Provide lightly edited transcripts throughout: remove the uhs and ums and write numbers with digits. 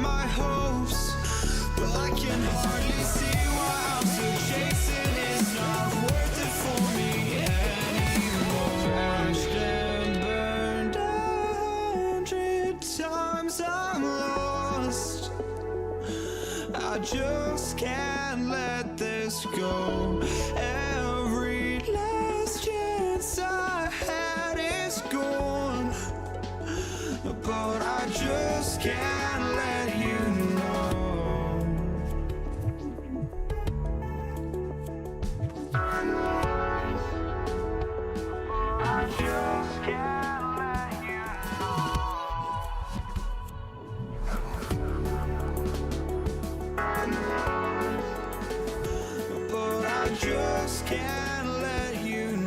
my hopes, but I can hardly see why I'm still chasing. It's not worth it for me anymore. Crashed and burned 100 times, I'm lost. I just can't let this go. Every last chance I had is gone, but I just can't let you know. I just can't let you know. But I just can't let you know.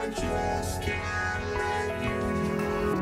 Just can't let you know.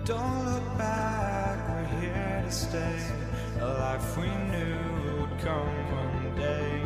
Don't look back, we're here to stay. A life we knew would come one day.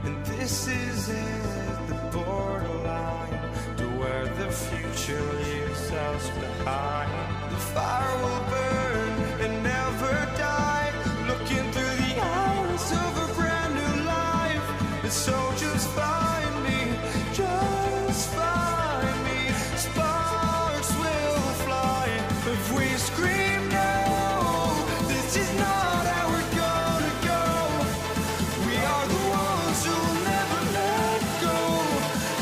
And this is it, the borderline to where the future leaves us behind. The fire will burn and never die, looking through the eyes of a brand new life. And so just find me, just find me. Sparks will fly if we scream no. This is not how we're gonna go. We are the ones who will never let go.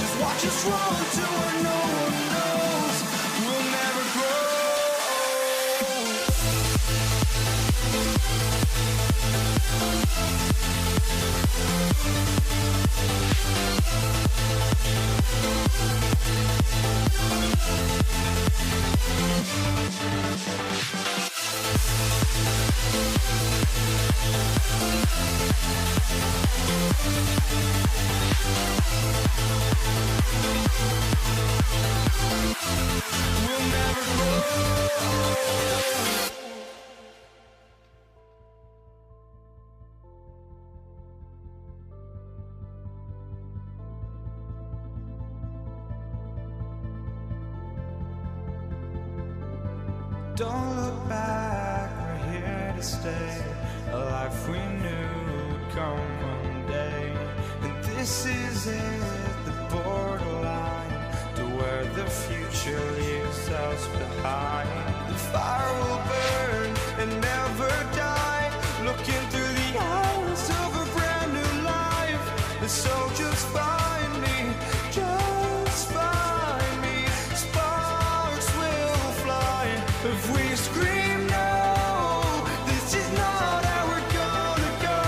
Just watch us run to where no one knows. We'll never grow. We'll never grow. Don't look back, we're here to stay. A life we knew would come one day. And this is it, the borderline to where the future leaves us behind. The fire will burn and never die, looking through the eyes of a brand new life. And so just find me, just find me. Sparks will fly if we scream no. This is not how we're gonna go.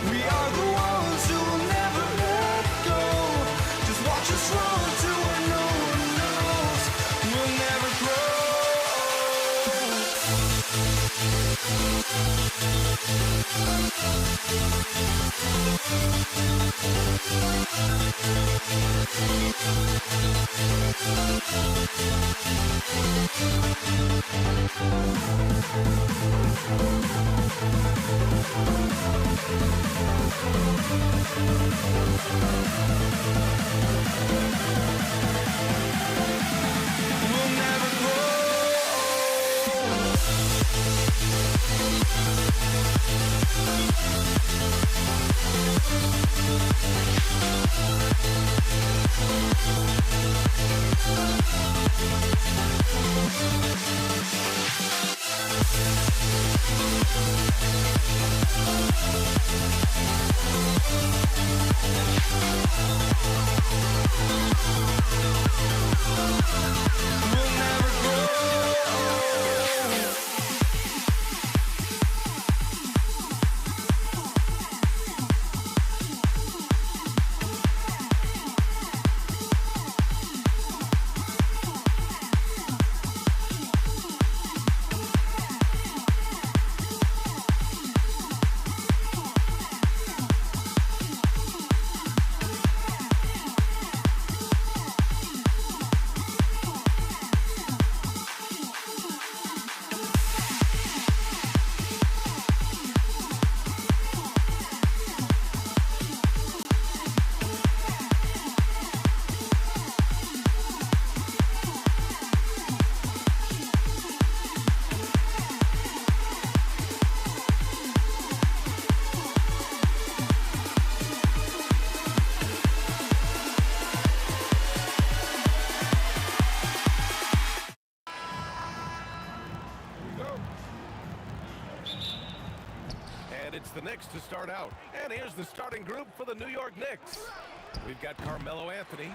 We are the ones who will never let go. Just watch us run to where no one knows. We'll never grow. We'll never grow. We'll never grow. It's the Knicks to start out. And here's the starting group for the New York Knicks. We've got Carmelo Anthony,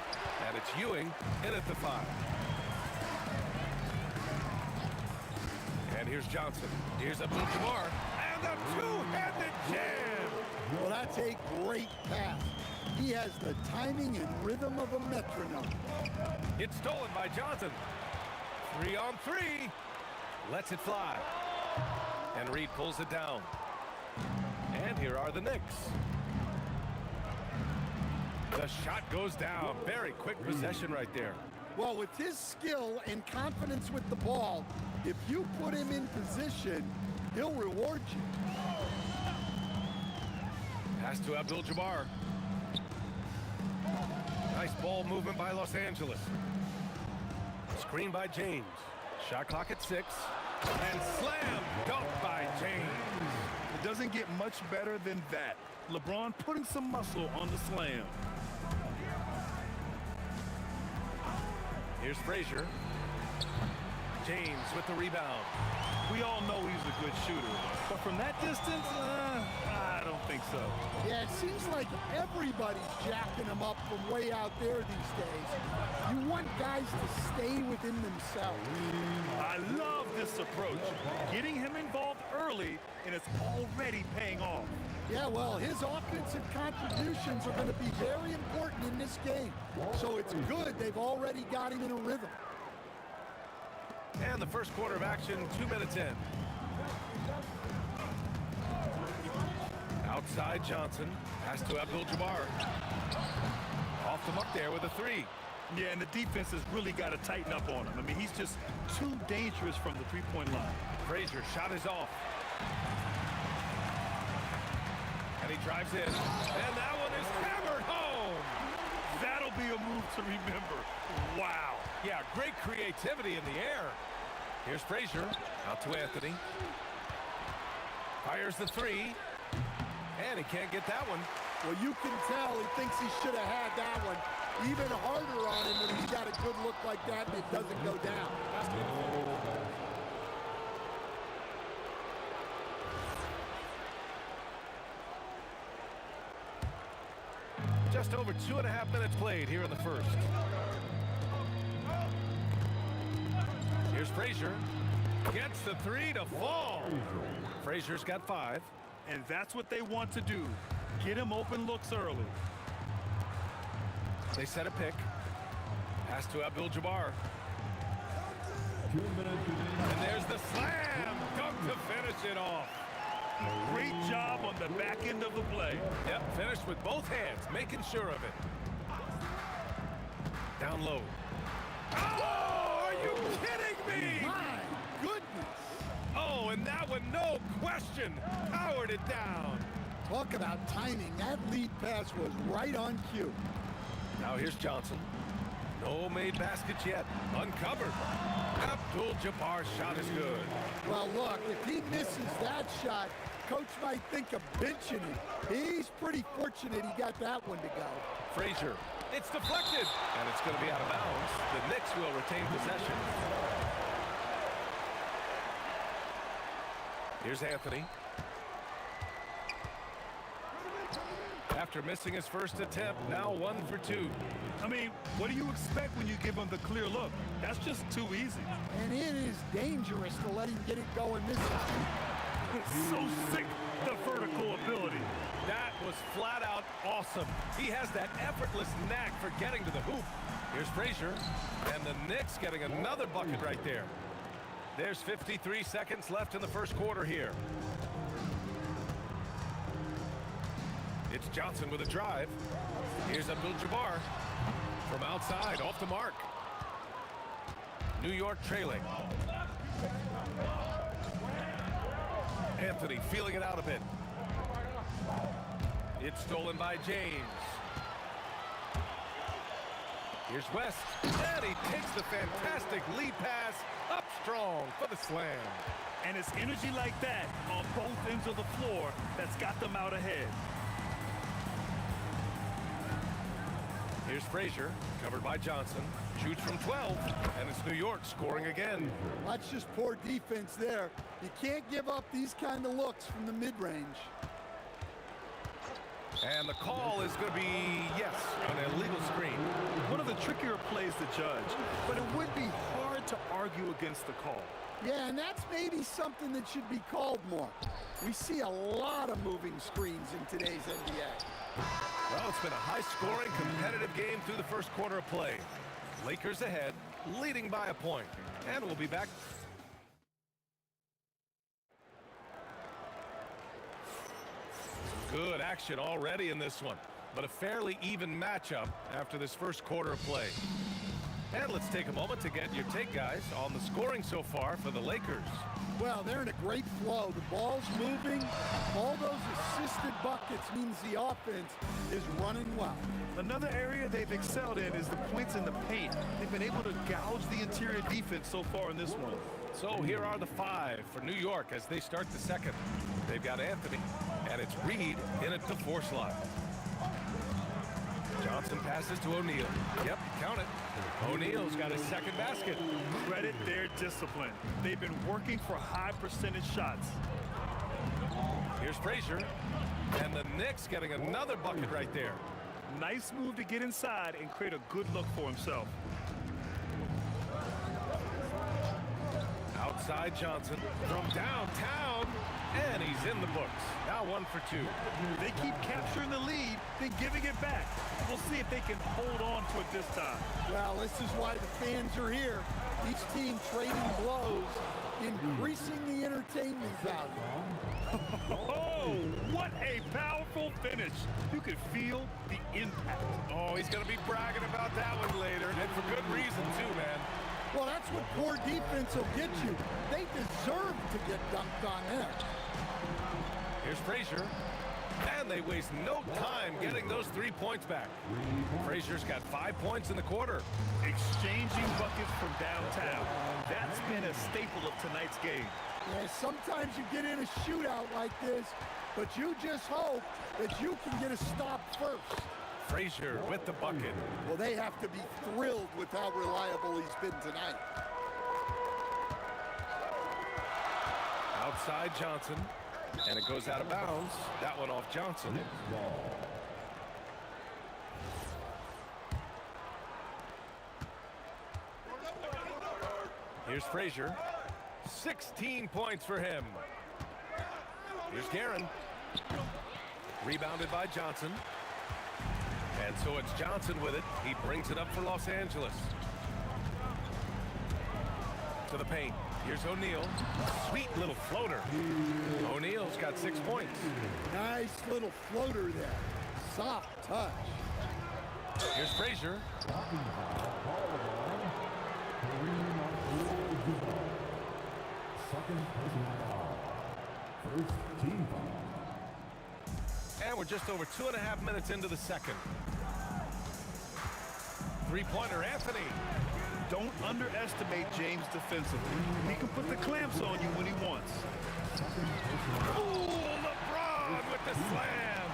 and it's Ewing in at the 5. And here's Johnson. Here's Abdul-Jabbar, and a two-handed jam. Well, that's a great pass. He has the timing and rhythm of a metronome. It's stolen by Johnson. 3-on-3. Lets it fly. And Reed pulls it down. And here are the Knicks. The shot goes down. Very quick possession right there. Well, with his skill and confidence with the ball, if you put him in position, he'll reward you. Pass to Abdul-Jabbar. Nice ball movement by Los Angeles. Screen by James. Shot clock at 6. And slam dunk by James. It doesn't get much better than that. LeBron putting some muscle on the slam. Here's Frazier. James with the rebound. We all know he's a good shooter, but from that distance, I don't think so. Yeah, it seems like everybody's jacking him up from way out there these days. You want guys to stay within themselves. I love this approach. Getting him involved early, and it's already paying off. Yeah, well, his offensive contributions are going to be very important in this game. So it's good they've already got him in a rhythm. And the first quarter of action, 2 minutes in. Outside Johnson. Pass to Abdul-Jabbar. Off the mark there with a 3. Yeah, and the defense has really got to tighten up on him. I mean, he's just too dangerous from the three-point line. Frazier shot is off. And he drives in. And that one is hammered home. That'll be a move to remember. Wow. Yeah, great creativity in the air. Here's Frazier. Out to Anthony. Fires the 3. And he can't get that one. Well, you can tell he thinks he should have had that one. Even harder on him when he's got a good look like that and it doesn't go down. Just over 2.5 minutes played here in the first. Here's Frazier. Gets the 3 to fall. Frazier's got 5. And that's what they want to do. Get him open looks early. They set a pick. Pass to Abdul-Jabbar. And there's the slam dunk to finish it off. Great job on the back end of the play. Yep, finished with both hands, making sure of it. Down low. Oh, are you kidding me? My goodness. Oh, and that one, no question, powered it down. Talk about timing. That lead pass was right on cue. Now here's Johnson. No made baskets yet. Uncovered. Abdul-Jabbar's shot is good. Well, look, if he misses that shot, coach might think of benching him. He's pretty fortunate he got that one to go. Frazier. It's deflected. And it's going to be out of bounds. The Knicks will retain possession. Here's Anthony. After missing his first attempt, now 1 for 2. I mean, what do you expect when you give him the clear look? That's just too easy. And it is dangerous to let him get it going this time. So sick, the vertical ability. That was flat out awesome. He has that effortless knack for getting to the hoop. Here's Frazier, and the Knicks getting another bucket right there. There's 53 seconds left in the first quarter here. It's Johnson with a drive. Here's Abdul-Jabbar from outside, off the mark. New York trailing. Anthony feeling it out a bit. It's stolen by James. Here's West, and he takes the fantastic lead pass up strong for the slam. And it's energy like that on both ends of the floor that's got them out ahead. Here's Frazier, covered by Johnson. Shoots from 12, and it's New York scoring again. That's just poor defense there. You can't give up these kind of looks from the mid-range. And the call is going to be, yes, an illegal screen. One of the trickier plays to judge, but it would be hard to argue against the call. Yeah, and that's maybe something that should be called more. We see a lot of moving screens in today's NBA. Well, it's been a high-scoring, competitive game through the first quarter of play. Lakers ahead, leading by a point. And we'll be back. Good action already in this one. but a fairly even matchup after this first quarter of play. And let's take a moment to get your take, guys, on the scoring so far for the Lakers. Well, they're in a great flow. The ball's moving. All those assisted buckets means the offense is running well. Another area they've excelled in is the points in the paint. They've been able to gouge the interior defense so far in this one. So here are the 5 for New York as they start the second. They've got Anthony, and it's Reed in at the 4 slot. Johnson passes to O'Neal. Yep, count it. O'Neal's got his second basket. Credit their discipline. They've been working for high percentage shots. Here's Frazier, and the Knicks getting another bucket right there. Nice move to get inside and create a good look for himself. Outside Johnson from downtown, and he's in the books. Now 1 for 2. They keep capturing the lead, then giving it back. We'll see if they can hold on to it this time. Well, this is why the fans are here. Each team trading blows, increasing the entertainment value. Oh, what a powerful finish. You could feel the impact. Oh, he's going to be bragging about that one later, and for good reason too, man. Well, that's what poor defense will get you. They deserve to get dunked on there. Here's Frazier, and they waste no time getting those 3 points back. Frazier's got 5 points in the quarter. Exchanging buckets from downtown. That's been a staple of tonight's game. Yeah, sometimes you get in a shootout like this, but you just hope that you can get a stop first. Frazier with the bucket. Well, they have to be thrilled with how reliable he's been tonight. Outside Johnson, and it goes out of bounds. That one off Johnson. Here's Frazier. 16 points for him. Here's Guerin. Rebounded by Johnson. And so it's Johnson with it. He brings it up for Los Angeles. To the paint. Here's O'Neal. Sweet little floater. O'Neal's got 6 points. Nice little floater there. Soft touch. Here's Frazier. And we're just over 2.5 minutes into the second. Three-pointer, Anthony. Don't underestimate James defensively. He can put the clamps on you when he wants. Ooh, LeBron with the slam.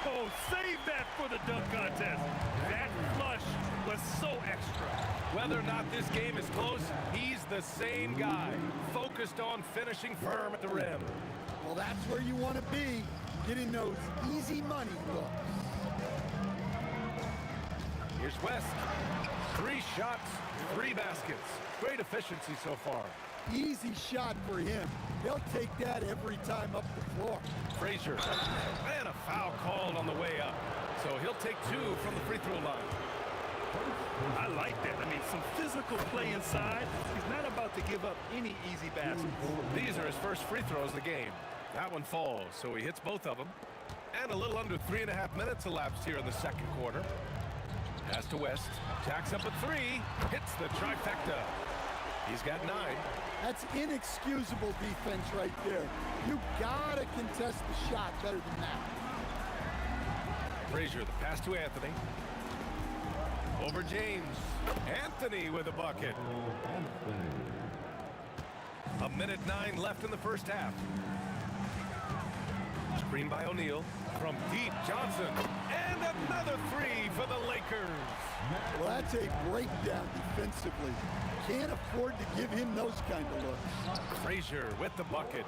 Oh, save that for the dunk contest. That flush was so extra. Whether or not this game is close, he's the same guy, focused on finishing firm at the rim. Well, that's where you want to be, getting those easy money looks. Here's West. 3 shots, 3 baskets. Great efficiency so far. Easy shot for him. He'll take that every time up the floor. Frazier. And a foul called on the way up. So he'll take 2 from the free throw line. I like that. I mean, some physical play inside. He's not about to give up any easy baskets. These are his first free throws of the game. That one falls, so he hits both of them. And a little under 3.5 minutes elapsed here in the second quarter. Pass to West. Jacks up a 3. Hits the trifecta. He's got 9. That's inexcusable defense right there. You gotta contest the shot better than that. Frazier, the pass to Anthony. Over James. Anthony with a bucket. 1:09 left in the first half. Screen by O'Neal. From deep, Johnson. And another 3 for the Lakers. Well, that's a breakdown defensively. Can't afford to give him those kind of looks. Frazier with the bucket.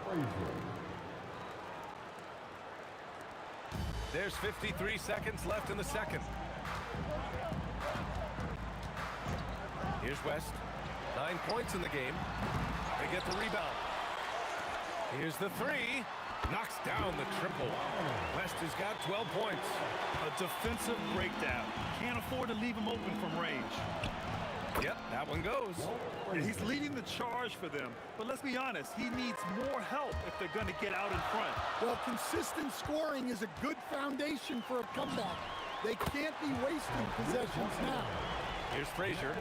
There's 53 seconds left in the second. Here's West. 9 points in the game. They get the rebound. Here's the 3. Knocks down the triple. West has got 12 points. A defensive breakdown. Can't afford to leave him open from range. Yep, that one goes. And he's leading the charge for them. But let's be honest, he needs more help if they're going to get out in front. Well, consistent scoring is a good foundation for a comeback. They can't be wasting possessions now. Here's Frazier.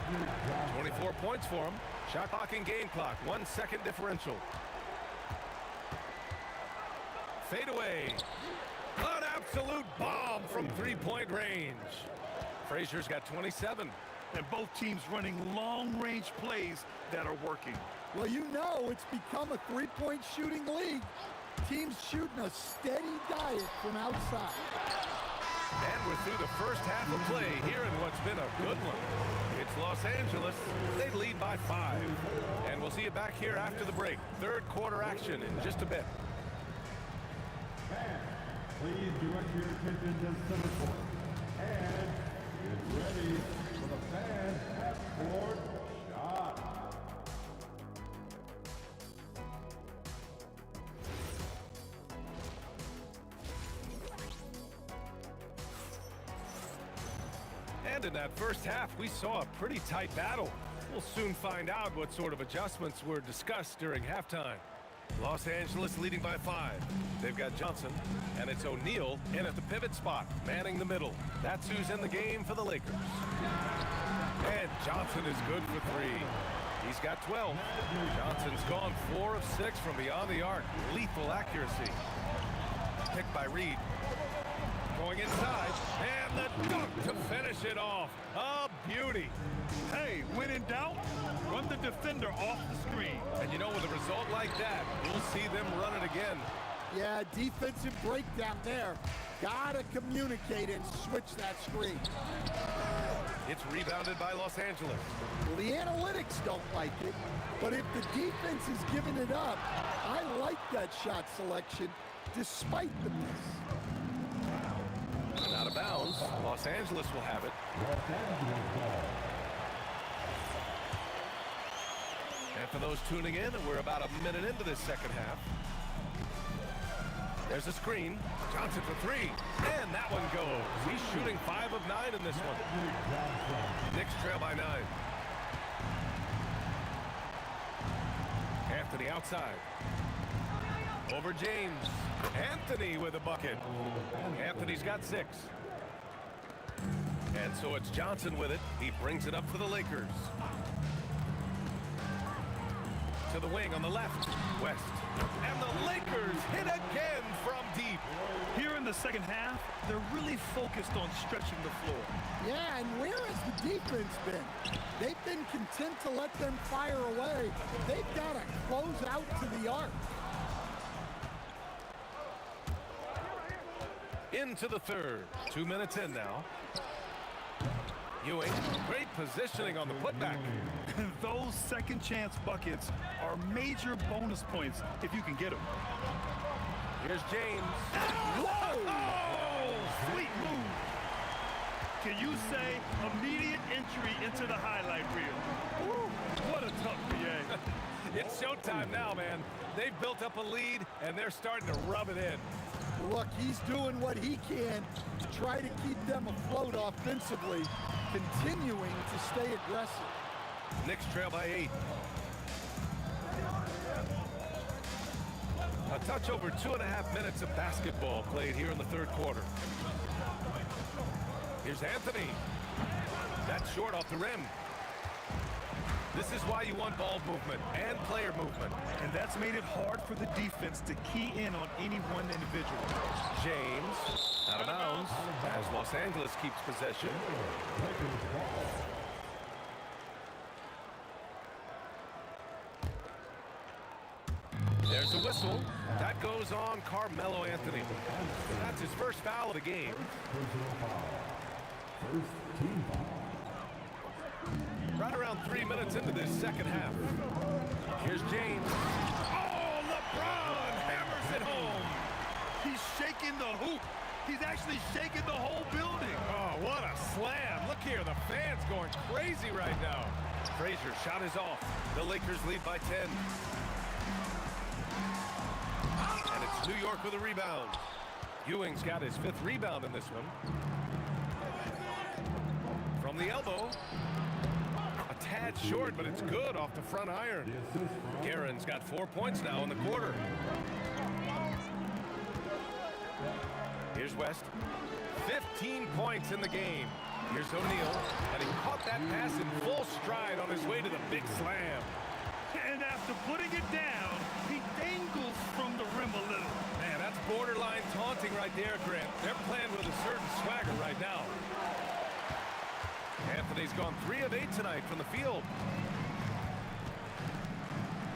24 points for him. Shot clock and game clock. 1 second differential. Fade away. An absolute bomb from three-point range. Frazier's got 27. And both teams running long-range plays that are working. Well, you know it's become a three-point shooting league. Teams shooting a steady diet from outside. And we're through the first half of play here in what's been a good one. It's Los Angeles. They lead by 5. And we'll see you back here after the break. Third quarter action in just a bit. Please direct your attention to center court. And get ready for the fans half-court shot. And in that first half, we saw a pretty tight battle. We'll soon find out what sort of adjustments were discussed during halftime. Los Angeles leading by 5. They've got Johnson, and it's O'Neal in at the pivot spot, manning the middle. That's who's in the game for the Lakers. And Johnson is good for 3. He's got 12. Johnson's gone 4 of 6 from beyond the arc. Lethal accuracy. Picked by Reed. Going inside, and the dunk to finish it off. A beauty. Hey, when in doubt, run the defender off the screen. And you know, with a result like that, we'll see them run it again. Yeah, defensive breakdown there. Gotta communicate and switch that screen. It's rebounded by Los Angeles. Well, the analytics don't like it, but if the defense is giving it up, I like that shot selection despite the miss. Out of bounds. Los Angeles will have it. And for those tuning in, we're about a minute into this second half. There's a screen. Johnson for 3. And that one goes. He's shooting 5 of 9 in this one. Knicks trail by 9. Anthony outside. Over James. Anthony with a bucket. Anthony's got 6. And so it's Johnson with it. He brings it up for the Lakers. To the wing on the left. West. And the Lakers hit again from deep. Here in the second half, they're really focused on stretching the floor. Yeah, and where has the defense been? They've been content to let them fire away. They've got to close out to the arc. Into the third. 2 minutes in now. Ewing, great positioning on the putback. Those second chance buckets are major bonus points if you can get them. Here's James. Whoa! Oh, sweet move. Can you say immediate entry into the highlight reel? Woo, what a tough PA. It's showtime now, man. They've built up a lead, and they're starting to rub it in. Look, he's doing what he can to try to keep them afloat offensively, continuing to stay aggressive. Knicks trail by 8. A touch over 2.5 minutes of basketball played here in the third quarter. Here's Anthony. That's short off the rim. This is why you want ball movement and player movement. And that's made it hard for the defense to key in on any one individual. James out of bounds as Los Angeles keeps possession. There's a whistle. That goes on Carmelo Anthony. That's his first foul of the game. Right around 3 minutes into this second half. Here's James. Oh, LeBron hammers it home. He's shaking the hoop. He's actually shaking the whole building. Oh, what a slam. Look here, the fans going crazy right now. Frazier shot is off. The Lakers lead by 10. And it's New York with a rebound. Ewing's got his 5th rebound in this one. From the elbow. A It's short, but it's good off the front iron. Guerin's got 4 points now in the quarter. Here's West. 15 points in the game. Here's O'Neal, and he caught that pass in full stride on his way to the big slam. And after putting it down, he dangles from the rim a little. Man, that's borderline taunting right there, Grant. They're playing with a certain swagger right now. Anthony's gone 3 of 8 tonight from the field.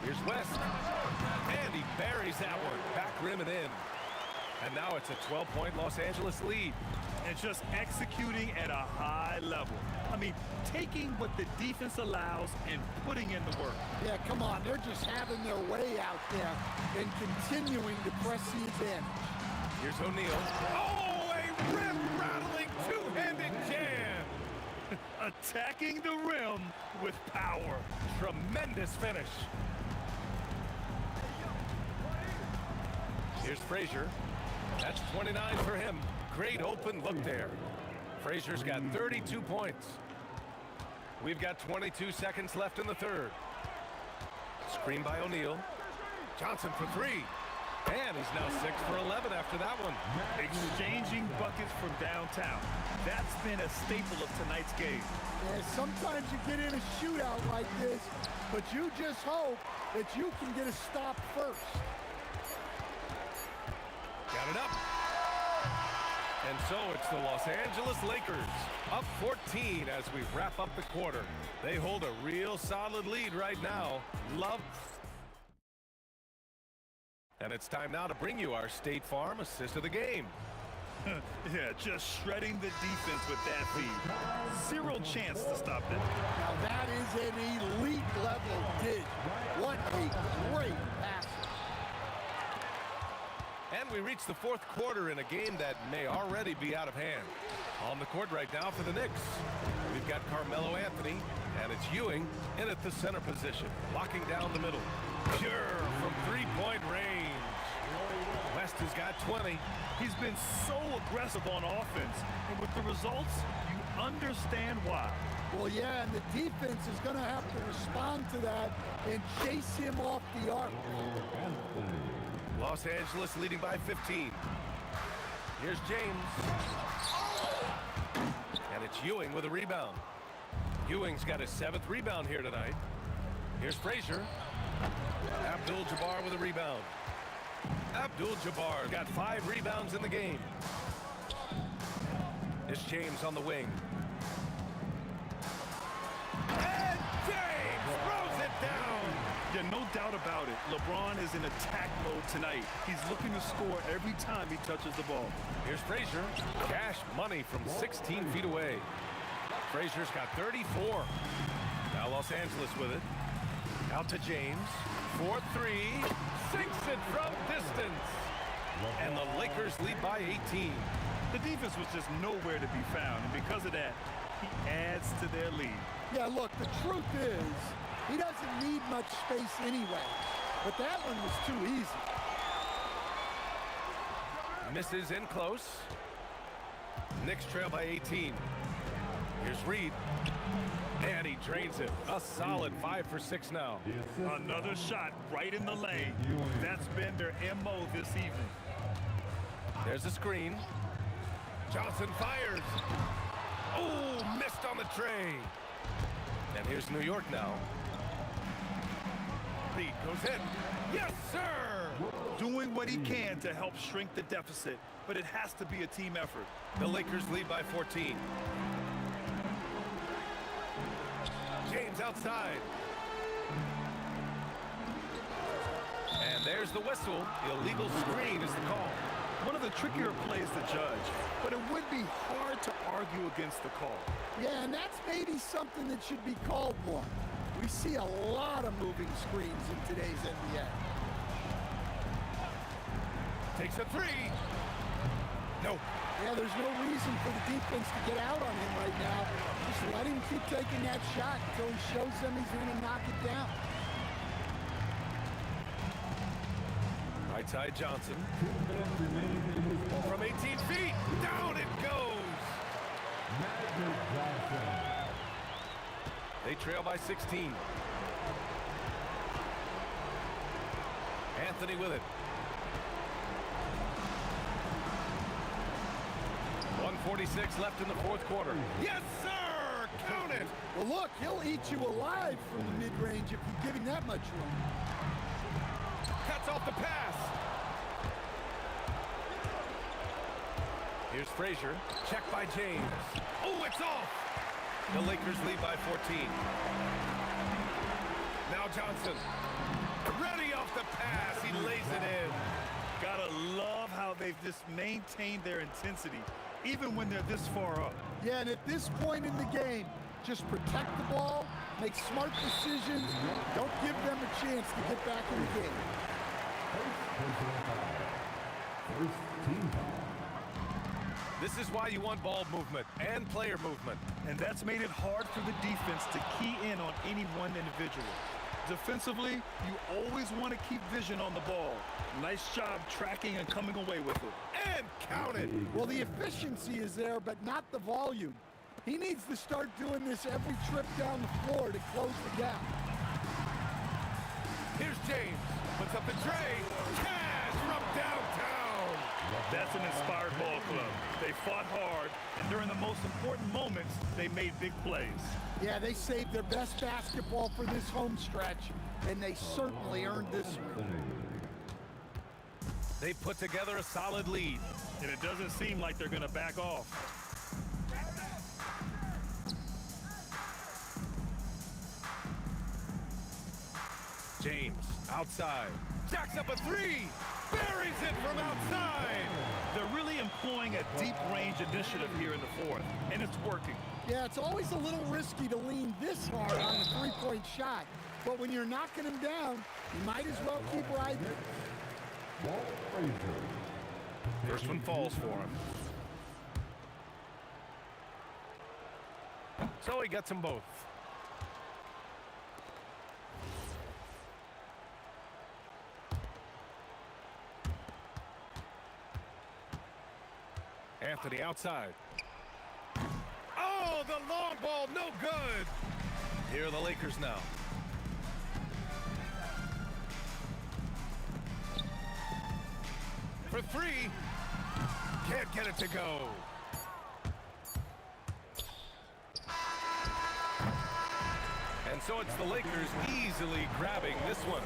Here's West, and he buries that one. Back rim and in. And now it's a 12-point Los Angeles lead. And just executing at a high level. I mean, taking what the defense allows and putting in the work. Yeah, come on. They're just having their way out there and continuing to press the advantage. Here's O'Neal. Oh, a rim-rattling two-handed jam. Attacking the rim with power. Tremendous finish. Here's Frazier. That's 29 for him. Great open look there. Frazier's got 32 points. We've got 22 seconds left in the third. Screen by O'Neal. Johnson for 3. And he's now 6 for 11 after that one. Exchanging buckets from downtown. That's been a staple of tonight's game. Yeah, sometimes you get in a shootout like this, but you just hope that you can get a stop first. Got it up. And so it's the Los Angeles Lakers up 14 as we wrap up the quarter. They hold a real solid lead right now. Love. And it's time now to bring you our State Farm assist of the game. Yeah, just shredding the defense with that feed. Zero chance to stop them. Now that is an elite level dig. What a great pass. And we reach the fourth quarter in a game that may already be out of hand. On the court right now for the Knicks, we've got Carmelo Anthony, and it's Ewing in at the center position, locking down the middle. Pure from three-point range. West has got 20. He's been so aggressive on offense, and with the results, you understand why. Well, yeah, and the defense is going to have to respond to that and chase him off the arc. Los Angeles leading by 15. Here's James. And it's Ewing with a rebound. Ewing's got his 7th rebound here tonight. Here's Frazier. Abdul-Jabbar with a rebound. Abdul-Jabbar got 5 rebounds in the game. It's James on the wing. And James throws it down. Yeah, no doubt about it. LeBron is in attack mode tonight. He's looking to score every time he touches the ball. Here's Frazier. Cash money from 16 feet away. Frazier's got 34. Now Los Angeles with it. Out to James. 4-3. Sinks it from distance. And the Lakers lead by 18. The defense was just nowhere to be found, and because of that, he adds to their lead. Yeah, look, the truth is, he doesn't need much space anyway. But that one was too easy. Misses in close. Knicks trail by 18. Here's Reed. And he drains it. A solid 5 for 6 now. Another shot right in the lane. That's been their MO this evening. There's a screen. Johnson fires. Oh, missed on the tray. And here's New York now. Reed goes in. Yes, sir! Doing what he can to help shrink the deficit, but it has to be a team effort. The Lakers lead by 14. James outside. And there's the whistle. Illegal screen is the call. One of the trickier plays to judge, but it would be hard to argue against the call. Yeah, and that's maybe something that should be called more. We see a lot of moving screens in today's NBA. Takes a 3. No. Yeah, there's no reason for the defense to get out on him right now. Just let him keep taking that shot until he shows them he's going to knock it down. Right side Johnson. From 18 feet, down it goes. They trail by 16. Anthony with it. 1:46 left in the fourth quarter. Yes, sir! Count it! Well, look, he'll eat you alive from the mid-range if you give him that much room. Cuts off the pass. Here's Frazier. Check by James. Oh, it's off! The Lakers lead by 14. Now Johnson. Ready off the pass. He lays it in. Gotta love how they've just maintained their intensity, even when they're this far up. Yeah, and at this point in the game, just protect the ball, make smart decisions, don't give them a chance to get back in the game. First team foul. This is why you want ball movement and player movement. And that's made it hard for the defense to key in on any one individual. Defensively, you always want to keep vision on the ball. Nice job tracking and coming away with it. And count it. Well, the efficiency is there, but not the volume. He needs to start doing this every trip down the floor to close the gap. Here's James. Puts up the tray. Cash from downtown. That's an inspired ball club. They fought hard, and during the most important moments, they made big plays. Yeah, they saved their best basketball for this home stretch, and they certainly earned this one. They put together a solid lead. And it doesn't seem like they're going to back off. James outside. Jacks up a three. Buries it from outside. They're really employing a deep range initiative here in the fourth, and it's working. Yeah, it's always a little risky to lean this hard on the three-point shot, but when you're knocking him down, you might as well keep riding. Walt Frazier. First one falls for him. So he gets them both. Anthony outside. Oh, the long ball, no good. Here are the Lakers now. For three. Can't get it to go. And so it's the Lakers easily grabbing this one.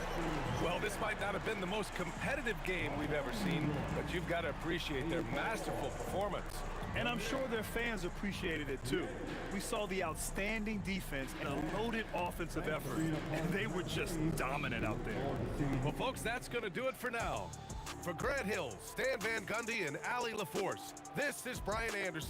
Well, this might not have been the most competitive game we've ever seen, but you've got to appreciate their masterful performance. And I'm sure their fans appreciated it too. We saw the outstanding defense and a loaded offensive effort, and they were just dominant out there. Well, folks, that's going to do it for now. For Grant Hill, Stan Van Gundy, and Allie LaForce, this is Brian Anderson.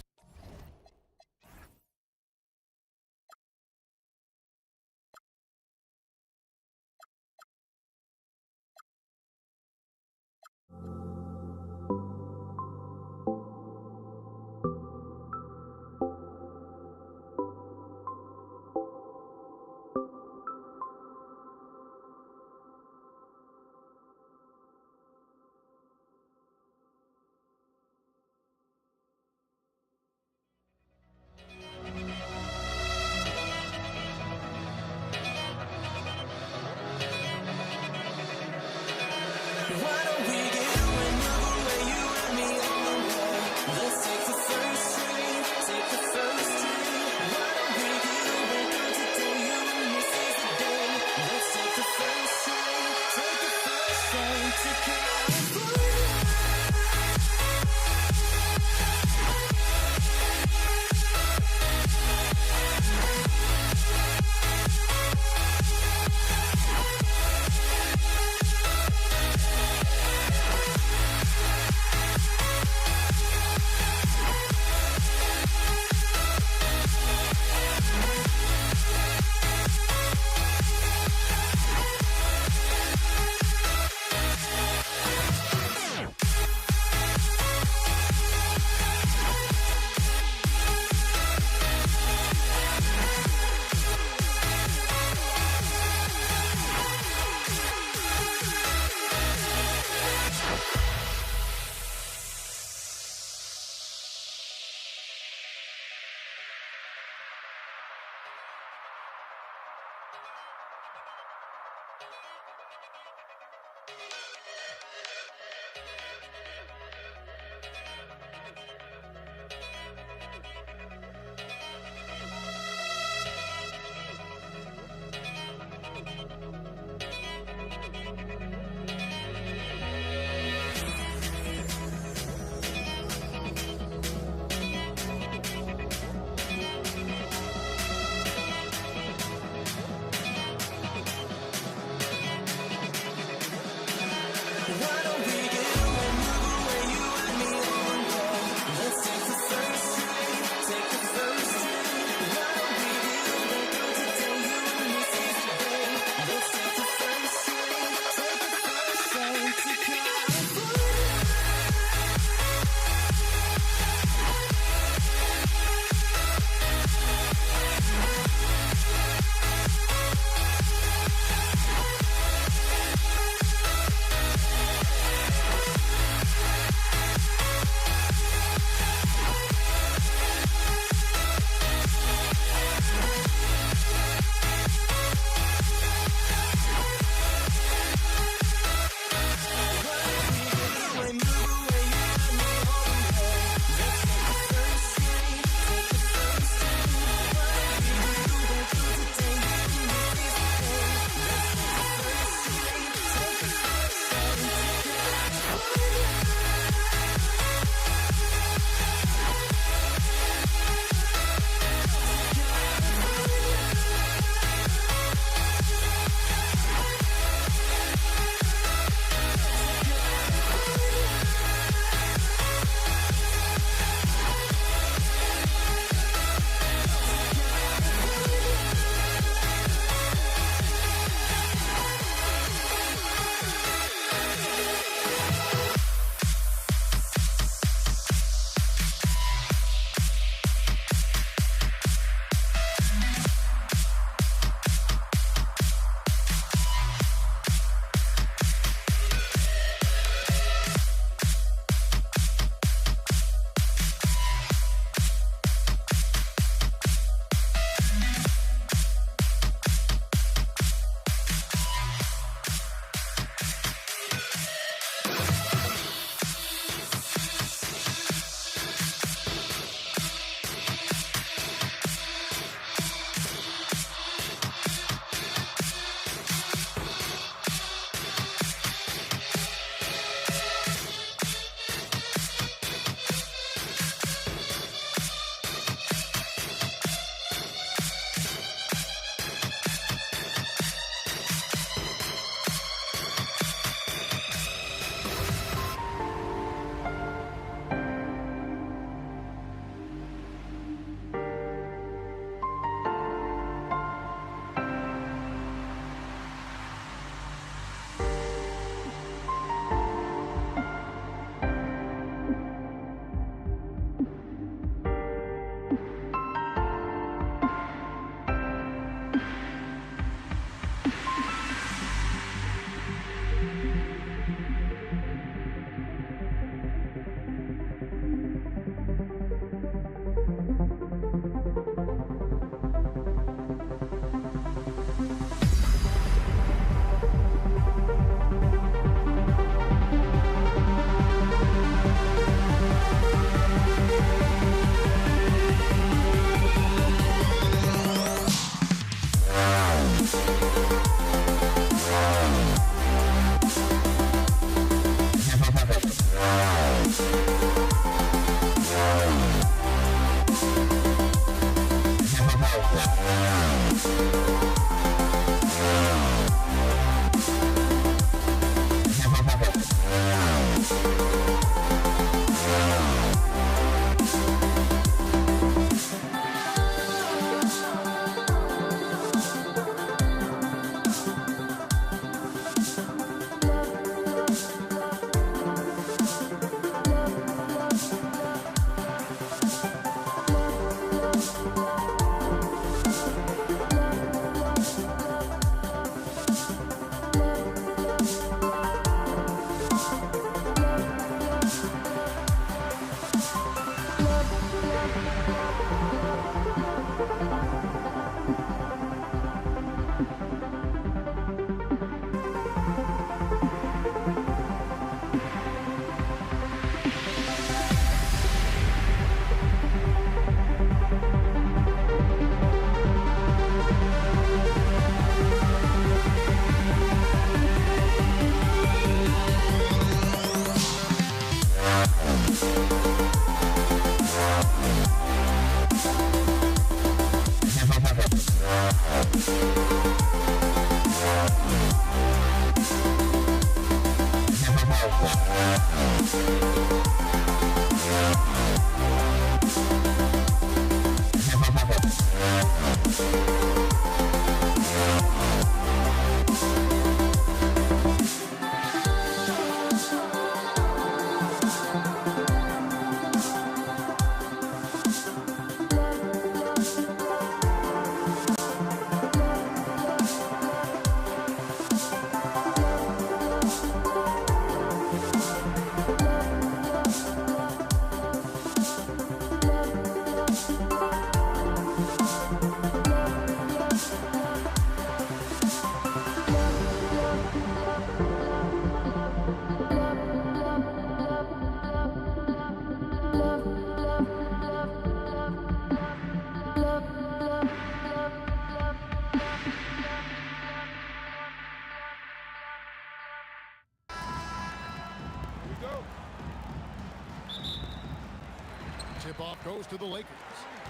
Tip-off goes to the Lakers.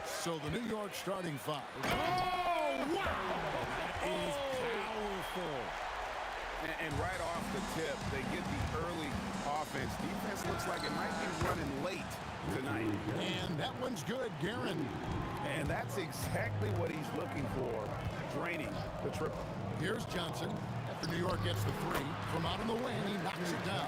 So the New York starting five. Oh, wow! That is powerful. And right off the tip, they get the early offense. Defense looks like it might be running late tonight. And that one's good, Guerin. And that's exactly what he's looking for, draining the triple. Here's Johnson. After New York gets the three, from out on the wing, he knocks it down.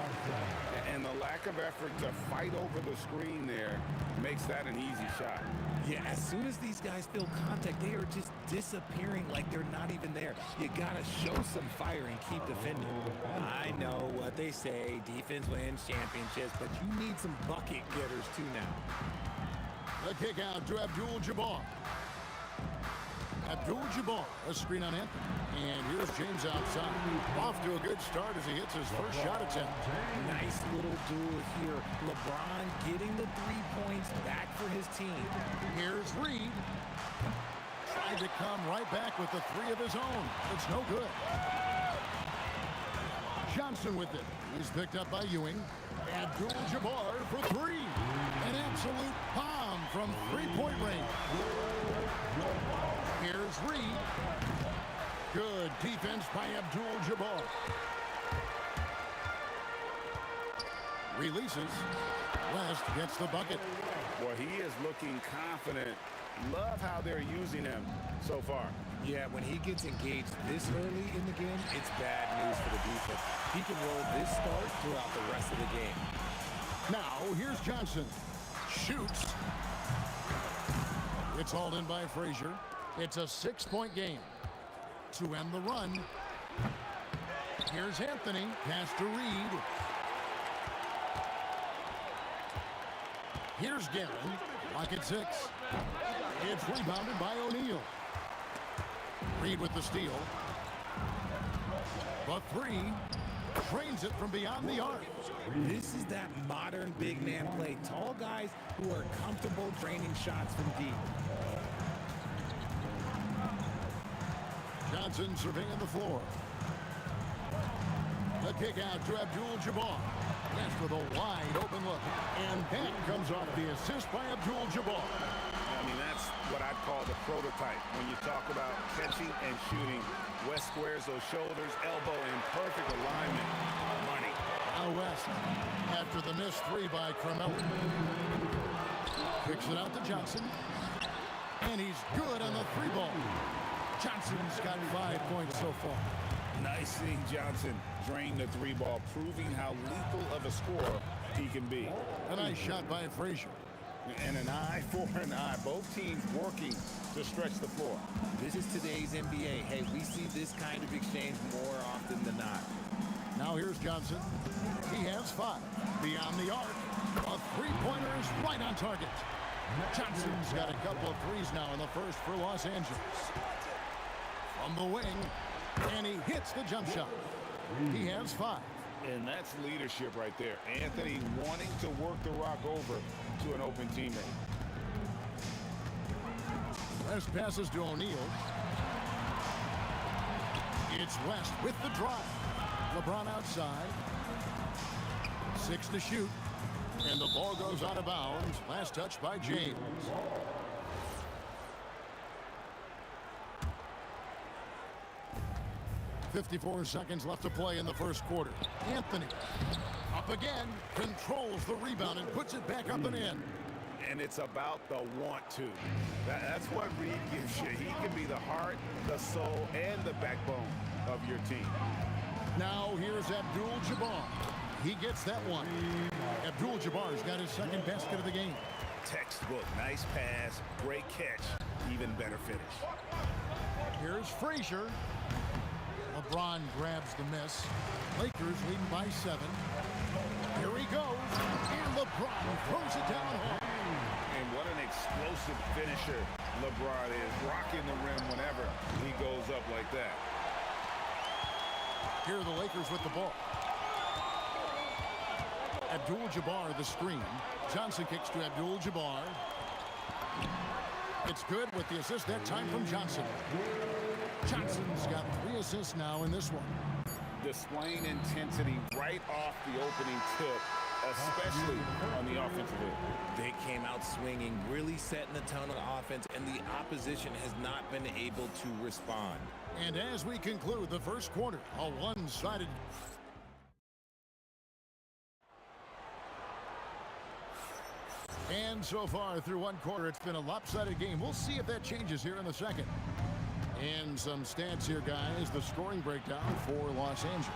And the lack of effort to fight over the screen there makes that an easy shot. Yeah, as soon as these guys feel contact, they are just disappearing like they're not even there. You gotta show some fire and keep defending. I know what they say, defense wins championships, but you need some bucket getters too now. The kick out to Abdul-Jabbar. Abdul-Jabbar, a screen on Anthony. And here's James outside. Off to a good start as he hits his first shot attempt. Nice little duel here. LeBron getting the 3 points back for his team. Here's Reed. Tried to come right back with the three of his own. It's no good. Johnson with it. He's picked up by Ewing. Abdul-Jabbar for three. An absolute bomb from three-point range. Here's Reed. Good defense by Abdul-Jabbar. Releases. West gets the bucket. Well, he is looking confident. Love how they're using him so far. Yeah, when he gets engaged this early in the game, it's bad news for the defense. He can roll this start throughout the rest of the game. Now, here's Johnson. Shoots. It's hauled in by Frazier. It's a 6-point game. To end the run, here's Anthony. Pass to Reed. Here's Guerin. Lock at 6. It's rebounded by O'Neal. Reed with the steal. But three. Trains it from beyond the arc. This is that modern big man play. Tall guys who are comfortable draining shots from deep. Johnson surveying the floor. The kick out to Abdul-Jabbar. West with a wide open look. And that comes off the assist by Abdul-Jabbar. I mean, that's what I'd call the prototype. When you talk about catching and shooting, West squares those shoulders, elbow in perfect alignment. Money. Now West, after the missed three by Carmelo. Kicks it out to Johnson. And he's good on the three ball. Johnson's got 5 points so far. Nice seeing Johnson drain the three ball, proving how lethal of a scorer he can be. A nice shot by Frazier. And an eye for an eye. Both teams working to stretch the floor. This is today's NBA. Hey, we see this kind of exchange more often than not. Now here's Johnson. He has 5. Beyond the arc. A three-pointer is right on target. Johnson's got a couple of threes now in the first for Los Angeles. From the wing, and he hits the jump shot. He has 5. And that's leadership right there. Anthony wanting to work the rock over to an open teammate. West passes to O'Neal. It's West with the drive. LeBron outside. 6 to shoot. And the ball goes out of bounds. Last touch by James. .54 seconds left to play in the first quarter. Anthony up again, controls the rebound and puts it back up and in. And it's about the want to. That's what Reed gives you. He can be the heart, the soul, and the backbone of your team. Now here's Abdul-Jabbar. He gets that one. Abdul-Jabbar's got his second basket of the game. Textbook, nice pass, great catch, even better finish. Here's Frazier. LeBron grabs the miss. Lakers leading by 7. Here he goes. And LeBron throws it down home. And what an explosive finisher LeBron is. Rocking the rim whenever he goes up like that. Here are the Lakers with the ball. Abdul-Jabbar the screen. Johnson kicks to Abdul-Jabbar. It's good with the assist that time from Johnson. Johnson's got 3 assists now in this one. Displaying intensity right off the opening tip especially on the offensive end. They came out swinging, really setting the tone on offense, and the opposition has not been able to respond. And as we conclude the first quarter, a one-sided... And so far through one quarter, it's been a lopsided game. We'll see if that changes here in the second. And some stats here, guys. The scoring breakdown for Los Angeles.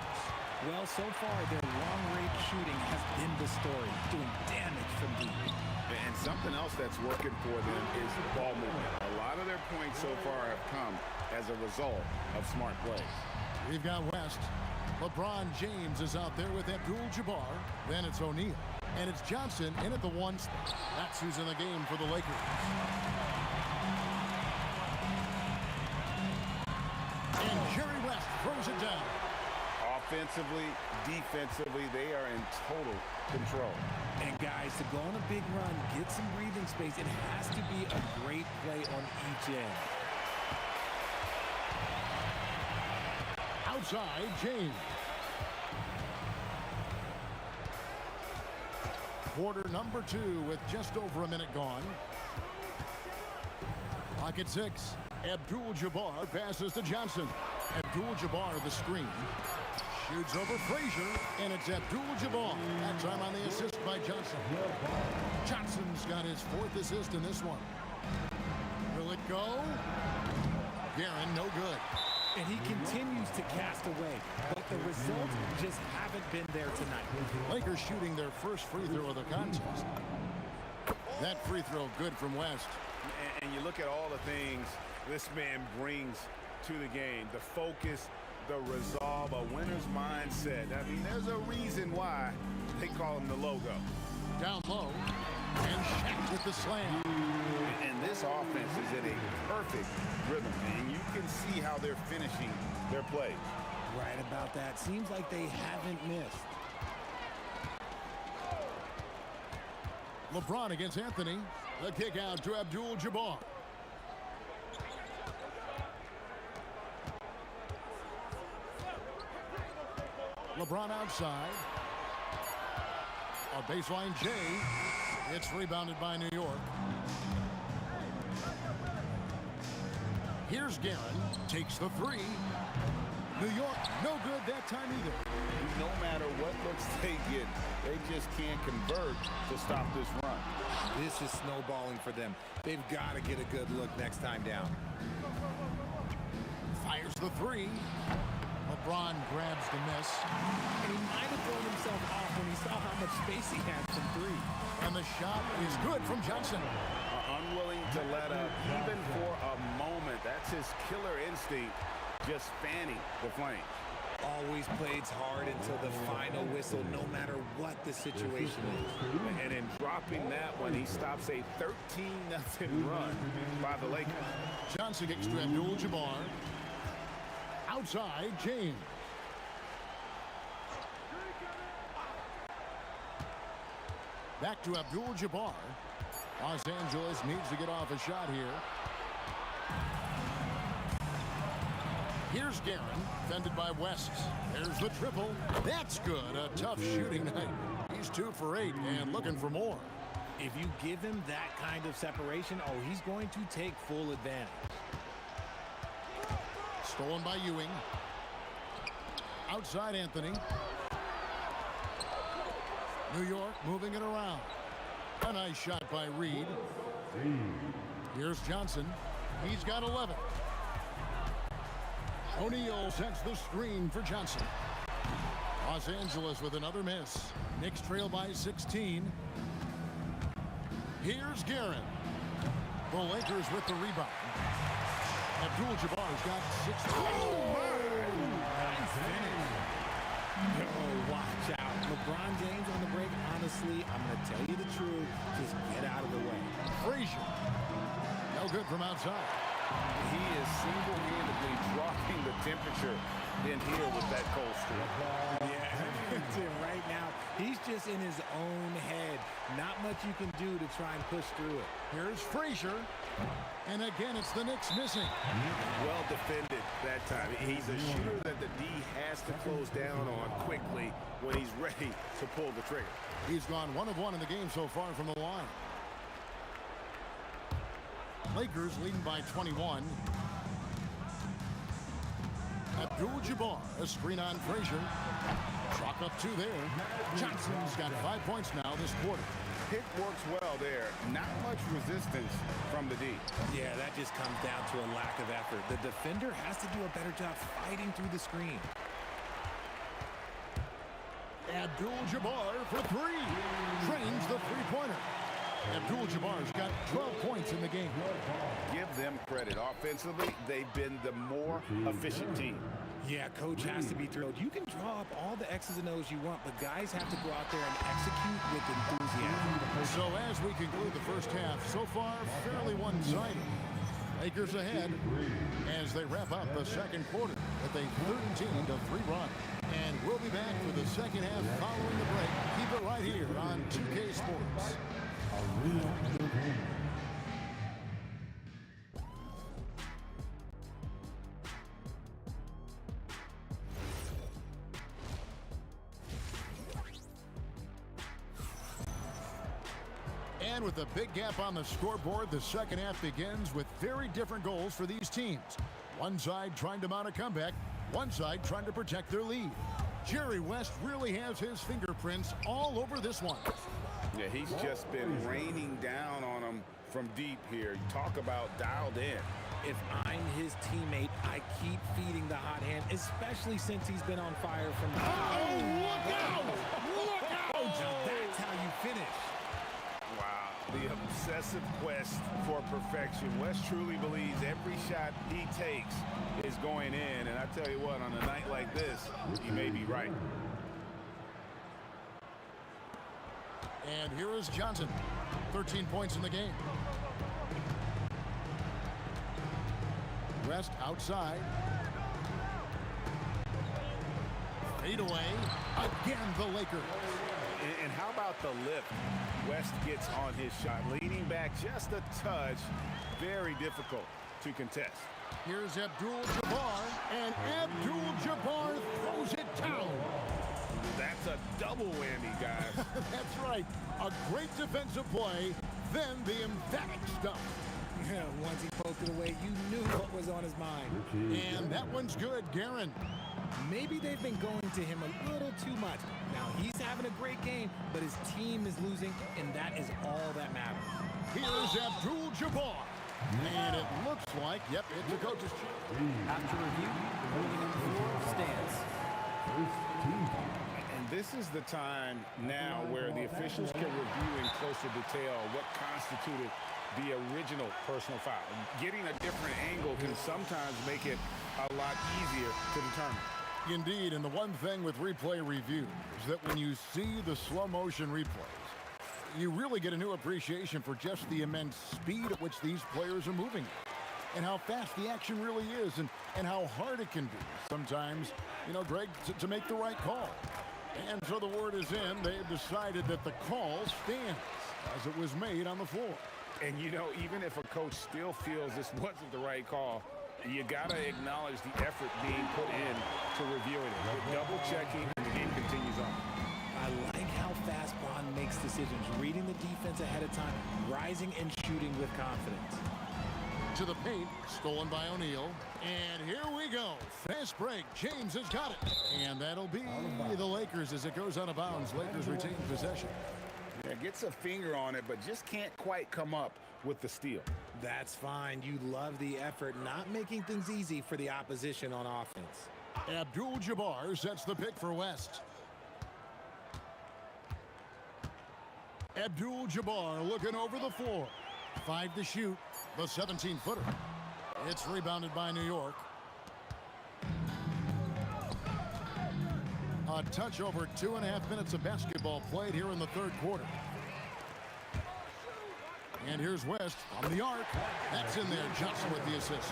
Well, so far, their long-range shooting has been the story, doing damage from deep. And something else that's working for them is ball movement. A lot of their points so far have come as a result of smart plays. We've got West. LeBron James is out there with Abdul-Jabbar. Then it's O'Neal. And it's Johnson in at the one spot. That's who's in the game for the Lakers. And Jerry West throws it down. Offensively, defensively, they are in total control. And guys, to go on a big run, get some breathing space, it has to be a great play on each end. Outside, James. Quarter number 2 with just over a minute gone. Pocket 6. Abdul-Jabbar passes to Johnson. Abdul-Jabbar the screen. Shoots over Frazier, and it's Abdul-Jabbar. That time on the assist by Johnson. Johnson's got his 4th assist in this one. Will it go? Guerin, no good. And he continues to cast away, but the results just haven't been there tonight. Lakers shooting their first free throw of the contest. That free throw good from West. And you look at all the things this man brings to the game. The focus, the resolve, a winner's mindset. I mean, there's a reason why they call him the logo. Down low, and Shaq with the slam. And this offense is in a perfect rhythm, and you can see how they're finishing their plays. Right about that. Seems like they haven't missed. LeBron against Anthony. The kick out to Abdul-Jabbar. LeBron outside. A baseline J. It's rebounded by New York. Here's Guerin. Takes the 3. New York, no good that time either. No matter what looks they get, they just can't convert to stop this run. This is snowballing for them. They've got to get a good look next time down. Fires the 3. LeBron grabs the miss. And he might have thrown himself off when he saw how much space he had from 3. And the shot is good from Johnson. Unwilling to let up, even for a moment. That's his killer instinct, just fanning the flame. Always plays hard until the final whistle, no matter what the situation is. And in dropping that one, he stops a 13-0 run by the Lakers. Johnson kicks to Abdul-Jabbar. Outside, James. Back to Abdul-Jabbar. Los Angeles needs to get off a shot here. Here's Guerin, fended by West. There's the triple. That's good. A tough shooting night. He's 2 for 8 and looking for more. If you give him that kind of separation, oh, he's going to take full advantage. Stolen by Ewing. Outside Anthony. New York moving it around. A nice shot by Reed. Here's Johnson. He's got 11. O'Neal sets the screen for Johnson. Los Angeles with another miss. Knicks trail by 16. Here's Guerin. The Lakers with the rebound. Abdul-Jabbar's got 6. Nice finish. Oh, watch out. LeBron James on the break. Honestly, I'm going to tell you the truth. Just get out of the way. Frazier. No good from outside. He is single-handedly dropping the temperature in here with that cold streak. Yeah, Tim, right now, he's just in his own head. Not much you can do to try and push through it. Here's Frazier. And again, it's the Knicks missing. Well defended that time. He's a shooter that the D has to close down on quickly when he's ready to pull the trigger. He's gone 1 of 1 in the game so far from the line. Lakers leading by 21. Abdul-Jabbar, a screen on Frazier. Chalk up 2 there. Johnson's got 5 points now this quarter. Pick works well there. Not much resistance from the D. Yeah, that just comes down to a lack of effort. The defender has to do a better job fighting through the screen. Abdul-Jabbar for 3. Drains the three-pointer. Abdul-Jabbar's got 12 points in the game. Give them credit. Offensively, they've been the more efficient team. Yeah, coach has to be thrilled. You can draw up all the X's and O's you want, but guys have to go out there and execute with enthusiasm. So as we conclude the first half, so far fairly one-sided. Lakers ahead as they wrap up the second quarter with a 13-3 run. And we'll be back for the second half following the break. Keep it right here on 2K Sports. And with a big gap on the scoreboard, the second half begins with very different goals for these teams. One side trying to mount a comeback, one side trying to protect their lead. Jerry West really has his fingerprints all over this one. Yeah, he's just been raining down on them from deep here. You talk about dialed in. If I'm his teammate, I keep feeding the hot hand, especially since he's been on fire from the look out! Look out! Now that's how you finish. Wow, the obsessive quest for perfection. West truly believes every shot he takes is going in. And I tell you what, on a night like this, he may be right. And here is Johnson. 13 points in the game. West outside. Fade away. Again, the Lakers. And how about the lift West gets on his shot? Leaning back just a touch. Very difficult to contest. Here's Abdul-Jabbar. And Abdul-Jabbar throws it down. That's a double whammy, guys. That's right. A great defensive play, then the emphatic stuff. Yeah, once he poked it away, you knew what was on his mind. And that one's good, Guerin. Maybe they've been going to him a little too much. Now, he's having a great game, but his team is losing, and that is all that matters. Here's Abdul-Jabbar. And it looks like, yep, it's a coach's choice. After review, the voting on the floor stands. And this is the time now where the officials can review in closer detail what constituted the original personal foul. Getting a different angle can sometimes make it a lot easier to determine. Indeed, and the one thing with replay review is that when you see the slow motion replays, you really get a new appreciation for just the immense speed at which these players are moving and how fast the action really is and how hard it can be sometimes, you know, Greg, to make the right call. And so the word is in. They've decided that the call stands as it was made on the floor. And, you know, even if a coach still feels this wasn't the right call, you got to acknowledge the effort being put in to reviewing it. They're double-checking, and the game continues on. I like how fast Bond makes decisions, reading the defense ahead of time, rising and shooting with confidence. To the paint, stolen by O'Neal. And here we go. Fast break. James has got it. And that'll be the Lakers as it goes out of bounds. Lakers retain possession. Yeah, gets a finger on it, but just can't quite come up with the steal. That's fine. You love the effort, not making things easy for the opposition on offense. Abdul-Jabbar sets the pick for West. Abdul-Jabbar looking over the floor. 5 to shoot. The 17-footer. It's rebounded by New York. A touch over 2.5 minutes of basketball played here in the third quarter. And here's West on the arc. That's in there. Johnson with the assist.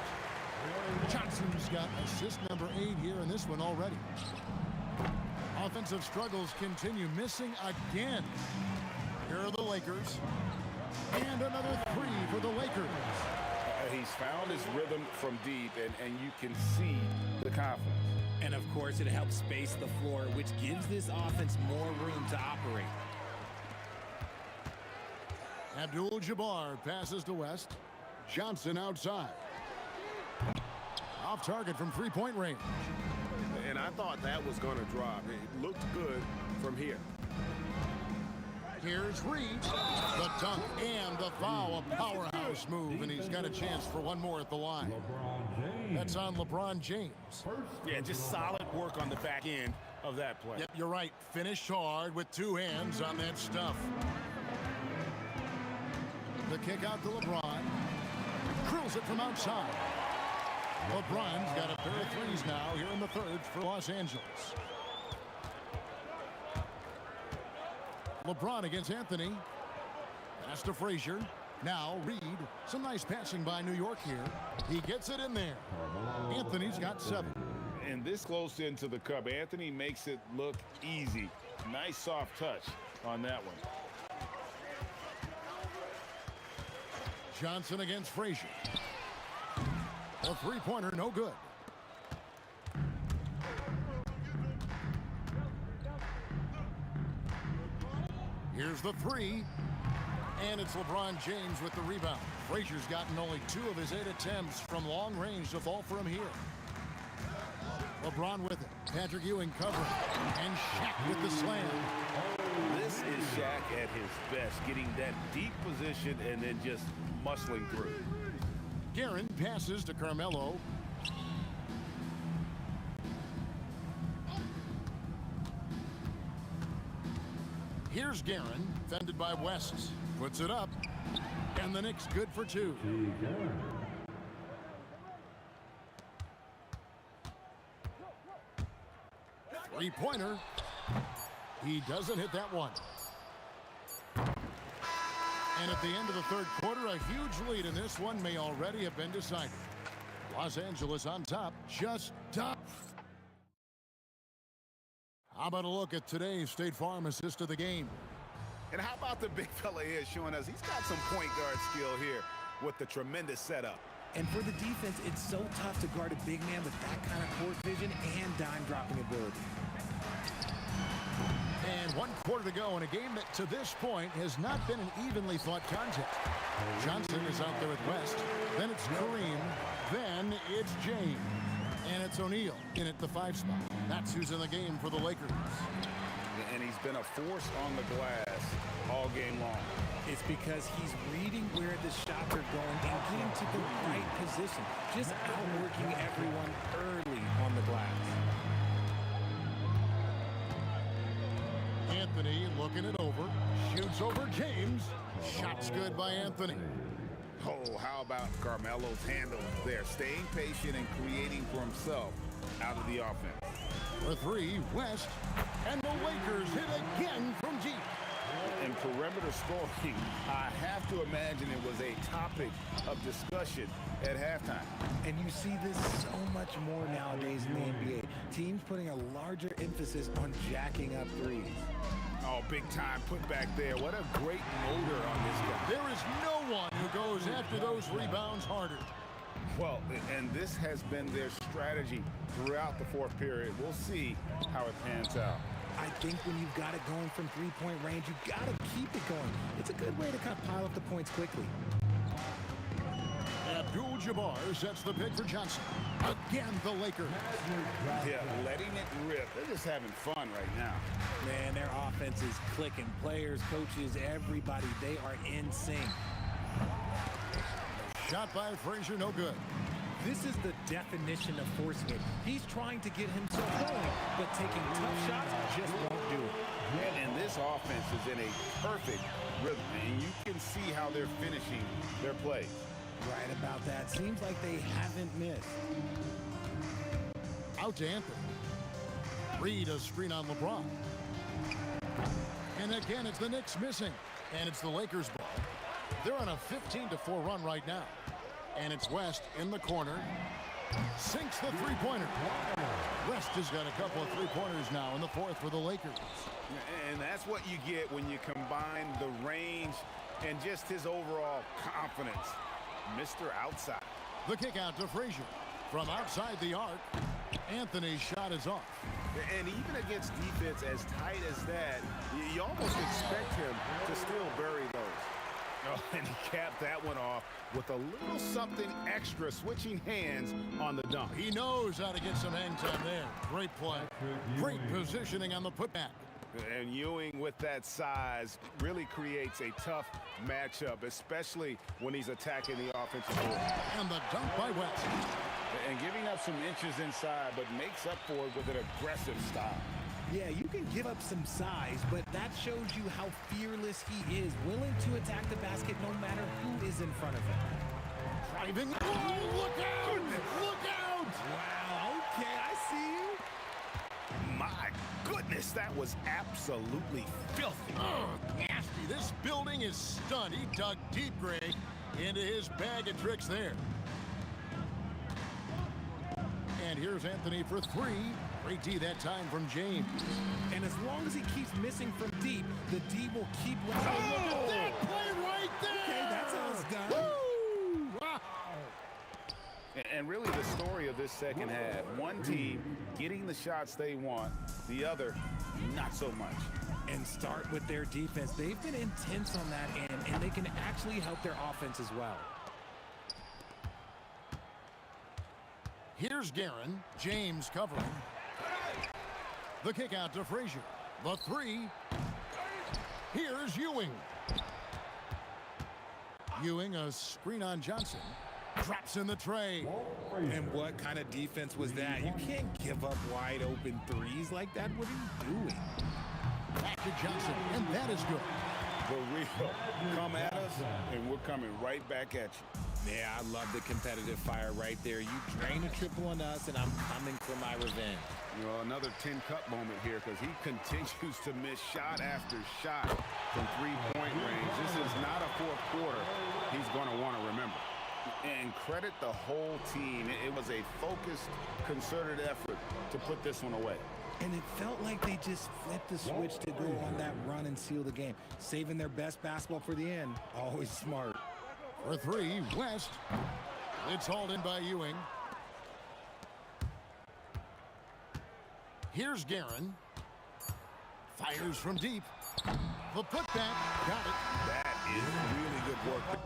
Johnson's got assist number 8 here in this one already. offensive struggles continue, missing again. Here are the Lakers. And another three for the Lakers. He's found his rhythm from deep, and you can see the confidence. And of course, it helps space the floor, which gives this offense more room to operate. Abdul-Jabbar passes to West. Johnson outside. Off target from three-point range. And I thought that was going to drop. It looked good from here. Here's Reed. The dunk and the foul. A powerhouse move, and he's got a chance for one more at the line. That's on LeBron James. Yeah, just solid work on the back end of that play. Yep, you're right. Finished hard with two hands on that stuff. The kick out to LeBron. Drills it from outside. LeBron's got a pair of threes now here in the third for Los Angeles. LeBron against Anthony. Pass to Frazier. Now Reed. Some nice passing by New York here. He gets it in there. Anthony's got 7. And this close into the cup, Anthony makes it look easy. Nice soft touch on that one. Johnson against Frazier. A three-pointer, no good. Here's the three. And it's LeBron James with the rebound. Frazier's gotten only 2 of his 8 attempts from long range to fall for him here. LeBron with it. Patrick Ewing covering. And Shaq with the slam. This is Shaq at his best, getting that deep position and then just muscling through. Guerin passes to Carmelo. Here's Guerin, fended by West. Puts it up, and the Knicks good for 2. Three-pointer. He doesn't hit that one. And at the end of the third quarter, a huge lead in this one may already have been decided. Los Angeles on top, just top. How about a look at today's State Farm assist of the game? And how about the big fella here showing us he's got some point guard skill here with the tremendous setup. And for the defense, it's so tough to guard a big man with that kind of court vision and dime dropping ability. And 1 quarter to go in a game that to this point has not been an evenly fought contest. Johnson is out there with West. Then it's Kareem. Then it's James. And it's O'Neal in at the 5 spot. That's who's in the game for the Lakers. And he's been a force on the glass all game long. It's because he's reading where the shots are going and getting to the right position. Just outworking everyone early on the glass. Anthony looking it over. Shoots over James. Shot's good by Anthony. Oh, how about Carmelo's handle there? Staying patient and creating for himself out of the offense. For 3, West. And the Lakers hit again from deep. And perimeter scoring, I have to imagine it was a topic of discussion at halftime. And you see this so much more nowadays in the NBA. Teams putting a larger emphasis on jacking up threes. Oh, big time put back there. What a great motor on this guy. There is no one who goes after those rebounds harder. Well, and this has been their strategy throughout the fourth period. We'll see how it pans out. I think when you've got it going from three-point range, you've got to keep it going. It's a good way to kind of pile up the points quickly. Abdul-Jabbar sets the pick for Johnson. Again, the Lakers. Yeah, letting it rip. They're just having fun right now. Man, their offense is clicking. Players, coaches, everybody, they are in sync. Shot by Frazier, no good. This is the definition of forcing it. He's trying to get himself going, but taking tough shots just won't do it. And this offense is in a perfect rhythm, and you can see how they're finishing their plays. Right about that. Seems like they haven't missed. Out to Anthony. Reed a screen on LeBron. And again, it's the Knicks missing. And it's the Lakers ball. They're on a 15-4 run right now. And it's West in the corner. Sinks the three-pointer. West has got a couple of three-pointers now in the fourth for the Lakers. And that's what you get when you combine the range and just his overall confidence. Mr. Outside. The kick out to Frazier. From outside the arc, Anthony's shot is off. And even against defense as tight as that, you almost expect him to still bury those. Oh, and he capped that one off with a little something extra, switching hands on the dunk. He knows how to get some hang time there. Great play. Great positioning on the putback. And Ewing with that size really creates a tough matchup, especially when he's attacking the offensive board. And the dunk by West. And giving up some inches inside, but makes up for it with an aggressive style. Yeah, you can give up some size, but that shows you how fearless he is, willing to attack the basket no matter who is in front of him. Driving. Oh, look out! Look out! Wow, okay, I see you. My goodness, that was absolutely filthy. Oh, nasty. This building is stunned. He dug deep, Greg, into his bag of tricks there. And here's Anthony for three. Great D that time from James. And as long as he keeps missing from deep, the D will keep running. Oh, look at that play right there! Okay, that's how it's done. Woo! Wow. And really the story of this second half, one team getting the shots they want, the other not so much. And start with their defense. They've been intense on that end, and they can actually help their offense as well. Here's Guerin. James covering. The kick out to Frazier. The three. Here's Ewing. Ewing, a screen on Johnson. Drops in the tray. And what kind of defense was that? You can't give up wide open threes like that. What are you doing? Back to Johnson, and that is good. The real come at us, and we're coming right back at you. Yeah, I love the competitive fire right there. You drain a triple on us, and I'm coming for my revenge. You know, another 10-cup moment here because he continues to miss shot after shot from three-point range. This is not a fourth quarter he's going to want to remember. And credit the whole team. It was a focused, concerted effort to put this one away. And it felt like they just flipped the switch to go on that run and seal the game. Saving their best basketball for the end. Always smart. For three, West. It's hauled in by Ewing. Here's Guerin. Fires from deep. The putback. Got it. That is really good work.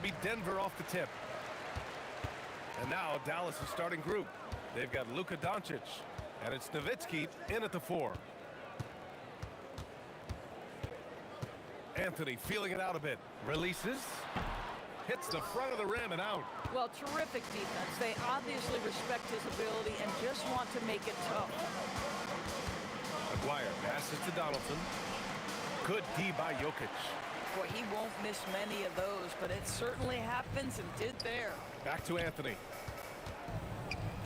be Denver off the tip. And now Dallas is starting group. They've got Luka Doncic, and it's Nowitzki in at the 4. Anthony feeling it out a bit. Releases. Hits the front of the rim and out. Well, terrific defense. They obviously respect his ability and just want to make it tough. McGuire passes to Donaldson. Good D by Jokic. Boy, he won't miss many of those, but it certainly happens and did there. Back to Anthony.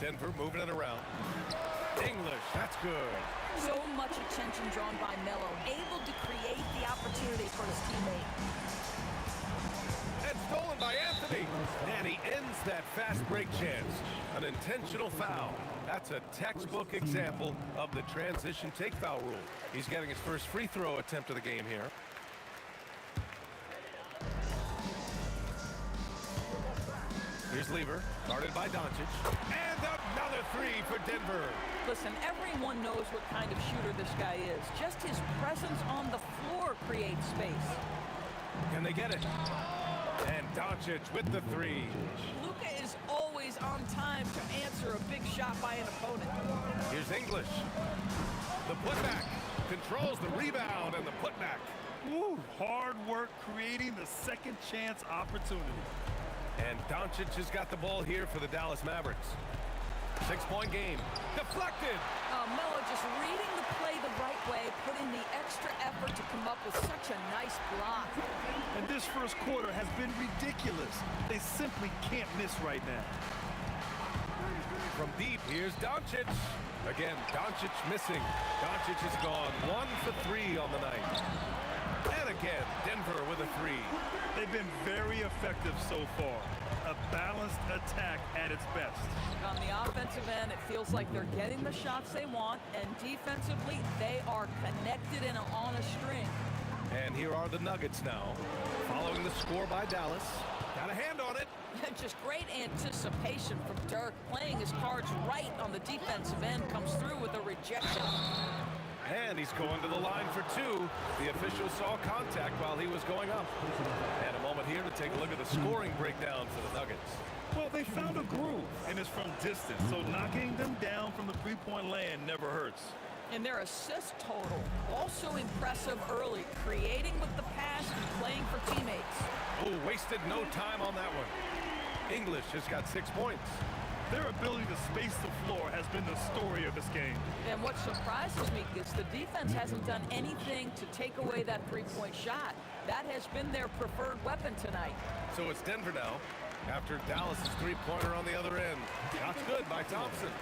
Denver moving it around. English, that's good. So much attention drawn by Melo, able to create the opportunity for his teammate. And stolen by Anthony. And he ends that fast break chance. An intentional foul. That's a textbook example of the transition take foul rule. He's getting his first free throw attempt of the game here. Here's Lever, guarded by Doncic. And another 3 for Denver. Listen, everyone knows what kind of shooter this guy is. Just his presence on the floor creates space. Can they get it? And Doncic with the 3. Luka is always on time to answer a big shot by an opponent. Here's English. The putback. Controls the rebound and the putback. Woo, hard work creating the second chance opportunity. And Doncic has got the ball here for the Dallas Mavericks. 6-point game. Deflected. Melo just reading the play the right way, putting the extra effort to come up with such a nice block. And this first quarter has been ridiculous. They simply can't miss right now. From deep, here's Doncic. Again, Doncic missing. Doncic has gone 1 for 3 on the night. And again, Denver with a 3. They've been very effective so far. A balanced attack at its best. On the offensive end, it feels like they're getting the shots they want, and defensively, they are connected and on a string. And here are the Nuggets now, following the score by Dallas. Got a hand on it. Just great anticipation from Dirk, playing his cards right on the defensive end, comes through with a rejection. And he's going to the line for 2. The official saw contact while he was going up. And a moment here to take a look at the scoring breakdown for the Nuggets. Well, they found a groove, and it's from distance, so knocking them down from the three-point land never hurts. And their assist total, also impressive early, creating with the pass and playing for teammates. Oh, wasted no time on that one. English has got 6 points. Their ability to space the floor has been the story of this game. And what surprises me is the defense hasn't done anything to take away that three-point shot. That has been their preferred weapon tonight. So it's Denver now, after Dallas' three-pointer on the other end. Shots good by Thompson.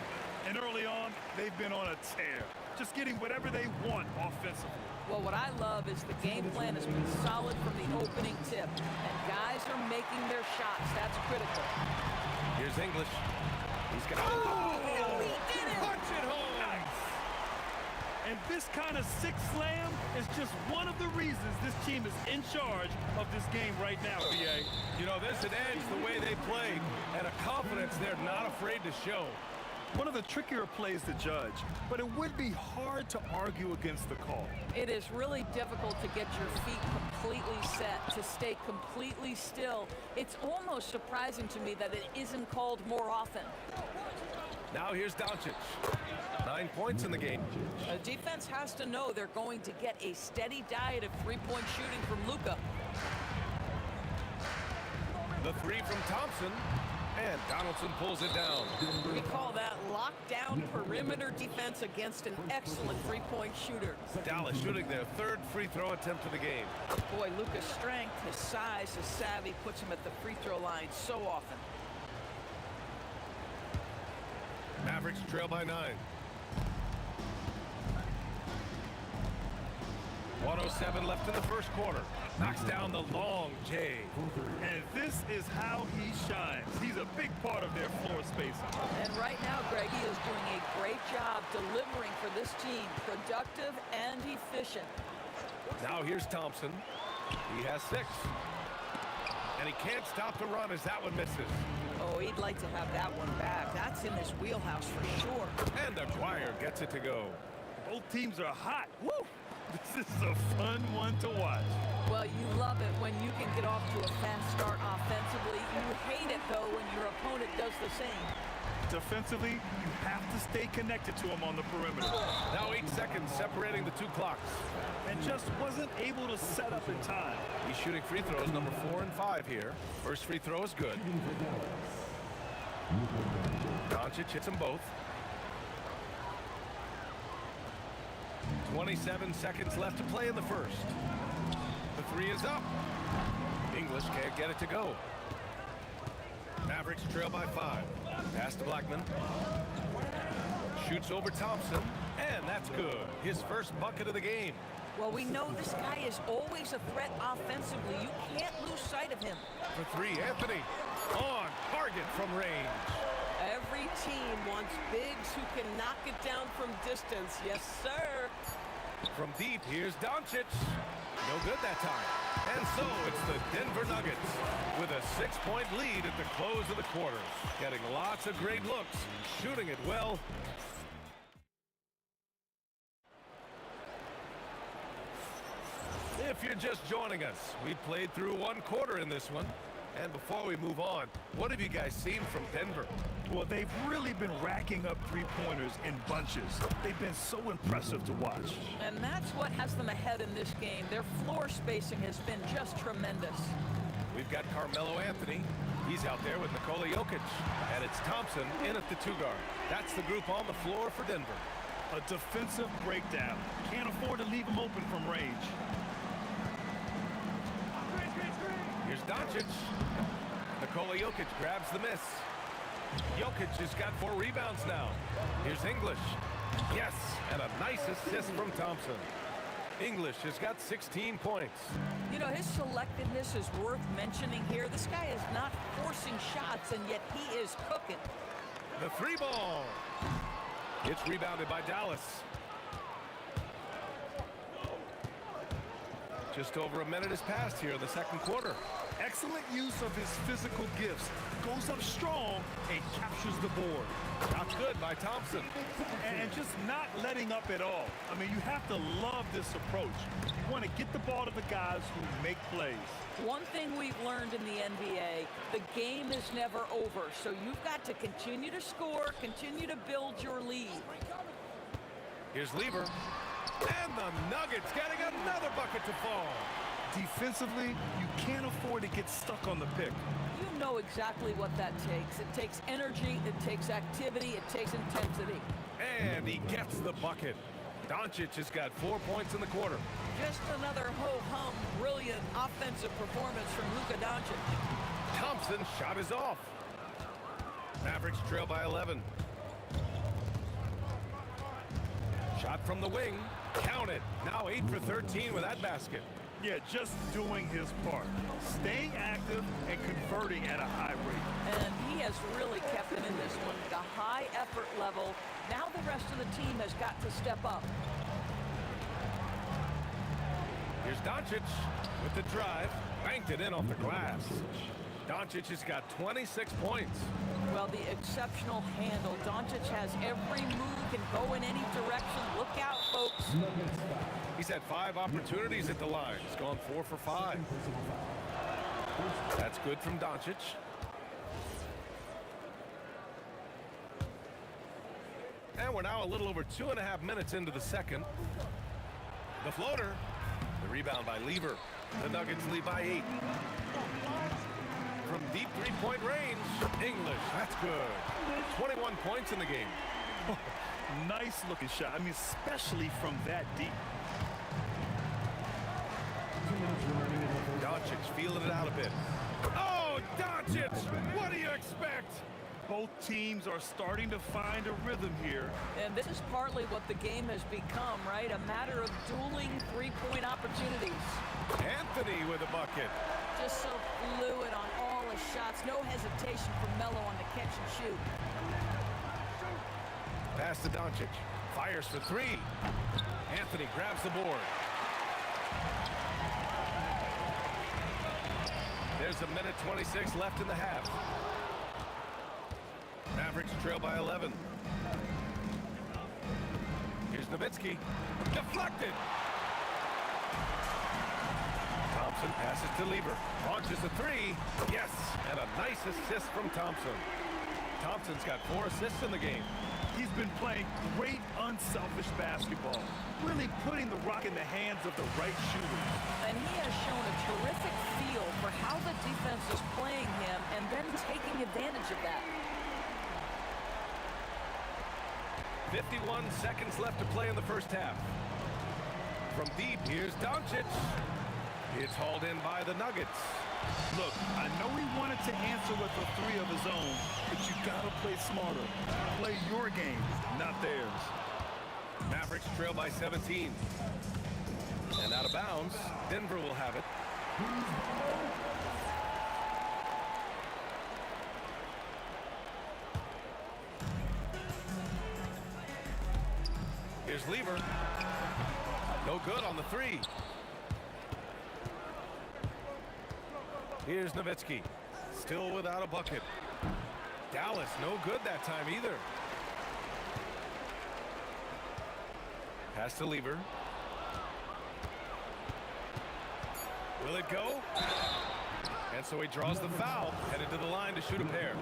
And early on, they've been on a tear, just getting whatever they want offensively. Well, what I love is the game plan has been solid from the opening tip, and guys are making their shots. That's critical. Here's English. He's got he did it! Punch it home! Nice! And this kind of six slam is just one of the reasons this team is in charge of this game right now, BA. You know, there's an edge the way they played, and a confidence they're not afraid to show. One of the trickier plays to judge, but it would be hard to argue against the call. It is really difficult to get your feet completely set, to stay completely still. It's almost surprising to me that it isn't called more often. Now here's Doncic. 9 points in the game. The defense has to know they're going to get a steady diet of three-point shooting from Luka. The 3 from Thompson. And Donaldson pulls it down. We call that lockdown perimeter defense against an excellent three-point shooter. Dallas shooting their 3rd free throw attempt of the game. Boy, Luka's strength, his size, his savvy puts him at the free throw line so often. Mavericks trail by 9. 1:07 left in the first quarter. Knocks down the long J. And this is how he shines. He's a big part of their floor spacing. And right now, Greg, he is doing a great job delivering for this team. Productive and efficient. Now here's Thompson. He has 6. And he can't stop the run as that one misses. Oh, he'd like to have that one back. That's in his wheelhouse for sure. And McGuire gets it to go. Both teams are hot. Woo! This is a fun one to watch. Well, you love it when you can get off to a fast start offensively. You hate it, though, when your opponent does the same. Defensively, you have to stay connected to him on the perimeter. Now 8 seconds separating the two clocks. And just wasn't able to set up in time. He's shooting free throws number 4 and 5 here. First free throw is good. Doncic hits them both. 27 seconds left to play in the first. The three is up. English can't get it to go. Mavericks trail by 5. Pass to Blackman. Shoots over Thompson. And that's good. His first bucket of the game. Well, we know this guy is always a threat offensively. You can't lose sight of him. For 3, Anthony. On target from range. Every team wants bigs who can knock it down from distance. Yes, sir. From deep, here's Doncic. No good that time. And so it's the Denver Nuggets with a 6-point lead at the close of the quarter. Getting lots of great looks, shooting it well. If you're just joining us, we played through 1 quarter in this one. And before we move on, what have you guys seen from Denver? Well, they've really been racking up three-pointers in bunches. They've been so impressive to watch. And that's what has them ahead in this game. Their floor spacing has been just tremendous. We've got Carmelo Anthony. He's out there with Nikola Jokic. And it's Thompson in at the 2-guard. That's the group on the floor for Denver. A defensive breakdown. Can't afford to leave him open from range. Here's Doncic. Nikola Jokic grabs the miss. Jokic has got 4 rebounds now. Here's English. Yes, and a nice assist from Thompson. English has got 16 points. You know, his selectiveness is worth mentioning here. This guy is not forcing shots, and yet he is cooking. The 3 ball. It's rebounded by Dallas. Just over a minute has passed here in the second quarter. Excellent use of his physical gifts. Goes up strong and captures the board. Shot's good by Thompson. And just not letting up at all. I mean, you have to love this approach. You want to get the ball to the guys who make plays. One thing we've learned in the NBA, the game is never over. So you've got to continue to score, continue to build your lead. Here's Lever. And the Nuggets getting another bucket to fall. Defensively, you can't afford to get stuck on the pick. You know exactly what that takes. It takes energy, it takes activity, it takes intensity. And he gets the bucket. Doncic has got 4 points in the quarter. Just another ho-hum, brilliant offensive performance from Luka Doncic. Thompson's shot is off. Mavericks trail by 11. Shot from the wing. Count it. Now 8 for 13 with that basket. Yeah, just doing his part. Staying active and converting at a high rate. And he has really kept it in this one. The high effort level. Now the rest of the team has got to step up. Here's Doncic with the drive. Banked it in off the glass. Doncic has got 26 points. Well, the exceptional handle. Doncic has every move, can go in any direction. Look out, folks. He's had 5 opportunities at the line. He's gone 4 for 5. That's good from Doncic. And we're now a little over 2.5 minutes into the second. The floater. The rebound by Lever. The Nuggets lead by 8. From deep 3-point range, English, that's good. 21 points in the game. Nice looking shot. I mean, especially from that deep. Doncic feeling it out a bit. Oh, Doncic! What do you expect? Both teams are starting to find a rhythm here. And this is partly what the game has become, right? A matter of dueling 3-point opportunities. Anthony with a bucket. Just so fluid on all his shots. No hesitation for Melo on the catch and shoot. Pass to Doncic. Fires for 3. Anthony grabs the board. There's a minute 26 left in the half. Mavericks trail by 11. Here's Nowitzki. Deflected. Thompson passes to Lieber. Launches a three. Yes, and a nice assist from Thompson. Thompson's got 4 assists in the game. He's been playing great, unselfish basketball, really putting the rock in the hands of the right shooters. And he has shown a terrific feel for how the defense is playing him and then taking advantage of that. 51 seconds left to play in the first half. From deep, here's Doncic. It's hauled in by the Nuggets. Look, I know he wanted to answer with a 3 of his own, but you gotta play smarter. Play your game, not theirs. Mavericks trail by 17. And out of bounds, Denver will have it. Here's Lieber. No good on the 3. Here's Nowitzki. Still without a bucket. Dallas, no good that time either. Pass to Lieber. Will it go? And so he draws the foul, headed to the line to shoot a pair.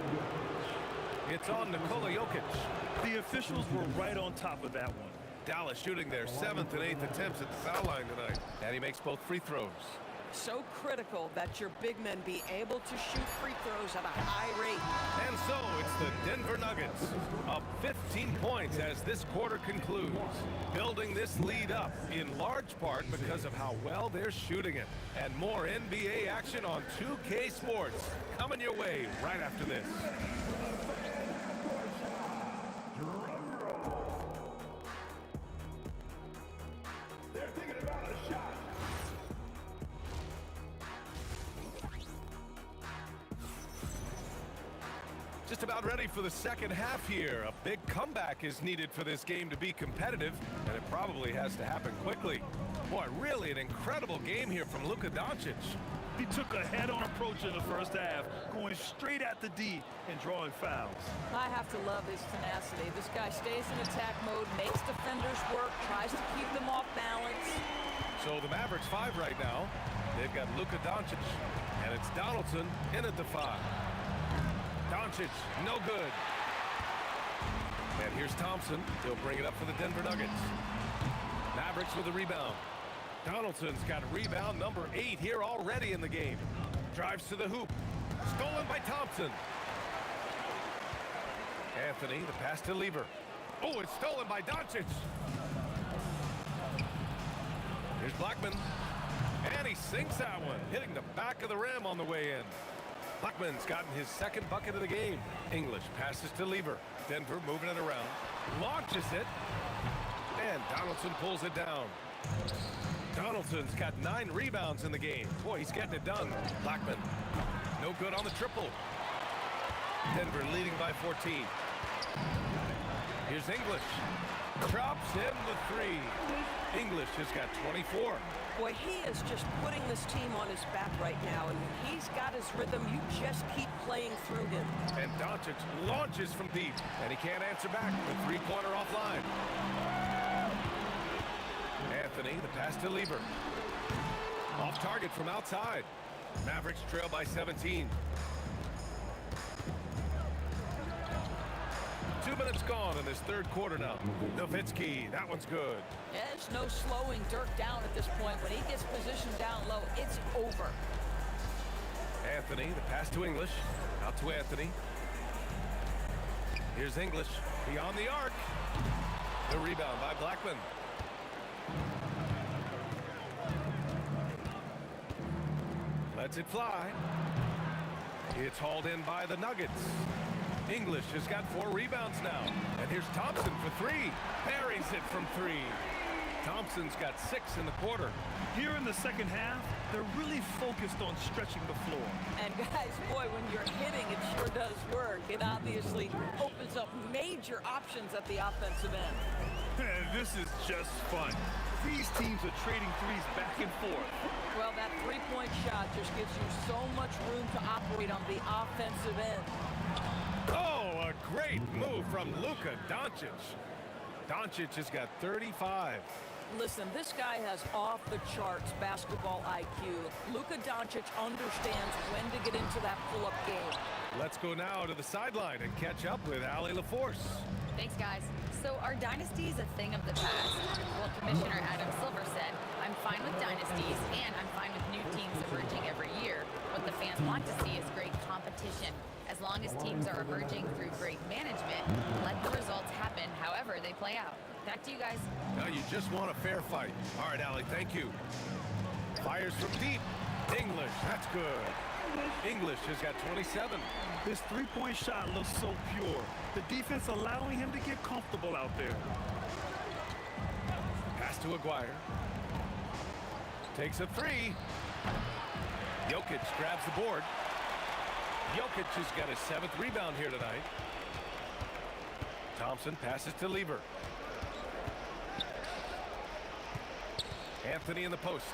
It's on Nikola Jokic. The officials were right on top of that one. Dallas shooting their 7th and 8th attempts at the foul line tonight. And he makes both free throws. So critical that your big men be able to shoot free throws at a high rate. And so it's the Denver Nuggets up 15 points as this quarter concludes, building this lead up in large part because of how well they're shooting it. And more NBA action on 2K Sports coming your way right after this. They're thinking about a shot. Just about ready for the second half here. A big comeback is needed for this game to be competitive, and it probably has to happen quickly. Boy, really an incredible game here from Luka Doncic. He took a head-on approach in the first half, going straight at the D and drawing fouls. I have to love his tenacity. This guy stays in attack mode, makes defenders work, tries to keep them off balance. So the Mavericks 5 right now. They've got Luka Doncic, and it's Donaldson in at the 5. Doncic, no good. And here's Thompson. He'll bring it up for the Denver Nuggets. Mavericks with a rebound. Donaldson's got rebound number 8 here already in the game. Drives to the hoop. Stolen by Thompson. Anthony, the pass to Lieber. Oh, it's stolen by Doncic. Here's Blackman. And he sinks that one, hitting the back of the rim on the way in. Blackman's gotten his 2nd bucket of the game. English passes to Lieber. Denver moving it around. Launches it. And Donaldson pulls it down. Donaldson's got 9 rebounds in the game. Boy, he's getting it done. Blackman, no good on the triple. Denver leading by 14. Here's English. Drops in the 3. English has got 24. Boy, he is just putting this team on his back right now, and when he's got his rhythm, you just keep playing through him. And Doncic launches from deep, and he can't answer back. The 3-pointer offline. Anthony, the pass to Lieber. Off target from outside. Mavericks trail by 17. 2 minutes gone in this 3rd quarter now. Nowitzki, that one's good. There's no slowing Dirk down at this point. When he gets positioned down low, it's over. Anthony, the pass to English. Out to Anthony. Here's English, beyond the arc. The rebound by Blackman. Lets it fly. It's hauled in by the Nuggets. English has got 4 rebounds now. And here's Thompson for 3. Buries it from 3. Thompson's got 6 in the quarter. Here in the second half, they're really focused on stretching the floor. And guys, boy, when you're hitting, it sure does work. It obviously opens up major options at the offensive end. This is just fun. These teams are trading threes back and forth. Well, that 3-point shot just gives you so much room to operate on the offensive end. Oh, a great move from Luka Doncic. Doncic has got 35. Listen, this guy has off-the-charts basketball IQ. Luka Doncic understands when to get into that pull-up game. Let's go now to the sideline and catch up with Allie LaForce. Thanks, guys. So are dynasties a thing of the past? Well, Commissioner Adam Silver said, I'm fine with dynasties, and I'm fine with new teams emerging every year. What the fans want to see is great competition. As long as teams are emerging through great management, let the results happen however they play out. Back to you guys. Now you just want a fair fight. All right, Allie, thank you. Fires from deep. English, that's good. English has got 27. This three-point shot looks so pure. The defense allowing him to get comfortable out there. Pass to Aguirre. Takes a three. Jokic grabs the board. Jokic has got his 7th rebound here tonight. Thompson passes to Lever. Anthony in the post.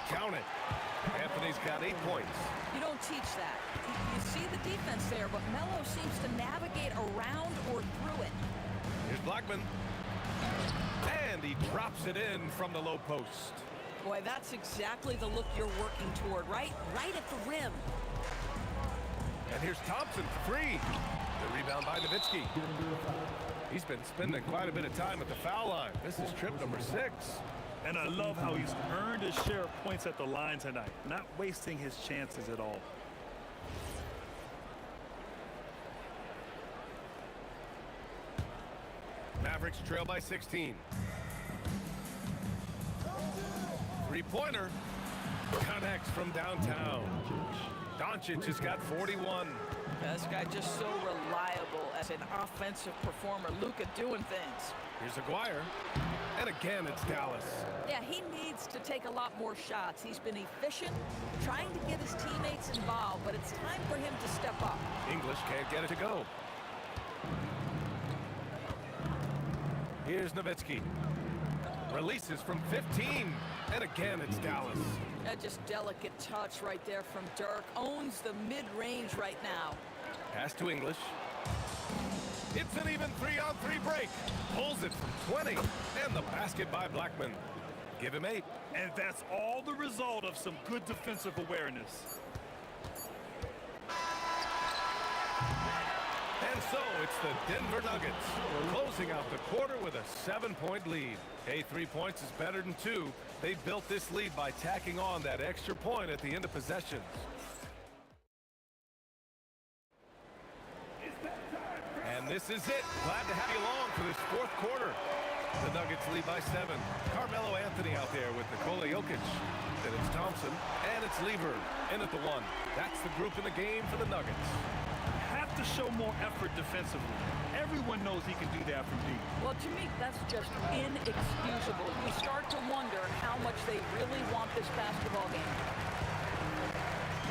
Count it. Anthony's got 8 points. You don't teach that. You see the defense there, but Melo seems to navigate around or through it. Here's Blackman. And he drops it in from the low post. Boy, that's exactly the look you're working toward, right? Right at the rim. And here's Thompson for 3. The rebound by Nowitzki. He's been spending quite a bit of time at the foul line. This is trip number 6. And I love how he's earned his share of points at the line tonight, not wasting his chances at all. Mavericks trail by 16. Three-pointer connects from downtown. Doncic has got 41. This guy just so reliable as an offensive performer. Luka doing things. Here's Aguirre. And again, it's Dallas. Yeah, he needs to take a lot more shots. He's been efficient, trying to get his teammates involved, but it's time for him to step up. English can't get it to go. Here's Nowitzki. Releases from 15. And again, it's Dallas. Just delicate touch right there from Dirk. Owns the mid-range right now. Pass to English. It's an even 3-on-3 break. Pulls it from 20. And the basket by Blackman. Give him 8. And that's all the result of some good defensive awareness. And so it's the Denver Nuggets closing out the quarter with a 7-point lead. Hey, 3 points is better than 2. They built this lead by tacking on that extra point at the end of possessions. And this is it. Glad to have you along for this 4th quarter. The Nuggets lead by 7. Carmelo Anthony out there with Nikola Jokic. Then it's Thompson, and it's Lever in at the 1. That's the group in the game for the Nuggets. Have to show more effort defensively. Everyone knows he can do that from deep. Well, to me, that's just inexcusable. You start to wonder how much they really want this basketball game.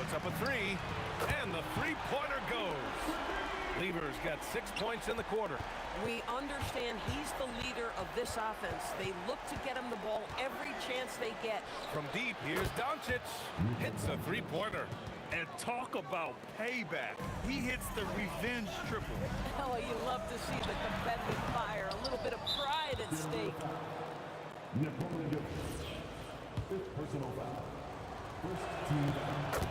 Puts up a 3, and the three-pointer goes. Lever's got 6 points in the quarter. We understand he's the leader of this offense. They look to get him the ball every chance they get. From deep, here's Doncic. Hits a three-pointer. And talk about payback. He hits the revenge triple. Oh, you love to see the competitive fire. A little bit of pride at stake. Nikola Jokic. 5th personal foul. First team foul.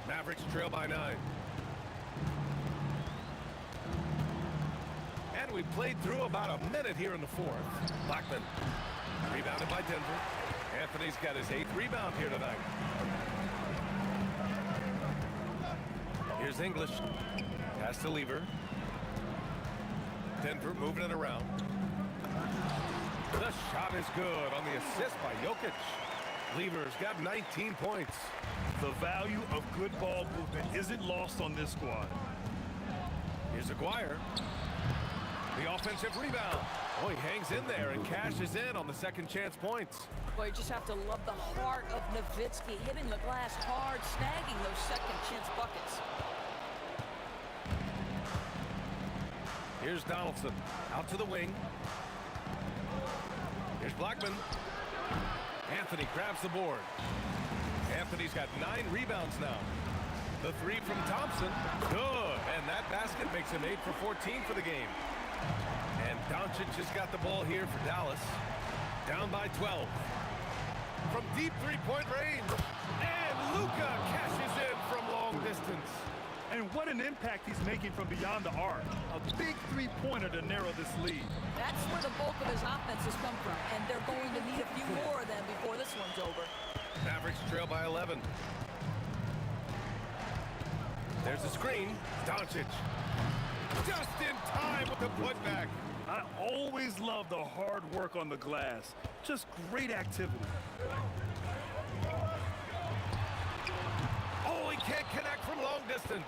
Mavericks trail by 9. And we played through about a minute here in the 4th. Blackman rebounded by Denver. Anthony's got his 8th rebound here tonight. Here's English. Pass to Lever. Denver moving it around. The shot is good on the assist by Jokic. Lever's got 19 points. The value of good ball movement isn't lost on this squad. Here's Aguirre. The offensive rebound. Oh, he hangs in there and cashes in on the second chance points. Boy, you just have to love the heart of Nowitzki, hitting the glass hard, snagging those second chance buckets. Here's Donaldson out to the wing. Here's Blackman. Anthony grabs the board. Anthony's got 9 rebounds now. The three from Thompson. Good. And that basket makes him 8 for 14 for the game. And Doncic has got the ball here for Dallas. Down by 12. From deep three-point range. And Luka cashes in from long distance. And what an impact he's making from beyond the arc. A big three-pointer to narrow this lead. That's where the bulk of his offense has come from, and they're going to need a few more of them before this one's over. Mavericks trail by 11. There's a screen. Doncic. Just in time with the putback. I always love the hard work on the glass. Just great activity. Oh, he can't connect from long distance.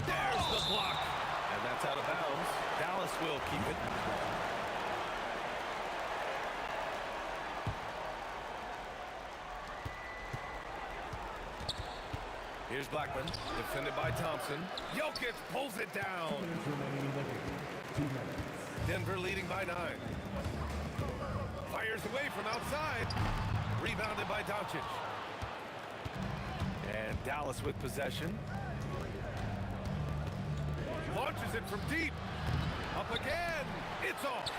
There's the block. And that's out of bounds. Dallas will keep it. Here's Blackman, defended by Thompson. Jokic pulls it down. Denver leading by 9. Fires away from outside. Rebounded by Doncic. And Dallas with possession. Launches it from deep. Up again. It's off.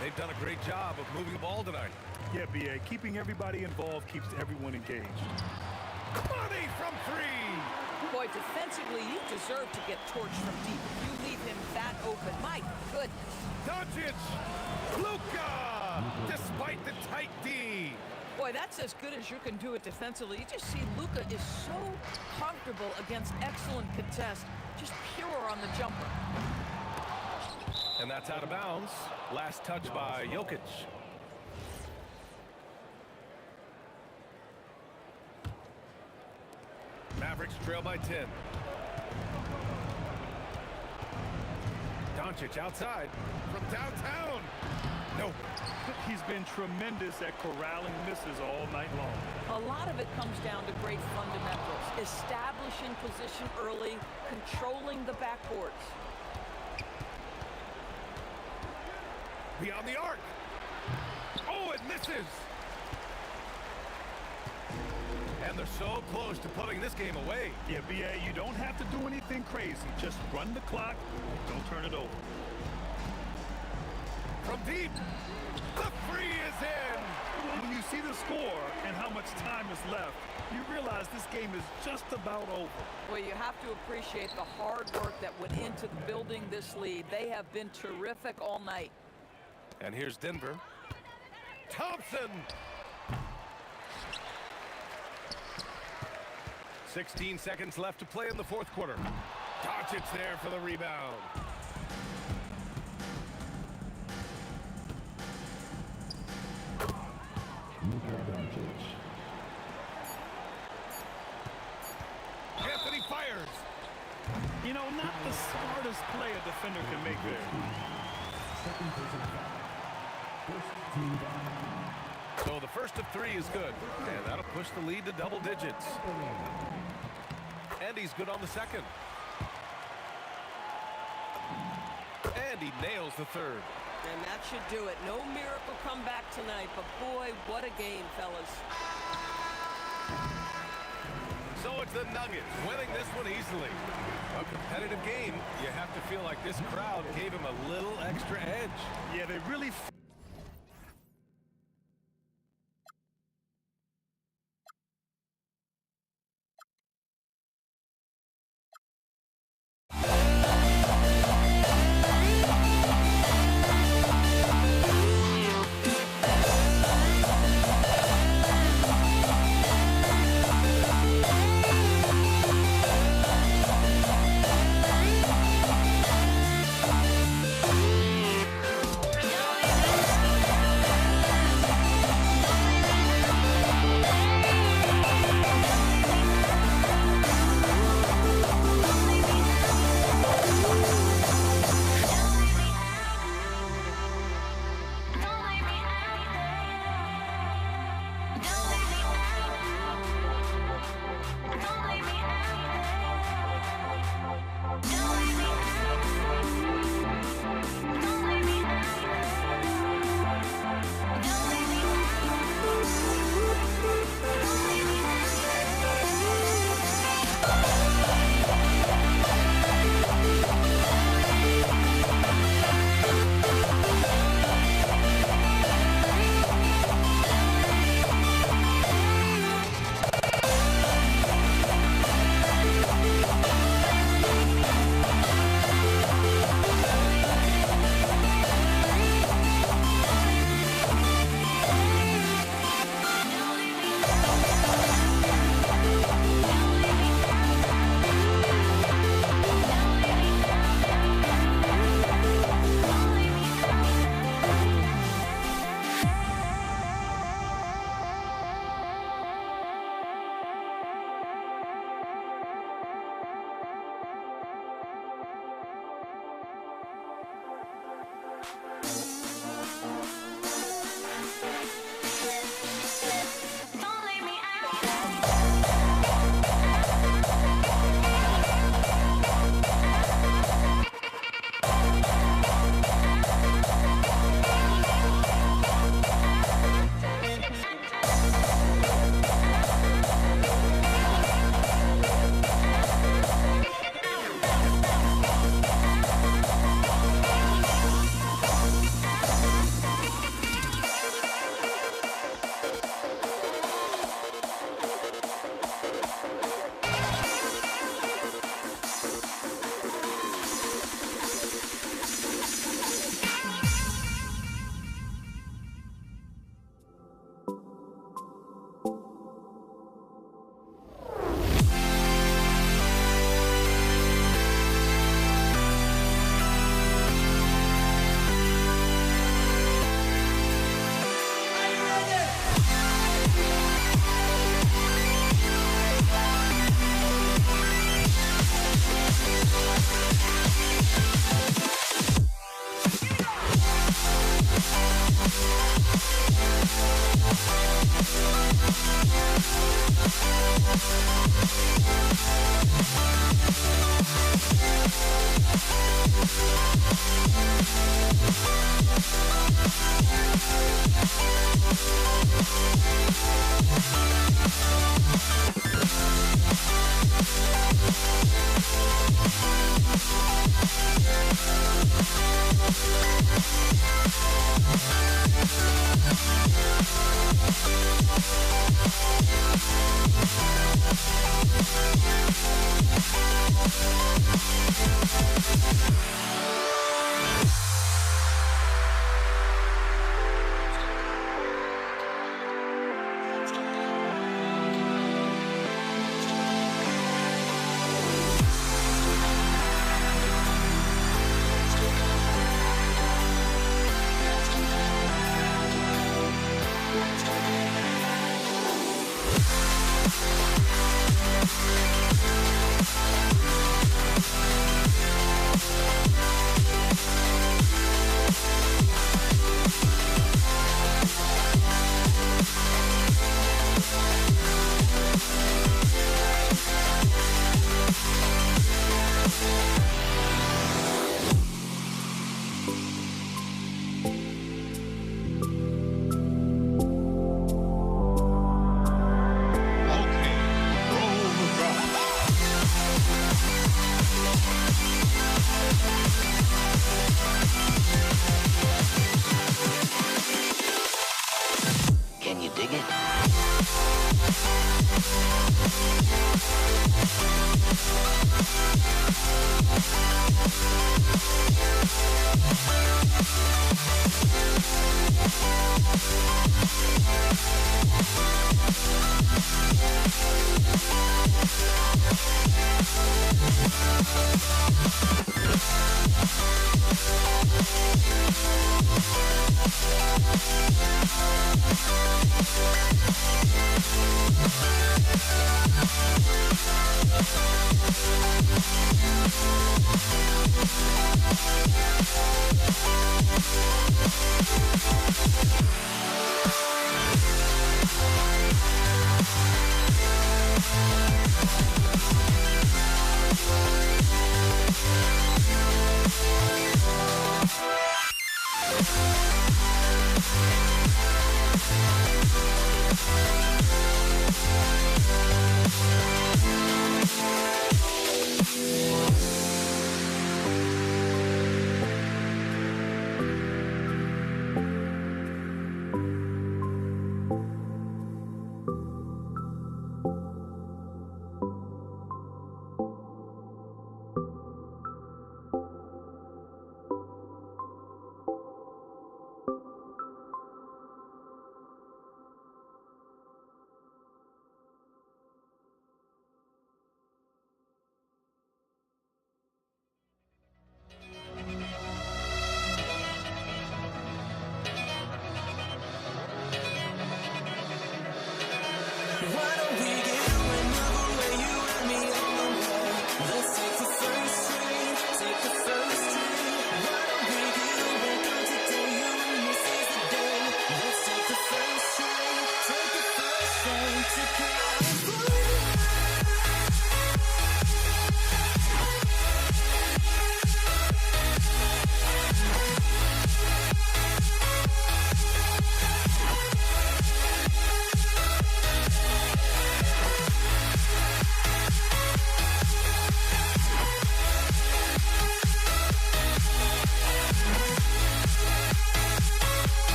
They've done a great job of moving the ball tonight. Yeah, B.A., keeping everybody involved keeps everyone engaged. Money from 3. Boy, defensively, you deserve to get torched from deep. You leave him that open. My goodness. Doncic. Luka. Despite the tight D. Boy, that's as good as you can do it defensively. You just see Luka is so comfortable against excellent contest. Just pure on the jumper. And that's out of bounds. Last touch by Jokic. Mavericks trail by 10. Doncic outside from downtown. Nope. He's been tremendous at corralling misses all night long. A lot of it comes down to great fundamentals. Establishing position early, controlling the backboards. Beyond the arc. Oh, it misses. And they're so close to putting this game away. Yeah, B.A., you don't have to do anything crazy. Just run the clock. Don't turn it over. From deep. The three is in. When you see the score and how much time is left, you realize this game is just about over. Well, you have to appreciate the hard work that went into building this lead. They have been terrific all night. And here's Denver. Thompson. 16 seconds left to play in the fourth quarter. Doncic there for the rebound. Anthony fires. You know, not the smartest play a defender can make there. So the first of 3 is good. And that'll push the lead to double digits. And he's good on the second. And he nails the third. And that should do it. No miracle comeback tonight, but boy, what a game, fellas. So it's the Nuggets winning this one easily. A competitive game. You have to feel like this crowd gave him a little extra edge. Yeah, they really...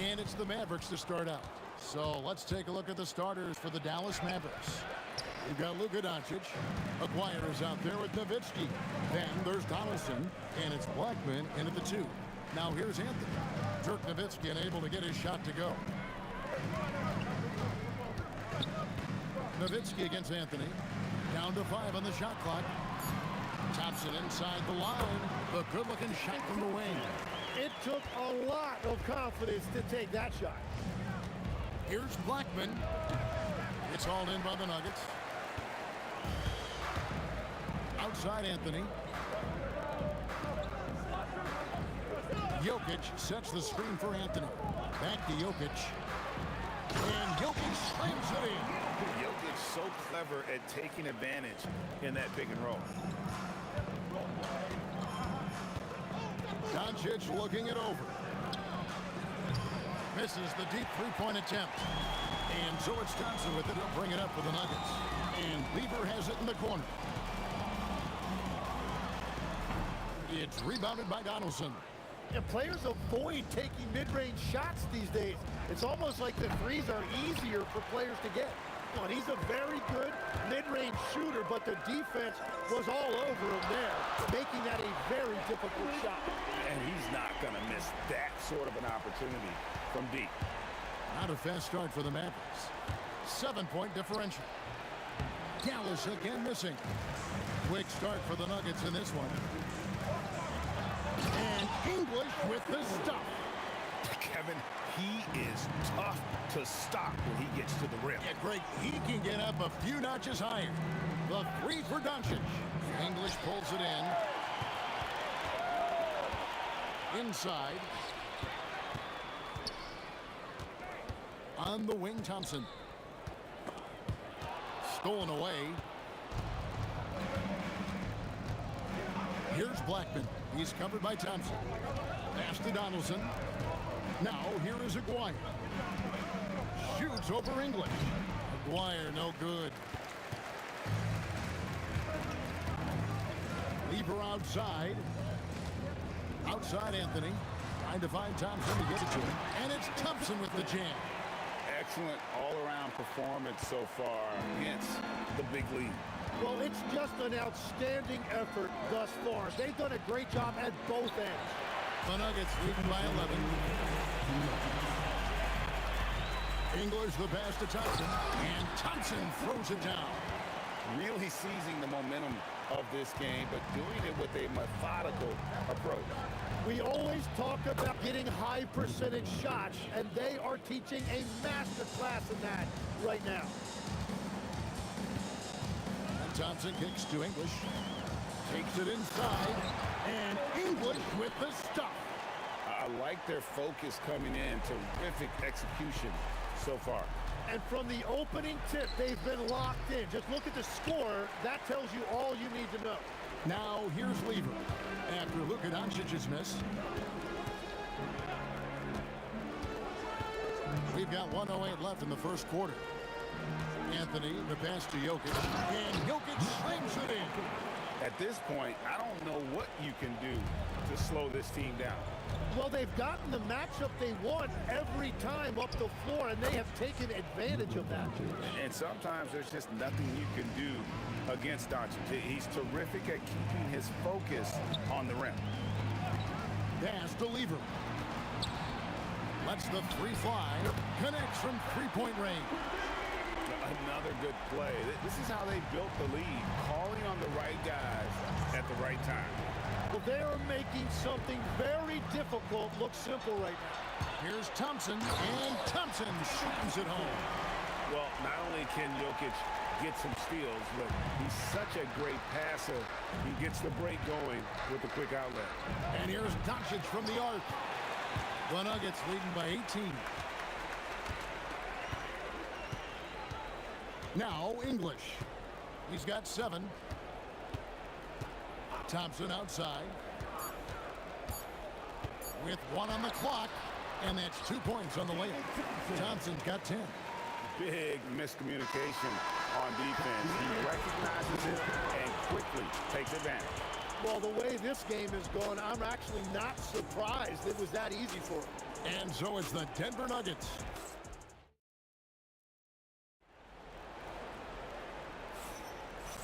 And it's the Mavericks to start out. So let's take a look at the starters for the Dallas Mavericks. We've got Luka Doncic. Aguirre's out there with Nowitzki. Then there's Donaldson, and it's Blackman in at the 2. Now here's Anthony. Dirk Nowitzki unable to get his shot to go. Nowitzki against Anthony. Down to 5 on the shot clock. Thompson inside the line. The good-looking shot from the wing. It took a lot of confidence to take that shot. Here's Blackman. It's hauled in by the Nuggets. Outside Anthony. Jokic sets the screen for Anthony. Back to Jokic. And Jokic slams it in. Jokic so clever at taking advantage in that pick and roll. Doncic looking it over. Misses the deep three-point attempt. And so it's Thompson with it. He'll bring it up for the Nuggets. And Beaver has it in the corner. It's rebounded by Donaldson. And players avoid taking mid-range shots these days. It's almost like the threes are easier for players to get. Well, he's a very good mid-range shooter, but the defense was all over him there, making that a very difficult shot. And he's not going to miss that sort of an opportunity from deep. Not a fast start for the Mavericks. 7-point differential. Dallas again missing. Quick start for the Nuggets in this one. And English with the stuff. Kevin, he is to stop when he gets to the rim. Yeah, Greg, he can get up a few notches higher. The three for Doncic. English pulls it in. Inside. On the wing, Thompson. Stolen away. Here's Blackman. He's covered by Thompson. Pass to Donaldson. Now here is Aguirre. Shoots over English. Aguirre, no good. Lever outside. Outside Anthony. Trying to find Thompson to get it to him. And it's Thompson with the jam. Excellent all-around performance so far against the big lead. Well, it's just an outstanding effort thus far. They've done a great job at both ends. The Nuggets leading by 11. English the pass to Thompson. And Thompson throws it down. Really seizing the momentum of this game, but doing it with a methodical approach. We always talk about getting high percentage shots, and they are teaching a master class in that right now. And Thompson kicks to English. Takes it inside. And English with the stuff. I like their focus coming in. Terrific execution so far. And from the opening tip, they've been locked in. Just look at the score. That tells you all you need to know. Now here's Lever. After Luka Doncic's miss. We've got 1:08 left in the first quarter. Anthony, the pass to Jokic. And Jokic slams it in. At this point, I don't know what you can do to slow this team down. Well, they've gotten the matchup they want every time up the floor, and they have taken advantage of that. And sometimes there's just nothing you can do against Doncic. He's terrific at keeping his focus on the rim. Pass to Lever. Lets the three fly. Connects from three-point range. Another good play. This is how they built the lead, calling on the right guys at the right time. Well, they are making something very difficult look simple right now. Here's Thompson, and Thompson slams it home. Well, not only can Jokic get some steals, but he's such a great passer. He gets the break going with a quick outlet. And here's Doncic from the arc. The Nuggets leading by 18. Now English. He's got 7. Thompson outside. With 1 on the clock. And that's 2 points on the layup. Thompson's got 10. Big miscommunication on defense. He recognizes it and quickly takes advantage. Well, the way this game is going, I'm actually not surprised it was that easy for him. And so it's the Denver Nuggets.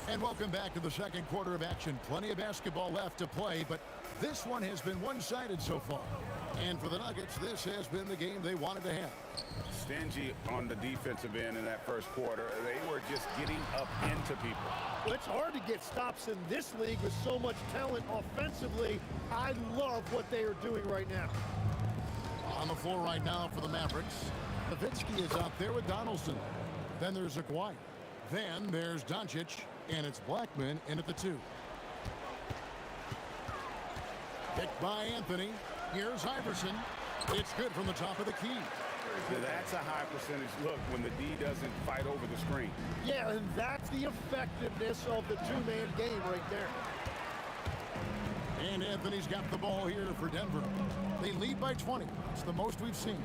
And welcome back to the second quarter of action. Plenty of basketball left to play, but this one has been one-sided so far. And for the Nuggets, this has been the game they wanted to have. Stingy on the defensive end in that first quarter. They were just getting up into people. Well, it's hard to get stops in this league with so much talent offensively. I love what they are doing right now. On the floor right now for the Mavericks. Nowitzki is out there with Donaldson. Then there's Aguirre. Then there's Doncic. And it's Blackman in at the 2. Picked by Anthony. Here's Iverson. It's good from the top of the key. That's a high percentage look when the D doesn't fight over the screen. Yeah, and that's the effectiveness of the two-man game right there. And Anthony's got the ball here for Denver. They lead by 20. It's the most we've seen.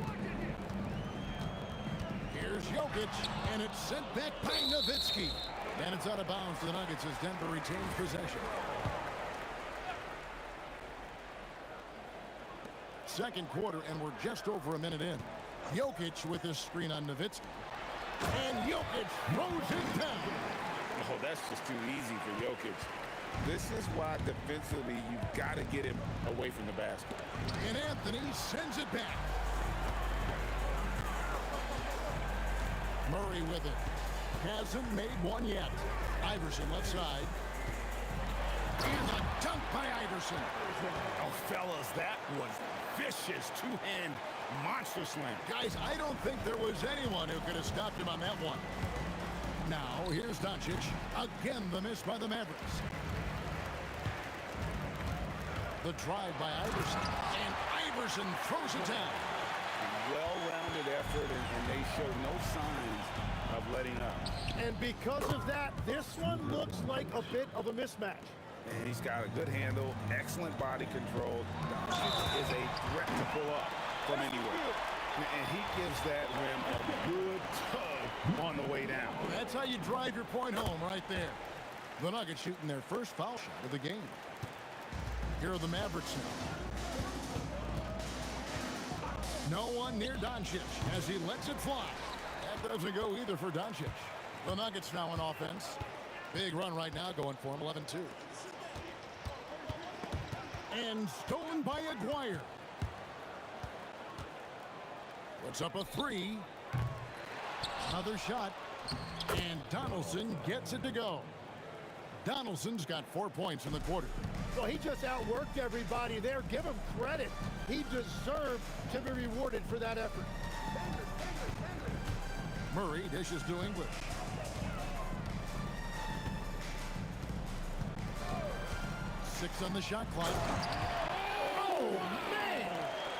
Here's Jokic, and it's sent back by Nowitzki. And it's out of bounds to the Nuggets as Denver retains possession. Second quarter, and we're just over a minute in. Jokic with his screen on Nowitzki. And Jokic throws it down. Oh, that's just too easy for Jokic. This is why defensively you've got to get him away from the basket. And Anthony sends it back. Murray with it. Hasn't made one yet. Iverson left side. And a dunk by Iverson. Oh, fellas, that was vicious two-hand Monster slam. Guys, I don't think there was anyone who could have stopped him on that one. Now, here's Doncic. Again, the miss by the Mavericks. The drive by Iverson. And Iverson throws it down. Well-rounded effort, and they show no signs of letting up. And because of that, this one looks like a bit of a mismatch. And he's got a good handle, excellent body control. Doncic is a threat to pull up from anywhere. And he gives that rim a good tug on the way down. That's how you drive your point home right there. The Nuggets shooting their first foul shot of the game. Here are the Mavericks now. No one near Doncic as he lets it fly. That doesn't go either for Doncic. The Nuggets now on offense. Big run right now going for him, 11-2. And stolen by Aguirre. Puts up a three. Another shot. And Donaldson gets it to go. Donaldson's got 4 points in the quarter. Well, he just outworked everybody there. Give him credit. He deserved to be rewarded for that effort. Murray dishes to English. Six on the shot clock. Oh, man!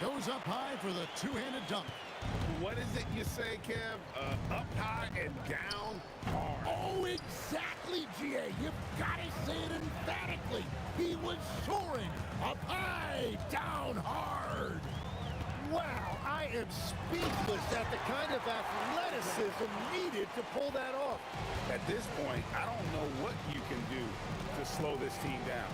Goes up high for the two-handed dunk. What is it you say, Kev? Up high and down hard. Oh, exactly, GA. You've got to say it emphatically. He was soaring up high, down hard. Wow, I am speechless at the kind of athleticism needed to pull that off. At this point, I don't know what you can do to slow this team down.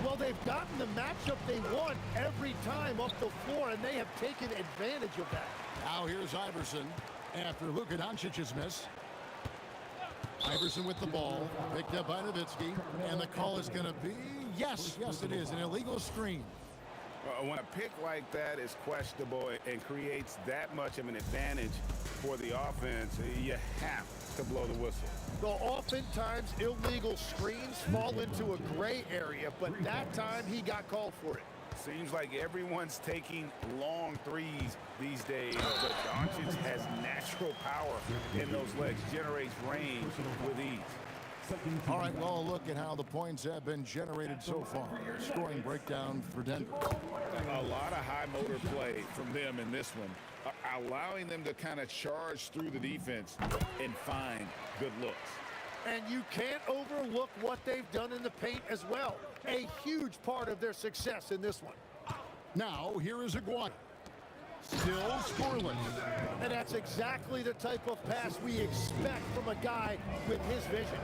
Well, they've gotten the matchup they want every time up the floor, and they have taken advantage of that. Now here's Iverson after Luka Doncic's miss. Iverson with the ball, picked up by Nowitzki, and the call is going to be, yes, it is, an illegal screen. When a pick like that is questionable and creates that much of an advantage for the offense, you have to blow the whistle. Well, oftentimes illegal screens fall into a gray area, but that time he got called for it. Seems like everyone's taking long threes these days, but Doncic has natural power in those legs, generates range with ease. All right, well, look at how the points have been generated so far. Scoring breakdown for Denver. A lot of high motor play from them in this one, allowing them to kind of charge through the defense and find good looks. And you can't overlook what they've done in the paint as well. A huge part of their success in this one. Now, here is Aguirre. Still scoreless. And that's exactly the type of pass we expect from a guy with his vision.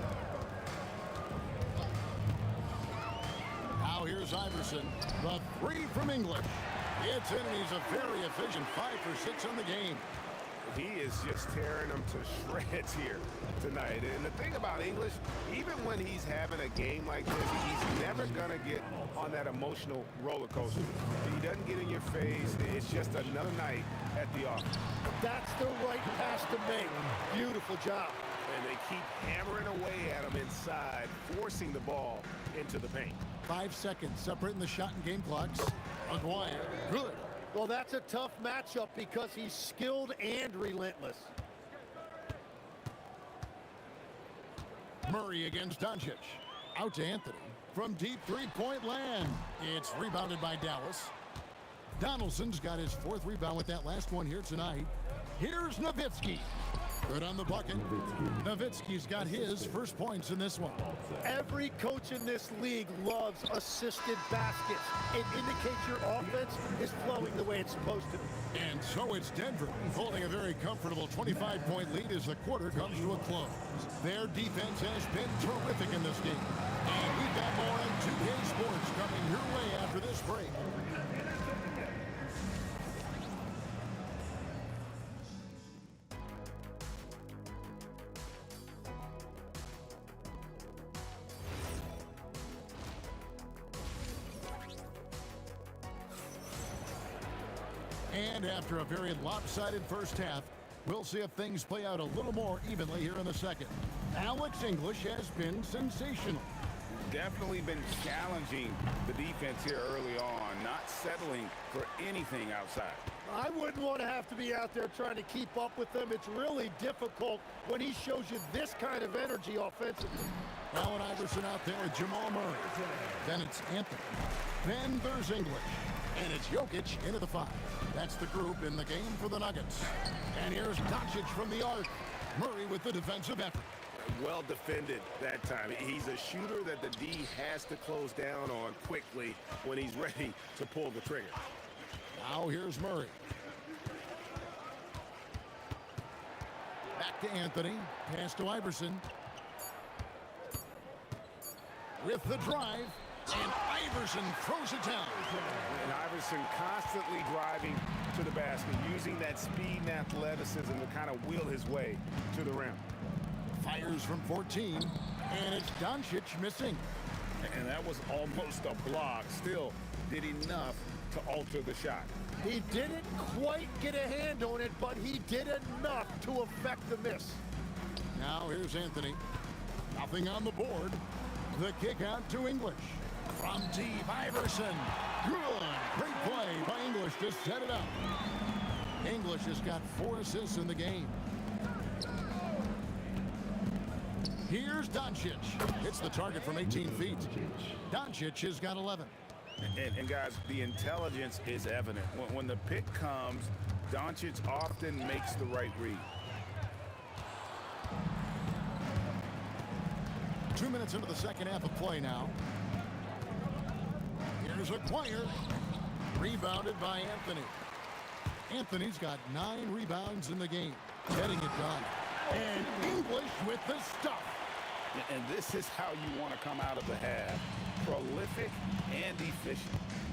Now here's Iverson. The three from English. It's in, and he's a very efficient 5 for 6 in the game. He is just tearing them to shreds here tonight. And the thing about English, even when he's having a game like this, he's never going to get on that emotional roller coaster. He doesn't get in your face. It's just another night at the office. That's the right pass to make. Beautiful job. And they keep hammering away at him inside, forcing the ball into the paint. 5 seconds separating the shot and game clocks. Aguirre, good. Well, that's a tough matchup because he's skilled and relentless. Murray against Doncic. Out to Anthony. From deep three-point land. It's rebounded by Dallas. Donaldson's got his 4th rebound with that last one here tonight. Here's Nowitzki. Good on the bucket. Nowitzki's got his first points in this one. Every coach in this league loves assisted baskets. It indicates your offense is flowing the way it's supposed to. And so it's Denver holding a very comfortable 25-point lead as the quarter comes to a close. Their defense has been terrific in this game. And we've got more on 2K Sports coming your way after this break. And after a very lopsided first half, we'll see if things play out a little more evenly here in the second. Alex English has been sensational. Definitely been challenging the defense here early on, not settling for anything outside. I wouldn't want to have to be out there trying to keep up with them. It's really difficult when he shows you this kind of energy offensively. Now an Iverson out there with Jamal Murray. Then it's Anthony. Then there's English. And it's Jokic into the 5. That's the group in the game for the Nuggets. And here's Doncic from the arc. Murray with the defensive effort. Well defended that time. He's a shooter that the D has to close down on quickly when he's ready to pull the trigger. Now here's Murray. Back to Anthony. Pass to Iverson. With the drive. And Iverson throws it down. And Iverson constantly driving to the basket, using that speed and athleticism to kind of wheel his way to the rim. Fires from 14, and it's Doncic missing. And that was almost a block. Still did enough to alter the shot. He didn't quite get a hand on it, but he did enough to affect the miss. Now here's Anthony. Nothing on the board. The kick out to English. From deep, Iverson. Good. Great play by English to set it up. English has got 4 assists in the game. Here's Doncic. It's the target from 18 feet. Doncic has got 11. And guys, the intelligence is evident. When the pick comes, Doncic often makes the right read. 2 minutes into the second half of play now. Here's Acquire. Rebounded by Anthony. Anthony's got 9 rebounds in the game. Getting it done. And English with the stuff. And this is how you want to come out of the half. Prolific and efficient.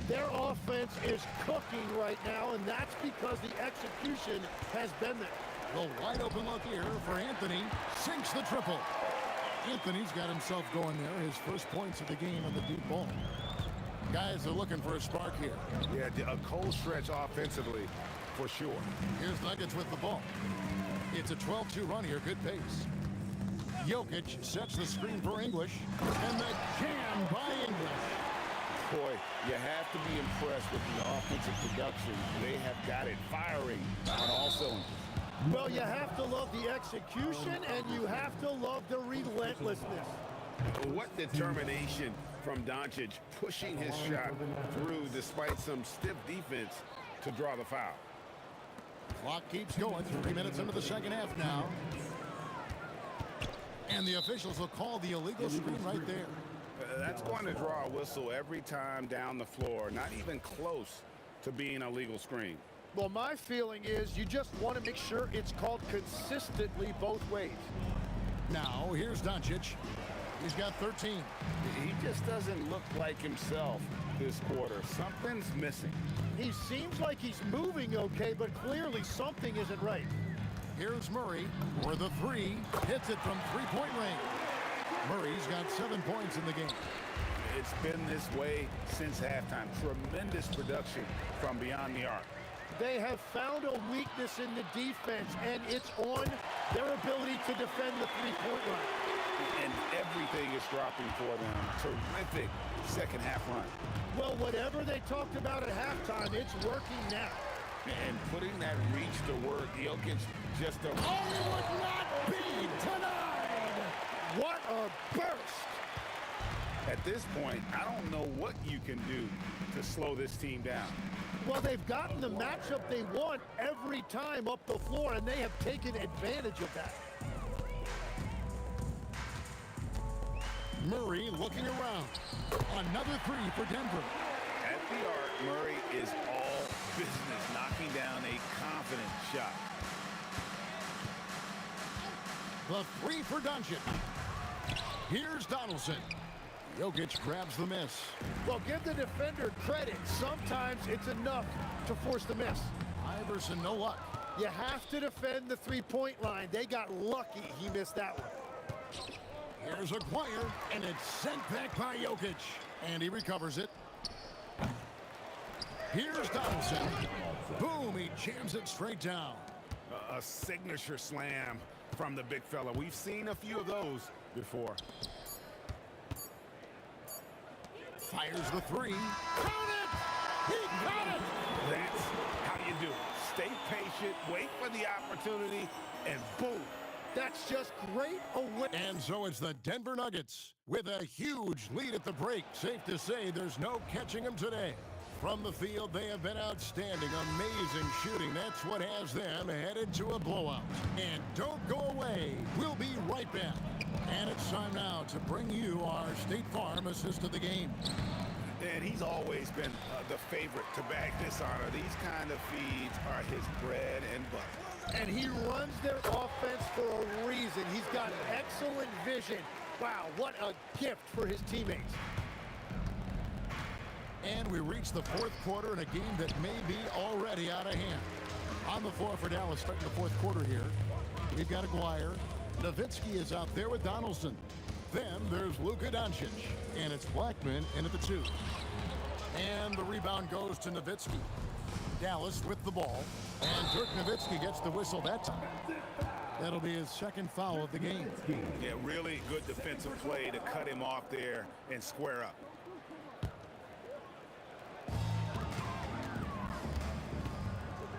Their offense is cooking right now, and that's because the execution has been there. The wide open look here for Anthony. Sinks the triple. Anthony's got himself going there. His first points of the game on the deep ball. Guys are looking for a spark here. Yeah, a cold stretch offensively, for sure. Here's Nuggets with the ball. It's a 12-2 run here. Good pace. Jokic sets the screen for English. And the jam by English. Boy, you have to be impressed with the offensive production. They have got it firing on all cylinders. Well, you have to love the execution, and you have to love the relentlessness. What determination from Doncic, pushing his shot through despite some stiff defense to draw the foul. Clock keeps going. 3 minutes into the second half now. And the officials will call the illegal screen right there. That's going to draw a whistle every time down the floor. Not even close to being a legal screen. Well, my feeling is you just want to make sure it's called consistently both ways. Now, here's Doncic. He's got 13. He just doesn't look like himself this quarter. Something's missing. He seems like he's moving okay, but clearly something isn't right. Here's Murray, where the 3 hits it from 3-point range. Murray's got 7 points in the game. It's been this way since halftime. Tremendous production from beyond the arc. They have found a weakness in the defense, and it's on their ability to defend the 3-point line. And everything is dropping for them. Terrific second half run. Well, whatever they talked about at halftime, it's working now. And putting that reach to work, Jokic just a... Oh, it would not be denied! What a burst! At this point, I don't know what you can do to slow this team down. Well, they've gotten the matchup they want every time up the floor, and they have taken advantage of that. Murray looking around. Another 3 for Denver. At the arc, Murray is all business, knocking down a confident shot. The 3 for Doncic. Here's Donaldson. Jokic grabs the miss. Well, give the defender credit. Sometimes it's enough to force the miss. Iverson, no luck. You have to defend the 3-point line. They got lucky he missed that one. Here's Acquire, and it's sent back by Jokic. And he recovers it. Here's Donaldson. Boom, he jams it straight down. A signature slam from the big fella. We've seen a few of those before. Fires the 3. Count it! He got it! That's how you do it. Stay patient, wait for the opportunity, and boom. That's just great away. And so it's the Denver Nuggets with a huge lead at the break. Safe to say there's no catching them today. From the field, they have been outstanding. Amazing shooting. That's what has them headed to a blowout. And don't go away. We'll be right back. And it's time now to bring you our State Farm assist of the game. And he's always been the favorite to bag this honor. These kind of feeds are his bread and butter. And he runs their offense for a reason. He's got excellent vision. Wow, what a gift for his teammates. And we reach the fourth quarter in a game that may be already out of hand. On the floor for Dallas starting the fourth quarter here. We've got Aguirre. Nowitzki is out there with Donaldson. Then there's Luka Doncic. And it's Blackman in at the 2. And the rebound goes to Nowitzki. Dallas with the ball. And Dirk Nowitzki gets the whistle that time. That'll be his second foul of the game. Yeah, really good defensive play to cut him off there and square up.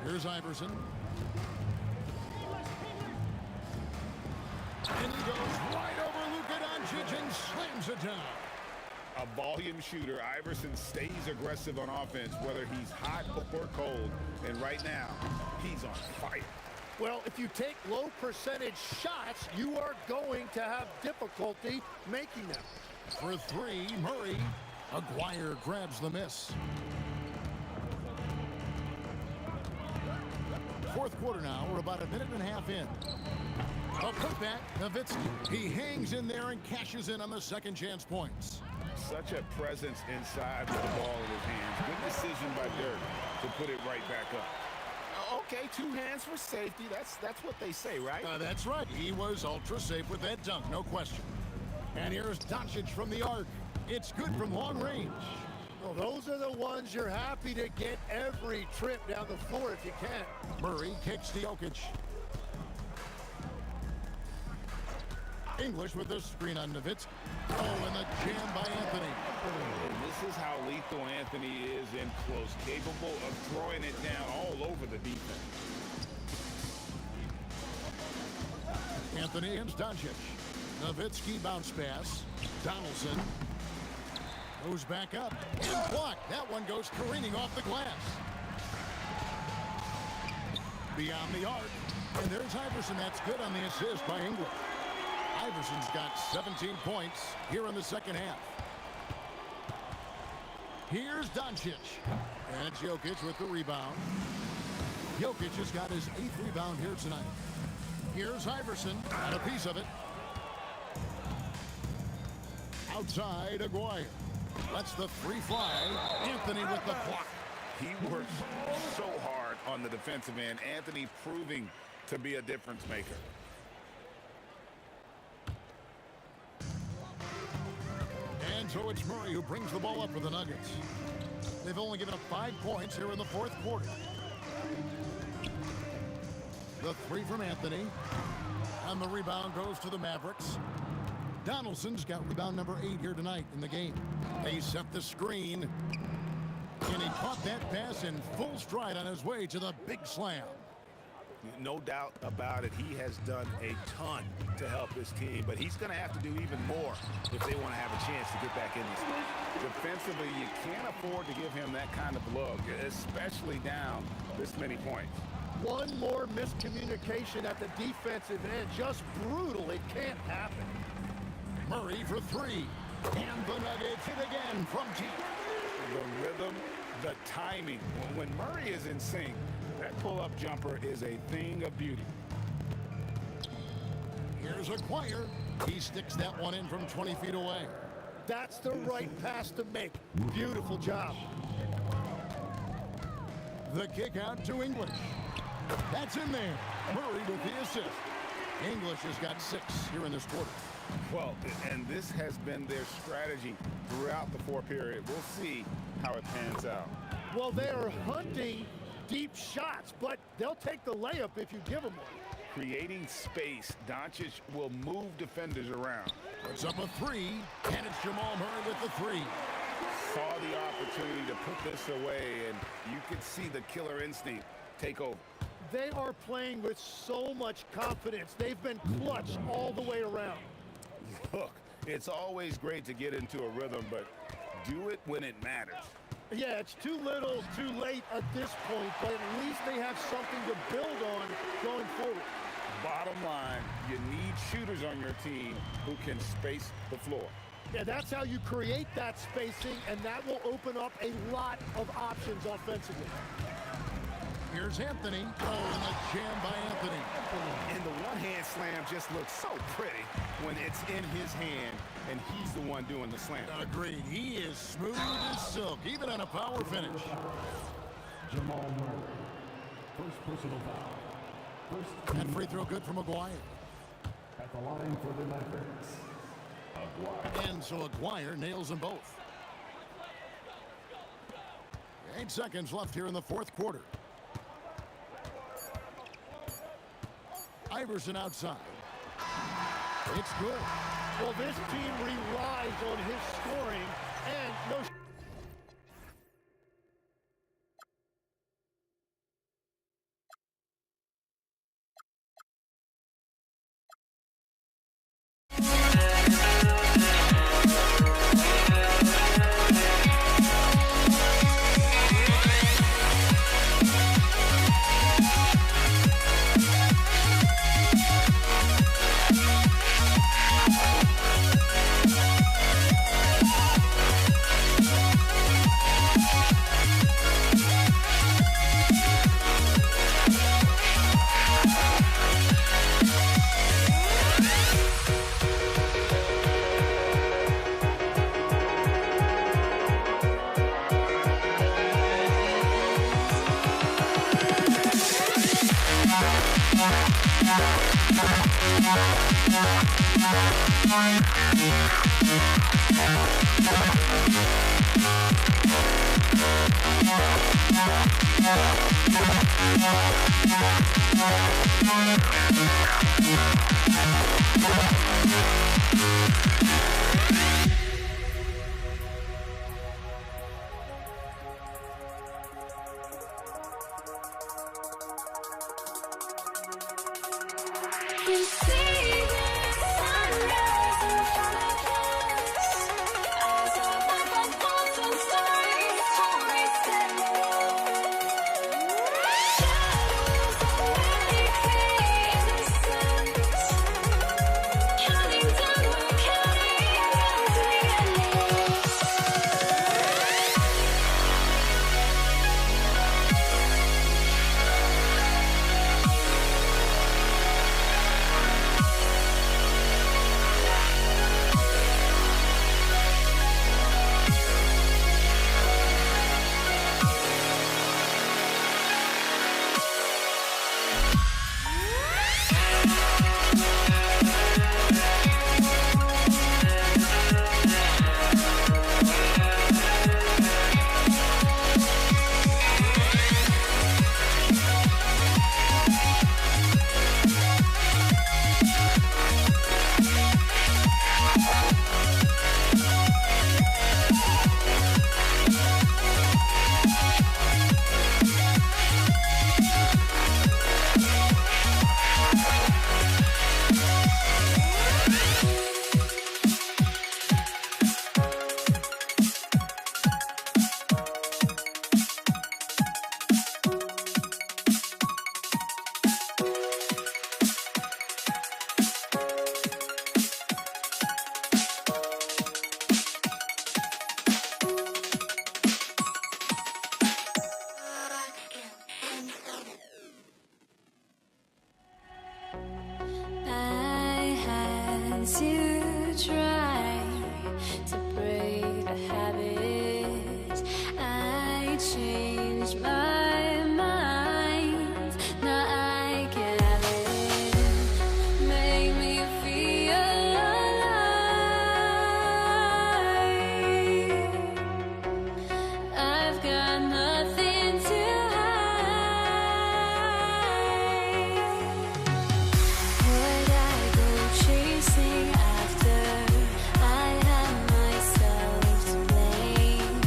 Here's Iverson. And he goes right over Luka Doncic and slams it down. A volume shooter, Iverson stays aggressive on offense, whether he's hot or cold. And right now, he's on fire. Well, if you take low percentage shots, you are going to have difficulty making them. For 3, Murray. Aguirre grabs the miss. Fourth quarter now. We're about a minute and a half in. A putback, Nowitzki. He hangs in there and cashes in on the second chance points. Such a presence inside with the ball in his hands. Good decision by Dirk to put it right back up. Okay, 2 hands for safety. That's what they say, right? That's right. He was ultra safe with that dunk, no question. And here's Doncic from the arc. It's good from long range. Well, those are the ones you're happy to get every trip down the floor if you can. Murray kicks to Jokic. English with the screen on Nowitzki. Oh, and the jam by Anthony. And this is how lethal Anthony is in close, capable of throwing it down all over the defense. Anthony against Doncic. Nowitzki bounce pass. Donaldson goes back up and blocked. That one goes careening off the glass. Beyond the arc. And there's Iverson. That's good on the assist by English. Iverson's got 17 points here in the second half. Here's Doncic. And it's Jokic with the rebound. Jokic has got his 8th rebound here tonight. Here's Iverson. Got a piece of it. Outside, Aguirre. Lets the 3 fly. Anthony with the block. He works so hard on the defensive end. Anthony proving to be a difference maker. And so it's Murray who brings the ball up for the Nuggets. They've only given up 5 points here in the fourth quarter. The 3 from Anthony. And the rebound goes to the Mavericks. Donaldson's got rebound number 8 here tonight in the game. They set the screen. And he caught that pass in full stride on his way to the big slam. No doubt about it. He has done a ton to help his team, but he's going to have to do even more if they want to have a chance to get back in this game. Defensively, you can't afford to give him that kind of look, especially down this many points. One more miscommunication at the defensive end. Just brutal. It can't happen. Murray for 3. And the Nuggets hit again from deep. The rhythm, the timing. When Murray is in sync, that pull-up jumper is a thing of beauty. Here's Aguirre. He sticks that one in from 20 feet away. That's the right pass to make. Beautiful job. The kick out to English. That's in there. Murray with the assist. English has got 6 here in this quarter. Well, and this has been their strategy throughout the fourth period. We'll see how it pans out. Well, they are hunting deep shots, but they'll take the layup if you give them one. Creating space, Doncic will move defenders around. Puts up a 3, and it's Jamal Murray with the 3. saw the opportunity to put this away, and you could see the killer instinct take over. They are playing with so much confidence. They've been clutch all the way around. Look, it's always great to get into a rhythm, but do it when it matters. Yeah, it's too little, too late at this point, but at least they have something to build on going forward. Bottom line, you need shooters on your team who can space the floor. Yeah, that's how you create that spacing, and that will open up a lot of options offensively. Here's Anthony. Oh, and a jam by Anthony. And the one-hand slam just looks so pretty when it's in his hand and he's the one doing the slam. Agreed. He is smooth as silk, even on a power finish. Jamal Murray. First personal foul. And free throw good for McGuire. At the line for the Mavericks, Aguirre. And so Aguirre nails them both. 8 seconds left here in the fourth quarter. Iverson outside. It's good. Well, this team relies on his scoring and no. Chasing after I had myself to blame.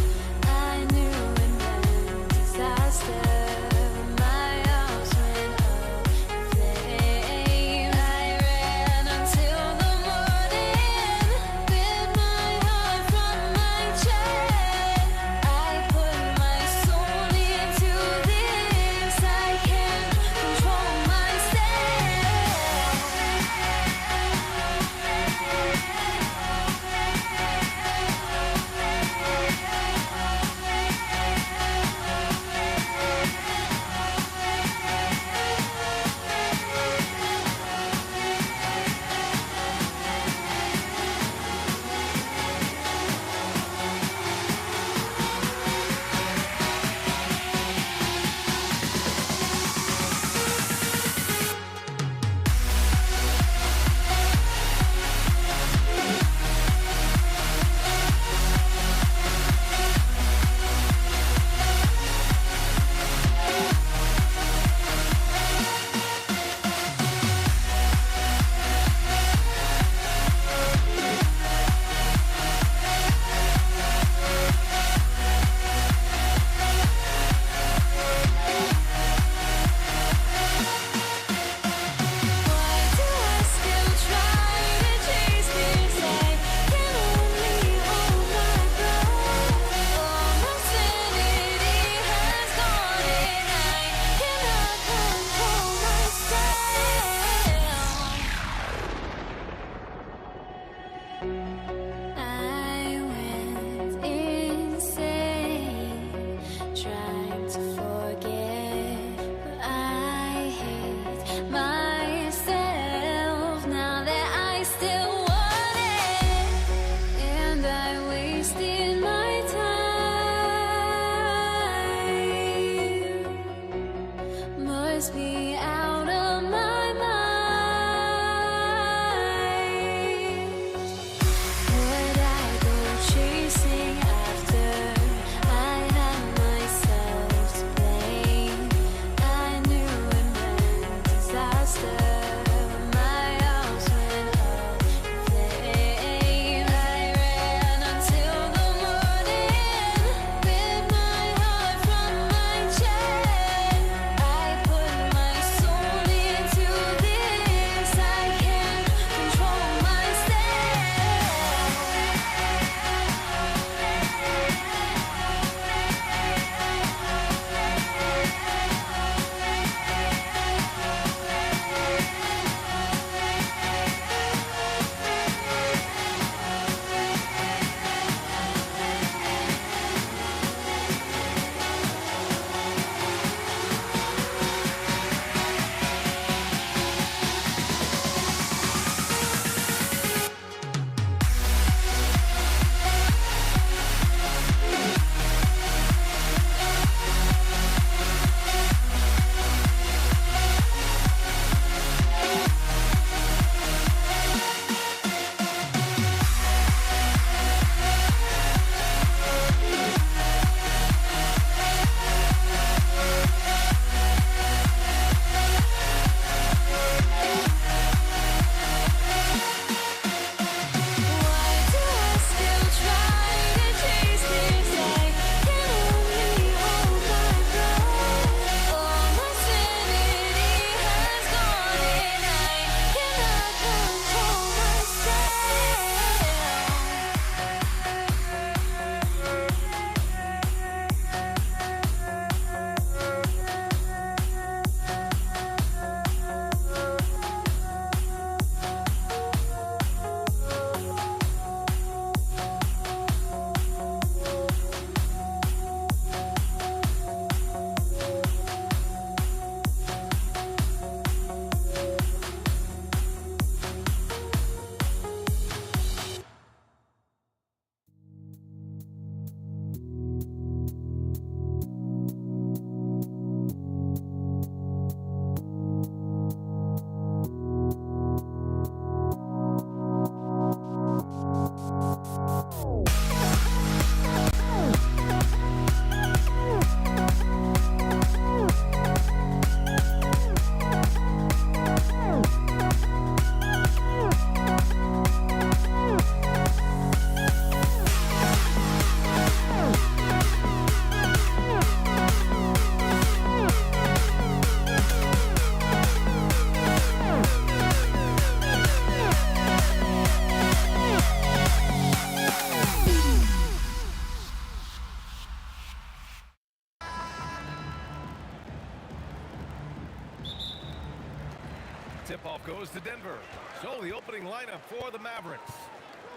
Tip-off goes to Denver. So the opening lineup for the Mavericks.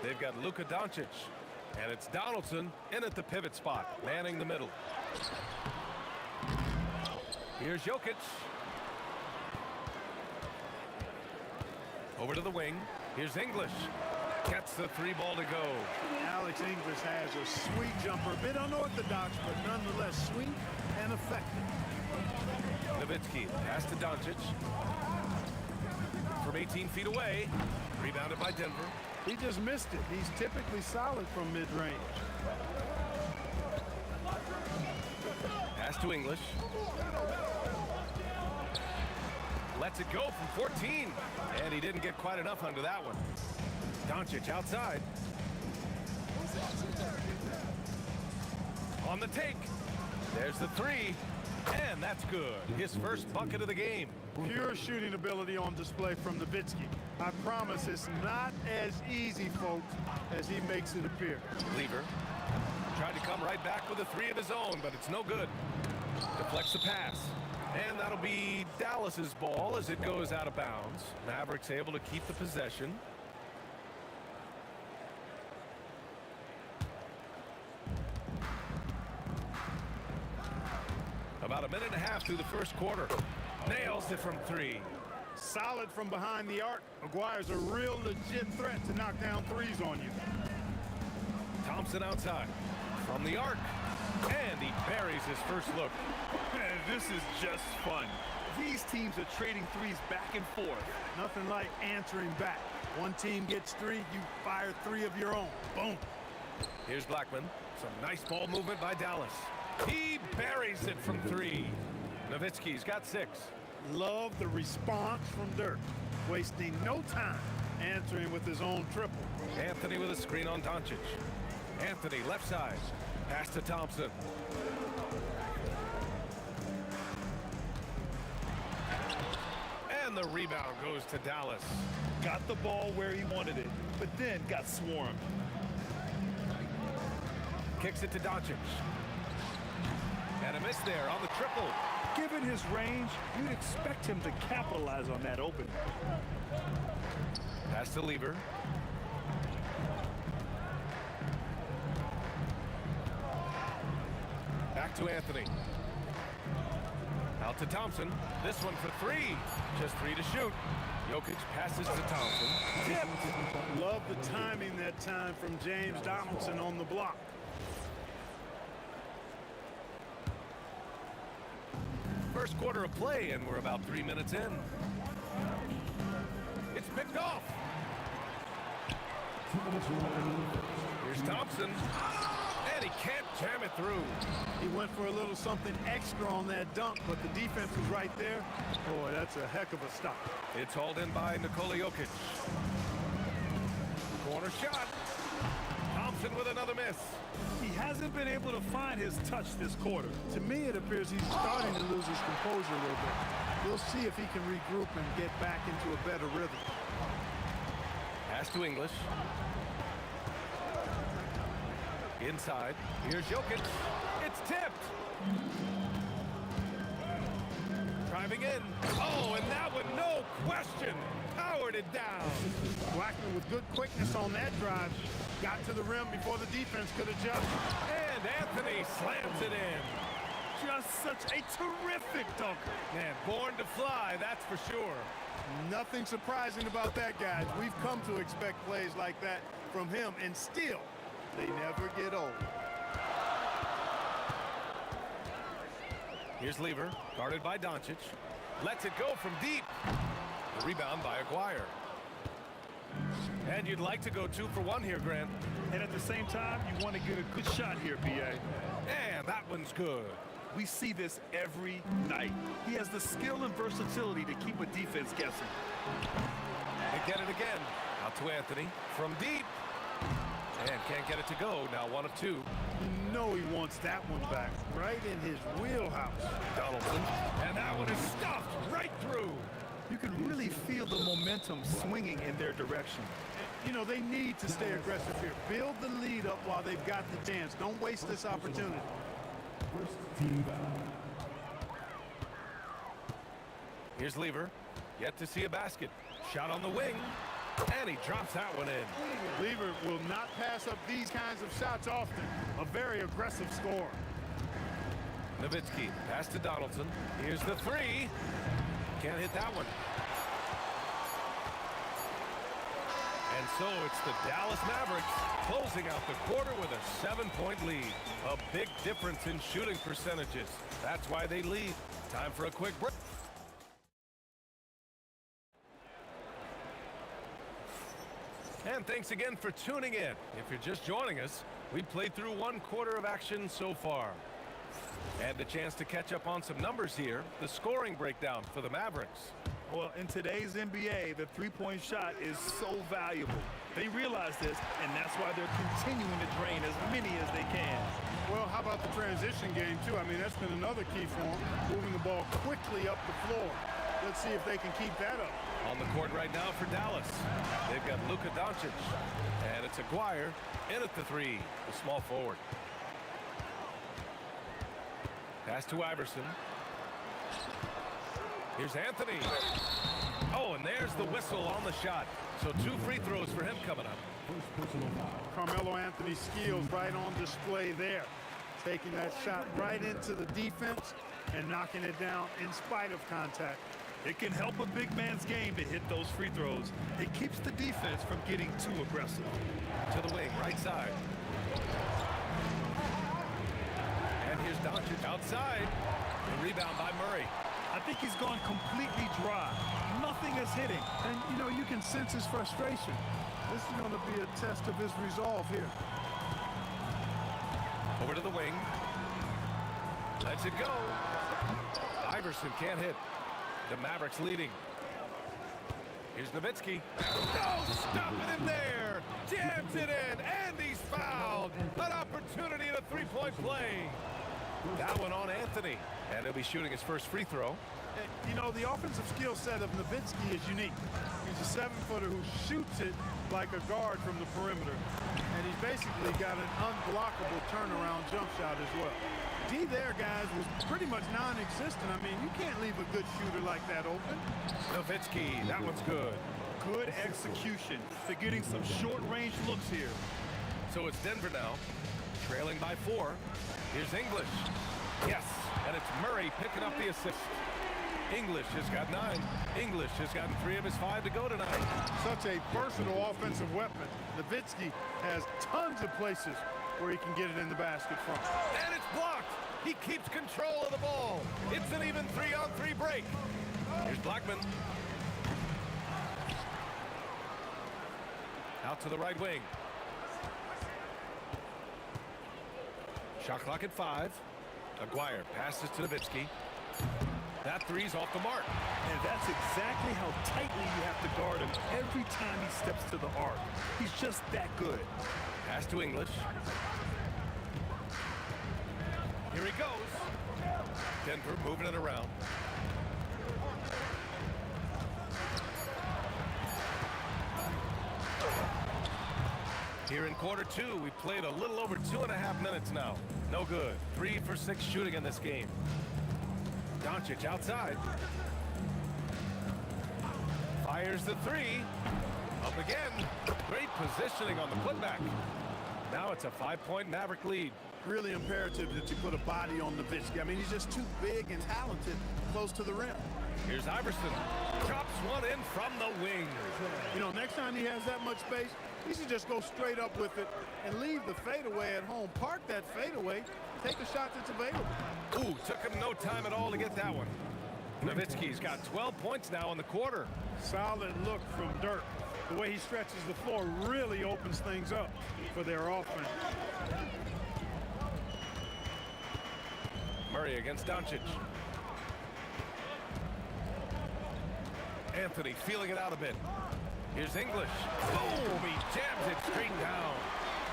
They've got Luka Doncic. And it's Donaldson in at the pivot spot, manning the middle. Here's Jokic. Over to the wing. Here's English. Gets the three ball to go. Alex English has a sweet jumper, a bit unorthodox, but nonetheless sweet and effective. Nowitzki pass to Doncic. From 18 feet away. Rebounded by Denver. He just missed it. He's typically solid from mid-range. Pass to English. Lets it go from 14. And he didn't get quite enough under that one. Doncic outside. On the take. There's the three. And that's good. His first bucket of the game. Pure shooting ability on display from Nowitzki. I promise it's not as easy, folks, as he makes it appear. Lever tried to come right back with a three of his own, but it's no good. Deflects the pass. And that'll be Dallas's ball as it goes out of bounds. Mavericks able to keep the possession. About a minute and a half through the first quarter. Nails it from three. Solid from behind the arc. McGuire's a real legit threat to knock down threes on you. Thompson outside. From the arc. And he buries his first look. Man, this is just fun. These teams are trading threes back and forth. Nothing like answering back. One team gets three, you fire three of your own. Boom. Here's Blackman. Some nice ball movement by Dallas. He buries it from three. Nowitzki's got 6. Love the response from Dirk. Wasting no time answering with his own triple. Anthony with a screen on Doncic. Anthony left side. Pass to Thompson. And the rebound goes to Dallas. Got the ball where he wanted it, but then got swarmed. Kicks it to Doncic. And a miss there on the triple. Given his range, you'd expect him to capitalize on that opening. Pass to Lever. Back to Anthony. Out to Thompson. This one for 3. Just 3 to shoot. Jokic passes to Thompson. Tipped. Love the timing that time from James Donaldson on the block. First quarter of play, and we're about 3 minutes in. It's picked off. Here's Thompson. And he can't jam it through. He went for a little something extra on that dunk, but the defense was right there. Boy, that's a heck of a stop. It's hauled in by Nikola Jokic. Corner shot. Thompson with another miss. He hasn't been able to find his touch this quarter. To me, it appears he's starting to lose his composure a little bit. We'll see if he can regroup and get back into a better rhythm. Pass to English. Inside. Here's Jokic. It's tipped. Driving in. Oh, and that one, no question, powered it down. Blackman with good quickness on that drive. Got to the rim before the defense could adjust. And Anthony slams it in. Just such a terrific dunker. Man, born to fly, that's for sure. Nothing surprising about that, guys. We've come to expect plays like that from him, and still, they never get old. Here's Lever, guarded by Doncic. Lets it go from deep. The rebound by Aguirre. And you'd like to go 2 for 1 here, Grant. And at the same time, you want to get a good shot here, B.A. And that one's good. We see this every night. He has the skill and versatility to keep a defense guessing. They get it again. Out to Anthony from deep. And can't get it to go. Now 1 of 2. You know he wants that one back. Right in his wheelhouse. Donaldson. And that one is stuffed right through. You can really feel the momentum swinging in their direction. You know, they need to stay aggressive here. Build the lead up while they've got the chance. Don't waste this opportunity. Here's Lever. Yet to see a basket. Shot on the wing. And he drops that one in. Lever will not pass up these kinds of shots often. A very aggressive score. Nowitzki, pass to Donaldson. Here's the three. Can't hit that one. And so it's the Dallas Mavericks closing out the quarter with a 7-point lead. A big difference in shooting percentages. That's why they lead. Time for a quick break. And thanks again for tuning in. If you're just joining us, we played through 1 quarter of action so far. And a chance to catch up on some numbers here. The scoring breakdown for the Mavericks. Well, in today's NBA, the three-point shot is so valuable. They realize this, and that's why they're continuing to drain as many as they can. Well, how about the transition game, too? I mean, that's been another key for them, moving the ball quickly up the floor. Let's see if they can keep that up. On the court right now for Dallas. They've got Luka Doncic. And it's Aguirre in at the three, the small forward. Pass to Iverson. Here's Anthony. Oh, and there's the whistle on the shot. So 2 free throws for him coming up. Carmelo Anthony's skills right on display there. Taking that shot right into the defense and knocking it down in spite of contact. It can help a big man's game to hit those free throws. It keeps the defense from getting too aggressive. To the wing, right side. And here's Doncic outside. The rebound by Murray. I think he's gone completely dry. Nothing is hitting. And, you know, you can sense his frustration. This is going to be a test of his resolve here. Over to the wing. Lets it go. Iverson can't hit. The Mavericks leading. Here's Nowitzki. No, stopping him there. Jams it in, and he's fouled. An opportunity in a three-point play. That one on Anthony. And he'll be shooting his first free throw. You know, the offensive skill set of Nowitzki is unique. He's a 7-footer who shoots it like a guard from the perimeter. And he's basically got an unblockable turnaround jump shot as well. D there, guys, was pretty much non-existent. I mean, you can't leave a good shooter like that open. Nowitzki, that one's good. Good execution. They're getting some short-range looks here. So it's Denver now, trailing by 4. Here's English. Yes, and it's Murray picking up the assist. English has got 9. English has gotten 3 of his 5 to go tonight. Such a versatile offensive weapon. Nowitzki has tons of places where he can get it in the basket from. And it's blocked. He keeps control of the ball. It's an even 3-on-3 break. Here's Blackman. Out to the right wing. Shot clock at 5. Aguirre passes to Nowitzki. That three's off the mark. And that's exactly how tightly you have to guard him every time he steps to the arc. He's just that good. Pass to English. Here he goes. Denver moving it around. Here in quarter 2, we played a little over 2.5 minutes now. No good. 3 for 6 shooting in this game. Doncic outside. Fires the 3. Up again. Great positioning on the putback. Now it's a 5-point Maverick lead. Really imperative that you put a body on Nowitzki. I mean, he's just too big and talented close to the rim. Here's Iverson. Drops one in from the wing. You know, next time he has that much space, he should just go straight up with it and leave the fadeaway at home. Park that fadeaway, take a shot that's available. Ooh, took him no time at all to get that one. Nowitzki's got 12 points now in the quarter. Solid look from Dirk. The way he stretches the floor really opens things up for their offense. Murray against Doncic. Anthony feeling it out a bit. Here's English. Boom! He jams it straight down.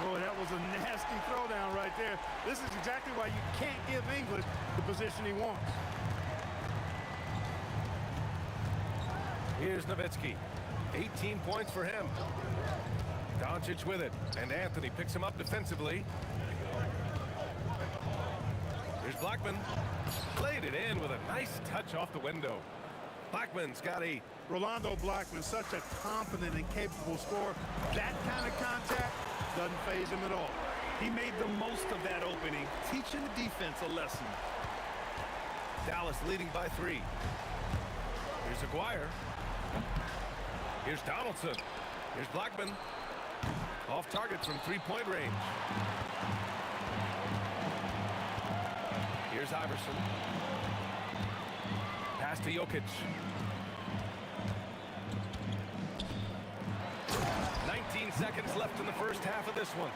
Boy, that was a nasty throwdown right there. This is exactly why you can't give English the position he wants. Here's Nowitzki. 18 points for him. Doncic with it, and Anthony picks him up defensively. Here's Blackman. Played it in with a nice touch off the window. Blackman's got 8. Rolando Blackman, such a confident and capable scorer. That kind of contact doesn't faze him at all. He made the most of that opening, teaching the defense a lesson. Dallas leading by 3. Here's Aguirre. Here's Donaldson. Here's Blackman. Off target from 3-point range. Here's Iverson. Pass to Jokic. 19 seconds left in the first half of this one.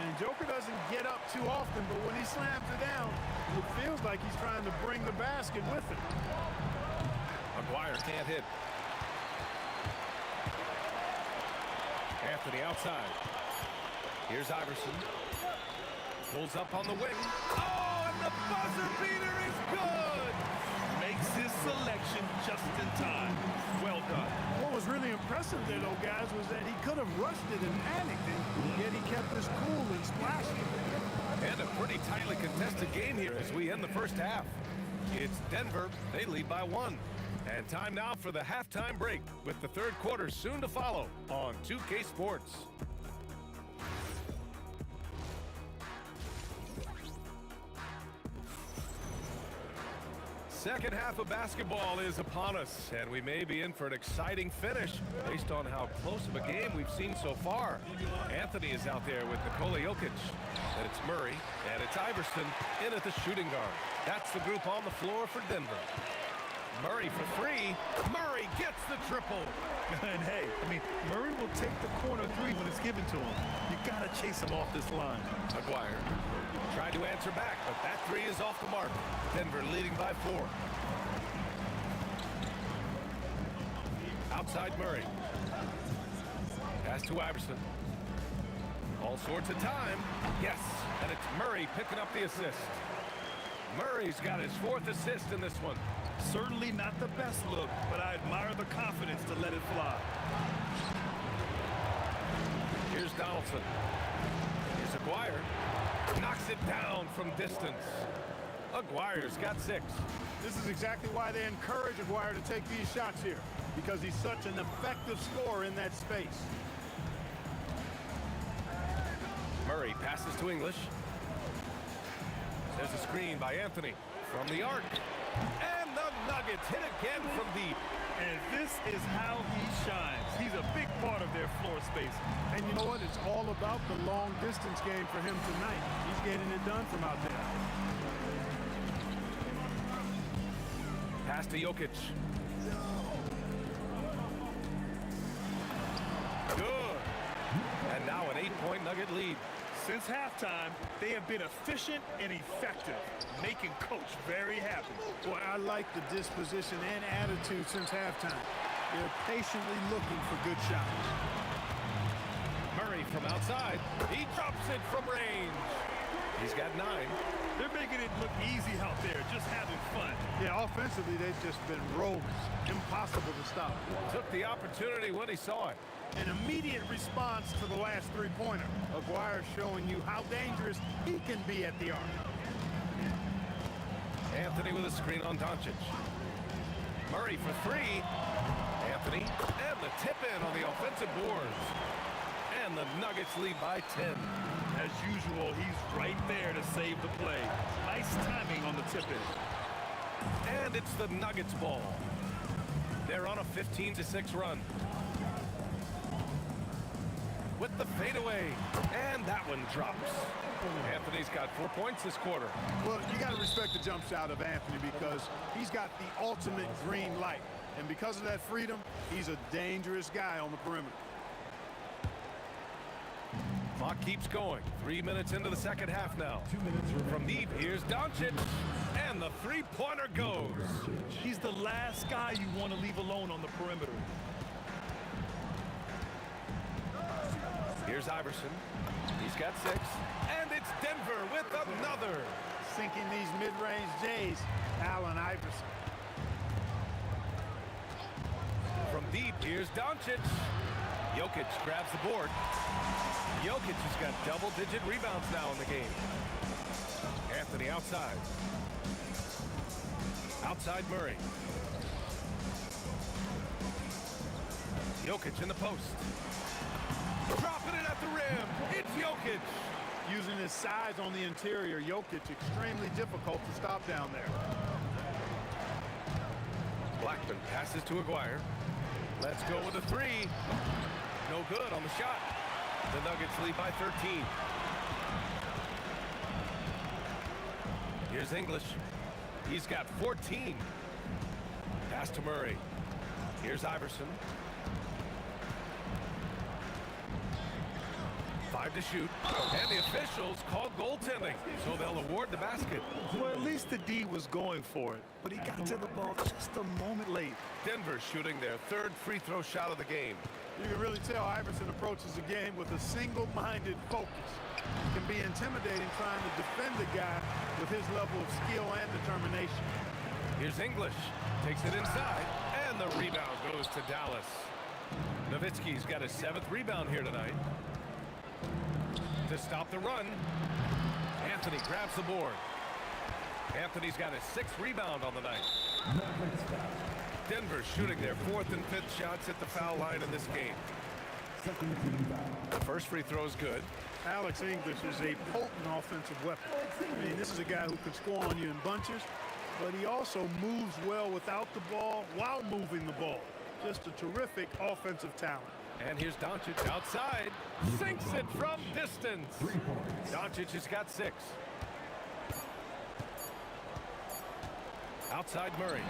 And Joker doesn't get up too often, but when he slams it down, it feels like he's trying to bring the basket with him. Aguirre can't hit. Anthony outside. Here's Iverson. Pulls up on the wing. Oh, and the buzzer beater is good! Makes his selection just in time. Well done. What was really impressive there, though, guys, was that he could have rushed it and panicked it, yet he kept his cool and splashed it. And a pretty tightly contested game here as we end the first half. It's Denver. They lead by 1. And time now for the halftime break, with the third quarter soon to follow on 2K Sports. Second half of basketball is upon us, and we may be in for an exciting finish based on how close of a game we've seen so far. Anthony is out there with Nikola Jokic, and it's Murray, and it's Iverson in at the shooting guard. That's the group on the floor for Denver. Murray for 3. Murray gets the triple. And hey, I mean, Murray will take the corner 3 when it's given to him. You gotta chase him off this line. Aguirre tried to answer back, but that 3 is off the mark. Denver leading by 4. Outside Murray. Pass to Iverson. All sorts of time. Yes, and it's Murray picking up the assist. Murray's got his 4th assist in this one. Certainly not the best look, but I admire the confidence to let it fly. Here's Donaldson. Here's Aguirre. Knocks it down from distance. Aguirre's got 6. This is exactly why they encourage Aguirre to take these shots here, because he's such an effective scorer in that space. Murray passes to English. There's a screen by Anthony from the arc. And the Nuggets hit again from deep. And this is how he shines. He's a big part of their floor space. And you know what? It's all about the long distance game for him tonight. He's getting it done from out there. Pass to Jokic. Good. And now an 8-point Nugget lead. Since halftime, they have been efficient and effective, making Coach very happy. Well, I like the disposition and attitude since halftime. They're patiently looking for good shots. Murray from outside. He drops it from range. He's got 9. They're making it look easy out there, just having fun. Yeah, offensively, they've just been rollers. Impossible to stop. Took the opportunity when he saw it. An immediate response to the last 3-pointer. Aguirre showing you how dangerous he can be at the arc. Anthony with a screen on Doncic. Murray for 3. Anthony, and the tip-in on the offensive boards. And the Nuggets lead by 10. As usual, he's right there to save the play. Nice timing on the tip-in. And it's the Nuggets ball. They're on a 15-6 run. With the fadeaway, and that one drops. Anthony's got 4 points this quarter. Well, you got to respect the jump shot of Anthony because he's got the ultimate green light. And because of that freedom, he's a dangerous guy on the perimeter. Clock keeps going. 3 minutes into the second half now. 2 minutes From deep, here's Doncic, and the 3-pointer goes. He's the last guy you want to leave alone on the perimeter. Here's Iverson. He's got 6. And it's Denver with another. Sinking these mid-range J's, Allen Iverson. From deep, here's Doncic. Jokic grabs the board. Jokic has got double-digit rebounds now in the game. Anthony outside. Outside Murray. Jokic in the post. Dropping it at the rim. It's Jokic. Using his size on the interior, Jokic extremely difficult to stop down there. Blackman passes to Aguirre. Let's go with a three. No good on the shot. The Nuggets lead by 13. Here's English. He's got 14. Pass to Murray. Here's Iverson. 5 to shoot. And the officials called goaltending, so they'll award the basket. Well, at least the D was going for it, but he got to the ball just a moment late. Denver shooting their third free throw shot of the game. You can really tell Iverson approaches the game with a single-minded focus. It can be intimidating trying to defend the guy with his level of skill and determination. Here's English. Takes it inside, and the rebound goes to Dallas. Nowitzki's got his 7th rebound here tonight. To stop the run, Anthony grabs the board. Anthony's got his 6th rebound on the night. Denver shooting their 4th and 5th shots at the foul line in this game. The first free throw is good. Alex English is a potent offensive weapon. I mean, this is a guy who can score on you in bunches, but he also moves well without the ball while moving the ball. Just a terrific offensive talent. And here's Doncic outside. Sinks it from distance. Doncic has got 6. Outside Murray.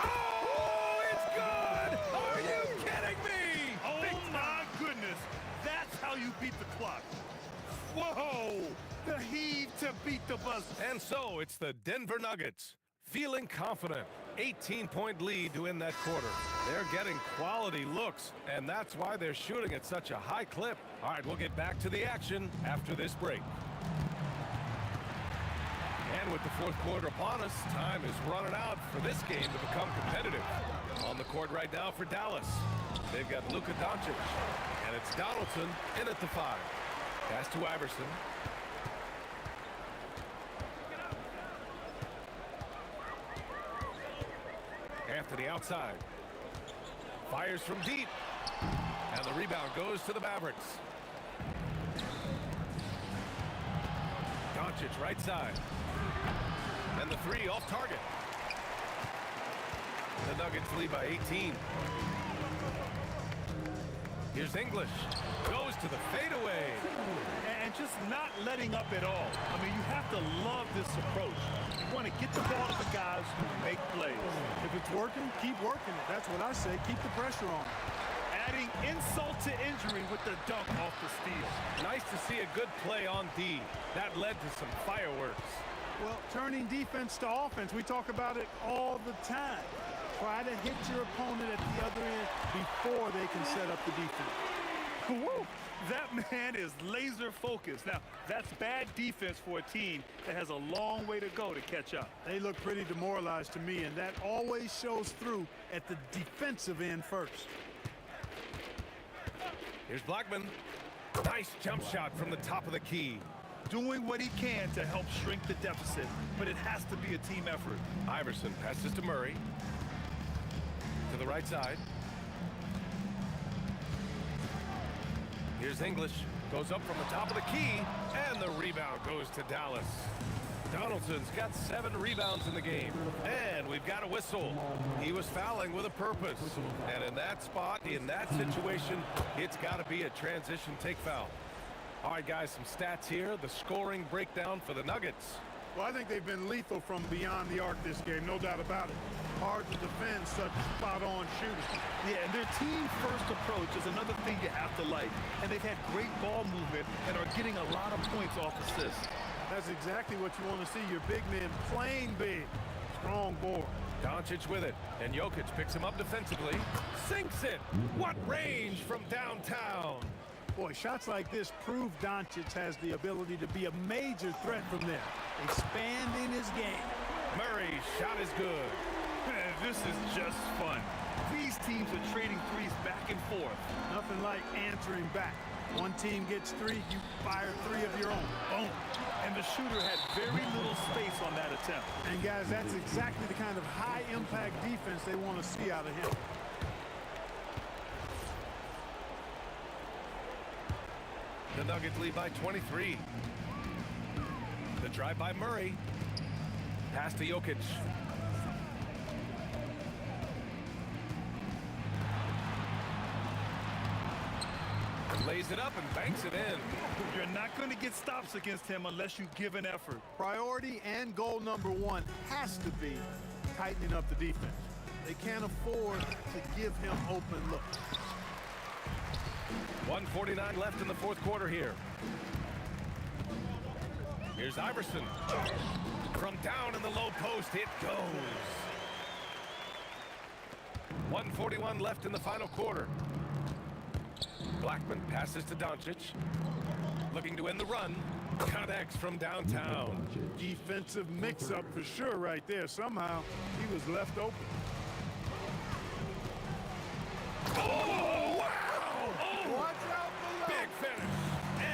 Oh, it's good! Are you kidding me? Oh, my goodness. That's how you beat the clock. Whoa! The heave to beat the buzzer. And so it's the Denver Nuggets. Feeling confident. 18-point lead to end that quarter. They're getting quality looks, and that's why they're shooting at such a high clip. All right, we'll get back to the action after this break. And with the 4th quarter upon us, time is running out for this game to become competitive. On the court right now for Dallas, they've got Luka Doncic, and it's Donaldson in at the 5. Pass to Iverson. Anthony outside. Fires from deep. And the rebound goes to the Mavericks. Doncic right side. And the 3 off target. The Nuggets lead by 18. Here's English. Goes to the fadeaway. And just not letting up at all. I mean, you have to love this approach. You want to get the ball to the guys who make plays. If it's working, keep working it. That's what I say. Keep the pressure on. Adding insult to injury with the dunk off the steal. Nice to see a good play on D. That led to some fireworks. Well, turning defense to offense, we talk about it all the time. Try to hit your opponent at the other end before they can set up the defense. Woo! That man is laser focused. Now, that's bad defense for a team that has a long way to go to catch up. They look pretty demoralized to me, and that always shows through at the defensive end first. Here's Blackman. Nice jump shot from the top of the key. Doing what he can to help shrink the deficit, but it has to be a team effort. Iverson passes to Murray. To the right side. Here's English. Goes up from the top of the key, and the rebound goes to Dallas. Donaldson's got 7 rebounds in the game, and we've got a whistle. He was fouling with a purpose, and in that spot, in that situation, it's got to be a transition take foul. All right, guys, some stats here. The scoring breakdown for the Nuggets. Well, I think they've been lethal from beyond the arc this game, no doubt about it. Hard to defend such spot-on shooting. Yeah, and their team-first approach is another thing you have to like. And they've had great ball movement and are getting a lot of points off assists. That's exactly what you want to see, your big men playing big. Strong board. Doncic with it, and Jokic picks him up defensively. Sinks it! What range from downtown! Boy, shots like this prove Doncic has the ability to be a major threat from there, expanding his game. Murray's shot is good. This is just fun. These teams are trading threes back and forth. Nothing like answering back. One team gets 3, you fire 3 of your own. Boom. And the shooter had very little space on that attempt. And guys, that's exactly the kind of high-impact defense they want to see out of him. The Nuggets lead by 23. The drive by Murray. Pass to Jokic. Lays it up and banks it in. You're not going to get stops against him unless you give an effort. Priority and goal number one has to be tightening up the defense. They can't afford to give him open looks. 1:49 left in the fourth quarter here. Here's Iverson. From down in the low post, it goes. 1:41 left in the final quarter. Blackman passes to Doncic. Looking to end the run. Connects from downtown. Defensive mix-up for sure right there. Somehow he was left open. Oh, wow! Oh, watch out below. Big finish.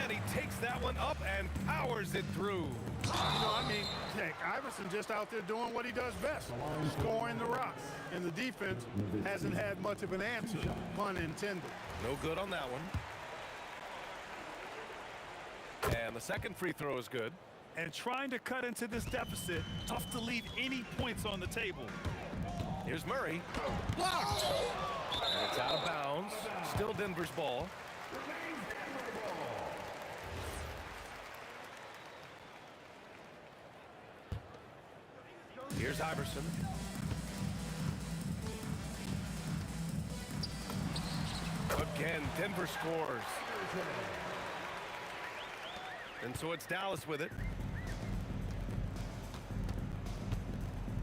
And he takes that one up and powers it through. You know, I mean, heck, Iverson just out there doing what he does best, scoring the rock. And the defense hasn't had much of an answer, pun intended. No good on that one. And the second free throw is good. And trying to cut into this deficit, tough to leave any points on the table. Here's Murray. Blocked! And it's out of bounds. Still Denver's ball. Here's Iverson. Again, Denver scores. And so it's Dallas with it.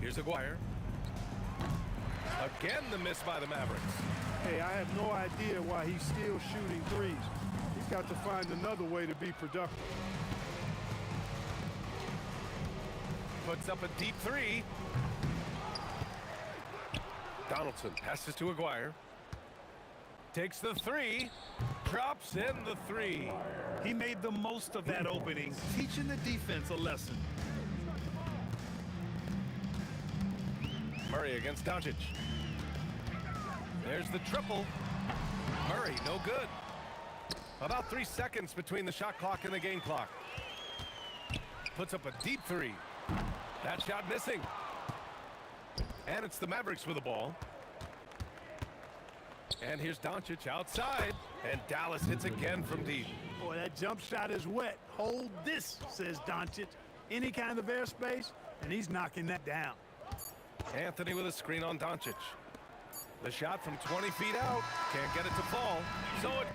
Here's Aguirre. Again, the miss by the Mavericks. Hey, I have no idea why he's still shooting threes. He's got to find another way to be productive. Puts up a deep three. Donaldson passes to Aguirre. Takes the three. Drops in the three. He made the most of that opening, teaching the defense a lesson. Murray against Doncic. There's the triple. Murray, no good. About 3 seconds between the shot clock and the game clock. Puts up a deep three. That shot missing. And it's the Mavericks with the ball. And here's Doncic outside. And Dallas hits again from deep. Boy, that jump shot is wet. Hold this, says Doncic. Any kind of airspace, and he's knocking that down. Anthony with a screen on Doncic. The shot from 20 feet out. Can't get it to fall. So it...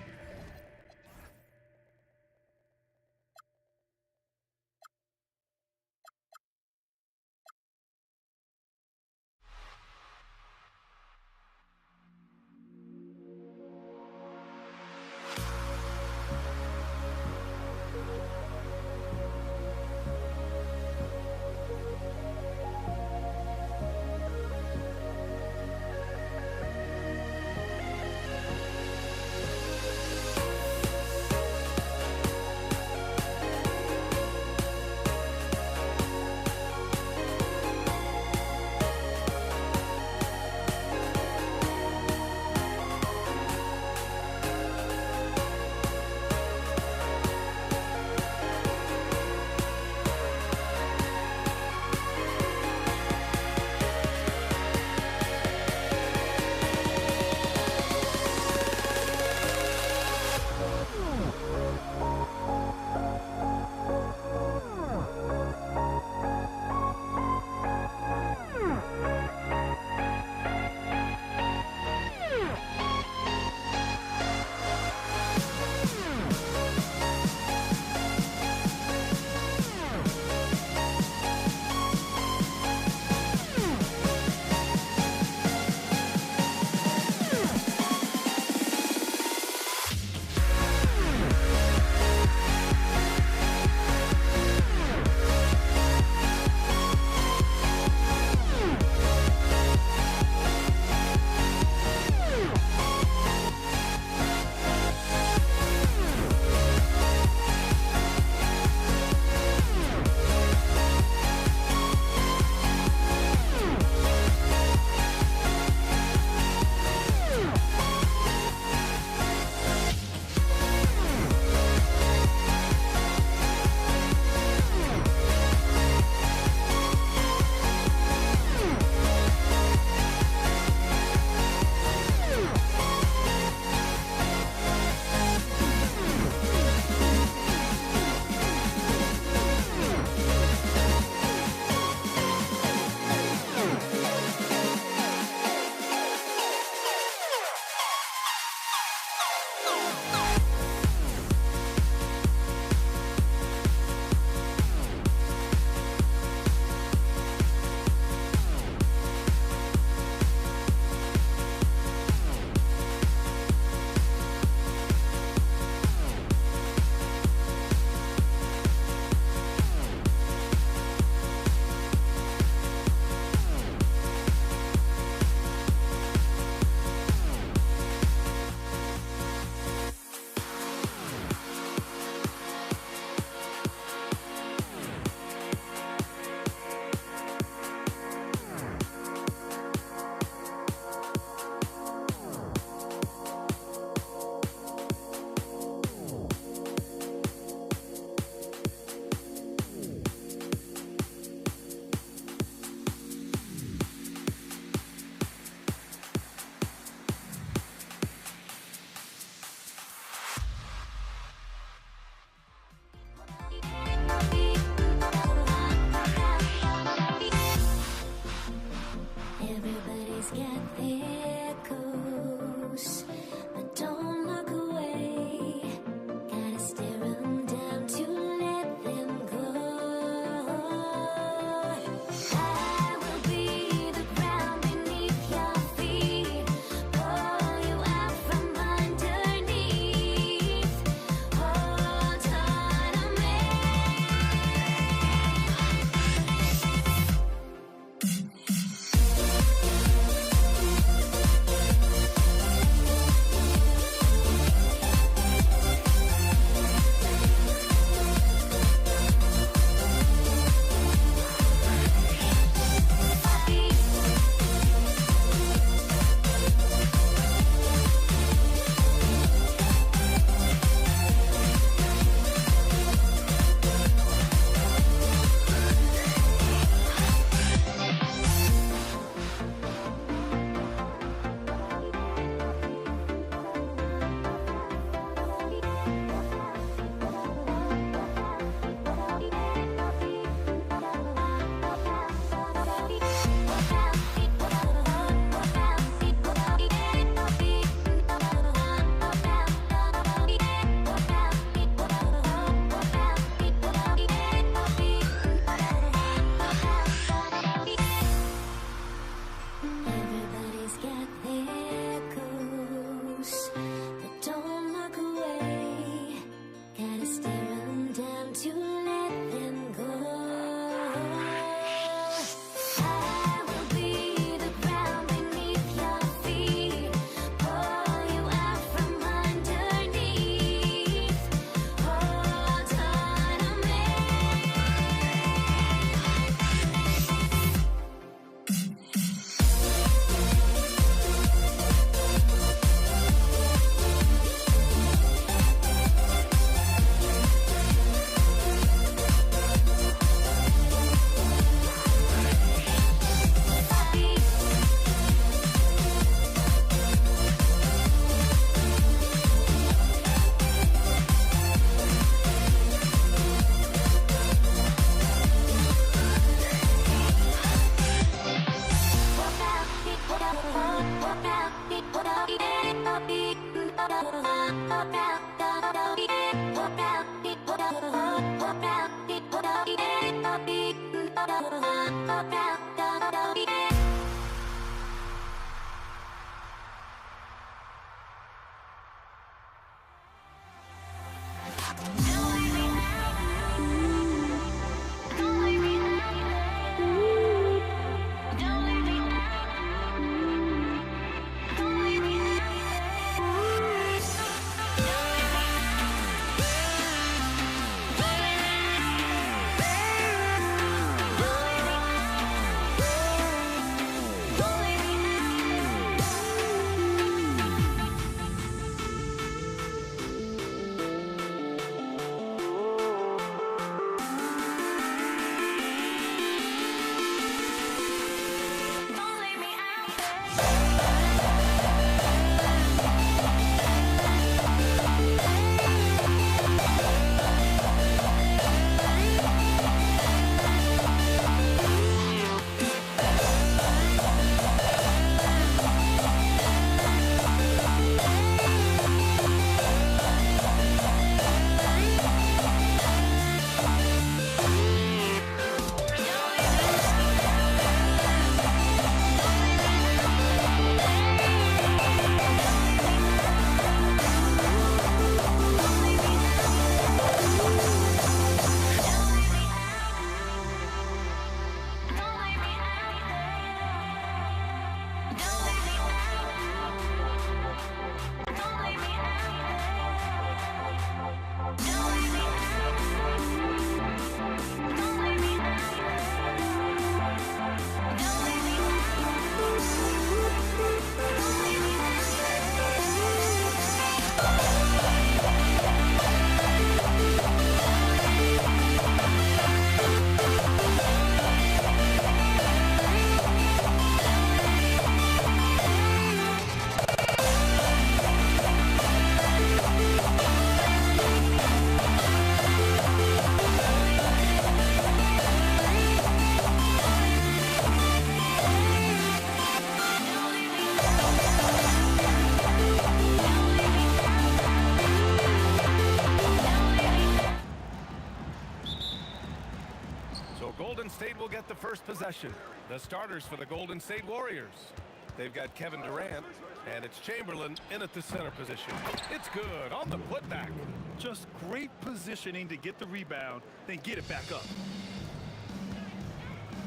will get the first possession. The starters for the Golden State Warriors. They've got Kevin Durant, and it's Chamberlain in at the center position. It's good on the putback. Just great positioning to get the rebound, then get it back up.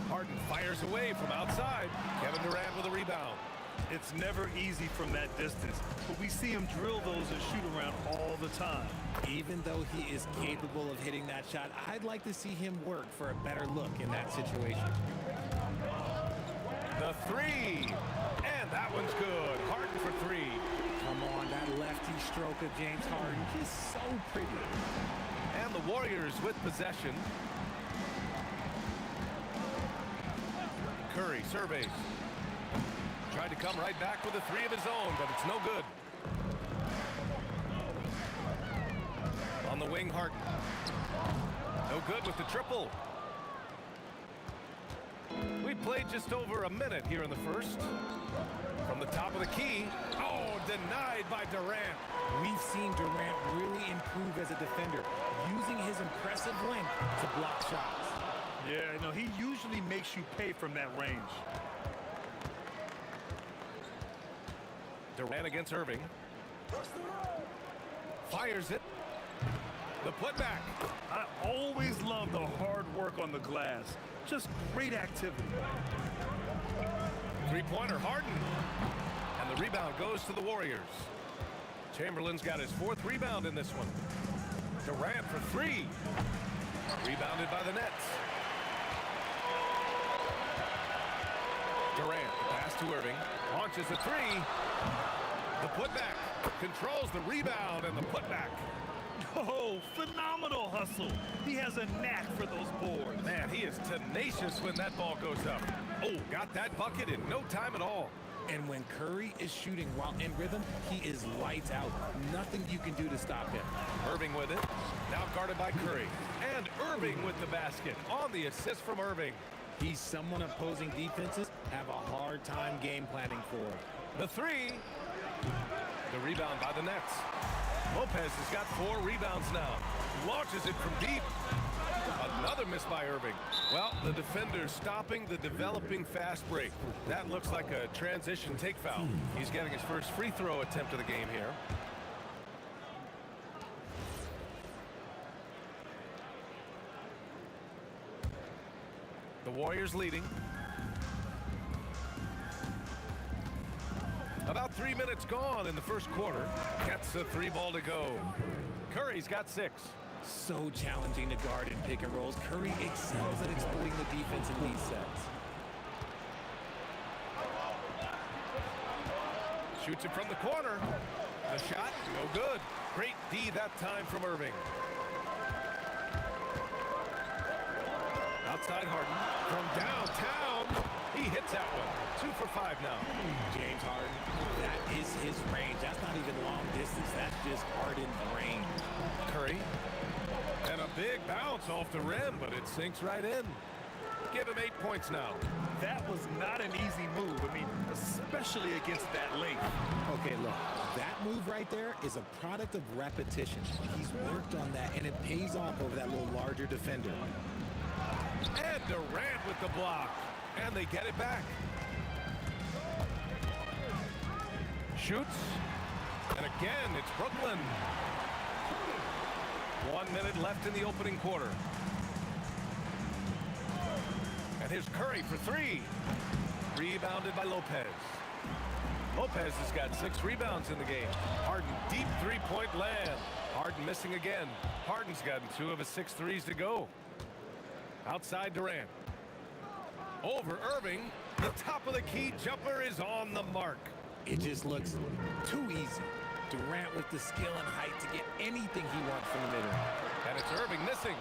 Harden fires away from outside. Kevin Durant with a rebound. It's never easy from that distance, but we see him drill those and shoot around all the time. Even though he is capable of hitting that shot, I'd like to see him work for a better look in that situation. The three, and that one's good. Harden for three. Come on, that lefty stroke of James Harden, just so pretty. And the Warriors with possession. Curry surveys. Tried to come right back with a three of his own, but it's no good. On the wing, Harden. No good with the triple. We played just over a minute here in the first. From the top of the key. Oh, denied by Durant. We've seen Durant really improve as a defender, using his impressive length to block shots. Yeah, no, he usually makes you pay from that range. Durant against Irving. Fires it. The putback. I always love the hard work on the glass. Just great activity. Three-pointer, Harden. And the rebound goes to the Warriors. Chamberlain's got his fourth rebound in this one. Durant for three. Rebounded by the Nets. Durant, pass to Irving. Launches a three. The putback. Controls the rebound and the putback. Oh, phenomenal hustle. He has a knack for those boards. Man, he is tenacious when that ball goes up. Oh, got that bucket in no time at all. And when Curry is shooting while in rhythm, he is lights out. Nothing you can do to stop him. Irving with it. Now guarded by Curry. And Irving with the basket on the assist from Irving. He's someone opposing defenses have a hard time game planning for. The three. The rebound by the Nets. Lopez has got 4 rebounds now. Launches it from deep. Another miss by Irving. Well, the defender's stopping the developing fast break. That looks like a transition take foul. He's getting his first free throw attempt of the game here. The Warriors leading. About 3 minutes gone in the first quarter. Gets a 3-ball to go. Curry's got 6. So challenging to guard in pick and rolls. Curry excels at exploiting the defense in these sets. Shoots it from the corner. The shot, no good. Great D that time from Irving. Outside Harden. From downtown, he hits that one. 2 for 5 now. James Harden, that is his range. That's not even long distance. That's just Harden range. Curry. And a big bounce off the rim, but it sinks right in. Give him 8 points now. That was not an easy move. I mean, especially against that length. Okay, look, that move right there is a product of repetition. He's worked on that, and it pays off over that little larger defender. And Durant with the block. And they get it back. Shoots. And again, it's Brooklyn. 1 minute left in the opening quarter. And here's Curry for 3. Rebounded by Lopez. Lopez has got 6 rebounds in the game. Harden, deep three-point land. Harden missing again. Harden's gotten 2 of his 6 threes to go. Outside Durant. Over Irving. The top of the key jumper is on the mark. It just looks too easy. Durant with the skill and height to get anything he wants from the mid-range. And it's Irving missing.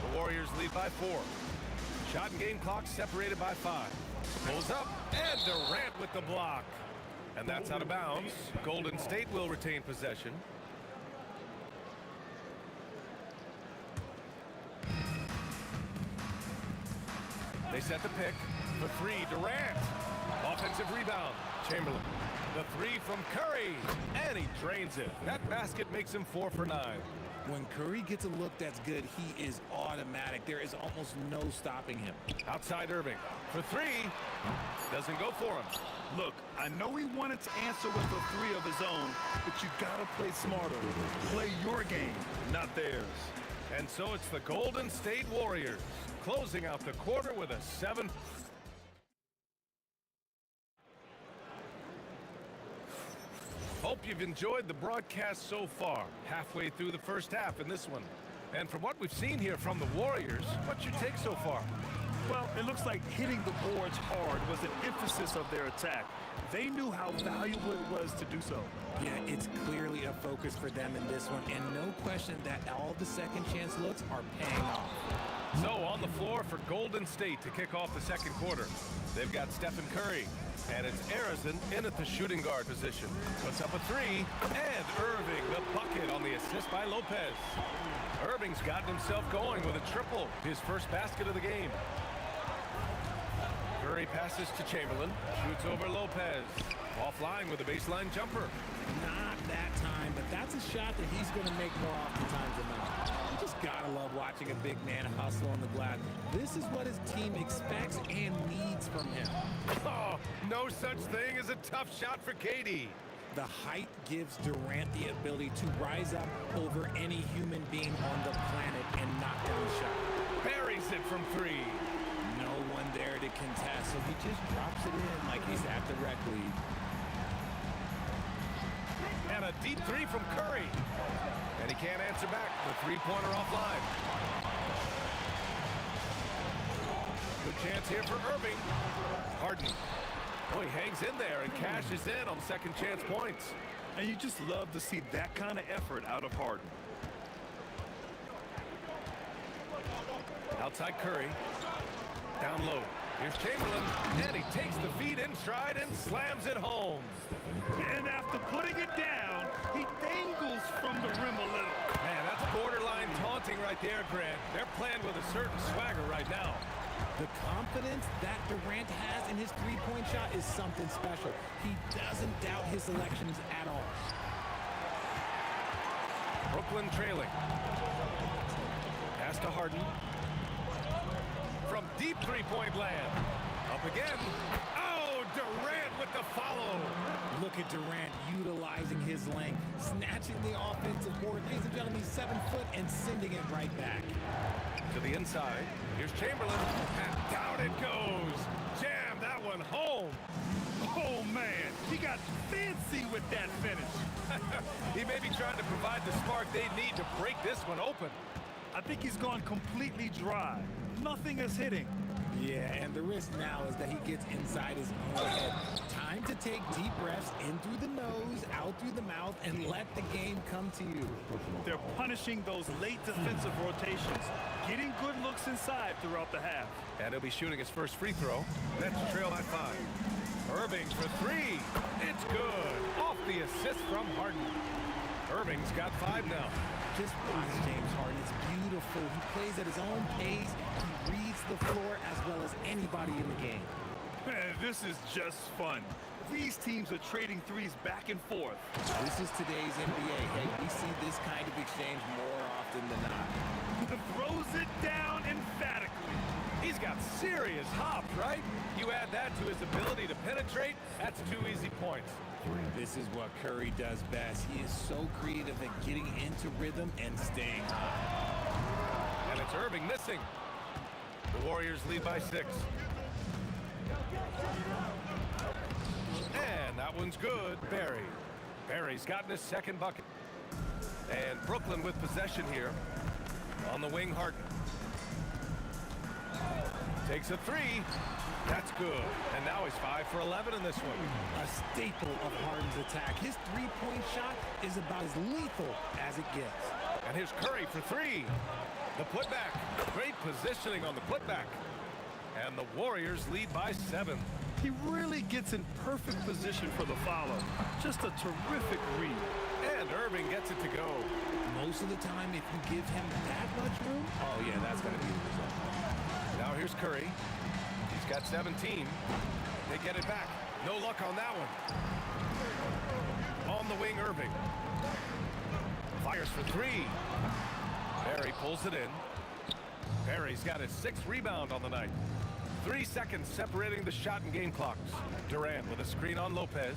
The Warriors lead by 4. Shot and game clock separated by 5. Pulls up, and Durant with the block. And that's out of bounds. Golden State will retain possession. They set the pick for 3. Durant. Offensive rebound. Chamberlain. The three from Curry, and he drains it. That basket makes him 4 for 9. When Curry gets a look that's good, he is automatic. There is almost no stopping him. Outside Irving for 3. Doesn't go for him. Look, I know he wanted to answer with a 3 of his own, but you gotta play smarter. Play your game, not theirs. And so it's the Golden State Warriors closing out the quarter with a 7. Hope you've enjoyed the broadcast so far. Halfway through the first half in this one. And from what we've seen here from the Warriors, what's your take so far? Well, it looks like hitting the boards hard was an emphasis of their attack. They knew how valuable it was to do so. Yeah, it's clearly a focus for them in this one, and no question that all the second chance looks are paying off. So on the floor for Golden State to kick off the second quarter, they've got Stephen Curry, and it's Arizin in at the shooting guard position. Puts up a 3, and Irving the bucket on the assist by Lopez. Irving's gotten himself going with a triple, his first basket of the game. Curry passes to Chamberlain, shoots over Lopez. Offline with a baseline jumper. Not that time, but that's a shot that he's going to make more oftentimes than not. You just got to love watching a big man hustle on the glass. This is what his team expects and needs from him. Oh, no such thing as a tough shot for KD. The height gives Durant the ability to rise up over any human being on the planet and knock down a shot. Buries it from 3. No one there to contest, so he just drops it in like he's at the rec league. And a deep 3 from Curry. And he can't answer back. The three-pointer offline. Good chance here for Irving. Harden. Oh, he hangs in there and cashes in on second chance points. And you just love to see that kind of effort out of Harden. Outside Curry. Down low. Here's Chamberlain, and he takes the feed in stride and slams it home. And after putting it down, he dangles from the rim a little. Man, that's borderline taunting right there, Grant. They're playing with a certain swagger right now. The confidence that Durant has in his three-point shot is something special. He doesn't doubt his selections at all. Brooklyn trailing. Pass to Harden. From deep three-point land. Up again. Oh, Durant with the follow. Look at Durant utilizing his length, snatching the offensive board. Ladies and gentlemen, he's 7 foot and sending it right back. To the inside. Here's Chamberlain. And down it goes. Jam that one home. Oh, man. He got fancy with that finish. He may be trying to provide the spark they need to break this one open. I think he's gone completely dry. Nothing is hitting. Yeah, and the risk now is that he gets inside his own head. Time to take deep breaths in through the nose, out through the mouth, and let the game come to you. They're punishing those late defensive rotations, getting good looks inside throughout the half. And he'll be shooting his first free throw. That's to trail by 5. Irving for 3. It's good. Off the assist from Harden. Irving's got 5 now. Just watch James Harden. It's beautiful. He plays at his own pace. He reads the floor as well as anybody in the game. Man, this is just fun. These teams are trading threes back and forth. This is today's NBA. Hey, we see this kind of exchange more often than not. Throws it down emphatically. He's got serious hop, right? You add that to his ability to penetrate, that's 2 easy points. This is what Curry does best. He is so creative at getting into rhythm and staying high. And it's Irving missing. The Warriors lead by 6. And that one's good. Barry. Barry's gotten his second bucket. And Brooklyn with possession here. On the wing, Harden. Takes a 3. That's good. And now he's 5 for 11 in this one. A staple of Harden's attack. His three-point shot is about as lethal as it gets. And here's Curry for 3. The putback. Great positioning on the putback. And the Warriors lead by 7. He really gets in perfect position for the follow. Just a terrific read. And Irving gets it to go. Most of the time, if you give him that much room, oh yeah, that's going to be the result. Now here's Curry. He's got 17. They get it back. No luck on that one. On the wing, Irving. Fires for three. Barry pulls it in. Barry's got his 6th rebound on the night. 3 seconds separating the shot and game clocks. Durant with a screen on Lopez.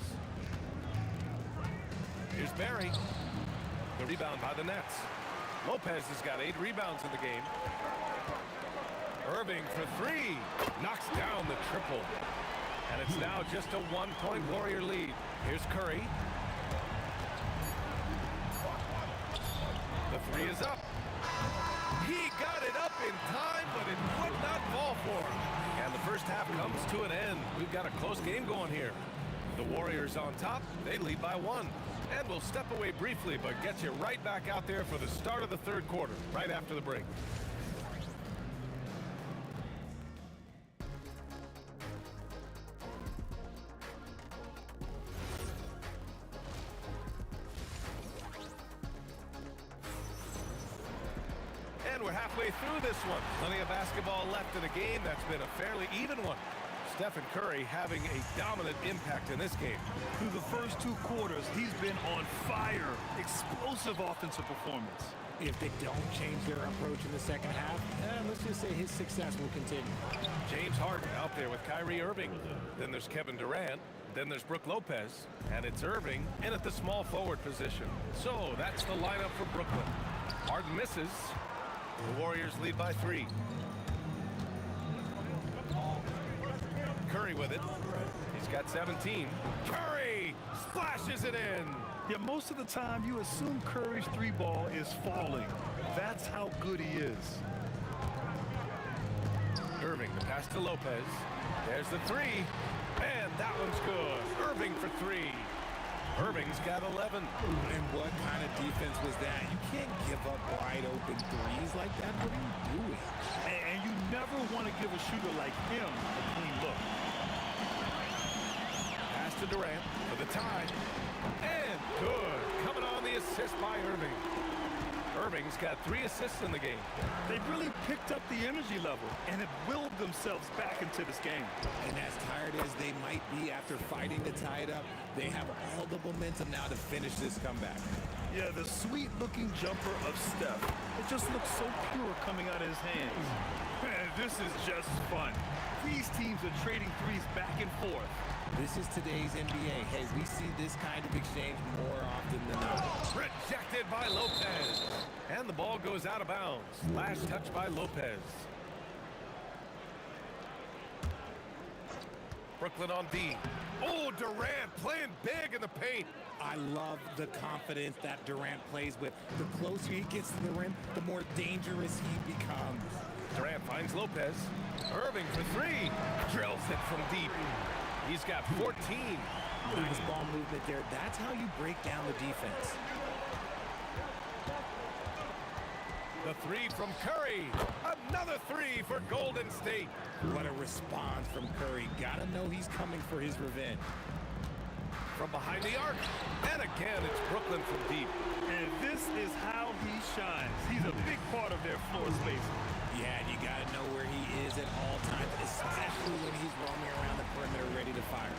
Here's Barry. The rebound by the Nets. Lopez has got 8 rebounds in the game. Irving for three. Knocks down the triple. And it's now just a 1-point Warrior lead. Here's Curry. The three is up. He got it up in time, but it would not fall for him. And the first half comes to an end. We've got a close game going here. The Warriors on top. They lead by 1. And we'll step away briefly, but get you right back out there for the start of the 3rd quarter, right after the break. And we're halfway through this one. Plenty of basketball left in a game that's been a fairly even one. Stephen Curry having a dominant impact in this game. Through the first 2 quarters, he's been on fire. Explosive offensive performance. If they don't change their approach in the second half, let's just say his success will continue. James Harden out there with Kyrie Irving. Then there's Kevin Durant. Then there's Brook Lopez. And it's Irving in at the small forward position. So that's the lineup for Brooklyn. Harden misses. The Warriors lead by 3. Curry with it. He's got 17. Curry splashes it in. Yeah, most of the time you assume Curry's 3-ball is falling. That's how good he is. Irving, the pass to Lopez. There's the 3. And that one's good. Irving for 3. Irving's got 11. And what kind of defense was that? You can't give up wide open threes like that. What are you doing? And you never want to give a shooter like him a clean look. Pass to Durant for the tie. And good. Coming on the assist by Irving. Irving's got 3 assists in the game. They've really picked up the energy level and have willed themselves back into this game. And as tired as they might be after fighting to tie it up, they have all the momentum now to finish this comeback. Yeah, the sweet-looking jumper of Steph. It just looks so pure coming out of his hands. Man, this is just fun. These teams are trading threes back and forth. This is today's NBA. Hey, we see this kind of exchange more often than not. Rejected by Lopez. And the ball goes out of bounds. Last touch by Lopez. Brooklyn on D. Oh, Durant playing big in the paint. I love the confidence that Durant plays with. The closer he gets to the rim, the more dangerous he becomes. Durant finds Lopez. Irving for 3. Drills it from deep. He's got 14. Nice ball movement there. That's how you break down the defense. The 3 from Curry. Another 3 for Golden State. What a response from Curry. Gotta know he's coming for his revenge. From behind the arc. And again, it's Brooklyn from deep. And this is how he shines. He's a big part of their floor space. Yeah, and you gotta know where he is at all times, especially when he's roaming around the perimeter ready to fire.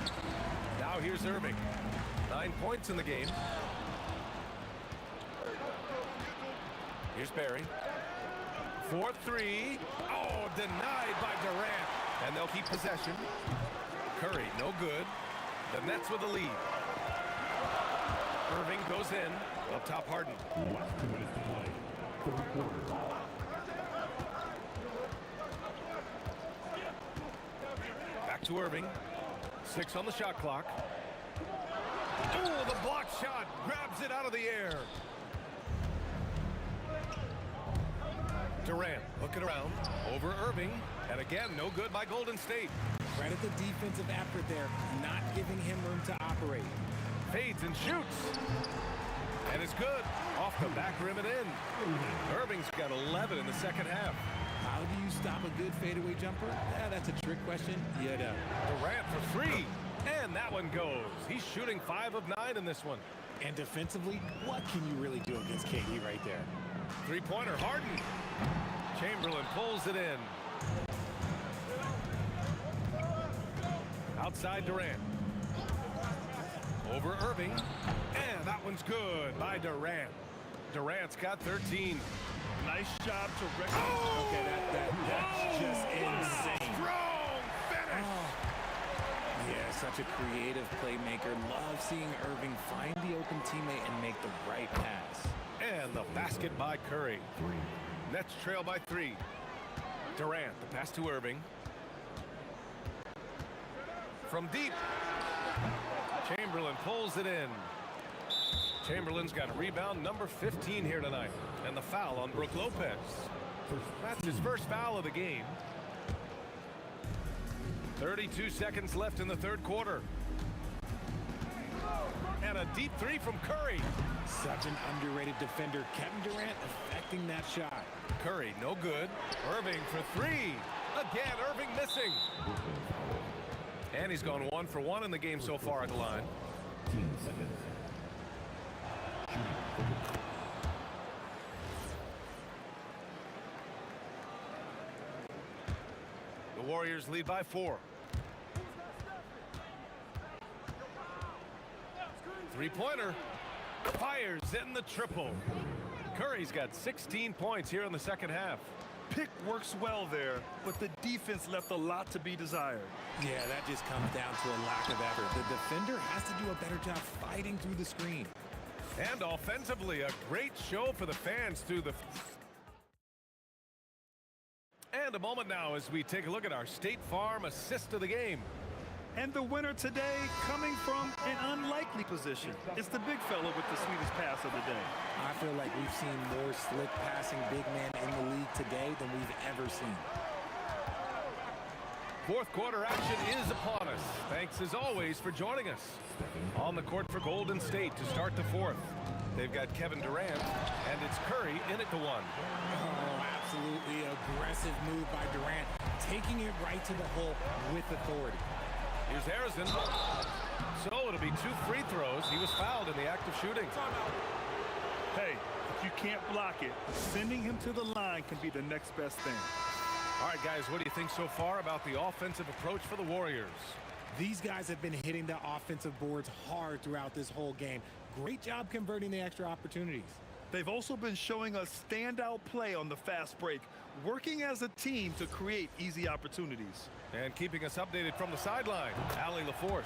Now here's Irving. 9 points in the game. Here's Barry. 4-3. Oh, denied by Durant. And they'll keep possession. Curry, no good. The Nets with the lead. Irving goes in. Up top, Harden. Last 2 minutes to play. 3rd quarter. Back to Irving. 6 on the shot clock. Oh, the block shot. Grabs it out of the air. Durant looking around. Over Irving. And again, no good by Golden State. Credit the defensive effort there, not giving him room to operate. Fades and shoots. And it's good. Off the back rim and in. Irving's got 11 in the second half. How do you stop a good fadeaway jumper? That's a trick question. You know. Durant for 3. And that one goes. He's shooting 5 of 9 in this one. And defensively, what can you really do against KD right there? 3-pointer, Harden. Chamberlain pulls it in. Outside Durant. Over Irving. And that one's good by Durant. Durant's got 13. Nice job to Oh! Okay, that's just insane. Strong finish. Yeah, such a creative playmaker. Love seeing Irving find the open teammate and make the right pass. And the basket by Curry. Nets trail by 3. Durant, the pass to Irving. From deep. Chamberlain pulls it in. Chamberlain's got rebound number 15 here tonight. And the foul on Brook Lopez. That's his first foul of the game. 32 seconds left in the third quarter. And a deep three from Curry. Such an underrated defender. Kevin Durant affecting that shot. Curry, no good. Irving for 3. Again, Irving missing. And he's gone 1 for 1 in the game so far at the line. The Warriors lead by 4. Three-pointer. Fires in the triple. Curry's got 16 points here in the second half. Pick works well there, but the defense left a lot to be desired. Yeah, that just comes down to a lack of effort. The defender has to do a better job fighting through the screen. And offensively, a great show for the fans through the... And a moment now as we take a look at our State Farm assist of the game. And the winner today coming from an unlikely position. It's the big fella with the sweetest pass of the day. I feel like we've seen more slick passing big men in the league today than we've ever seen. Fourth quarter action is upon us. Thanks as always for joining us. On the court for Golden State to start the fourth. They've got Kevin Durant, and it's Curry in it to 1. Oh, absolutely aggressive move by Durant, taking it right to the hole with authority. Here's Harrison. So it'll be 2 free throws. He was fouled in the act of shooting. Hey, if you can't block it, sending him to the line can be the next best thing. All right, guys, what do you think so far about the offensive approach for the Warriors? These guys have been hitting the offensive boards hard throughout this whole game. Great job converting the extra opportunities. They've also been showing us standout play on the fast break, working as a team to create easy opportunities. And keeping us updated from the sideline, Allie LaForce.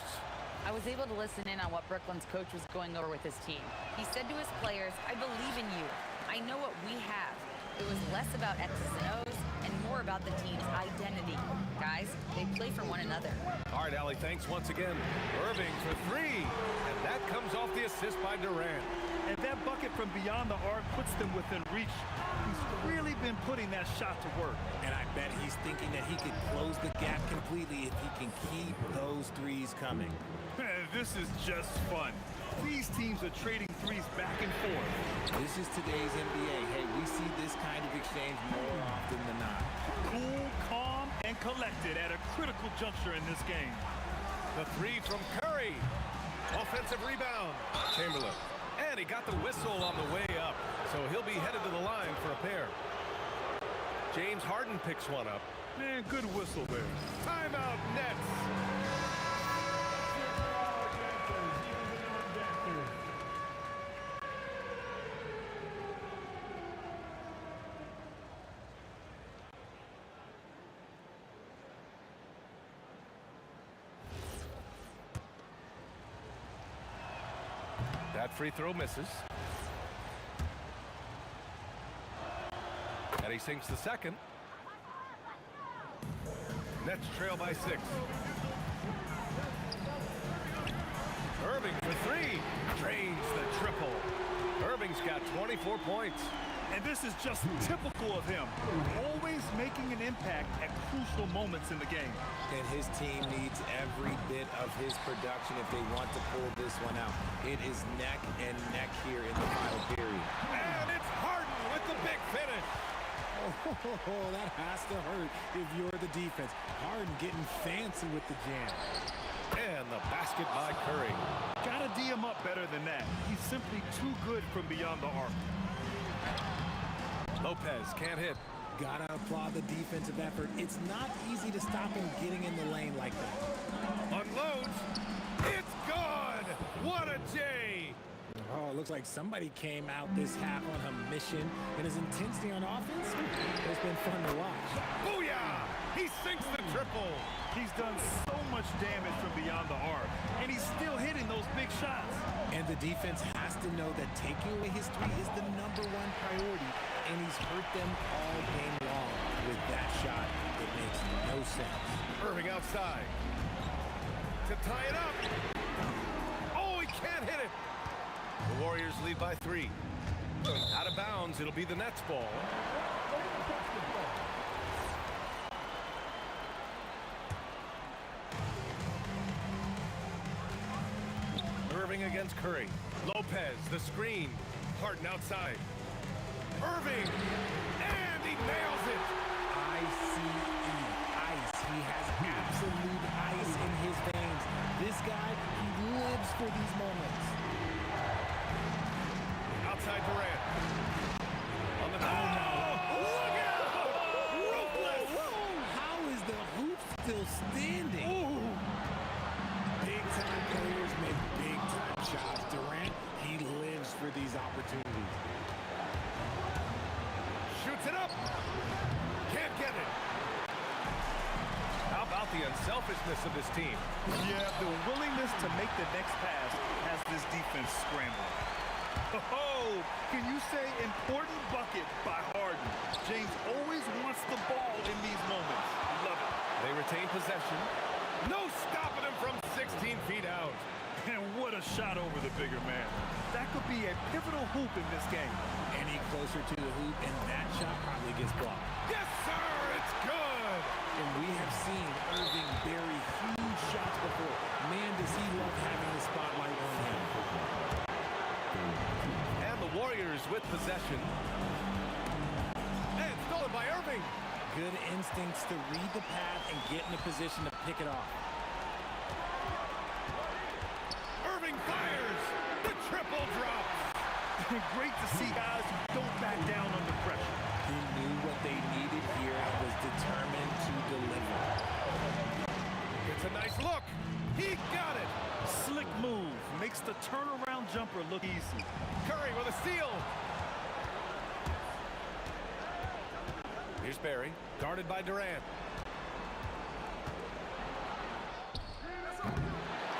I was able to listen in on what Brooklyn's coach was going over with his team. He said to his players, I believe in you. I know what we have. It was less about X's and O's and more about the team's identity. Guys, they play for one another. All right, Allie, thanks once again. Irving for 3. And that comes off the assist by Durant. And that bucket from beyond the arc puts them within reach. He's really been putting that shot to work. And I bet he's thinking that he could close the gap completely if he can keep those threes coming. This is just fun. These teams are trading threes back and forth. This is today's NBA. Hey, we see this kind of exchange more often than not. Cool, calm, and collected at a critical juncture in this game. The 3 from Curry. Offensive rebound. Chamberlain. And he got the whistle on the way up. So he'll be headed to the line for a pair. James Harden picks one up. Man, good whistle there. Timeout Nets. That free throw misses. And he sinks the second. Nets trail by 6. Irving for 3. Drains the triple. Irving's got 24 points. And this is just typical of him. Always making an impact at crucial moments in the game. And his team needs every bit of his production if they want to pull this one out. It is neck and neck here in the final period. And it's Harden with the big finish. Oh, that has to hurt if you're the defense. Harden getting fancy with the jam. And the basket by Curry. Gotta D him up better than that. He's simply too good from beyond the arc. Lopez can't hit. Gotta applaud the defensive effort. It's not easy to stop him getting in the lane like that. Unloads. It's good. What a day! Oh, it looks like somebody came out this half on a mission, and his intensity on offense has been fun to watch. Booyah! He sinks the triple. He's done so much damage from beyond the arc, and he's still hitting those big shots. And the defense has to know that taking away his three is the #1 priority, and he's hurt them all game long. With that shot, it makes no sense. Irving outside to tie it up. Oh, he can't hit it. The Warriors lead by 3. Out of bounds, it'll be the Nets ball. Irving against Curry. Lopez, the screen. Harden outside. Irving, and he nails it. ICE, ice. He has absolute ice in his veins. This guy, he lives for these moments. Outside Durant. On the look out! Ruthless! How is the hoop still standing? Ooh. Big-time players make big-time shots. Durant, he lives for these opportunities. Shoots it up. Can't get it. How about the unselfishness of this team? Yeah, the willingness to make the next pass has this defense scrambling. Oh, can you say important bucket by Harden? James always wants the ball in these moments. Love it. They retain possession. No stopping him from 16 feet out. And what a shot over the bigger man. That could be a pivotal hoop in this game. Any closer to the hoop, and that shot probably gets blocked. Yes, sir, it's good. And we have seen Irving bury huge shots before. Man, does he love having the spotlight on him. And the Warriors with possession. And stolen by Irving. Good instincts to read the path and get in a position to pick it off. Irving fires. The triple drops. Great to see guys who don't back down under pressure. He knew what they needed here and was determined to deliver. It's a nice look. He got it. Slick move. Makes the turnaround jumper look easy. Curry with a steal. Here's Barry, guarded by Durant.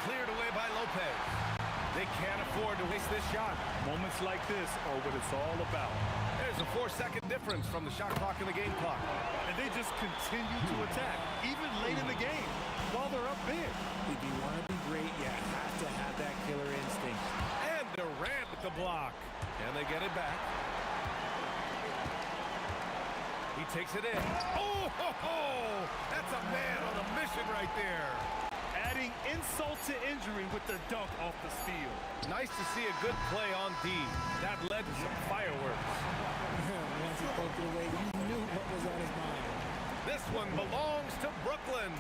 Cleared away by Lopez. They can't afford to waste this shot. Moments like this are what it's all about. There's a 4-second difference from the shot clock and the game clock. And they just continue to attack, even late in the game, while they're up big. If you want to be great, you have to have that killer instinct. And Durant with the block. And they get it back. He takes it in. Oh, ho, ho! That's a man on a mission right there. Adding insult to injury with the dunk off the steal. Nice to see a good play on D. That led to some fireworks. Once he poked it away, you knew what was on his mind. This one belongs to Brooklyn.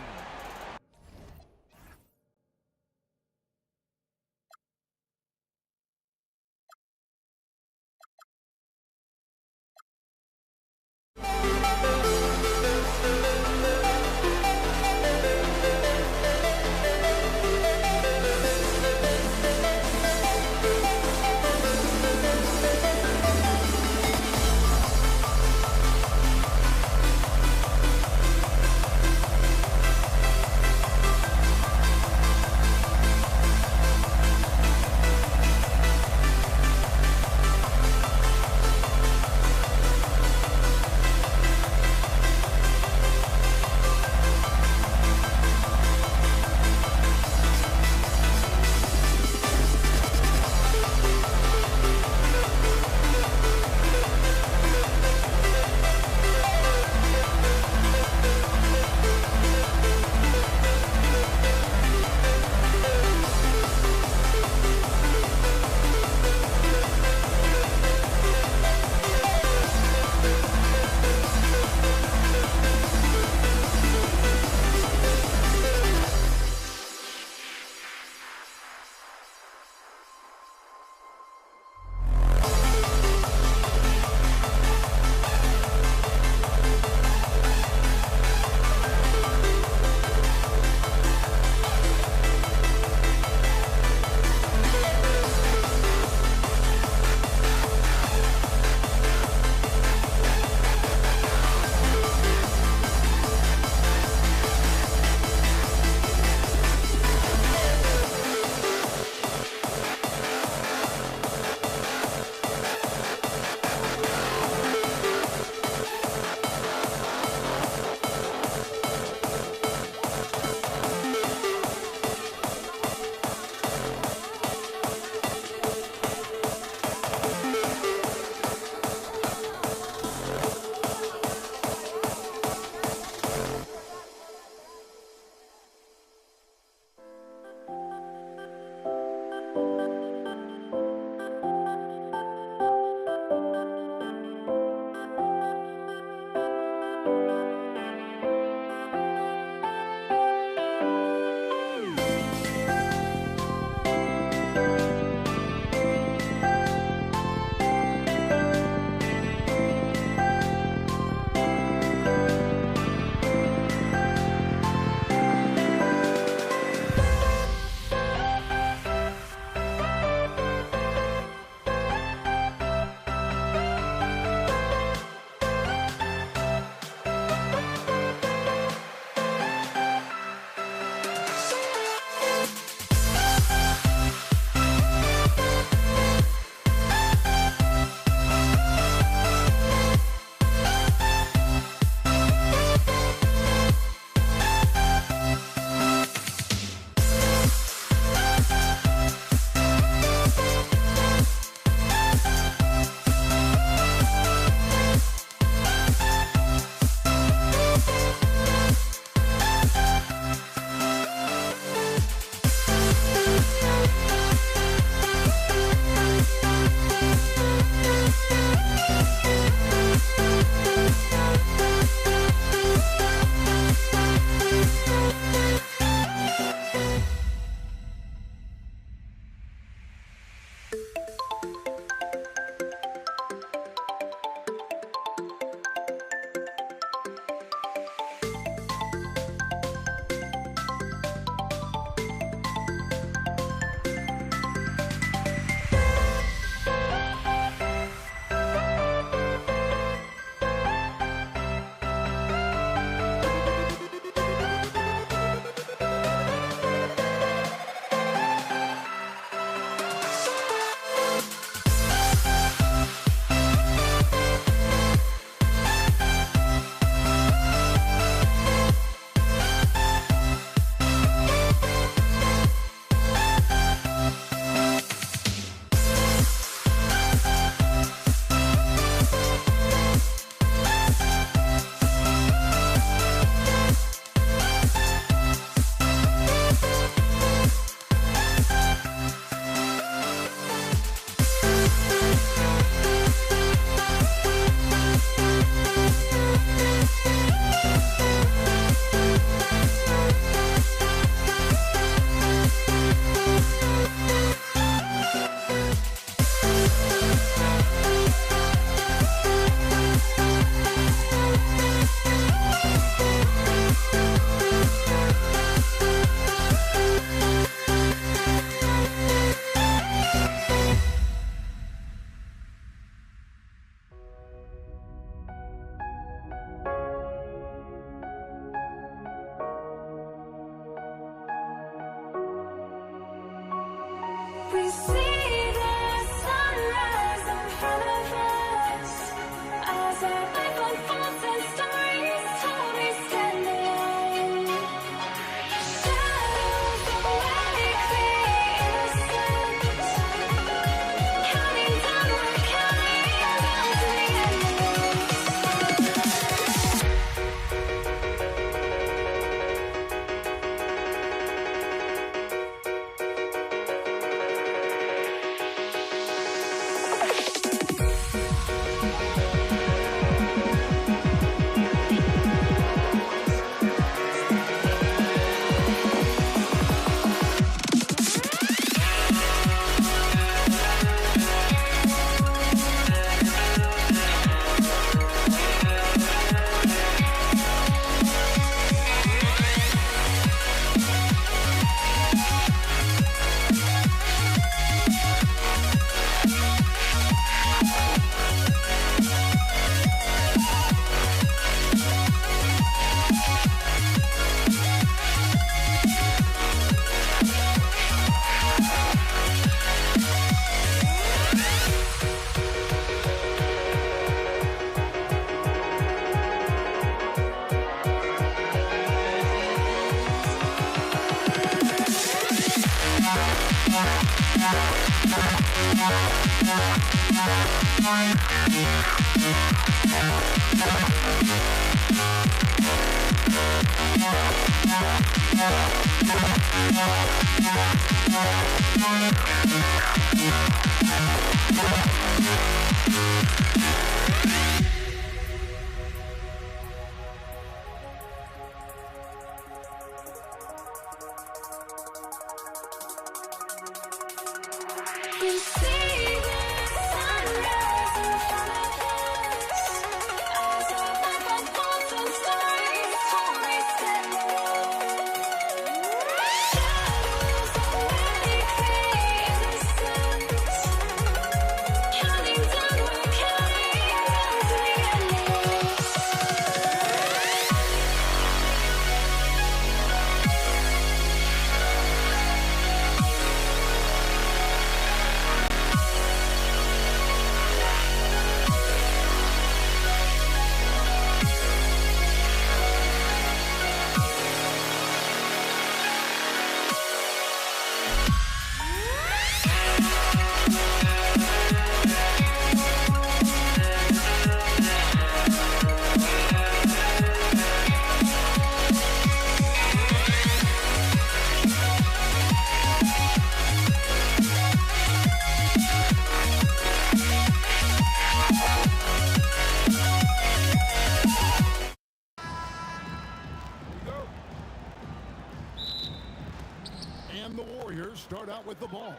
And the Warriors start out with the ball.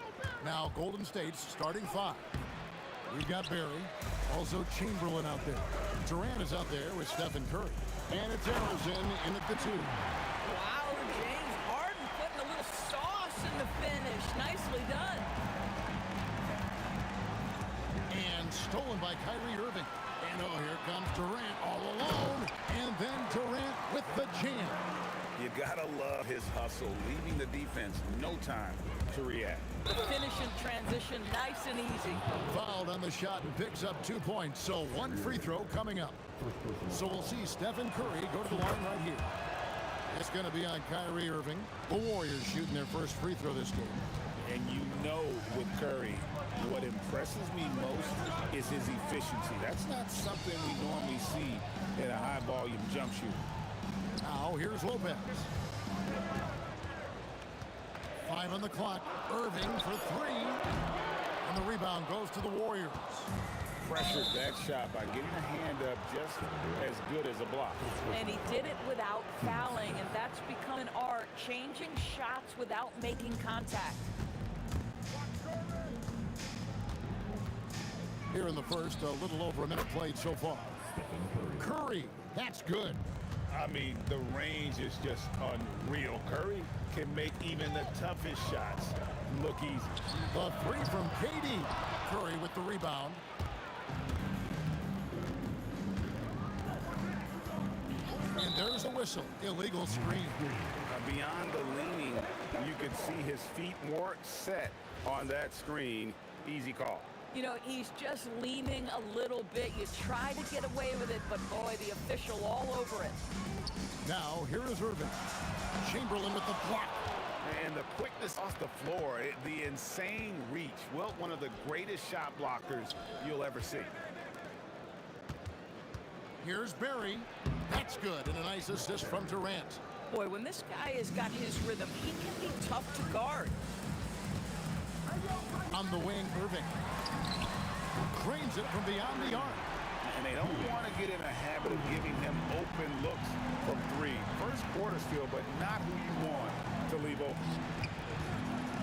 Now Golden State's starting five. We've got Barry, also Chamberlain out there. Durant is out there with Stephen Curry. And it's Arizona in at the two. Wow, James Harden putting a little sauce in the finish. Nicely done. And stolen by Kyrie Irving. And oh, here comes Durant all alone. And then Durant with the jam. You gotta love his hustle, leaving the defense no time to react. The finish in transition, nice and easy. Fouled on the shot and picks up 2 points, so one free throw coming up. So we'll see Stephen Curry go to the line right here. It's going to be on Kyrie Irving. The Warriors shooting their first free throw this game. And you know with Curry, what impresses me most is his efficiency. That's not something we normally see in a high-volume jump shooter. Now, here's Lopez. 5 on the clock. Irving for 3. And the rebound goes to the Warriors. Pressured that shot by getting a hand up just as good as a block. And he did it without fouling, and that's become an art, changing shots without making contact. Here in the first, a little over a minute played so far. Curry, that's good. I mean, the range is just unreal. Curry can make even the toughest shots look easy. The 3 from KD. Curry with the rebound. And there's a whistle. Illegal screen. Beyond the leaning, you can see his feet more set on that screen. Easy call. You know, he's just leaning a little bit. You try to get away with it, but boy, the official all over it. Now, here is Irving. Chamberlain with the block. And the quickness off the floor, the insane reach. Well, one of the greatest shot blockers you'll ever see. Here's Barry. That's good. And a nice assist from Durant. Boy, when this guy has got his rhythm, he can be tough to guard. On the wing, Irving. Cranes it from beyond the arc. And they don't want to get in a habit of giving him open looks from 3. First quarter steal, but not who you want to leave open.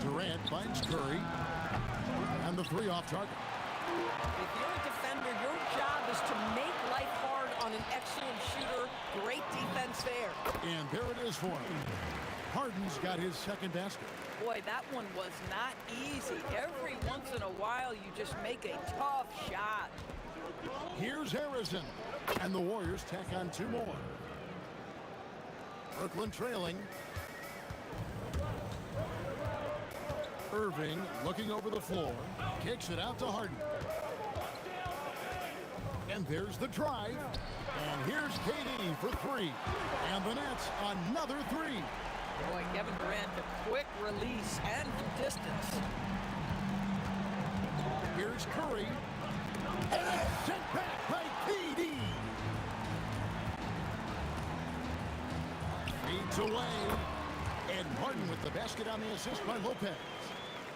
Durant finds Curry. And the 3 off target. If you're a defender, your job is to make life hard on an excellent shooter. Great defense there. And there it is for him. Harden's got his second basket. Boy, that one was not easy. Every once in a while, you just make a tough shot. Here's Harrison. And the Warriors tack on 2 more. Brooklyn trailing. Irving looking over the floor. Kicks it out to Harden. And there's the drive. And here's KD for 3. And the Nets another 3. Boy, Kevin Durant, the quick release and from distance. Here's Curry. And it's sent back by KD. Feeds away. And Harden with the basket on the assist by Lopez.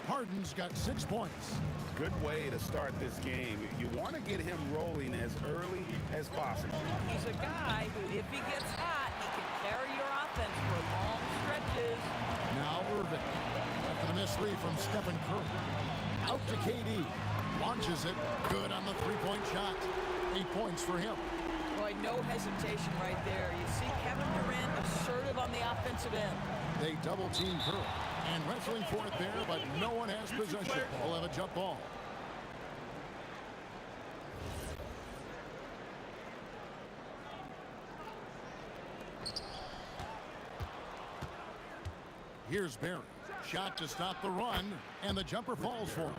Harden's got 6 points. Good way to start this game. You want to get him rolling as early as possible. He's a guy who, if he gets hot, he can carry your offense for long stretches. Now Irving. After the missed three from Stephen Curry. Out to KD. Launches it. Good on the three-point shot. 8 points for him. Boy, no hesitation right there. You see Kevin Durant assertive on the offensive end. They double-team Curry. And wrestling for it there, but no one has possession. We'll have a jump ball. Here's Barry. Shot to stop the run, and the jumper falls for him.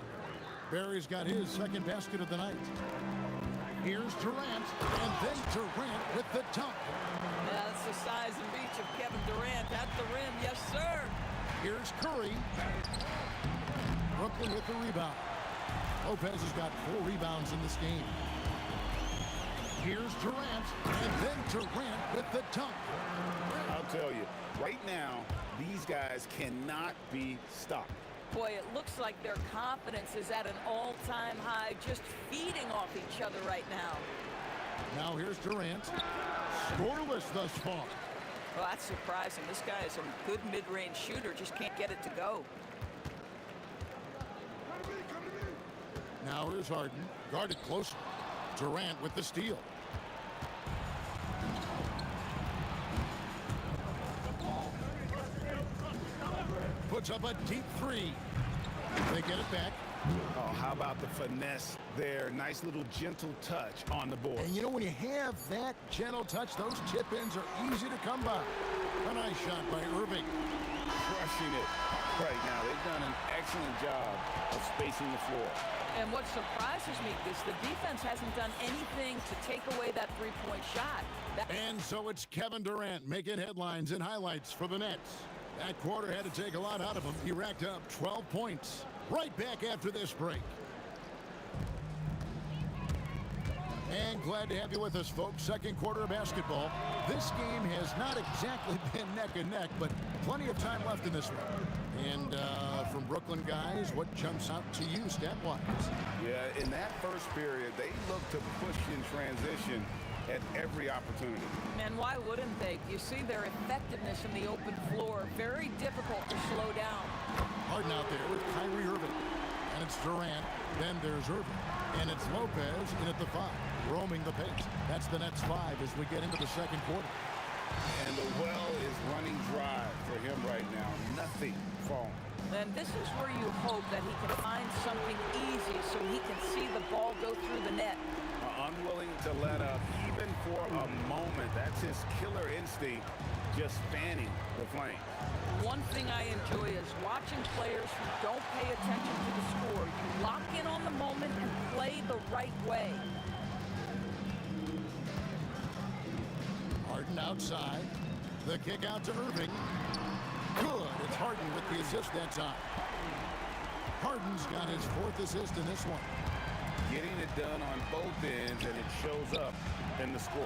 Barry's got his second basket of the night. Here's Durant, and then Durant with the dunk. Yeah, that's the size and reach of Kevin Durant at the rim. Yes, sir. Here's Curry. Brooklyn with the rebound. Lopez has got 4 rebounds in this game. Here's Durant, and then Durant with the dunk. I'll tell you, right now, these guys cannot be stopped. Boy, it looks like their confidence is at an all-time high, just feeding off each other right now. Now here's Durant. Scoreless thus far. Well, that's surprising. This guy is a good mid-range shooter, just can't get it to go. Now here's Harden. Guarded close. Durant with the steal. Puts up a deep three. They get it back. Oh, how about the finesse there? Nice little gentle touch on the board. And you know, when you have that gentle touch, those chip-ins are easy to come by. A nice shot by Irving. Crushing it right now. They've done an excellent job of spacing the floor. And what surprises me is the defense hasn't done anything to take away that three-point shot. And so it's Kevin Durant making headlines and highlights for the Nets. That quarter had to take a lot out of him. He racked up 12 points. Right back after this break. And glad to have you with us, folks. Second quarter of basketball. This game has not exactly been neck and neck, but plenty of time left in this one. And from Brooklyn guys, what jumps out to you stat-wise? Yeah, in that first period, they looked to push in transition at every opportunity. And why wouldn't they? You see their effectiveness in the open floor. Very difficult to slow down. Harden out there with Kyrie Irving. And it's Durant. Then there's Irving. And it's Lopez in at the 5, roaming the pace. That's the Nets 5 as we get into the second quarter. And the well is running dry for him right now. Nothing falling. And this is where you hope that he can find something easy so he can see the ball go through the net. Unwilling to let up even for a moment. That's his killer instinct, just fanning the flame. One thing I enjoy is watching players who don't pay attention to the score. You lock in on the moment and play the right way. Harden outside. The kick out to Irving. Good. It's Harden with the assist that time. Harden's got his 4th assist in this one. Getting it done on both ends, and it shows up in the score.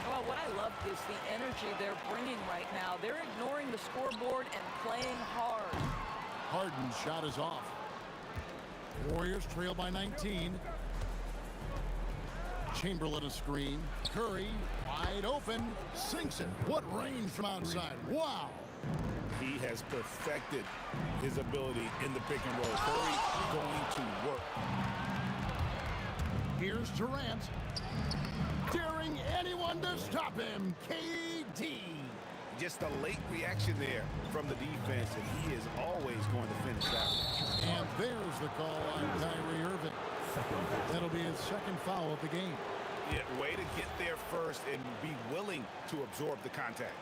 Well, what I love is the energy they're bringing right now. They're ignoring the scoreboard and playing hard. Harden's shot is off. Warriors trail by 19. Chamberlain a screen. Curry wide open. Sinks it. What range from outside. Wow. He has perfected his ability in the pick and roll. Curry going to work. Here's Durant. Daring anyone to stop him. KD. Just a late reaction there from the defense, and he is always going to finish out. And there's the call on Kyrie Irving. That'll be his second foul of the game. Yeah, way to get there first and be willing to absorb the contact.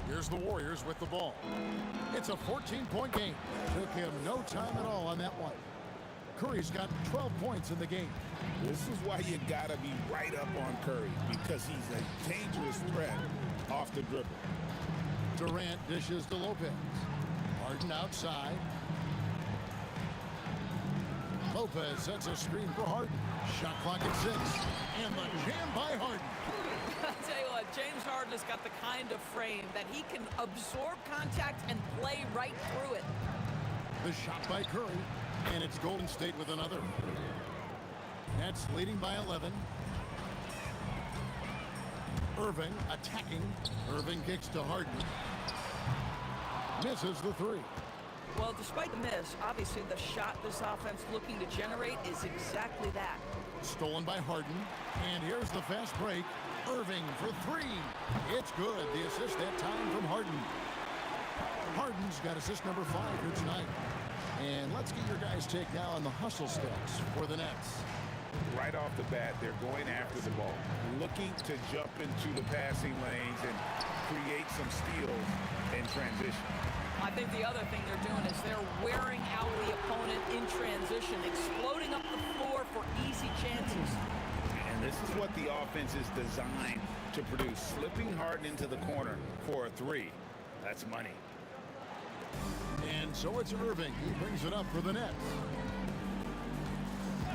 Here's the Warriors with the ball. It's a 14-point game. Took him no time at all on that one. Curry's got 12 points in the game. This is why you got to be right up on Curry, because he's a dangerous threat off the dribble. Durant dishes to Lopez. Harden outside. Lopez sets a screen for Harden. Shot clock at 6. And the jam by Harden. I'll tell you what, James Harden has got the kind of frame that he can absorb contact and play right through it. The shot by Curry. And it's Golden State with another. Nets leading by 11. Irving attacking. Irving kicks to Harden. Misses the three. Well, despite the miss, obviously the shot this offense looking to generate is exactly that. Stolen by Harden. And here's the fast break. Irving for three. It's good. The assist that time from Harden. Harden's got assist number 5 here tonight. And let's get your guys' take now on the hustle stats for the Nets. Right off the bat, they're going after the ball, looking to jump into the passing lanes and create some steals in transition. I think the other thing they're doing is they're wearing out the opponent in transition, exploding up the floor for easy chances. And this is what the offense is designed to produce. Slipping Harden into the corner for a three. That's money. And so it's Irving. He brings it up for the Nets.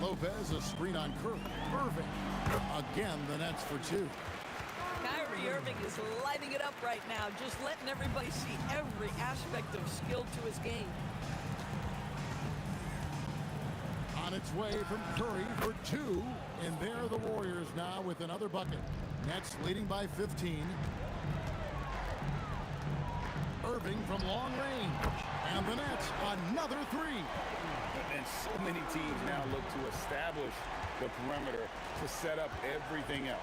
Lopez, a screen on Curry. Irving. Again, the Nets for 2. Kyrie Irving is lighting it up right now, just letting everybody see every aspect of skill to his game. On its way from Curry for 2. And there are the Warriors now with another bucket. Nets leading by 15. Irving from long range. And the Nets, another 3. And so many teams now look to establish the perimeter to set up everything else.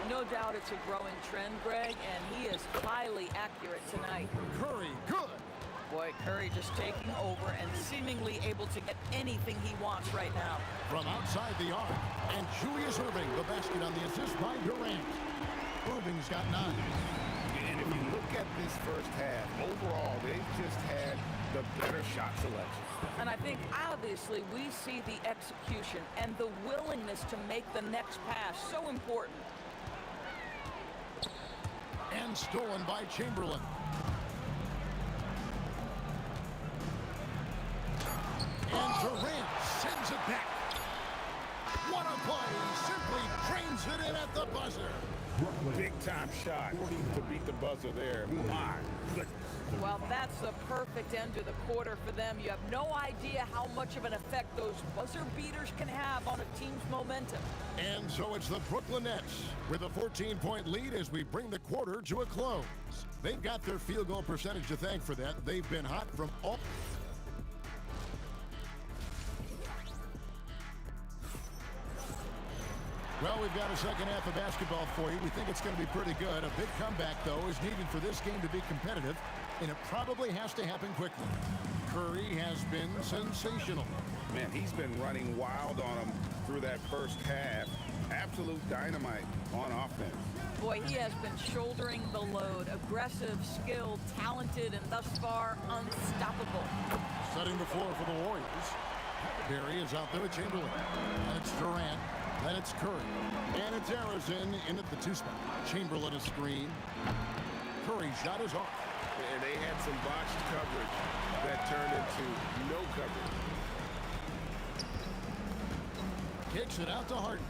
No doubt it's a growing trend, Greg, and he is highly accurate tonight. Curry, good. Boy, Curry just taking over and seemingly able to get anything he wants right now. From outside the arc, and Julius Irving, the basket on the assist by Durant. Irving's got 9. And if you look at this first half, overall, they've just had the better shot selection. And I think, obviously, we see the execution and the willingness to make the next pass so important. And stolen by Chamberlain. And Durant sends it back. What a play. Simply trains it in at the buzzer. Big time shot to beat the buzzer there. My goodness. Well, that's the perfect end to the quarter for them. You have no idea how much of an effect those buzzer beaters can have on a team's momentum. And so it's the Brooklyn Nets with a 14-point lead as we bring the quarter to a close. They've got their field goal percentage to thank for that. They've been hot from all... Well, we've got a second half of basketball for you. We think it's going to be pretty good. A big comeback, though, is needed for this game to be competitive, and it probably has to happen quickly. Curry has been sensational. Man, he's been running wild on him through that first half. Absolute dynamite on offense. Boy, he has been shouldering the load. Aggressive, skilled, talented, and thus far unstoppable. Setting the floor for the Warriors. Barry is out there with Chamberlain. And it's Durant. Then it's Curry. And it's Harrison in at the 2 spot. Chamberlain a screen. Curry shot is off. And they had some botched coverage that turned into no coverage. Kicks it out to Harden.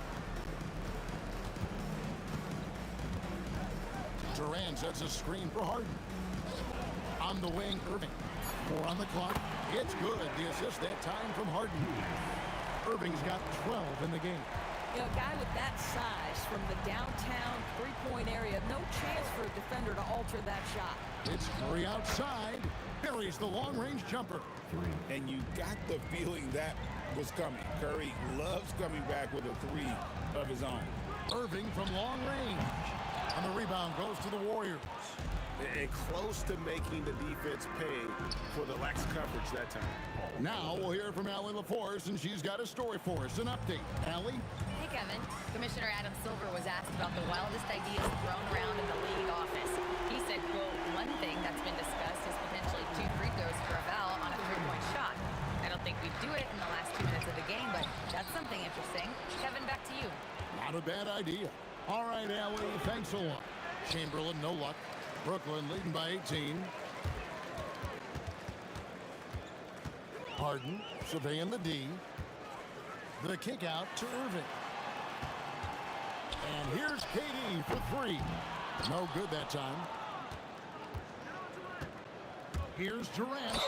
Durant sets a screen for Harden. On the wing, Irving. 4 on the clock. It's good. The assist that time from Harden. Irving's got 12 in the game. You know, a guy with that size from the downtown three-point area, no chance for a defender to alter that shot. It's Curry outside. Buries the long-range jumper. And you got the feeling that was coming. Curry loves coming back with a 3 of his own. Irving from long range. And the rebound goes to the Warriors. And close to making the defense pay for the lax coverage that time. Now we'll hear from Allie LaForce, and she's got a story for us. An update. Allie? Hey, Kevin. Commissioner Adam Silver was asked about the wildest ideas thrown around in the league office. He said, quote, one thing that's been discussed is potentially 2 free throws for a foul on a 3-point shot. I don't think we'd do it in the last 2 minutes of the game, but that's something interesting. Kevin, back to you. Not a bad idea. All right, Allie, thanks a lot. Chamberlain, no luck. Brooklyn leading by 18. Harden surveying the D. The kick out to Irving. And here's KD for three. No good that time. Here's Durant.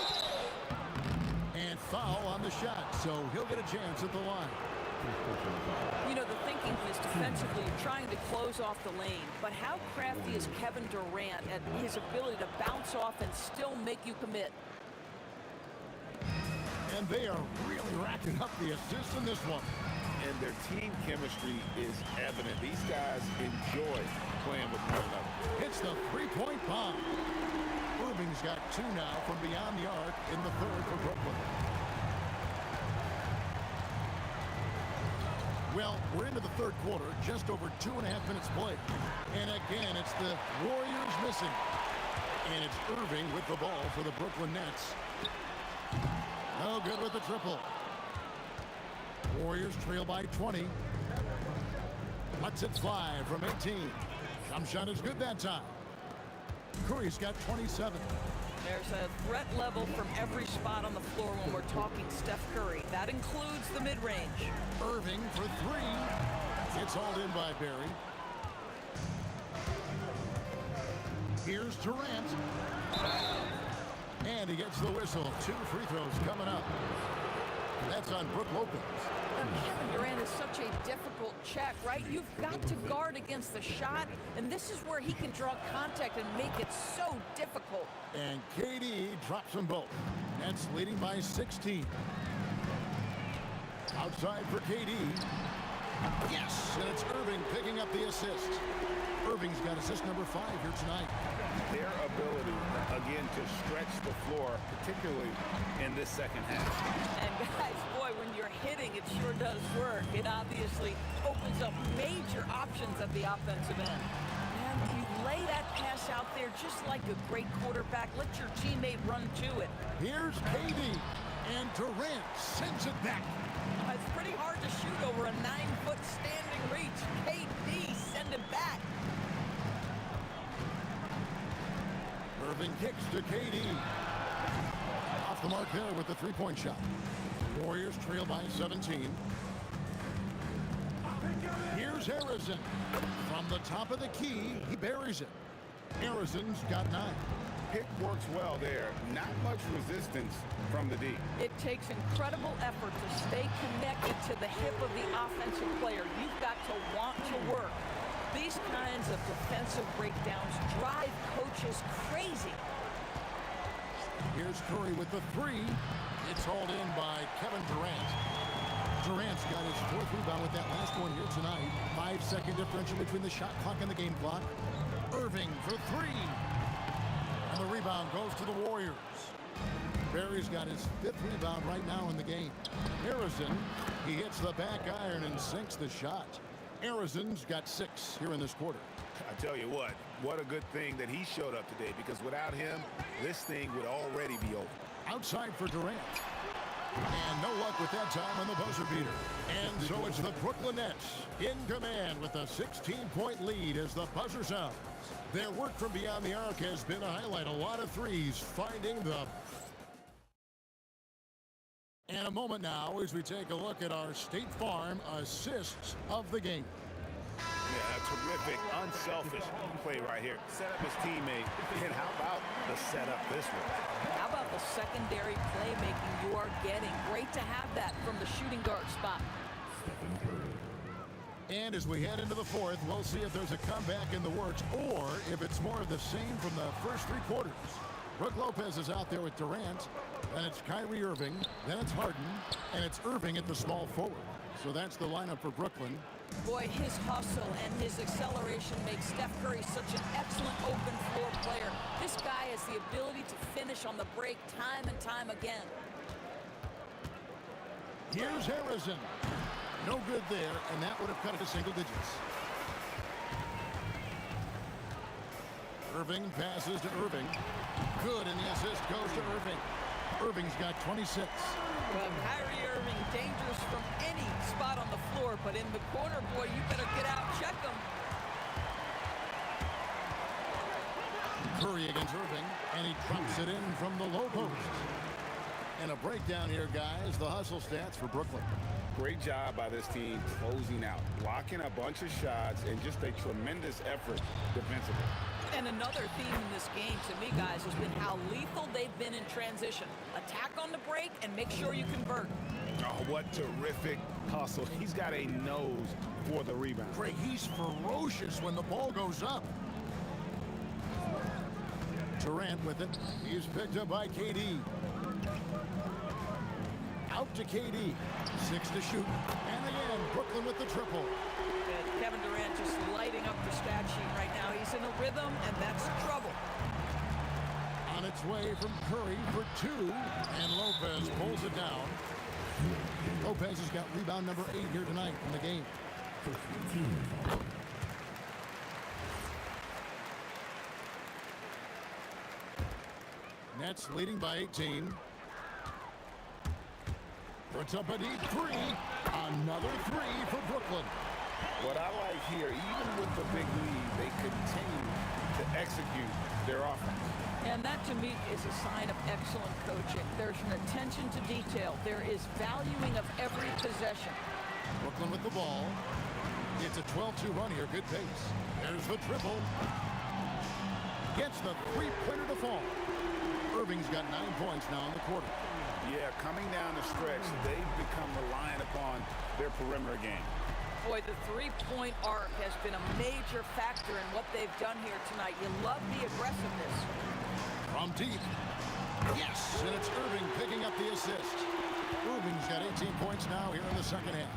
And foul on the shot, so he'll get a chance at the line. You know, the thinking is defensively trying to close off the lane, but how crafty is Kevin Durant at his ability to bounce off and still make you commit? And they are really racking up the assists in this one. And their team chemistry is evident. These guys enjoy playing with one another. Hits the three-point bomb. Irving's got two now from beyond the arc in the third for Brooklyn. Well, we're into the third quarter, just over 2.5 minutes played. And again, it's the Warriors missing. And it's Irving with the ball for the Brooklyn Nets. No good with the triple. Warriors trail by 20. Lets it fly from 18. Jump shot is good that time. Curry's got 27. There's a threat level from every spot on the floor when we're talking Steph Curry. That includes the mid-range. Irving for three. It's hauled in by Barry. Here's Durant. And he gets the whistle. 2 free throws coming up. That's on Brook Lopez. Kevin Durant is such a difficult check, right? You've got to guard against the shot, and this is where he can draw contact and make it so difficult. And KD drops them both. Nets leading by 16. Outside for KD. Yes, and it's Irving picking up the assist. Irving's got assist number 5 here tonight. Their ability, again, to stretch the floor, particularly in this second half. And guys, boy, when you're hitting, it sure does work. It obviously opens up major options at the offensive end. And you lay that pass out there just like a great quarterback. Let your teammate run to it. Here's KD, and Durant sends it back. It's pretty hard to shoot over a 9-foot standing reach. KD, send it back. Irving kicks to KD. Off the mark there with the three-point shot. Warriors trail by 17. Here's Harrison. From the top of the key, he buries it. Harrison's got 9. Pick works well there. Not much resistance from the D. It takes incredible effort to stay connected to the hip of the offensive player. You've got to want to work. These kinds of defensive breakdowns drive coaches crazy. Here's Curry with the 3. It's hauled in by Kevin Durant. Durant's got his 4th rebound with that last one here tonight. 5-second differential between the shot clock and the game clock. Irving for 3. And the rebound goes to the Warriors. Barry's got his 5th rebound right now in the game. Harrison, he hits the back iron and sinks the shot. Harrison's got 6 here in this quarter. I tell you what a good thing that he showed up today, because without him, this thing would already be over. Outside for Durant. And no luck with that time on the buzzer beater. And so it's the Brooklyn Nets in command with a 16-point lead as the buzzer sounds. Their work from beyond the arc has been a highlight. A lot of threes finding the... And a moment now as we take a look at our State Farm assists of the game. Yeah, a terrific, unselfish play right here. Set up his teammate. And how about the setup this one? How about the secondary playmaking you are getting? Great to have that from the shooting guard spot. And as we head into the 4th, we'll see if there's a comeback in the works or if it's more of the same from the first 3 quarters. Brook Lopez is out there with Durant. Then it's Kyrie Irving. Then it's Harden. And it's Irving at the small forward. So that's the lineup for Brooklyn. Boy, his hustle and his acceleration makes Steph Curry such an excellent open floor player. This guy has the ability to finish on the break time and time again. Here's Harrison. No good there, and that would have cut it to single digits. Irving passes to Irving. Good, and the assist goes to Irving. Irving's got 26. Well, Kyrie Irving, dangerous from any spot on the floor, but in the corner, boy, you better get out, check him. Curry against Irving, and he drops it in from the low post. And a breakdown here, guys, the hustle stats for Brooklyn. Great job by this team closing out, blocking a bunch of shots, and just a tremendous effort defensively. And another theme in this game, to me, guys, has been how lethal they've been in transition. Attack on the break and make sure you convert. Oh, what terrific hustle. He's got a nose for the rebound. Greg, he's ferocious when the ball goes up. Durant with it. He's picked up by KD. Out to KD. 6 to shoot. And again, Brooklyn with the triple. And Kevin Durant just lighting up the stat sheet right now. He's in a rhythm, and that's trouble. On its way from Curry for 2. And Lopez pulls it down. Lopez has got rebound number 8 here tonight in the game. Nets leading by 18. Puts up a deep 3. Another 3 for Brooklyn. What I like here, even with the big lead, they continue to execute their offense. And that, to me, is a sign of excellent coaching. There's an attention to detail. There is valuing of every possession. Brooklyn with the ball. It's a 12-2 run here. Good pace. There's the triple. Gets the three-pointer to fall. Irving's got 9 points now in the quarter. Yeah, coming down the stretch, they've become reliant upon their perimeter game. Boy, the three-point arc has been a major factor in what they've done here tonight. You love the aggressiveness. From deep. Yes, and it's Irving picking up the assist. Irving's got 18 points now here in the second half.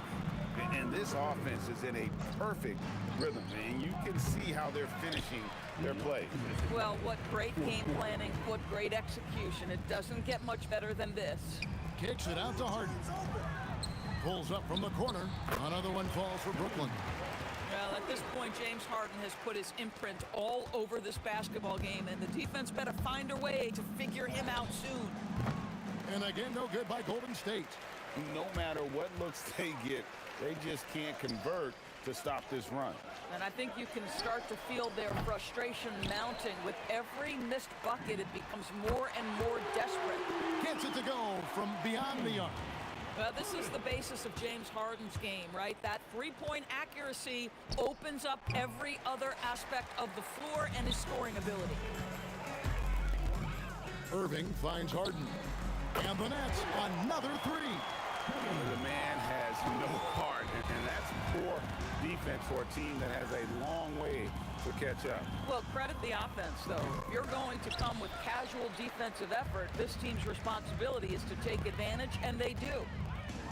And this offense is in a perfect rhythm, and you can see how they're finishing their play. Well, what great game planning, what great execution. It doesn't get much better than this. Kicks it out to Harden. Pulls up from the corner. Another one falls for Brooklyn. Well, at this point, James Harden has put his imprint all over this basketball game, and the defense better find a way to figure him out soon. And again, no good by Golden State. No matter what looks they get, they just can't convert to stop this run. And I think you can start to feel their frustration mounting. With every missed bucket, it becomes more and more desperate. Gets it to go from beyond the arc. Well, this is the basis of James Harden's game, right? That three-point accuracy opens up every other aspect of the floor and his scoring ability. Irving finds Harden. And the Nets, another 3. The man has no heart, and that's poor defense for a team that has a long way to catch up. Well, credit the offense, though. If you're going to come with casual defensive effort, this team's responsibility is to take advantage, and they do.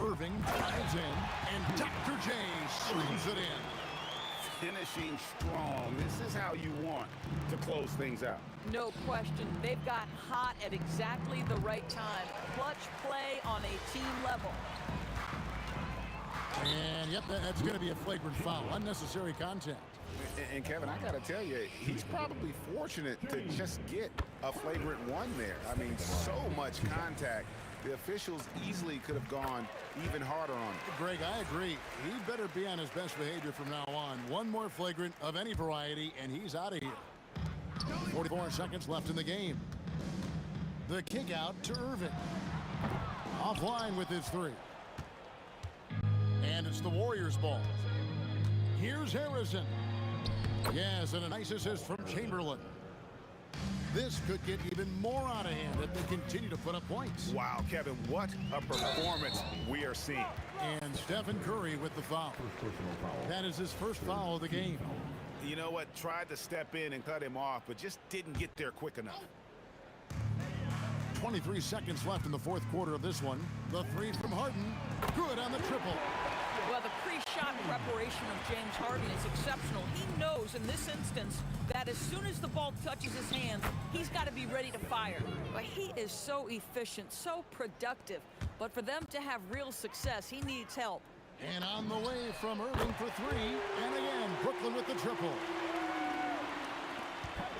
Irving drives in, and Dr. J slings it in. Finishing strong. This is how you want to close things out. No question. They've got hot at exactly the right time. Clutch play on a team level. And, yep, that's going to be a flagrant foul. Unnecessary contact. And Kevin, I got to tell you, he's probably fortunate to just get a flagrant one there. I mean, so much contact. The officials easily could have gone even harder on him. Greg, I agree. He better be on his best behavior from now on. One more flagrant of any variety, and he's out of here. 44 seconds left in the game. The kick out to Irving. Offline with his 3. And it's the Warriors' ball. Here's Harrison. Yes, and a nice assist from Chamberlain. This could get even more out of hand if they continue to put up points. Wow, Kevin, what a performance we are seeing. And Stephen Curry with the foul. That is his first foul of the game. You know what? Tried to step in and cut him off, but just didn't get there quick enough. 23 seconds left in the fourth quarter of this one. The 3 from Harden. Good on the triple. Well, the pre-shot preparation of James Harden is exceptional. He knows in this instance that as soon as the ball touches his hands, he's got to be ready to fire. But he is so efficient, so productive. But for them to have real success, he needs help. And on the way from Irving for 3. And again, Brooklyn with the triple.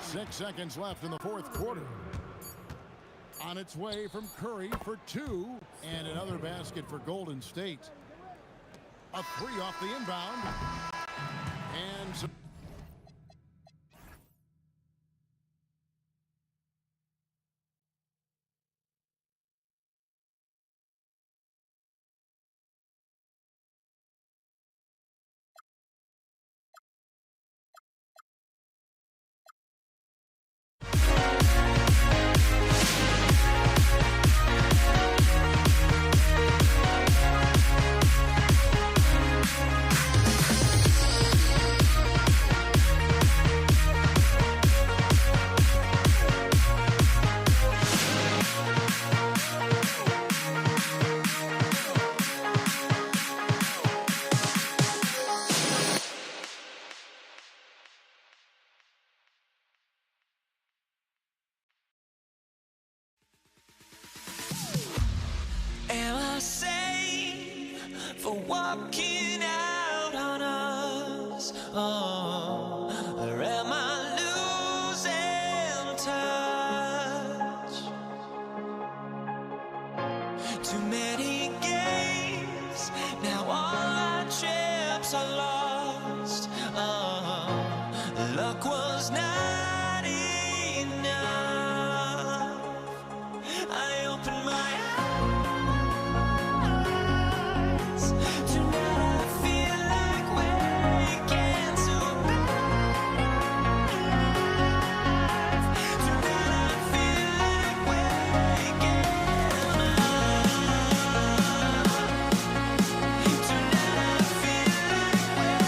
6 seconds left in the fourth quarter. On its way from Curry for 2. And another basket for Golden State. A 3 off the inbound. And walking out on us. Oh, or am I losing touch? Too many games, now all our chips are lost. Oh, luck was not enough. I opened my eyes. Tonight I feel like waking to life. Tonight I feel like waking up. Tonight I feel like waking up.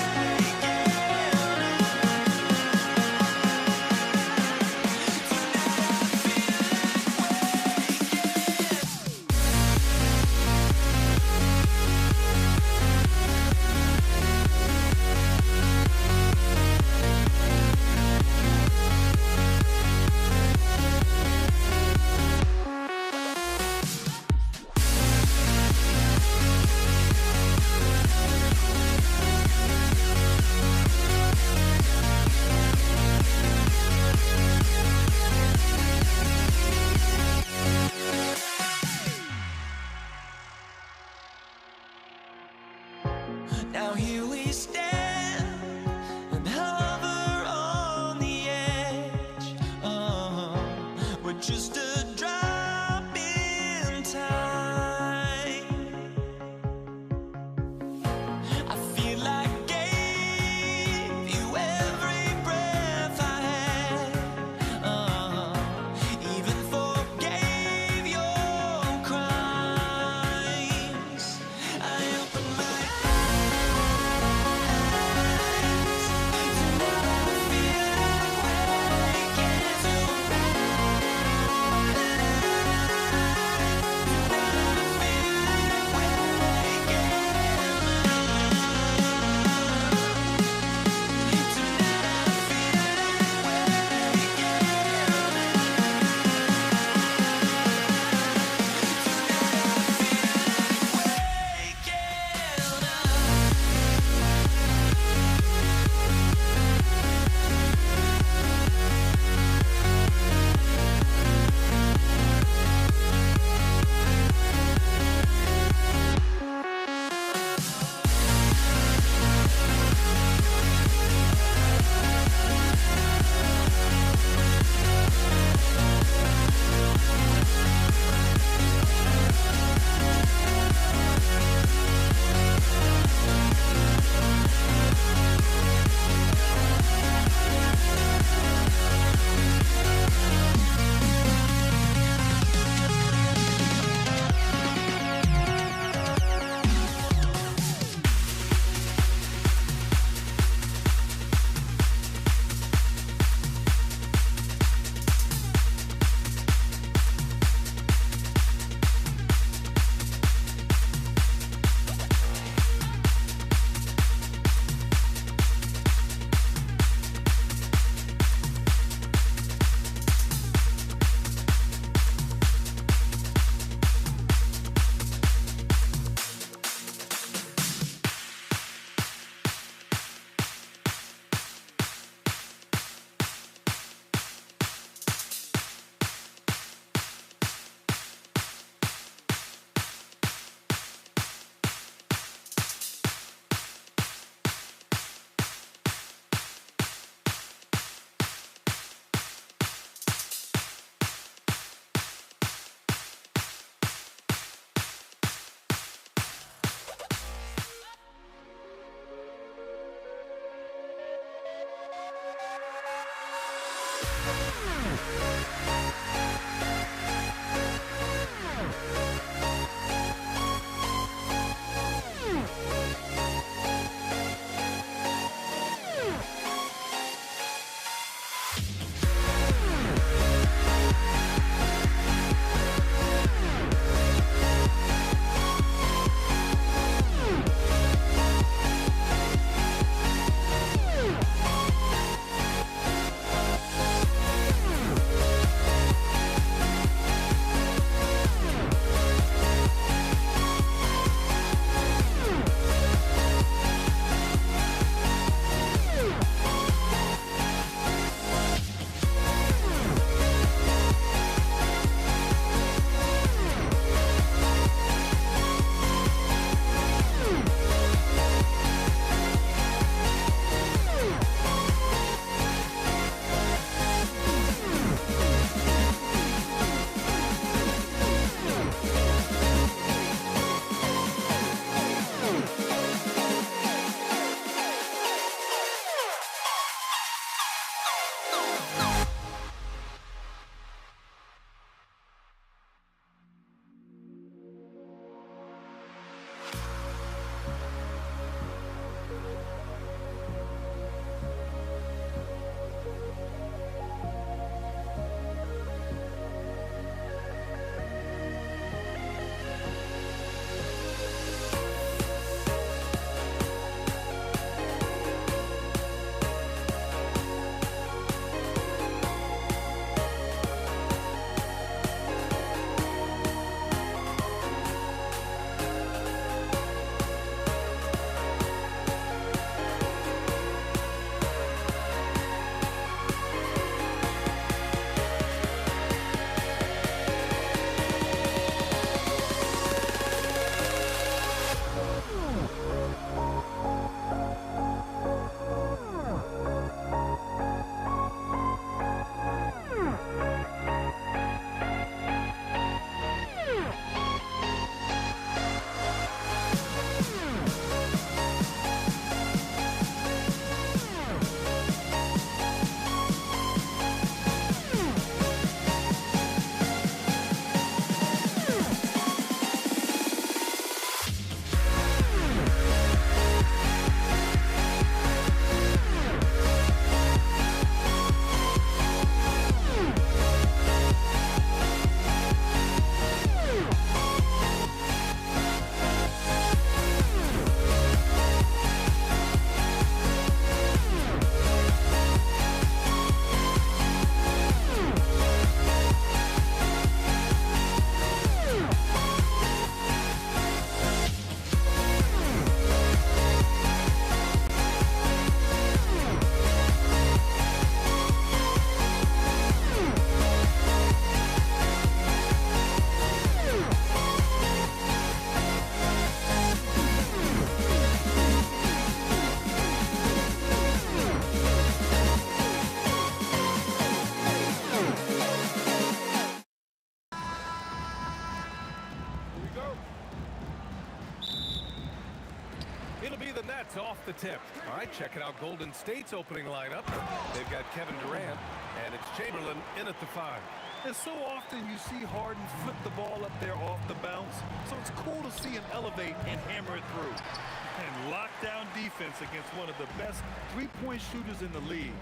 It's off the tip. All right, checking out Golden State's opening lineup. They've got Kevin Durant, and it's Chamberlain in at the 5. And so often you see Harden flip the ball up there off the bounce, so it's cool to see him elevate and hammer it through. And lockdown defense against one of the best three-point shooters in the league.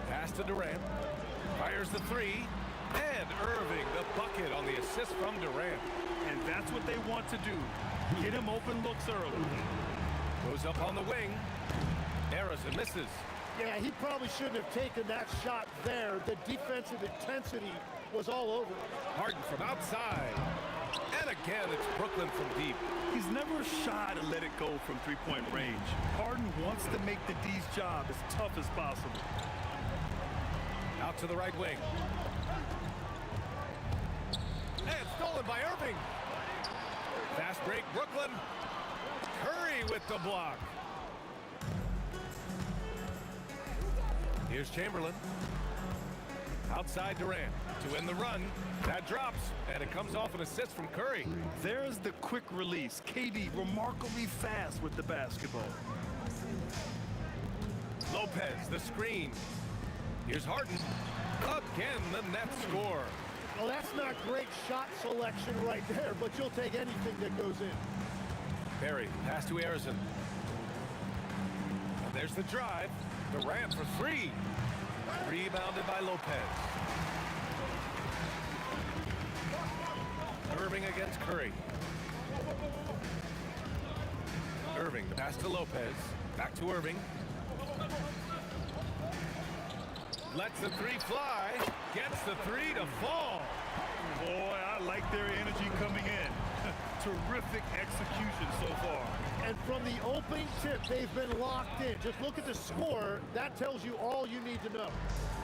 Pass to Durant. Fires the 3. And Irving, the bucket on the assist from Durant. And that's what they want to do. Get him open looks early. Goes up on the wing. Harrison misses. Yeah, he probably shouldn't have taken that shot there. The defensive intensity was all over. Harden from outside. And again, it's Brooklyn from deep. He's never shy to let it go from three-point range. Harden wants to make the D's job as tough as possible. Out to the right wing. And stolen by Irving. Fast break, Brooklyn. Curry with the block. Here's Chamberlain. Outside Durant to end the run. That drops, and it comes off an assist from Curry. There's the quick release. KD remarkably fast with the basketball. Lopez, the screen. Here's Harden. Again, the net score. Well, that's not great shot selection right there, but you'll take anything that goes in. Barry, pass to Harrison. And there's the drive. Durant for 3. Rebounded by Lopez. Irving against Curry. Irving, the pass to Lopez. Back to Irving. Lets the 3 fly. Gets the 3 to fall. Boy, I like their energy coming in. Terrific execution so far. And from the opening tip, they've been locked in. Just look at the score. That tells you all you need to know.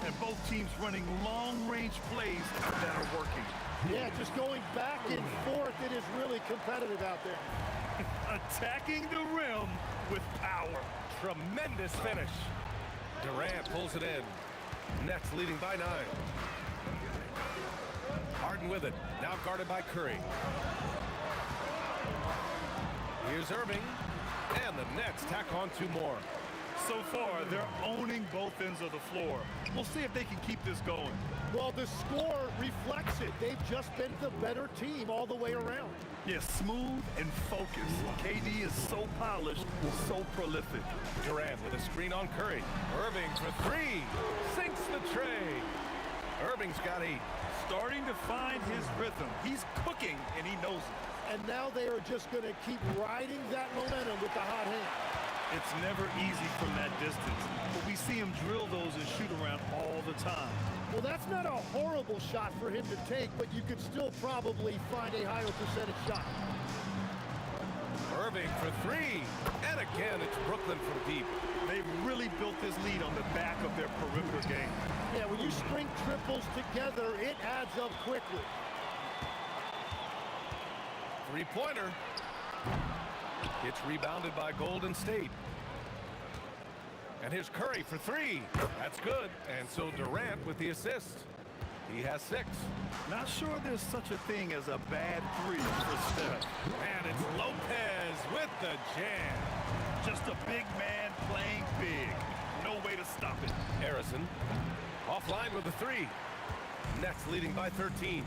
And both teams running long-range plays that are working. Yeah, just going back and forth, it is really competitive out there. Attacking the rim with power. Tremendous finish. Durant pulls it in. Nets leading by 9. Harden with it. Now guarded by Curry. Here's Irving. And the Nets tack on 2 more. So far, they're owning both ends of the floor. We'll see if they can keep this going. Well, the score reflects it. They've just been the better team all the way around. Yes, smooth and focused. KD is so polished, so prolific. Durant with a screen on Curry. Irving for 3. Sinks the tray. Irving's got 8. Starting to find his rhythm. He's cooking, and he knows it. And now they are just going to keep riding that momentum with the hot hand. It's never easy from that distance, but we see him drill those and shoot around all the time. Well, that's not a horrible shot for him to take, but you could still probably find a higher percentage shot. Irving for 3. And again, it's Brooklyn from deep. They've really built this lead on the back of their perimeter game. Yeah, when you string triples together, it adds up quickly. 3-pointer. It's rebounded by Golden State. And here's Curry for 3. That's good. And so Durant with the assist. He has 6. Not sure there's such a thing as a bad 3 for Steph. And it's Lopez with the jam. Just a big man playing big. No way to stop it. Harrison offline with the 3. Nets leading by 13.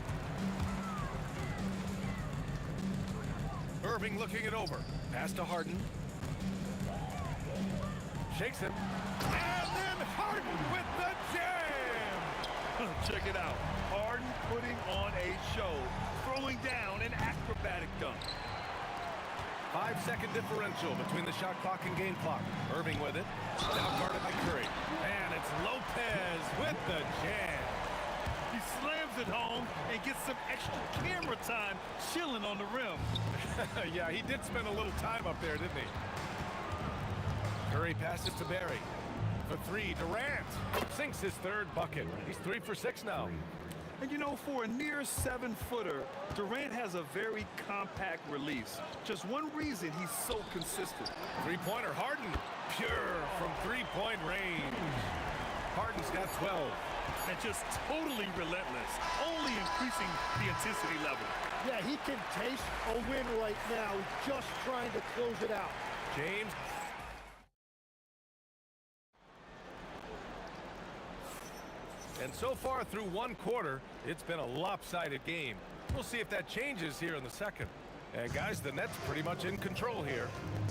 Irving looking it over. Pass to Harden. Shakes him. And then Harden with the jam! Check it out. Harden putting on a show, throwing down an acrobatic dunk. 5-second differential between the shot clock and game clock. Irving with it. Now guarded by Curry. And it's Lopez with the jam. He slams it home and gets some extra camera time chilling on the rim. Yeah, he did spend a little time up there, didn't he? Curry passes to Barry. For 3, Durant sinks his 3rd bucket. He's 3 for 6 now. And you know, for a near 7-footer, Durant has a very compact release. Just one reason he's so consistent. 3-pointer, Harden. Pure from 3-point range. Harden's got 12. And just totally relentless, only increasing the intensity level. Yeah, he can taste a win right now, just trying to close it out. James And so far through one quarter, it's been a lopsided game. We'll see if that changes here in the second. And guys, the Nets pretty much in control here.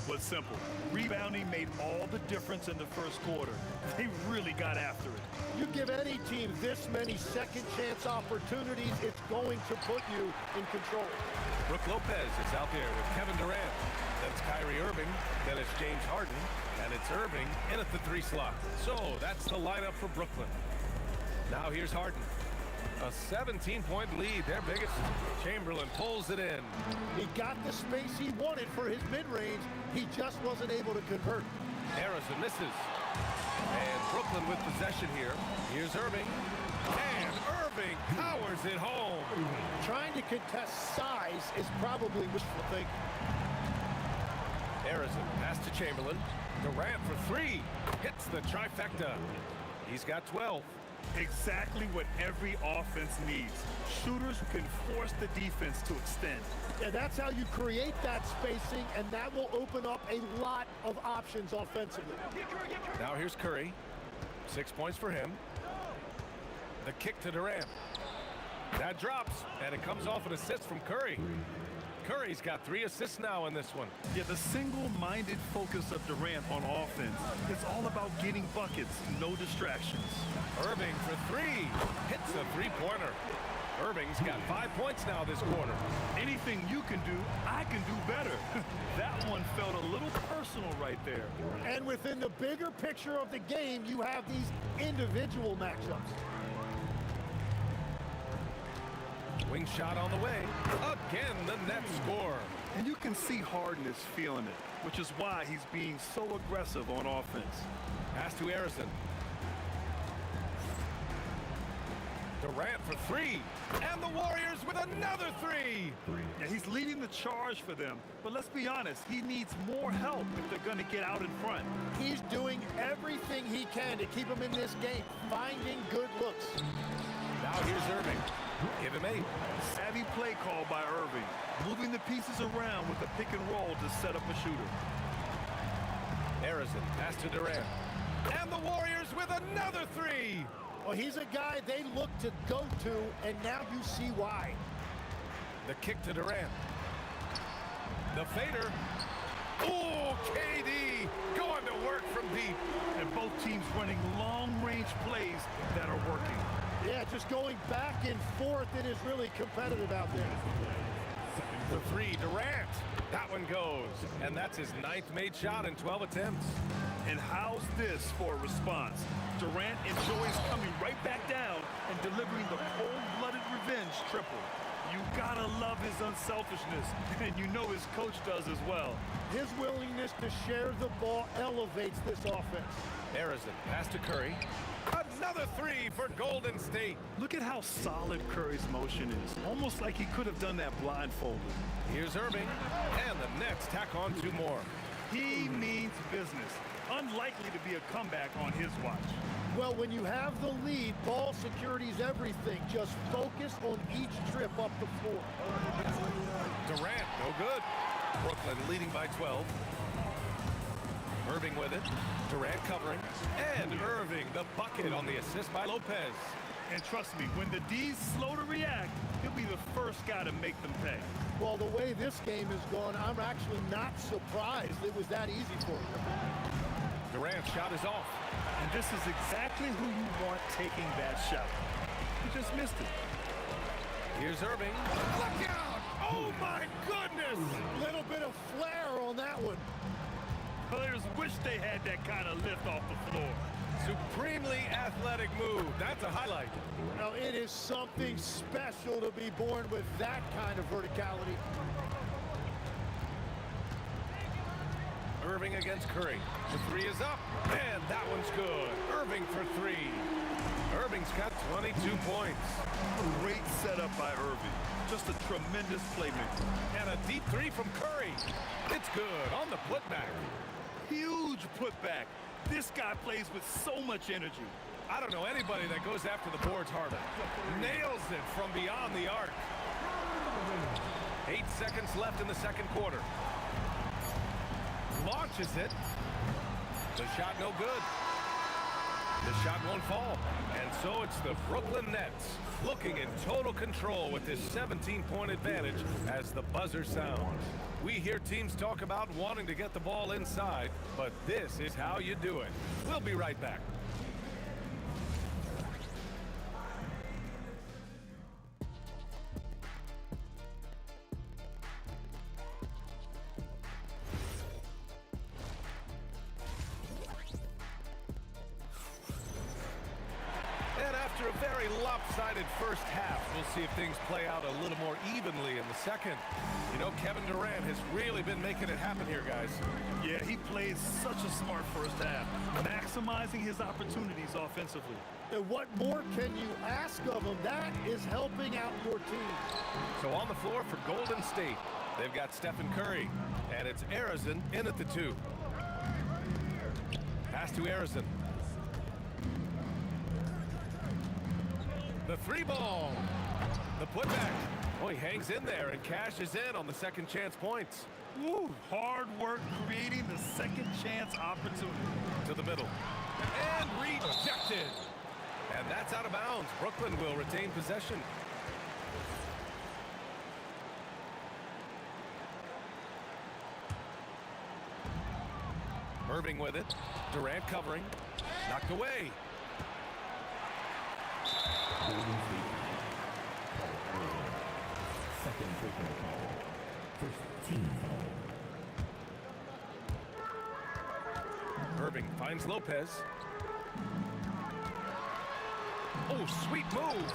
Was simple. Rebounding made all the difference in the first quarter. They really got after it. You give any team this many second chance opportunities, it's going to put you in control. Brook Lopez is out there with Kevin Durant. That's Kyrie Irving. Then it's James Harden. And it's Irving in at the 3 slot. So that's the lineup for Brooklyn. Now here's Harden. A 17-point lead, their biggest. Chamberlain pulls it in. He got the space he wanted for his mid-range. He just wasn't able to convert. Harrison misses. And Brooklyn with possession here. Here's Irving. And Irving powers it home. Trying to contest size is probably wishful thinking. Harrison pass to Chamberlain. Durant for 3. Hits the trifecta. He's got 12. Exactly what every offense needs. Shooters who can force the defense to extend. Yeah, that's how you create that spacing, and that will open up a lot of options offensively. Now here's Curry. 6 points for him. The kick to Durant. That drops, and it comes off an assist from Curry. Curry's got 3 assists now in this one. Yeah, the single-minded focus of Durant on offense is all about getting buckets, no distractions. Irving for 3. Hits a 3-pointer. Irving's got 5 points now this quarter. Anything you can do, I can do better. That one felt a little personal right there. And within the bigger picture of the game, you have these individual matchups. Wing shot on the way. Again, the Nets score. And you can see Harden is feeling it, which is why he's being so aggressive on offense. Pass to Harrison. Durant for 3. And the Warriors with another 3. Yeah, he's leading the charge for them. But let's be honest, he needs more help if they're going to get out in front. He's doing everything he can to keep them in this game, finding good looks. Now here's Irving. Give him 8. Savvy play call by Irving. Moving the pieces around with a pick and roll to set up a shooter. Harrison pass to Durant. And the Warriors with another 3. Well, he's a guy they look to go to, and now you see why. The kick to Durant. The fader. Oh, KD going to work from deep. And both teams running long-range plays that are working. Yeah, just going back and forth, it is really competitive out there. The 3, Durant. That one goes. And that's his 9th made shot in 12 attempts. And how's this for a response? Durant enjoys coming right back down and delivering the cold-blooded revenge triple. You gotta love his unselfishness, and you know his coach does as well. His willingness to share the ball elevates this offense. Harrison pass to Curry. Another 3 for Golden State. Look at how solid Curry's motion is. Almost like he could have done that blindfolded. Here's Irving. And the Nets tack on 2 more. He means business. Unlikely to be a comeback on his watch. Well, when you have the lead, ball security is everything. Just focus on each trip up the floor. Durant, no good. Brooklyn leading by 12. Irving with it. Durant covering. And Irving, the bucket on the assist by Lopez. And trust me, when the D's slow to react, he'll be the first guy to make them pay. Well, the way this game has gone, I'm actually not surprised it was that easy for him. Durant's shot is off. And this is exactly who you want taking that shot. He just missed it. Here's Irving. Look out! Oh, my goodness! Little bit of flair on that one. Players wish they had that kind of lift off the floor. Supremely athletic move. That's a highlight. Now, it is something special to be born with that kind of verticality. Irving against Curry. The 3 is up, and that one's good. Irving for 3. Irving's got 22 points. Great setup by Irving. Just a tremendous playmaker. And a deep 3 from Curry. It's good on the putback. Huge putback. This guy plays with so much energy. I don't know anybody that goes after the boards harder. Nails it from beyond the arc. 8 seconds left in the second quarter. Launches it. The shot no good. The shot won't fall. And so it's the Brooklyn Nets looking in total control with this 17-point advantage as the buzzer sounds. We hear teams talk about wanting to get the ball inside, but this is how you do it. We'll be right back. After a very lopsided first half, we'll see if things play out a little more evenly in the second. You know, Kevin Durant has really been making it happen here, guys. Yeah, he plays such a smart first half, maximizing his opportunities offensively. And what more can you ask of him? That is helping out your team. So on the floor for Golden State, they've got Stephen Curry, and it's Arizin in at the 2. Pass to Arizin. The 3 ball. The putback. Oh, he hangs in there and cashes in on the second chance points. Woo, hard work creating the second chance opportunity. To the middle. And rejected. And that's out of bounds. Brooklyn will retain possession. Irving with it. Durant covering. Knocked away. Second personal foul. First team foul. Irving finds Lopez. Oh, sweet move.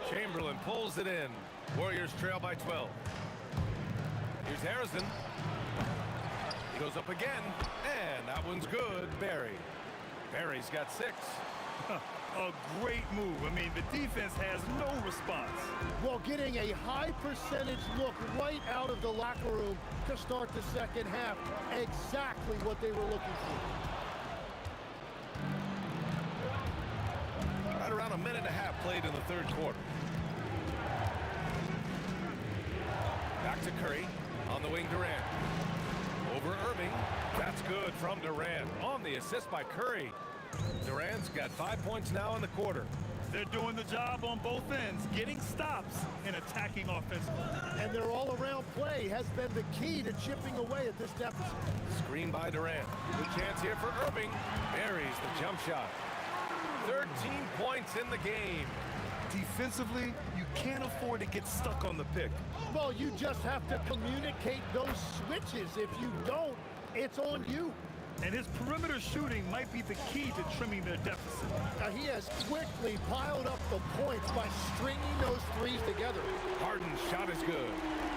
Chamberlain pulls it in. Warriors trail by 12. Here's Harrison. He goes up again, and that one's good. Barry's got 6. A great move. I mean, the defense has no response. Well, getting a high percentage look right out of the locker room to start the second half. Exactly what they were looking for. Right around a minute and a half played in the third quarter. Back to Curry. On the wing, Durant. Over Irving. That's good from Durant. On the assist by Curry. Durant's got 5 points now in the quarter. They're doing the job on both ends, getting stops and attacking offensively. And their all-around play has been the key to chipping away at this deficit. Screen by Durant. Good chance here for Irving. Buries the jump shot. 13 points in the game. Defensively, you can't afford to get stuck on the pick. Well, you just have to communicate those switches. If you don't, it's on you. And his perimeter shooting might be the key to trimming their deficit. Now, he has quickly piled up the points by stringing those threes together. Harden's shot is good.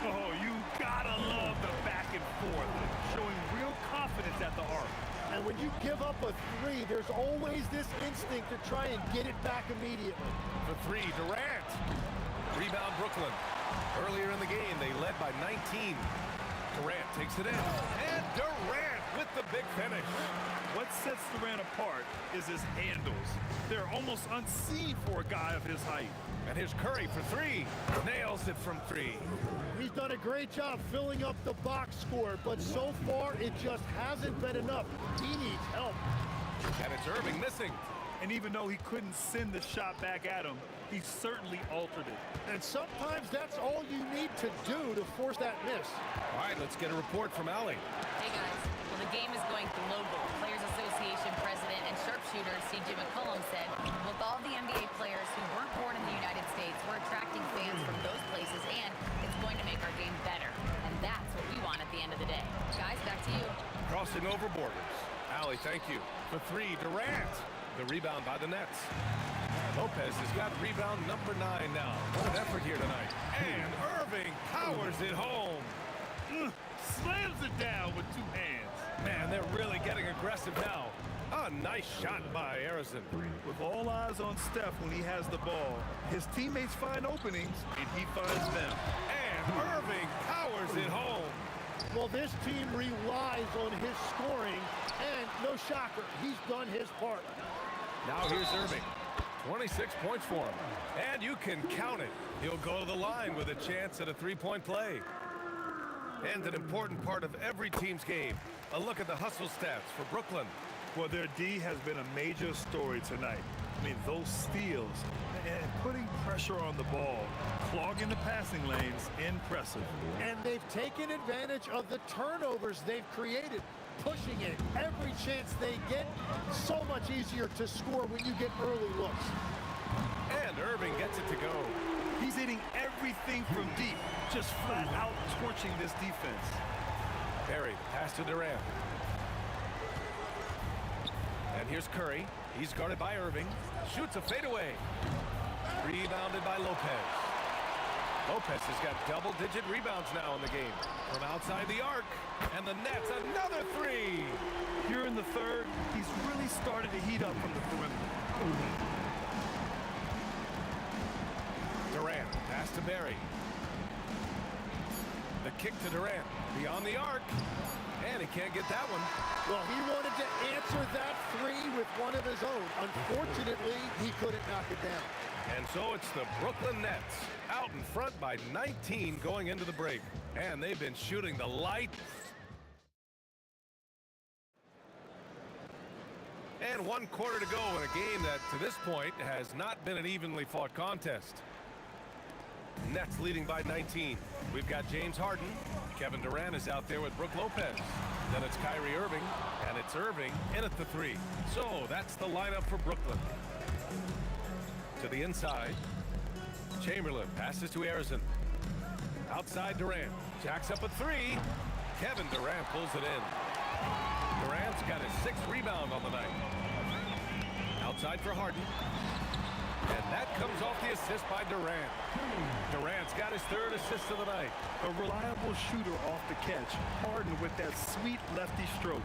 Oh, you gotta love the back and forth, showing real confidence at the arc. And when you give up a 3, there's always this instinct to try and get it back immediately. The 3, Durant. Rebound, Brooklyn. Earlier in the game, they led by 19. Durant takes it in. And Durant with the big finish. What sets Durant apart is his handles. They're almost unseen for a guy of his height. And here's Curry for 3. Nails it from 3. He's done a great job filling up the box score, but so far it just hasn't been enough. He needs help. And it's Irving missing. And even though he couldn't send the shot back at him, he certainly altered it. And sometimes that's all you need to do to force that miss. All right, let's get a report from Allie. Hey guys, well the game is going global. Players Association President and sharpshooter C.J. McCollum said, with all the NBA players who weren't born in the United States, we're attracting fans from those places, and it's going to make our game better. And that's what we want at the end of the day. Guys, back to you. Crossing over borders. Allie, thank you. For 3, Durant. The rebound by the Nets. Lopez has got rebound number 9 now. What an effort here tonight. And Irving powers it home. Slams it down with 2 hands. Man, they're really getting aggressive now. A nice shot by Arizin. With all eyes on Steph when he has the ball, his teammates find openings, and he finds them. And Irving powers it home. Well, this team relies on his scoring, and no shocker, he's done his part. Now here's Irving. 26 points for him. And you can count it. He'll go to the line with a chance at a 3-point play. And an important part of every team's game. A look at the hustle stats for Brooklyn. Well, their D has been a major story tonight. I mean, those steals and putting pressure on the ball, clogging the passing lanes, impressive. And they've taken advantage of the turnovers they've created, pushing it every chance they get. So much easier to score when you get early looks. And Irving gets it to go. He's hitting everything from deep, just flat out torching this defense. Perry, pass to Durant. And here's Curry. He's guarded by Irving. Shoots a fadeaway. Rebounded by Lopez. Lopez has got double-digit rebounds now in the game. From outside the arc. And the net's another three. Here in the third, he's really started to heat up from the perimeter. Durant, pass to Barry. The kick to Durant. Beyond the arc. And he can't get that one. Well, he wanted to answer that three with one of his own. Unfortunately, he couldn't knock it down. And so it's the Brooklyn Nets out in front by 19 going into the break. And they've been shooting the light. And 1 quarter to go in a game that, to this point, has not been an evenly fought contest. Nets leading by 19. We've got James Harden. Kevin Durant is out there with Brook Lopez. Then it's Kyrie Irving, and it's Irving in at the three. So that's the lineup for Brooklyn. To the inside. Chamberlain passes to Arizon. Outside Durant. Jacks up a three. Kevin Durant pulls it in. Durant's got his 6th rebound on the night. Outside for Harden. And that comes off the assist by Durant. Durant's got his 3rd assist of the night. A reliable shooter off the catch. Harden with that sweet lefty stroke.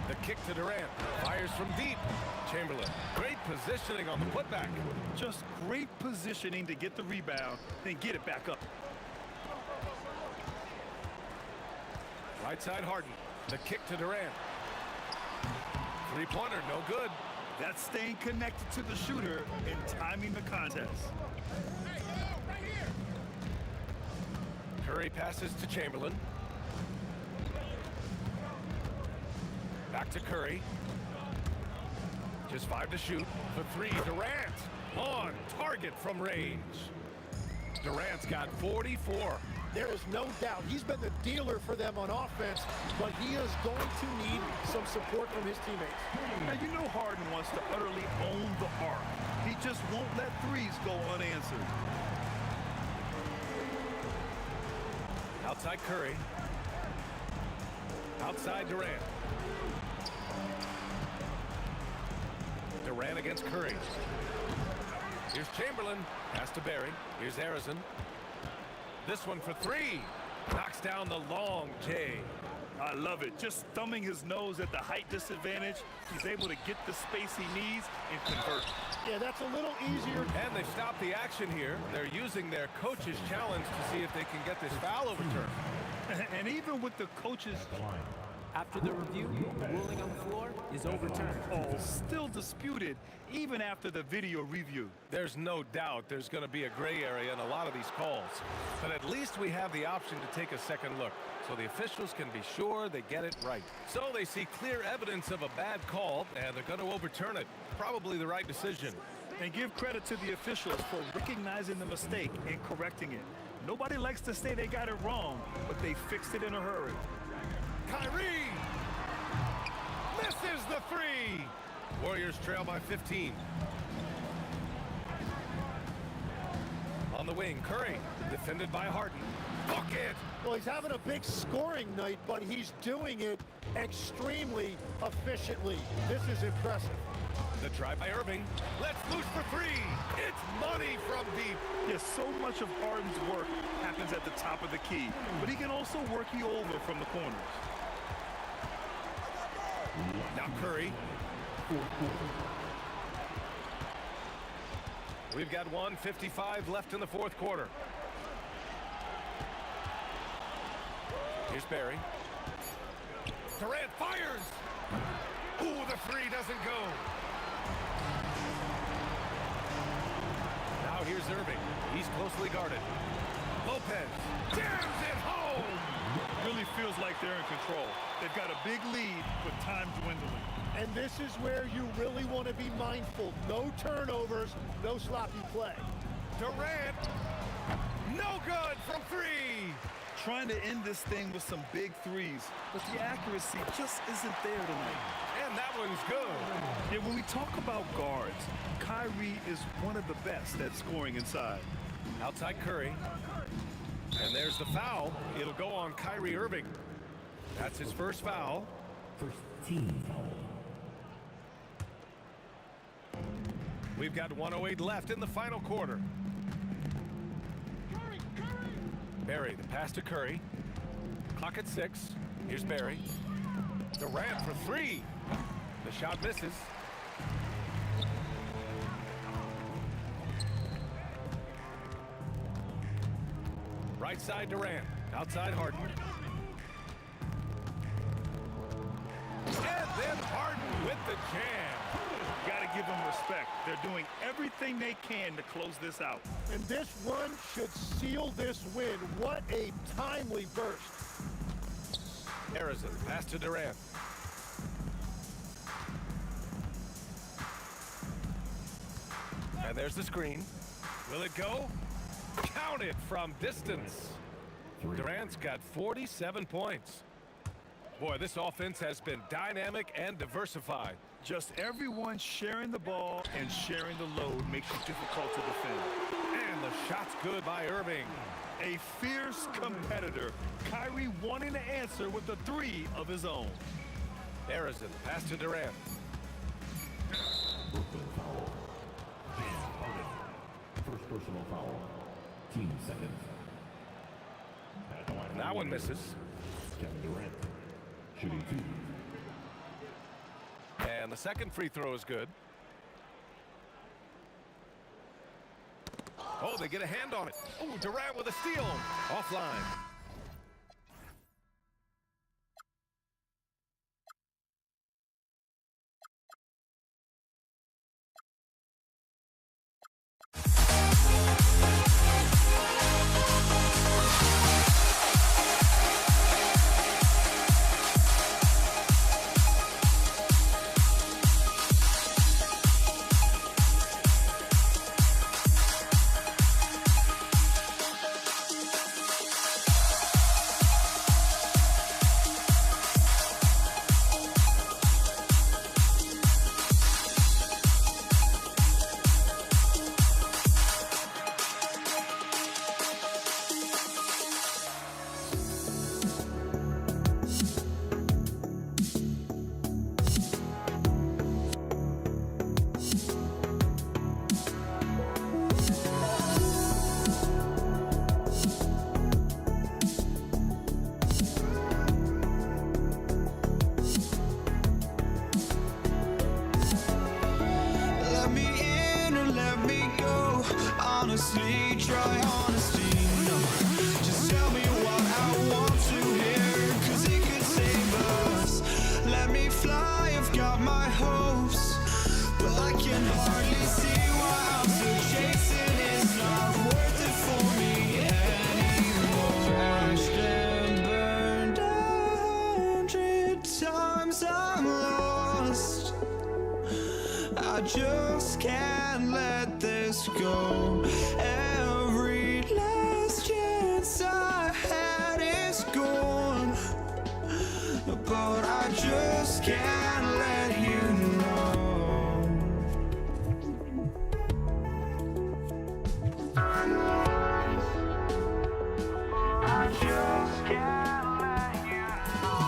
The kick to Durant. Fires from deep. Chamberlain. Great positioning on the putback. Just great positioning to get the rebound, then get it back up. Right side Harden. The kick to Durant. Three-pointer, no good. That's staying connected to the shooter and timing the contest. Curry passes to Chamberlain. Back to Curry. Just 5 to shoot. For 3, Durant. On target from range. Durant's got 44. There is no doubt he's been the dealer for them on offense, but he is going to need some support from his teammates. Now, you know Harden wants to utterly own the arc. He just won't let threes go unanswered. Outside Curry. Outside Durant. Durant against Curry. Here's Chamberlain. Pass to Barry. Here's Arizon. This one for 3. Knocks down the long J. I love it. Just thumbing his nose at the height disadvantage. He's able to get the space he needs and convert. Yeah, that's a little easier. And they've stopped the action here. They're using their coach's challenge to see if they can get this foul overturned. And even with the coach's... After the review, the ruling on the floor is overturned. Oh, still disputed even after the video review. There's no doubt there's going to be a gray area in a lot of these calls. But at least we have the option to take a second look, so the officials can be sure they get it right. So they see clear evidence of a bad call, and they're going to overturn it. Probably the right decision. And give credit to the officials for recognizing the mistake and correcting it. Nobody likes to say they got it wrong, but they fixed it in a hurry. Kyrie misses the 3. Warriors trail by 15. On the wing, Curry, defended by Harden. Bucket! Well, he's having a big scoring night, but he's doing it extremely efficiently. This is impressive. The drive by Irving. Let's loose for 3. It's money from deep. Yes, so much of Harden's work happens at the top of the key, but he can also work you over from the corners. Now Curry. We've got 1:55 left in the 4th quarter. Here's Barry. Durant fires. Ooh, the 3 doesn't go. Now here's Irving. He's closely guarded. Lopez jams it home. Really feels like they're in control. They've got a big lead with time dwindling. And this is where you really want to be mindful. No turnovers, no sloppy play. Durant, no good from three. Trying to end this thing with some big threes, but the accuracy just isn't there tonight. And that one's good. Yeah, when we talk about guards, Kyrie is one of the best at scoring inside. Outside Curry. And there's the foul. It'll go on Kyrie Irving. That's his first foul. First team foul. We've got 1:08 left in the final quarter. Barry, the pass to Curry. Clock at 6. Here's Barry. Durant for three. The shot misses. Right side Durant. Outside Harden. And then Harden with the jam. Got to give them respect. They're doing everything they can to close this out. And this run should seal this win. What a timely burst. Harrison, pass to Durant. And there's the screen. Will it go? Count it from distance. Durant's got 47 points. Boy, this offense has been dynamic and diversified. Just everyone sharing the ball and sharing the load makes it difficult to defend. And the shot's good by Irving. A fierce competitor. Kyrie wanting to answer with a three of his own. Harrison, pass to Durant. Brooklyn foul. First personal foul. Team seconds. That one misses. Kevin Durant. Shooting 2. And the second free throw is good. Oh, they get a hand on it. Oh, Durant with a steal. Offline. honestly, try honesty, no. Just tell me what I want to hear, 'cause it could save us. Let me fly, I've got my hopes, but I can hardly see why I'm still chasing. It's not worth it for me anymore. Crashed and burned 100 times, I'm lost. I just can't let this go. Every last chance I had is gone, but I just can't let you know. I just can't let you know.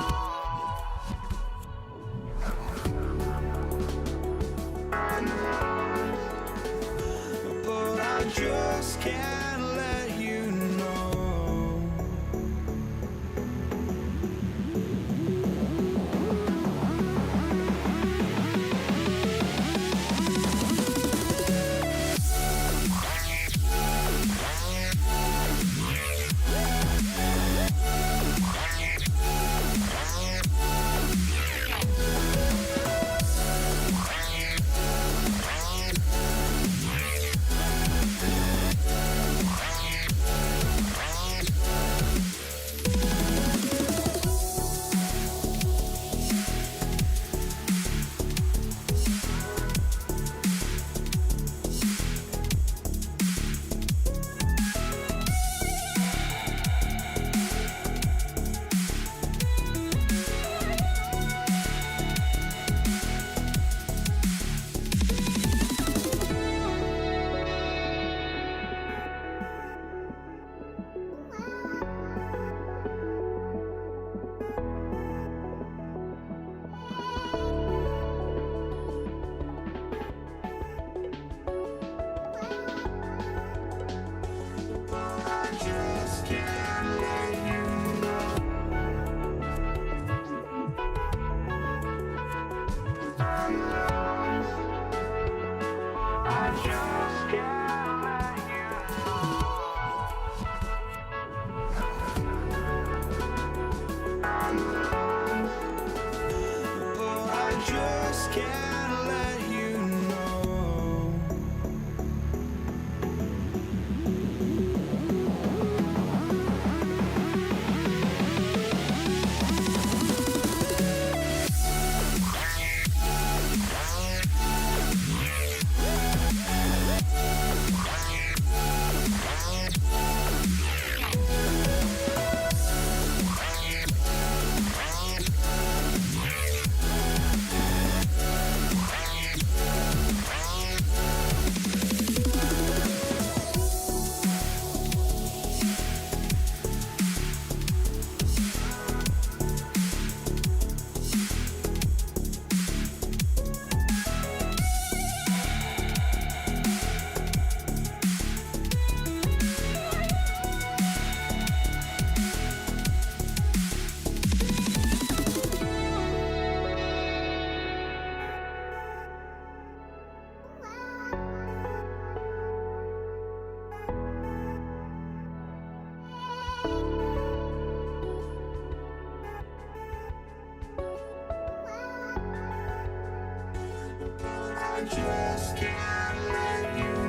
But I just can't let you know. I just can't let you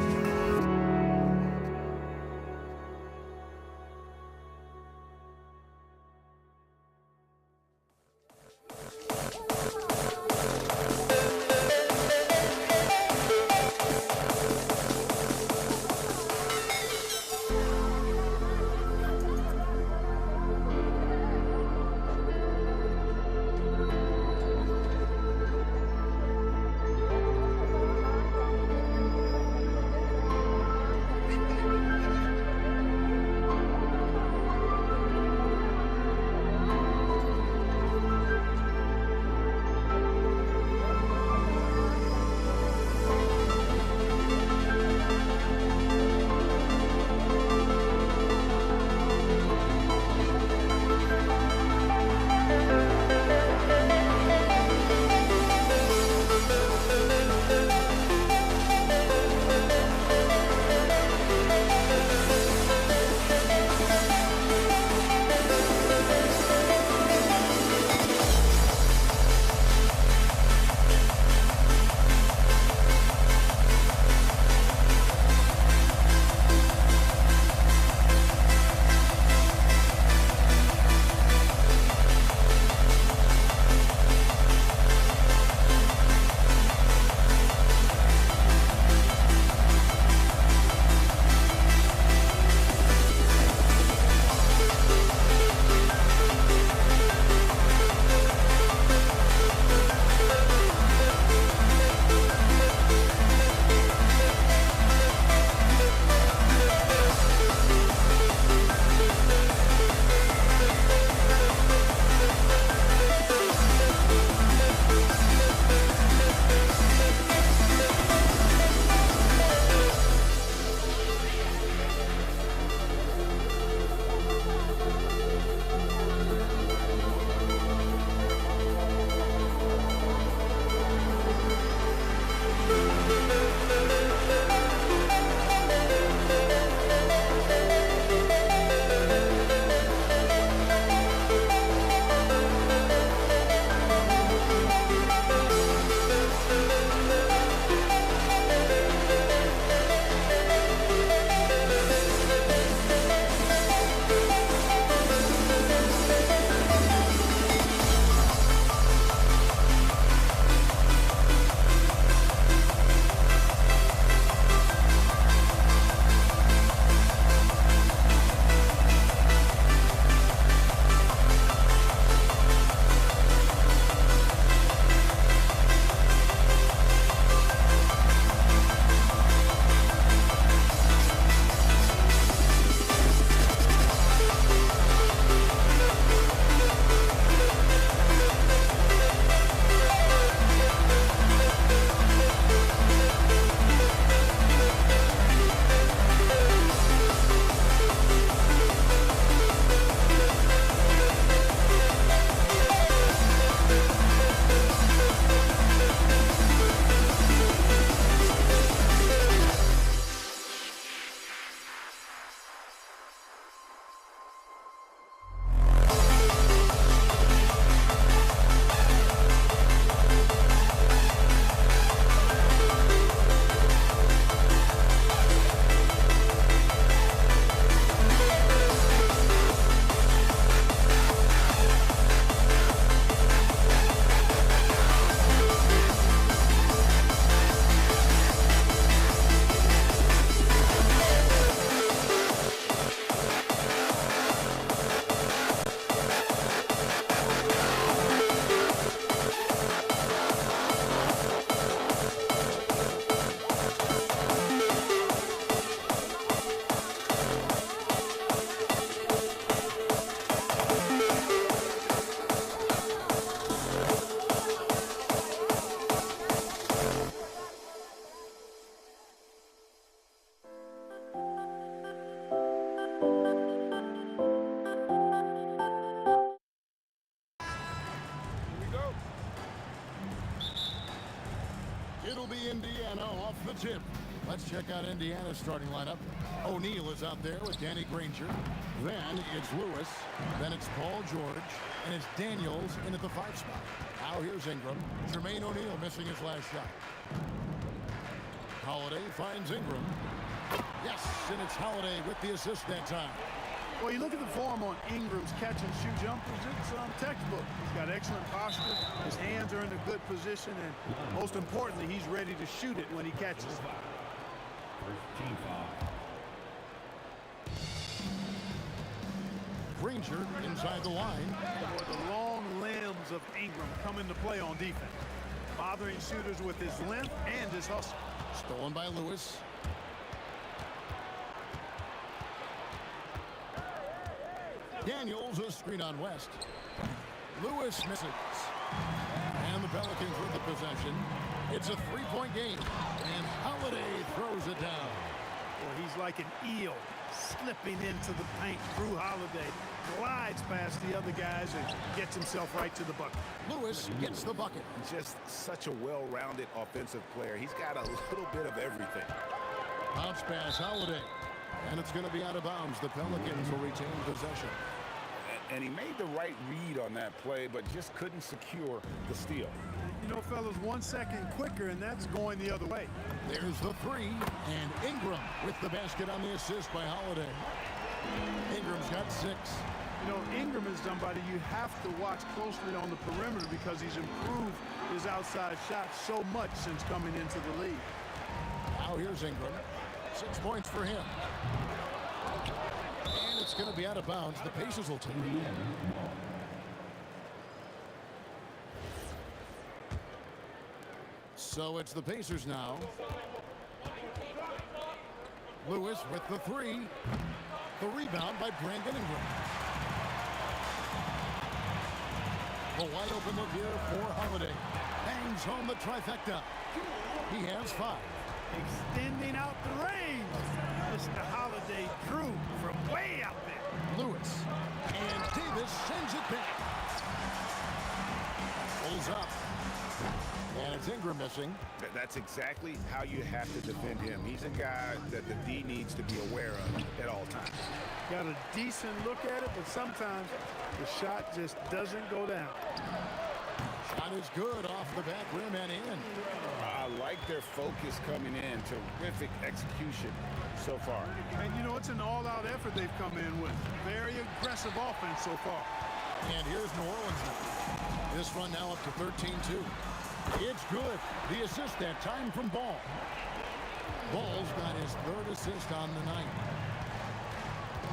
go. It'll be Indiana off the tip. Let's check out Indiana's starting lineup. O'Neal is out there with Danny Granger. Then it's Lewis. Then it's Paul George. And it's Daniels in at the 5 spot. Now here's Ingram. Jermaine O'Neal missing his last shot. Holiday finds Ingram. Yes, and it's Holiday with the assist that time. Well, you look at the form on Ingram's catch-and-shoot jumpers, it's textbook. He's got excellent posture, his hands are in a good position, and most importantly, he's ready to shoot it when he catches it. Granger inside the line. The long limbs of Ingram come into play on defense, bothering shooters with his length and his hustle. Stolen by Lewis. Daniels, a screen on West. Lewis misses. And the Pelicans with the possession. It's a three-point game. And Holiday throws it down. Well, he's like an eel slipping into the paint. Drew Holiday glides past the other guys and gets himself right to the bucket. Lewis gets the bucket. Just such a well-rounded offensive player. He's got a little bit of everything. Bounce pass, Holiday. And it's going to be out of bounds. The Pelicans will retain possession. And he made the right read on that play, but just couldn't secure the steal. You know, fellas, 1 second quicker, and that's going the other way. There's the three, and Ingram with the basket on the assist by Holiday. Ingram's got 6. You know, Ingram is somebody you have to watch closely on the perimeter because he's improved his outside shot so much since coming into the league. Now here's Ingram. 6 points for him. And it's going to be out of bounds. The Pacers will take it. So it's the Pacers now. Lewis with the 3. The rebound by Brandon Ingram. The wide open look here for Holiday. Hangs home the trifecta. He has 5. Extending out the range. Mr. Holiday drew from way out there. Lewis. And Davis sends it back. Pulls up. And it's Ingram missing. That's exactly how you have to defend him. He's a guy that the D needs to be aware of at all times. Got a decent look at it, but sometimes the shot just doesn't go down. Shot is good off the back rim and in. I like their focus coming in. Terrific execution so far. And you know, it's an all-out effort they've come in with. Very aggressive offense so far. And here's New Orleans now. This run now up to 13-2. It's good. The assist that time from Ball. Ball's got his 3rd assist on the night.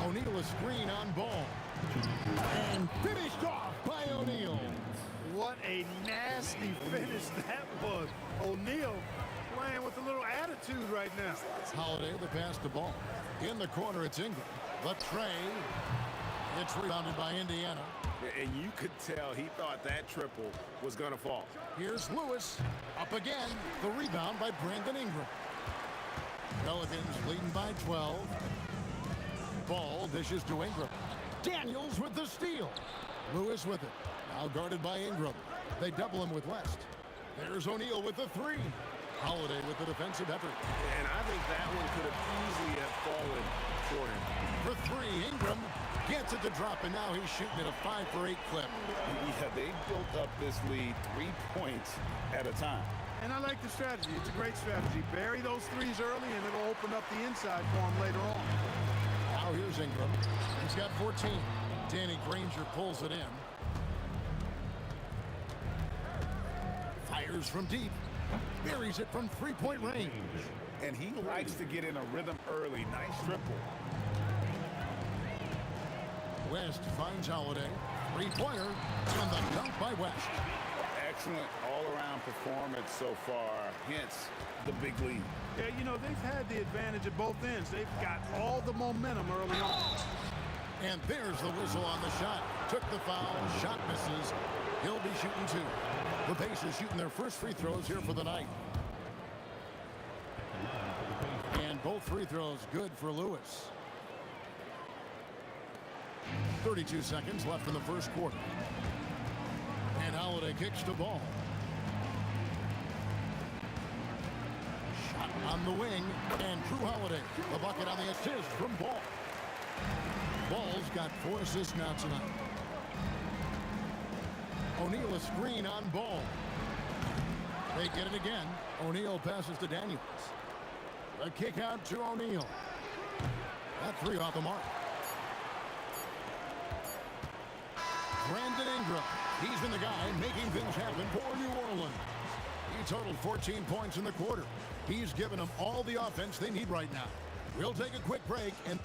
O'Neal a screen on Ball. And finished off by O'Neal. What a nasty finish that was. O'Neal playing with a little attitude right now. Holiday the pass to Ball. In the corner, it's Ingram. The tray. It's rebounded by Indiana. And you could tell he thought that triple was going to fall. Here's Lewis. Up again. The rebound by Brandon Ingram. Pelicans leading by 12. Ball dishes to Ingram. Daniels with the steal. Lewis with it. Now guarded by Ingram. They double him with West. There's O'Neal with the 3. Holiday with the defensive effort. And I think that one could have easily have fallen for him. For 3, Ingram gets it to drop, and now he's shooting at a 5 for 8 clip. Yeah, they built up this lead 3 points at a time. And I like the strategy. It's a great strategy. Bury those threes early, and it'll open up the inside for him later on. Now here's Ingram. He's got 14. Danny Granger pulls it in. Fires from deep. Buries it from 3-point range. And he likes to get in a rhythm early. Nice triple. West finds Holiday. 3-pointer. And the dunk by West. Excellent all-around performance so far. Hence the big lead. Yeah, you know, they've had the advantage at both ends. They've got all the momentum early on. And there's the whistle on the shot. Took the foul. Shot misses. He'll be shooting 2. The Pacers shooting their first free throws here for the night. And both free throws good for Lewis. 32 seconds left in the first quarter. And Holiday kicks the ball. Shot on the wing. And Drew Holiday, the bucket on the assist from Ball. Ball's got 4 assists now tonight. O'Neal a screen on Ball. They get it again. O'Neal passes to Daniels. A kick out to O'Neal. That three off the mark. Brandon Ingram. He's been the guy making things happen for New Orleans. He totaled 14 points in the quarter. He's given them all the offense they need right now. We'll take a quick break and...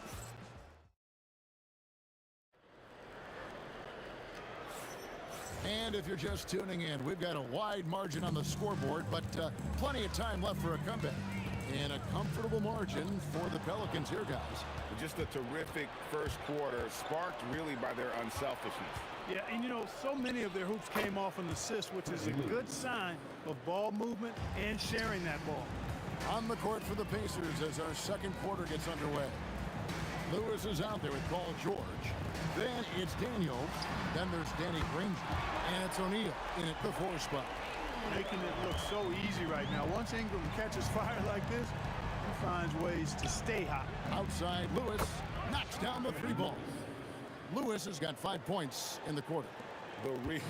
And if you're just tuning in, we've got a wide margin on the scoreboard, but plenty of time left for a comeback. And a comfortable margin for the Pelicans here, guys. Just a terrific first quarter, sparked really by their unselfishness. Yeah, and you know, so many of their hoops came off an assist, which is a good sign of ball movement and sharing that ball. On the court for the Pacers as our second quarter gets underway. Lewis is out there with Paul George. Then it's Daniels. Then there's Danny Granger. And it's O'Neal in at the 4 spot. Making it look so easy right now. Once Ingram catches fire like this, he finds ways to stay hot. Outside, Lewis knocks down the 3 ball. Lewis has got 5 points in the quarter. The real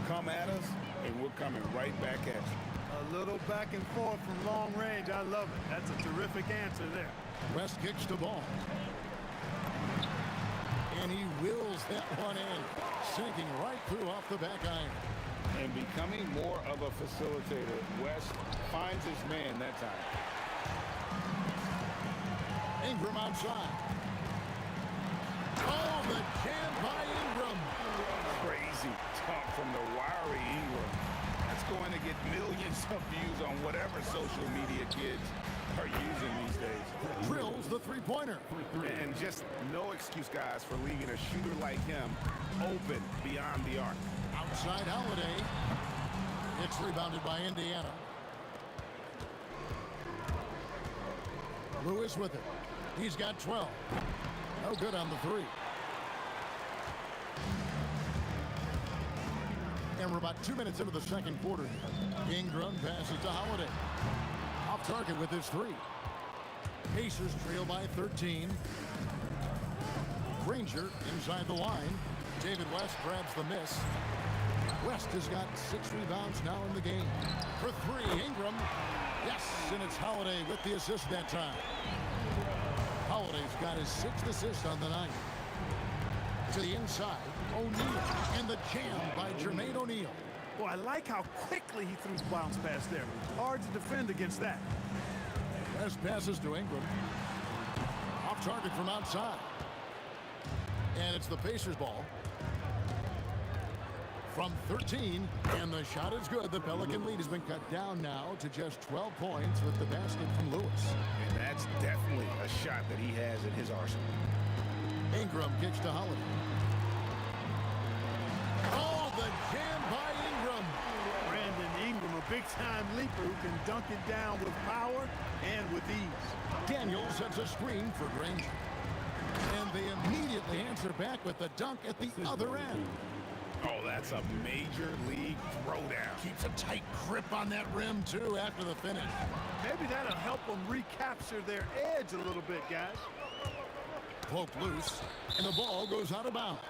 come at us, and we're coming right back at you. A little back and forth from long range. I love it. That's a terrific answer there. West kicks the ball. And he wills that one in, sinking right through off the back iron. And becoming more of a facilitator, West finds his man that time. Ingram outside. Oh, the jam by Ingram. Crazy talk from the wiry Ingram. That's going to get millions of views on whatever social media kids are using these days. Drills the three-pointer. And just no excuse, guys, for leaving a shooter like him open beyond the arc. Outside Holiday. It's rebounded by Indiana. Lewis with it. He's got 12. No good on the 3. And we're about 2 minutes into the second quarter. Ingram passes to Holiday. Off target with his 3. Pacers trail by 13. Granger inside the line. David West grabs the miss. West has got 6 rebounds now in the game. For 3, Ingram. Yes, and it's Holiday with the assist that time. Holiday's got his 6th assist on the night. To the inside, O'Neal, and the jam by Jermaine O'Neal. Boy, I like how quickly he threw the bounce pass there. Hard to defend against that. West passes to Ingram. Off target from outside. And it's the Pacers ball. From 13, and the shot is good. The Pelican lead has been cut down now to just 12 points with the basket from Lewis. And that's definitely a shot that he has in his arsenal. Ingram kicks to Holiday. Oh, the jam by Ingram. Brandon Ingram, a big-time leaper who can dunk it down with power and with ease. Daniel sets a screen for Granger. And they immediately answer back with the dunk at the other end. Oh, that's a major league throwdown. Keeps a tight grip on that rim, too, after the finish. Maybe that'll help them recapture their edge a little bit, guys. Poke loose, and the ball goes out of bounds.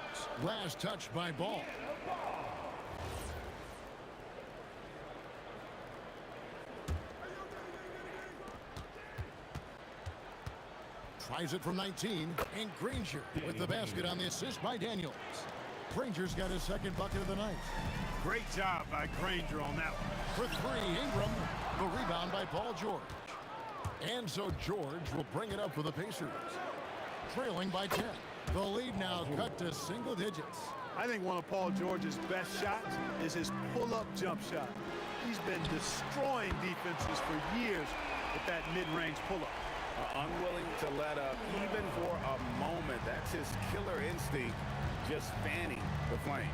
Last touch by Ball. Tries it from 19, and Granger with the basket on the assist by Daniels. Granger's got his 2nd bucket of the night. Great job by Granger on that one. For 3, Ingram. The rebound by Paul George. And so George will bring it up for the Pacers. Trailing by 10. The lead now cut to single digits. I think one of Paul George's best shots is his pull-up jump shot. He's been destroying defenses for years with that mid-range pull-up. Unwilling to let up even for a moment. That's his killer instinct, just fanning the flame.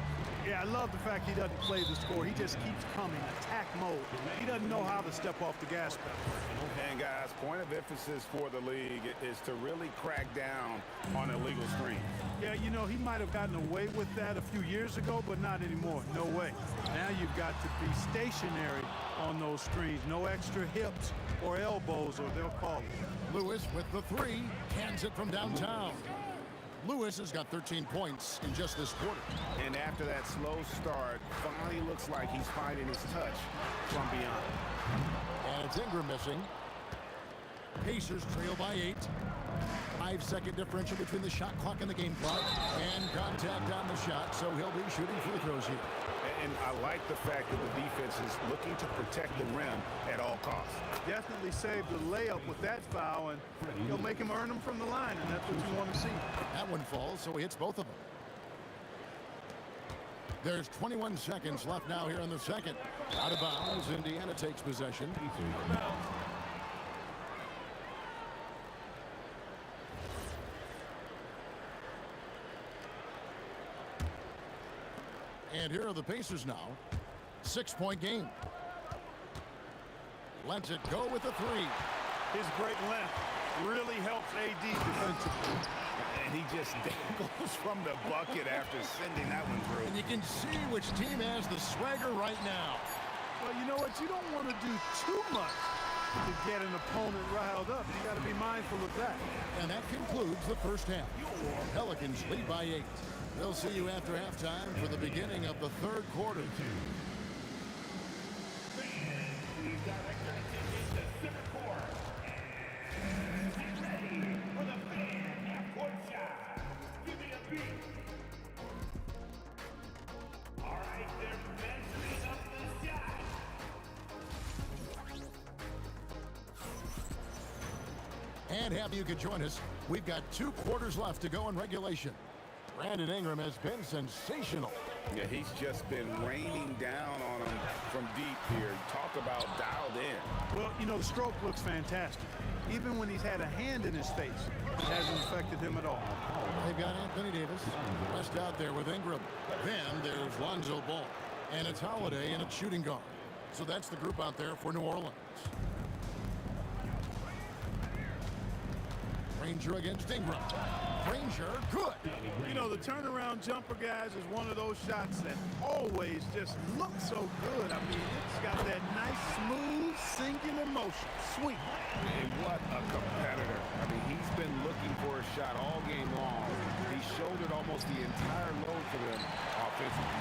Yeah, I love the fact he doesn't play the score. He just keeps coming, attack mode. He doesn't know how to step off the gas pedal. And guys, point of emphasis for the league is to really crack down on illegal screens. Yeah, you know, he might have gotten away with that a few years ago, but not anymore. No way. Now you've got to be stationary on those screens. No extra hips or elbows, or they'll call it. Lewis with the 3, cans it from downtown. Lewis has got 13 points in just this quarter. And after that slow start, finally looks like he's finding his touch from beyond. And it's Ingram missing. Pacers trail by 8. 5-second differential between the shot clock and the game clock. And contact on the shot, so he'll be shooting free throws here. And I like the fact that the defense is looking to protect the rim at all costs. Definitely saved the layup with that foul, and he'll make him earn them from the line, and that's what you want to see. That one falls, so he hits both of them. There's 21 seconds left now here in the second. Out of bounds, Indiana takes possession. And here are the Pacers now. 6-point game. Lets it go with the 3. His great length really helps AD defensively. And he just dangles from the bucket after sending that one through. And you can see which team has the swagger right now. Well, you know what? You don't want to do too much to get an opponent riled up. You got to be mindful of that. And that concludes the first half. Pelicans lead by 8. They'll see you after halftime for the beginning of the third quarter. And happy you could join us. We've got 2 quarters left to go in regulation. Brandon Ingram has been sensational. Yeah, he's just been raining down on him from deep here. Talk about dialed in. Well, you know, the stroke looks fantastic. Even when he's had a hand in his face, it hasn't affected him at all. They've got Anthony Davis rest out there with Ingram. Then there's Lonzo Ball. And it's Holiday and it's shooting guard. So that's the group out there for New Orleans. Ranger against Ingram. Ranger, good. You know, the turnaround jumper, guys, is one of those shots that always just looks so good. I mean, it's got that nice, smooth, singular motion. Sweet. And what a competitor. I mean, he's been looking for a shot all game long. He shouldered almost the entire load for them offensively.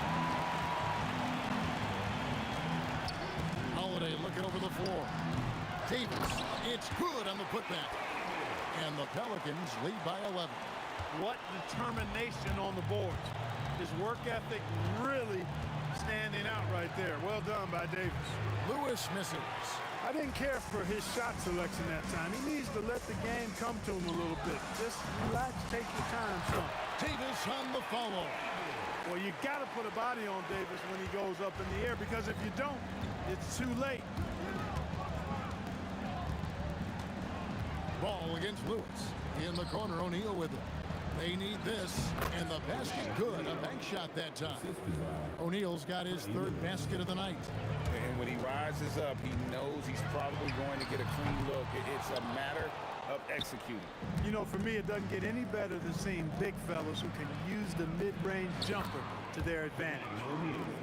Holiday looking over the floor. Davis, it's good on the putback. And the Pelicans lead by 11. What determination on the boards. His work ethic really standing out right there. Well done by Davis. Lewis misses. I didn't care for his shot selection that time. He needs to let the game come to him a little bit. Just relax, take your time, son. Davis on the follow. Well, you got to put a body on Davis when he goes up in the air, because if you don't, it's too late. Ball against Lewis. In the corner, O'Neal with it. They need this, and the basket good. A bank shot that time. O'Neal's got his 3rd basket of the night. And when he rises up, he knows he's probably going to get a clean look. It's a matter of executing. You know, for me, it doesn't get any better than seeing big fellas who can use the mid-range jumper to their advantage.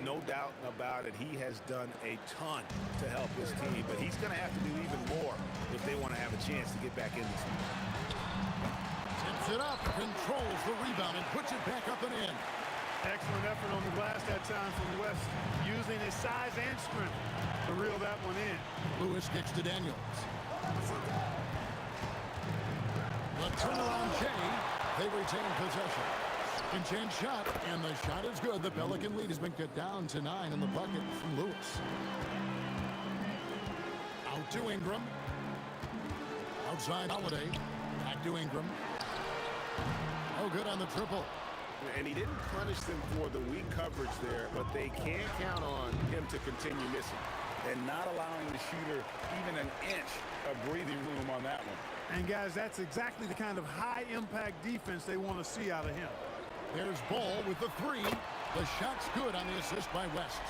No doubt about it. He has done a ton to help his team, but he's going to have to do even more if they want to have a chance to get back in this one. Tips it up, controls the rebound, and puts it back up and in. Excellent effort on the glass that time from West, using his size and strength to reel that one in. Lewis kicks to Daniels. The turnaround Jay. They retain possession. Second chance shot, and the shot is good. The Pelican lead has been cut down to 9 in the bucket from Lewis. Out to Ingram. Outside Holiday. Back to Ingram. Oh, good on the triple. And he didn't punish them for the weak coverage there, but they can't count on him to continue missing and not allowing the shooter even an inch of breathing room on that one. And, guys, that's exactly the kind of high-impact defense they want to see out of him. There's Ball with the 3. The shot's good on the assist by West.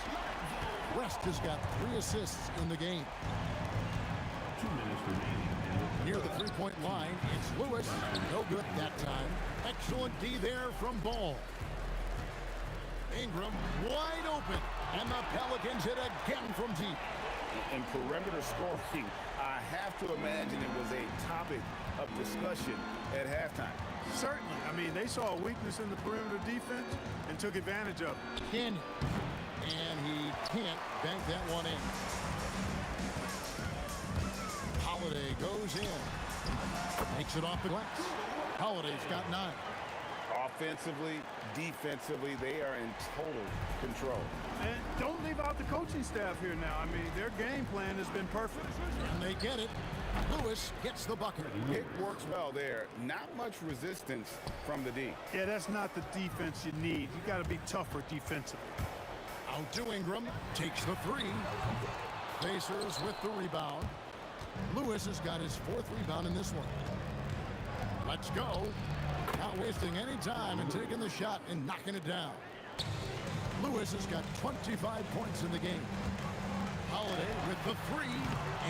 West has got 3 assists in the game. 2 minutes remaining. Near the 3-point line, it's Lewis. No good that time. Excellent D there from Ball. Ingram wide open, and the Pelicans hit again from deep. And perimeter scoring, I have to imagine it was a topic of discussion at halftime. Certainly. I mean, they saw a weakness in the perimeter defense and took advantage of it. And he can't bank that one in. Holiday goes in. Takes it off the glass. Holiday's got 9. Offensively, defensively, they are in total control. And don't leave out the coaching staff here now. I mean, their game plan has been perfect. And they get it. Lewis gets the bucket. It works well there. Not much resistance from the D. Yeah, that's not the defense you need. You got to be tougher defensively. Out to Ingram. Takes the 3. Pacers with the rebound. Lewis has got his 4th rebound in this one. Let's go. Not wasting any time and taking the shot and knocking it down. Lewis has got 25 points in the game. Holiday with the 3,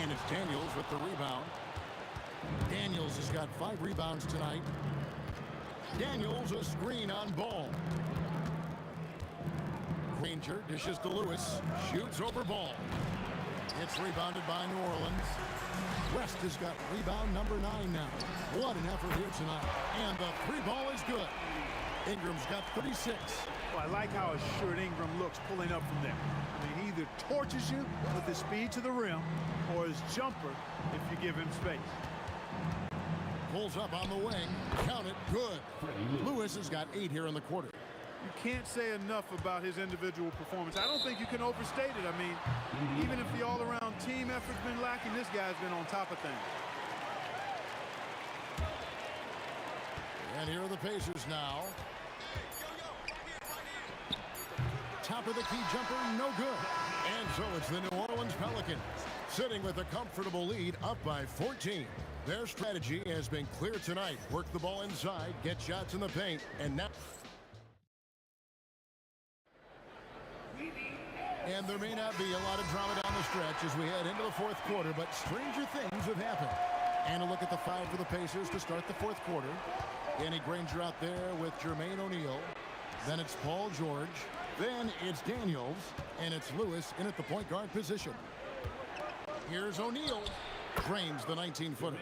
and it's Daniels with the rebound. Daniels has got 5 rebounds tonight. Daniels a screen on Ball. Granger dishes to Lewis, shoots over Ball. It's rebounded by New Orleans. West has got rebound number 9 now. What an effort here tonight. And the 3 ball is good. Ingram's got 36. Well, I like how assured Ingram looks pulling up from there. I mean, he either torches you with his speed to the rim or his jumper if you give him space. Pulls up on the wing. Count it. Good. Lewis has got 8 here in the quarter. You can't say enough about his individual performance. I don't think you can overstate it. I mean, even if the all-around team effort's been lacking, this guy's been on top of things. And here are the Pacers now. Top of the key jumper, no good. And so it's the New Orleans Pelicans sitting with a comfortable lead up by 14. Their strategy has been clear tonight. Work the ball inside, get shots in the paint, and now... And there may not be a lot of drama down the stretch as we head into the 4th quarter, but stranger things have happened. And a look at the 5 for the Pacers to start the 4th quarter. Danny Granger out there with Jermaine O'Neal. Then it's Paul George. Then it's Daniels. And it's Lewis in at the point guard position. Here's O'Neal. Drains the 19-footer.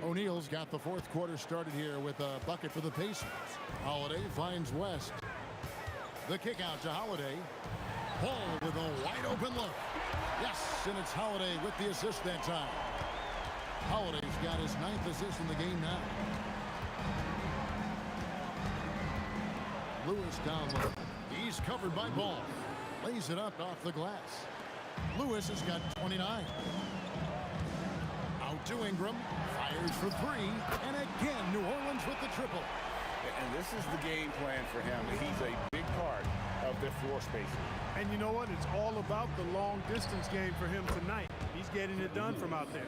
O'Neal's got the 4th quarter started here with a bucket for the Pacers. Holiday finds West. The kick out to Holiday. Paul with a wide open look. Yes, and it's Holiday with the assist that time. Holiday's got his 9th assist in the game now. Lewis down low. He's covered by Ball. Lays it up off the glass. Lewis has got 29. Out to Ingram. Fires for 3. And again, New Orleans with the triple. And this is the game plan for him. He's a big part of their floor spacing. And you know what? It's all about the long-distance game for him tonight. He's getting it done from out there.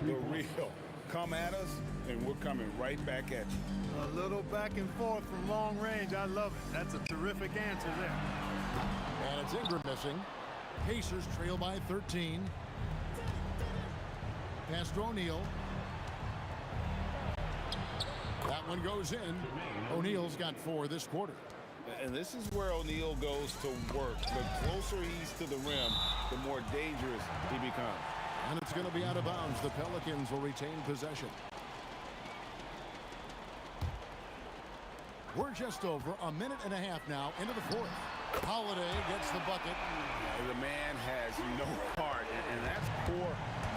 The real. Come at us, and we're coming right back at you. A little back and forth from long range. I love it. That's a terrific answer there. And it's Ingram missing. Pacers trail by 13. Pass to O'Neal. That one goes in. O'Neal's got 4 this quarter. And this is where O'Neal goes to work. The closer he's to the rim, the more dangerous he becomes. And it's going to be out of bounds. The Pelicans will retain possession. We're just over a minute and a half now into the 4th. Holiday gets the bucket. The man has no heart, and that's poor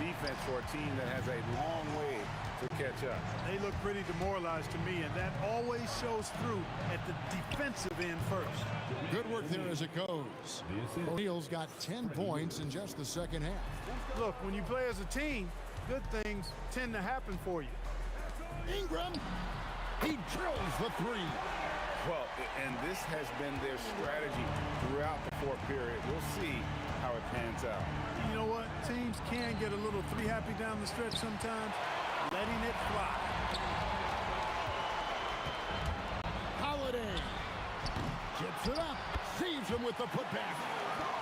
defense for a team that has a long way to catch up. They look pretty demoralized to me, and that always shows through at the defensive end first. Good work there as it goes. O'Neal's got 10 points in just the second half. Look, when you play as a team, good things tend to happen for you. Ingram, he drills the 3. Well, and this has been their strategy throughout the 4th period. We'll see how it pans out. You know what? Teams can get a little 3-happy down the stretch sometimes. Letting it fly. Holiday chips it up, saves him with the putback.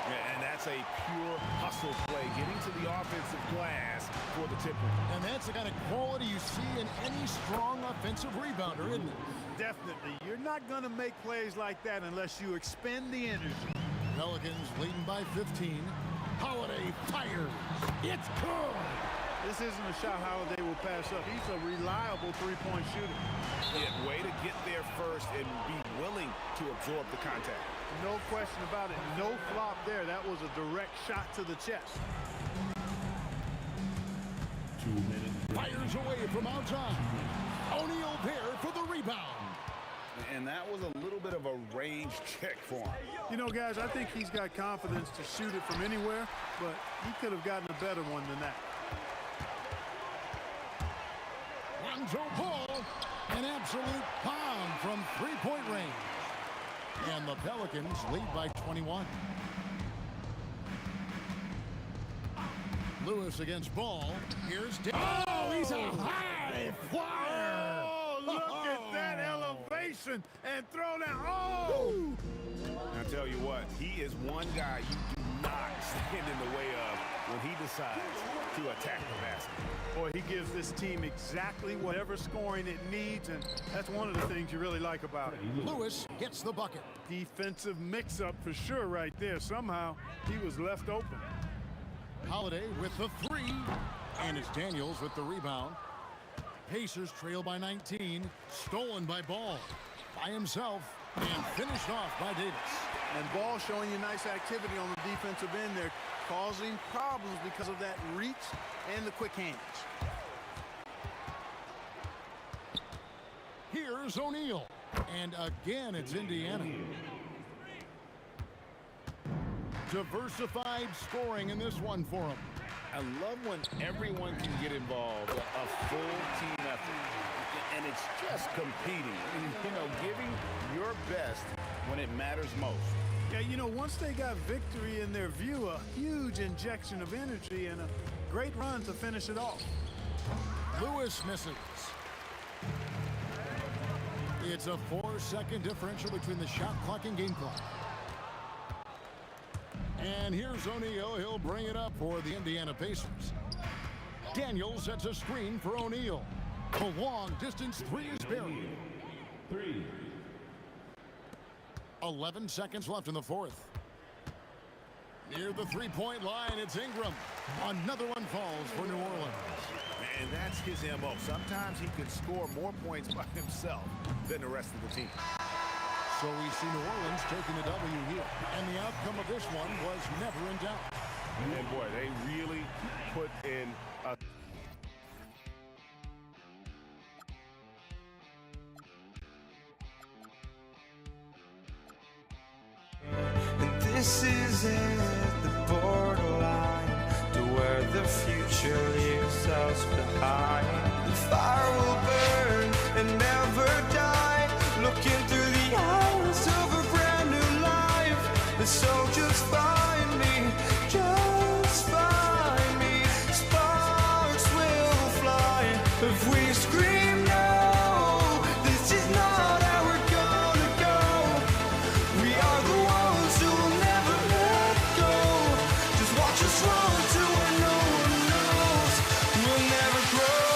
Yeah, and that's a pure hustle play, getting to the offensive glass for the tipper. And that's the kind of quality you see in any strong offensive rebounder, isn't it? Definitely. You're not going to make plays like that unless you expend the energy. Pelicans leading by 15. Holiday fires. It's good. This isn't a shot Holiday will pass up. He's a reliable three-point shooter. Yeah, way to get there first and be willing to absorb the contact. No question about it. No flop there. That was a direct shot to the chest. 2 minutes Fires away from outside. O'Neal there for the rebound. And that was a little bit of a range check for him. You know, guys, I think he's got confidence to shoot it from anywhere, but he could have gotten a better one than that. Lonzo Ball, an absolute bomb from three-point range. And the Pelicans lead by 21. Lewis against Ball. Here's Daniels. Oh, he's a high flyer. Oh, look at that elevation and throw down. Oh! I tell you what, he is one guy you do not stand in the way of when he decides to attack the basket. Boy, he gives this team exactly whatever scoring it needs, and that's one of the things you really like about it. Lewis gets the bucket. Defensive mix-up for sure right there. Somehow, he was left open. Holiday with the three, and it's Daniels with the rebound. Pacers trail by 19, stolen by Ball. By himself, and finished off by Davis. And Ball showing you nice activity on the defensive end there, causing problems because of that reach and the quick hands. Here's O'Neal, and again it's Indiana. Diversified scoring in this one for him. I love when everyone can get involved, a full team effort. And it's just competing, you know, giving your best when it matters most. Yeah, you know, once they got victory in their view, a huge injection of energy and a great run to finish it off. Lewis misses. It's a 4-second differential between the shot clock and game clock. And here's O'Neal. He'll bring it up for the Indiana Pacers. Daniels sets a screen for O'Neal. The long distance three is buried. 11 seconds left in the fourth. Near the three-point line, it's Ingram. Another one falls for New Orleans. And that's his MO. Sometimes he can score more points by himself than the rest of the team. So we see New Orleans taking the W here. And the outcome of this one was never in doubt. And boy, they really put in a... And this is it, the borderline to where the future leaves us behind. The fire will burn and never die, looking through the eyes of a brand new life. And so just find me, just find me. Sparks will fly if we scream no. This is not how we're gonna go. We are the ones who will never let go. Just watch us run to where no one knows. We'll never grow.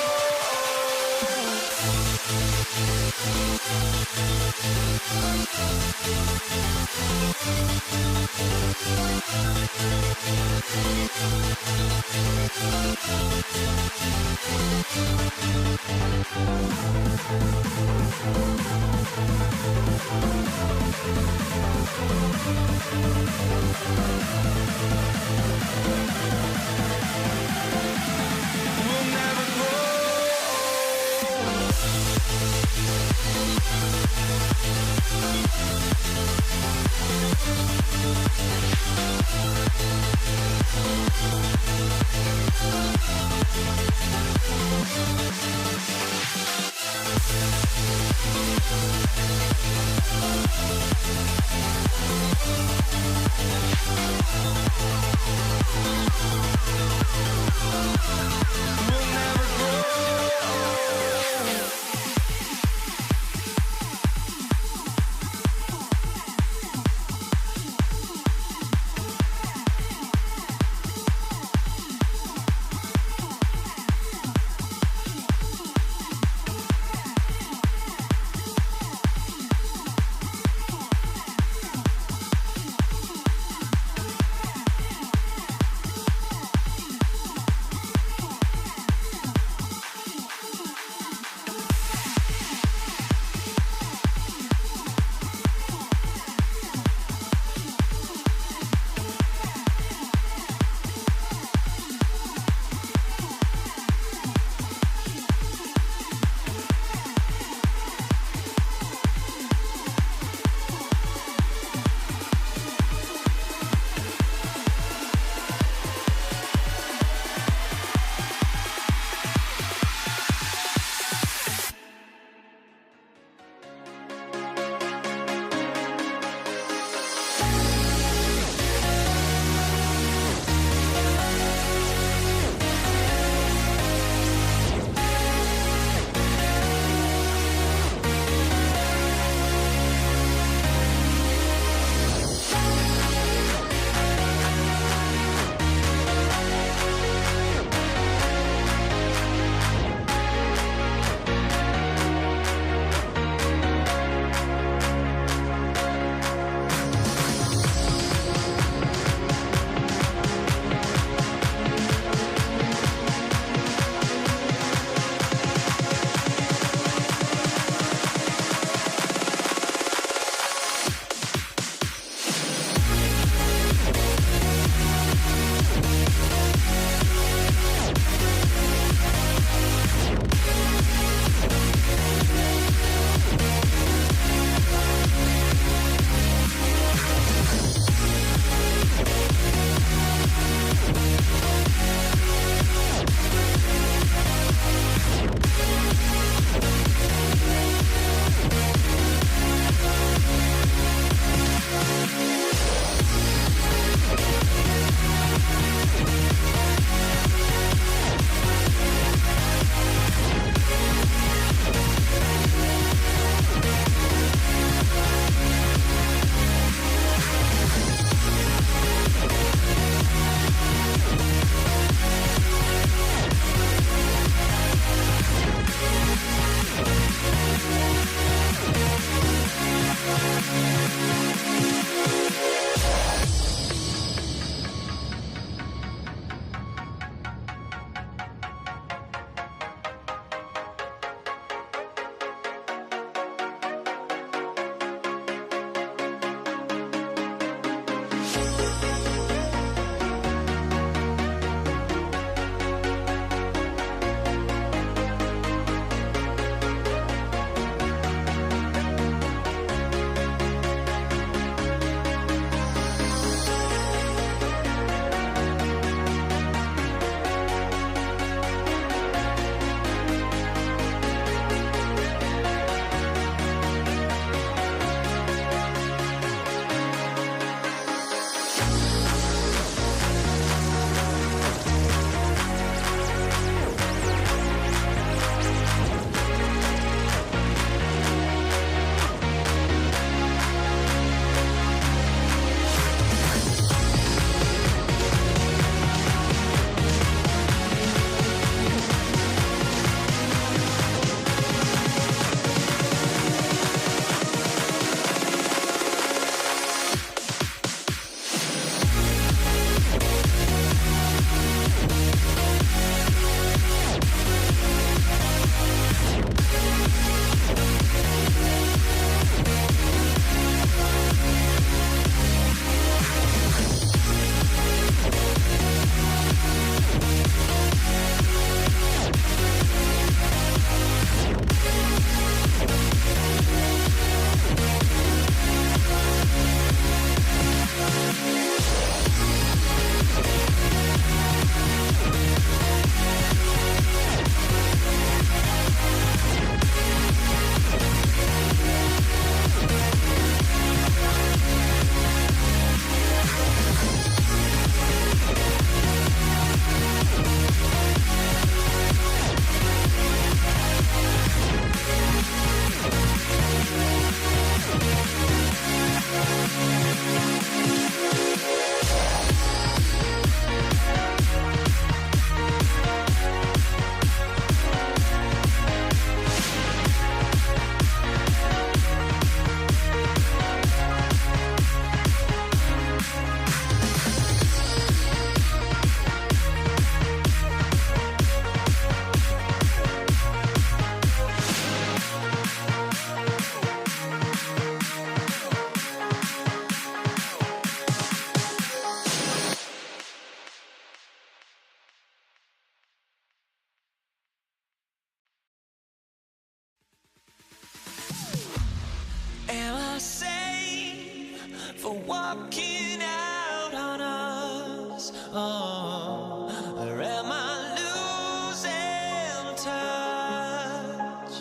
for walking out on us? Oh, or am I losing touch?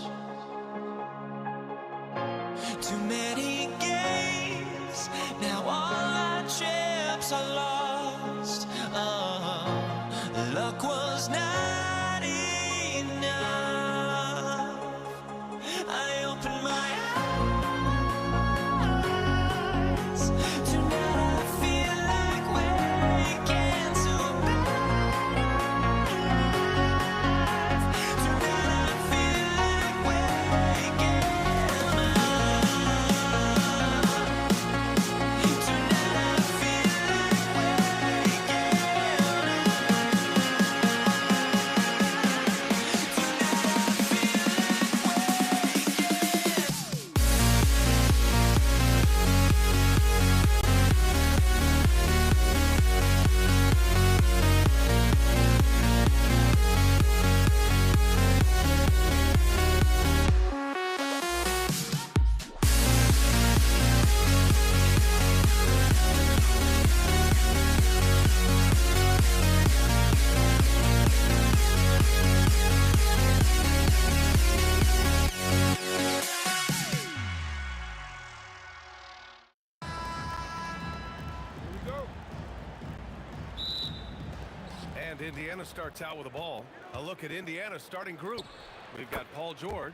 Too many games, now all our chips are lost. Oh, luck was not enough. I opened my eyes. Tonight I feel like waking to a better life. Tonight I feel like waking up. Tonight I feel like waking And Indiana starts out with the ball. A look at Indiana's starting group. We've got Paul George,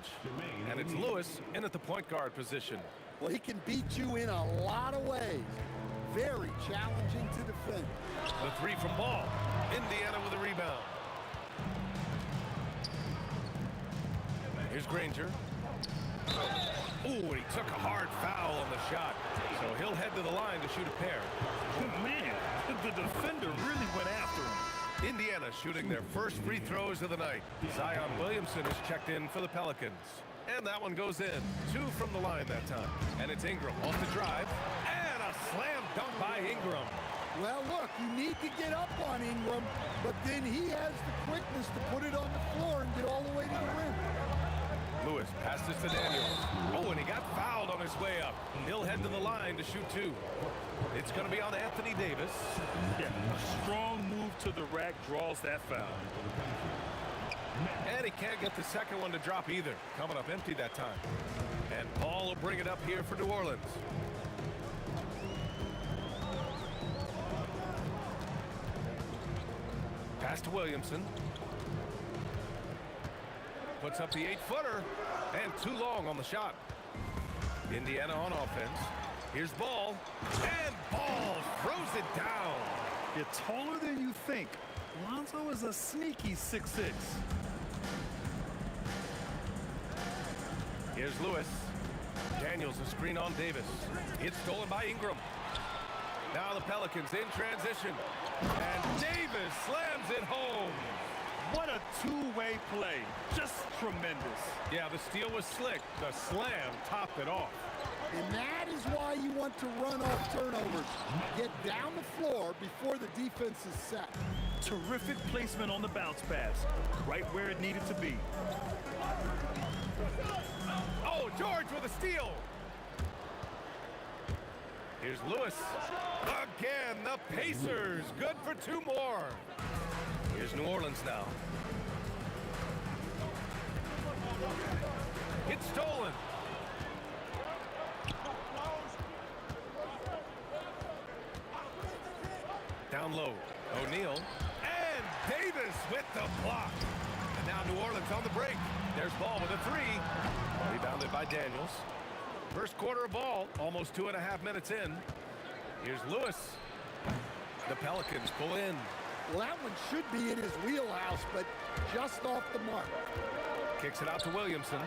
and it's Lewis in at the point guard position. Well, he can beat you in a lot of ways. Very challenging to defend. The three from Ball. Indiana with a rebound. Here's Granger. Ooh, and he took a hard foul on the shot. So he'll head to the line to shoot a pair. Man, the defender really went after him. Indiana shooting their first free throws of the night. Zion Williamson is checked in for the Pelicans. And that one goes in. 2 from the line that time. And it's Ingram off the drive. And a slam dunk by Ingram. Well, look, you need to get up on Ingram, but then he has the quickness to put it on the floor and get all the way to the rim. Lewis passes to Daniels. Oh, and he got fouled on his way up. He'll head to the line to shoot 2. It's going to be on Anthony Davis. Yeah, a strong move to the rack draws that foul. And he can't get the second one to drop either. Coming up empty that time. And Paul will bring it up here for New Orleans. Pass to Williamson. Puts up the 8-footer. And too long on the shot. Indiana on offense. Here's Ball. And Ball throws it down. You're taller than you think. Lonzo is a sneaky 6'6". Here's Lewis. Daniels a screen on Davis. It's stolen by Ingram. Now the Pelicans in transition. And Davis slams it home. What a two-way play. Just tremendous. Yeah, the steal was slick. The slam topped it off. And that is why you want to run off turnovers. Get down the floor before the defense is set. Terrific placement on the bounce pass. Right where it needed to be. Oh, George with a steal. Here's Lewis. Again, the Pacers. Good for 2 more. Here's New Orleans now. It's stolen. Down low. O'Neal. And Davis with the block. And now New Orleans on the break. There's Ball with a 3. Rebounded by Daniels. First quarter of ball. Almost 2.5 minutes in. Here's Lewis. The Pelicans pull in. Well, that one should be in his wheelhouse, but just off the mark. Kicks it out to Williamson.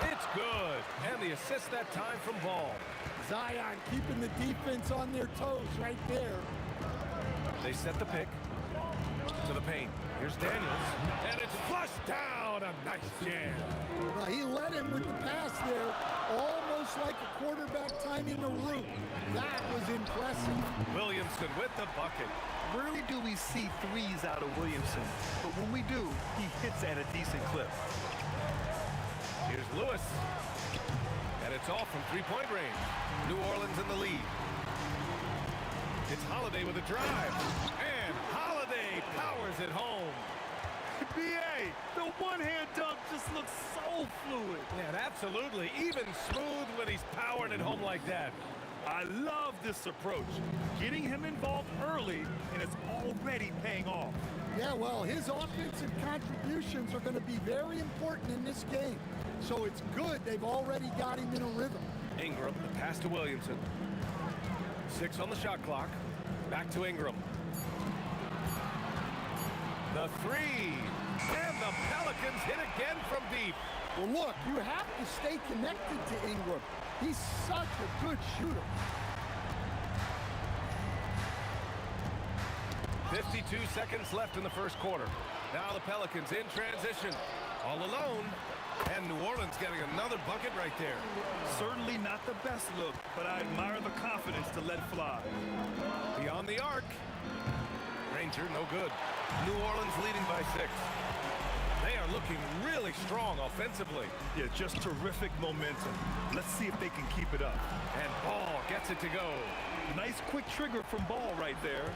It's good. And the assist that time from Ball. Zion keeping the defense on their toes right there. They set the pick to the paint. Here's Daniels. And it's flushed down. A nice jam. Well, he led him with the pass there, almost like a quarterback timing a route. That was impressive. Williamson with the bucket. Rarely do we see threes out of Williamson, but when we do, he hits at a decent clip. Here's Lewis. And it's off from 3-point range. New Orleans in the lead. It's Holiday with a drive. And Holiday powers it home. B.A., the one-hand dunk just looks so fluid. Yeah, absolutely. Even smooth when he's powering it home like that. I love this approach. Getting him involved early, and it's already paying off. Yeah, well, his offensive contributions are going to be very important in this game. So it's good they've already got him in a rhythm. Ingram, the pass to Williamson. 6 on the shot clock. Back to Ingram. The 3. And the Pelicans hit again from deep. Well, look, you have to stay connected to Ingram. He's such a good shooter. 52 seconds left in the first quarter. Now the Pelicans in transition. All alone. And New Orleans getting another bucket right there. Certainly not the best look, but I admire the confidence to let fly. Beyond the arc. Ranger, no good. New Orleans leading by 6. They are looking really strong offensively. Yeah, just terrific momentum. Let's see if they can keep it up. And Ball gets it to go. Nice quick trigger from Ball right there.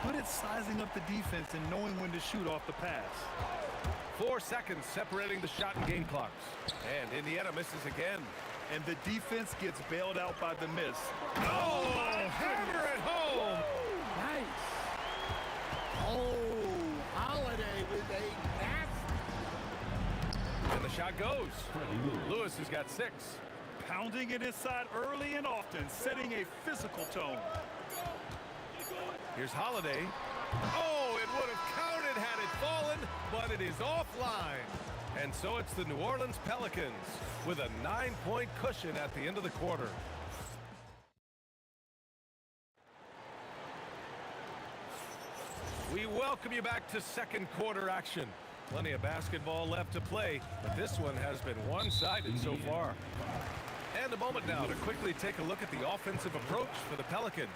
Good at sizing up the defense and knowing when to shoot off the pass. 4 seconds separating the shot and game clocks. And Indiana misses again. And the defense gets bailed out by the miss. Oh, hammer at home. Nice. Oh, Holiday with a nasty. And the shot goes. Lewis has got 6. Pounding it inside early and often, setting a physical tone. Here's Holiday. Oh, it would have counted had it fallen, but it is offline. And so it's the New Orleans Pelicans with a 9-point cushion at the end of the quarter. We welcome you back to second quarter action. Plenty of basketball left to play, but this one has been one-sided so far. And a moment now to quickly take a look at the offensive approach for the Pelicans.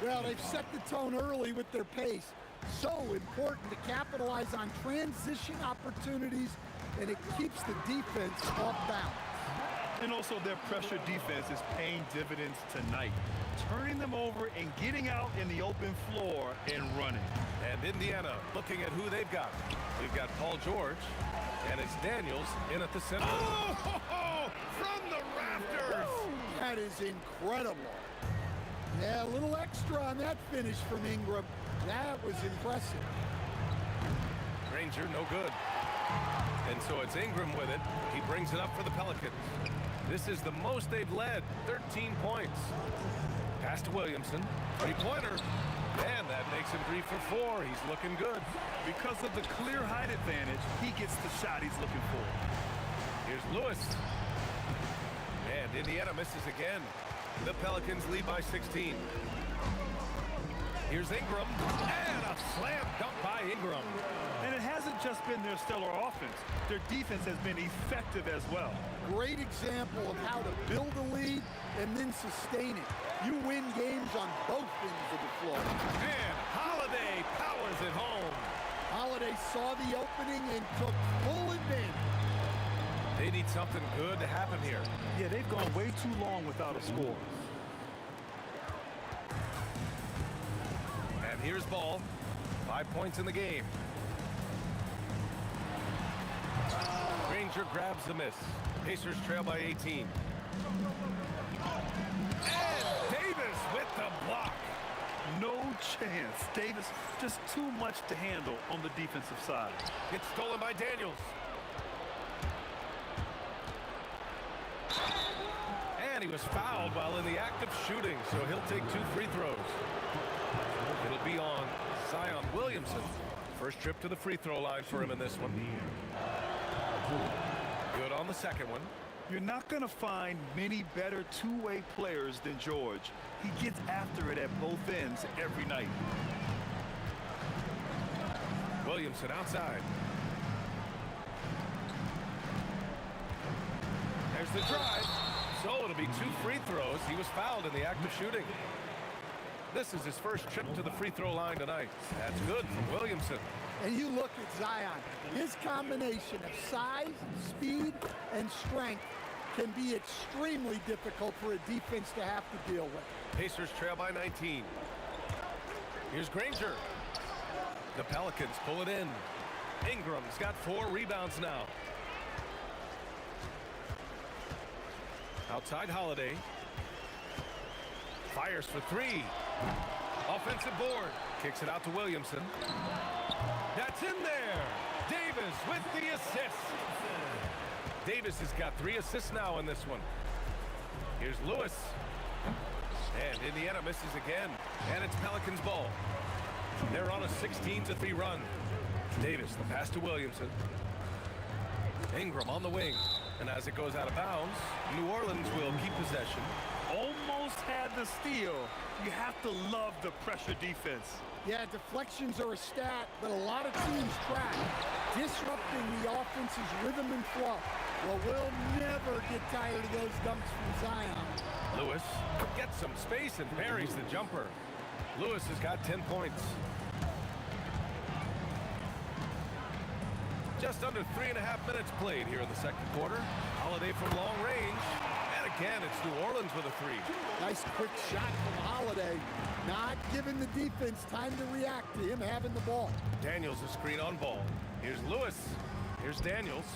Well, they've set the tone early with their pace. So important to capitalize on transition opportunities, and it keeps the defense off balance. And also their pressure defense is paying dividends tonight. Turning them over and getting out in the open floor and running. And Indiana looking at who they've got. We've got Paul George, and it's Daniels in at the center. Oh, from the rafters! That is incredible. Yeah, a little extra on that finish from Ingram. That was impressive. Ranger, no good. And so it's Ingram with it. He brings it up for the Pelicans. This is the most they've led, 13 points. Pass to Williamson, 3-pointer. And that makes him 3 for 4. He's looking good. Because of the clear height advantage, he gets the shot he's looking for. Here's Lewis. And Indiana misses again. The Pelicans lead by 16. Here's Ingram. And a slam dunk by Ingram. And it hasn't just been their stellar offense. Their defense has been effective as well. Great example of how to build a lead and then sustain it. You win games on both ends of the floor. And Holiday powers it home. Holiday saw the opening and took full advantage. They need something good to happen here. Yeah, they've gone way too long without a score. And here's Ball. 5 points in the game. Ranger grabs the miss. Pacers trail by 18. And Davis with the block. No chance. Davis just too much to handle on the defensive side. It's stolen by Daniels. And he was fouled while in the act of shooting, so he'll take 2 free throws. It'll be on Zion Williamson. First trip to the free throw line for him in this one. Good on the second one. You're not going to find many better two-way players than George. He gets after it at both ends every night. Williamson outside. There's the drive. So it'll be 2 free throws. He was fouled in the act of shooting. This is his first trip to the free throw line tonight. That's good from Williamson. And you look at Zion. His combination of size, speed, and strength can be extremely difficult for a defense to have to deal with. Pacers trail by 19. Here's Granger. The Pelicans pull it in. Ingram's got 4 rebounds now. Outside Holiday. Fires for 3. Offensive board. Kicks it out to Williamson. That's in there. Davis with the assist. Davis has got 3 assists now in this one. Here's Lewis. And Indiana misses again. And it's Pelicans ball. They're on a 16-3 run. Davis, the pass to Williamson. Ingram on the wing. And as it goes out of bounds, New Orleans will keep possession. Almost had the steal. You have to love the pressure defense. Yeah, deflections are a stat that a lot of teams track. Disrupting the offense's rhythm and flow. Well, we'll never get tired of those dunks from Zion. Lewis gets some space and parries the jumper. Lewis has got 10 points. Just under 3.5 minutes played here in the second quarter. Holiday from long range. And again, it's New Orleans with a 3. Nice quick shot from Holiday. Not giving the defense time to react to him having the ball. Daniels a screen on ball. Here's Lewis. Here's Daniels.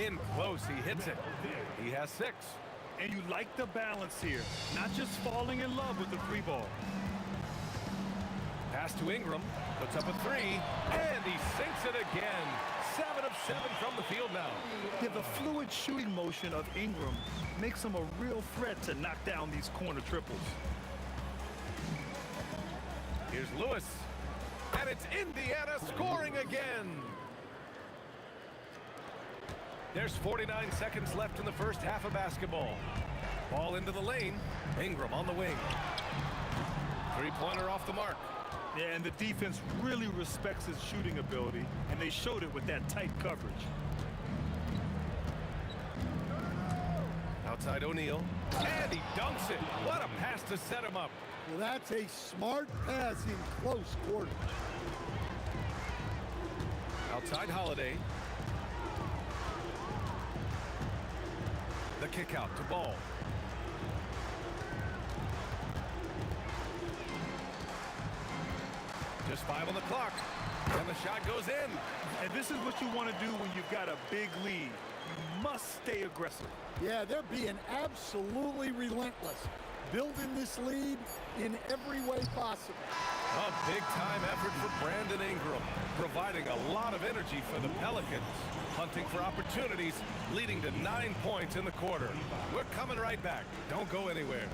In close, he hits it. He has 6. And you like the balance here. Not just falling in love with the 3 ball. Pass to Ingram. Puts up a 3. And he sinks it again. 7 of 7 from the field now. Yeah, the fluid shooting motion of Ingram makes him a real threat to knock down these corner triples. Here's Lewis. And it's Indiana scoring again. There's 49 seconds left in the first half of basketball. Ball into the lane. Ingram on the wing. 3-pointer off the mark. Yeah, and the defense really respects his shooting ability, and they showed it with that tight coverage. Outside O'Neal. And he dunks it. What a pass to set him up. Well, that's a smart pass in close quarters. Outside Holiday. The kick out to Ball. Just 5 on the clock. And the shot goes in. And this is what you want to do when you've got a big lead. You must stay aggressive. Yeah, they're being absolutely relentless. Building this lead in every way possible. A big-time effort for Brandon Ingram, providing a lot of energy for the Pelicans. Hunting for opportunities, leading to 9 points in the quarter. We're coming right back. Don't go anywhere.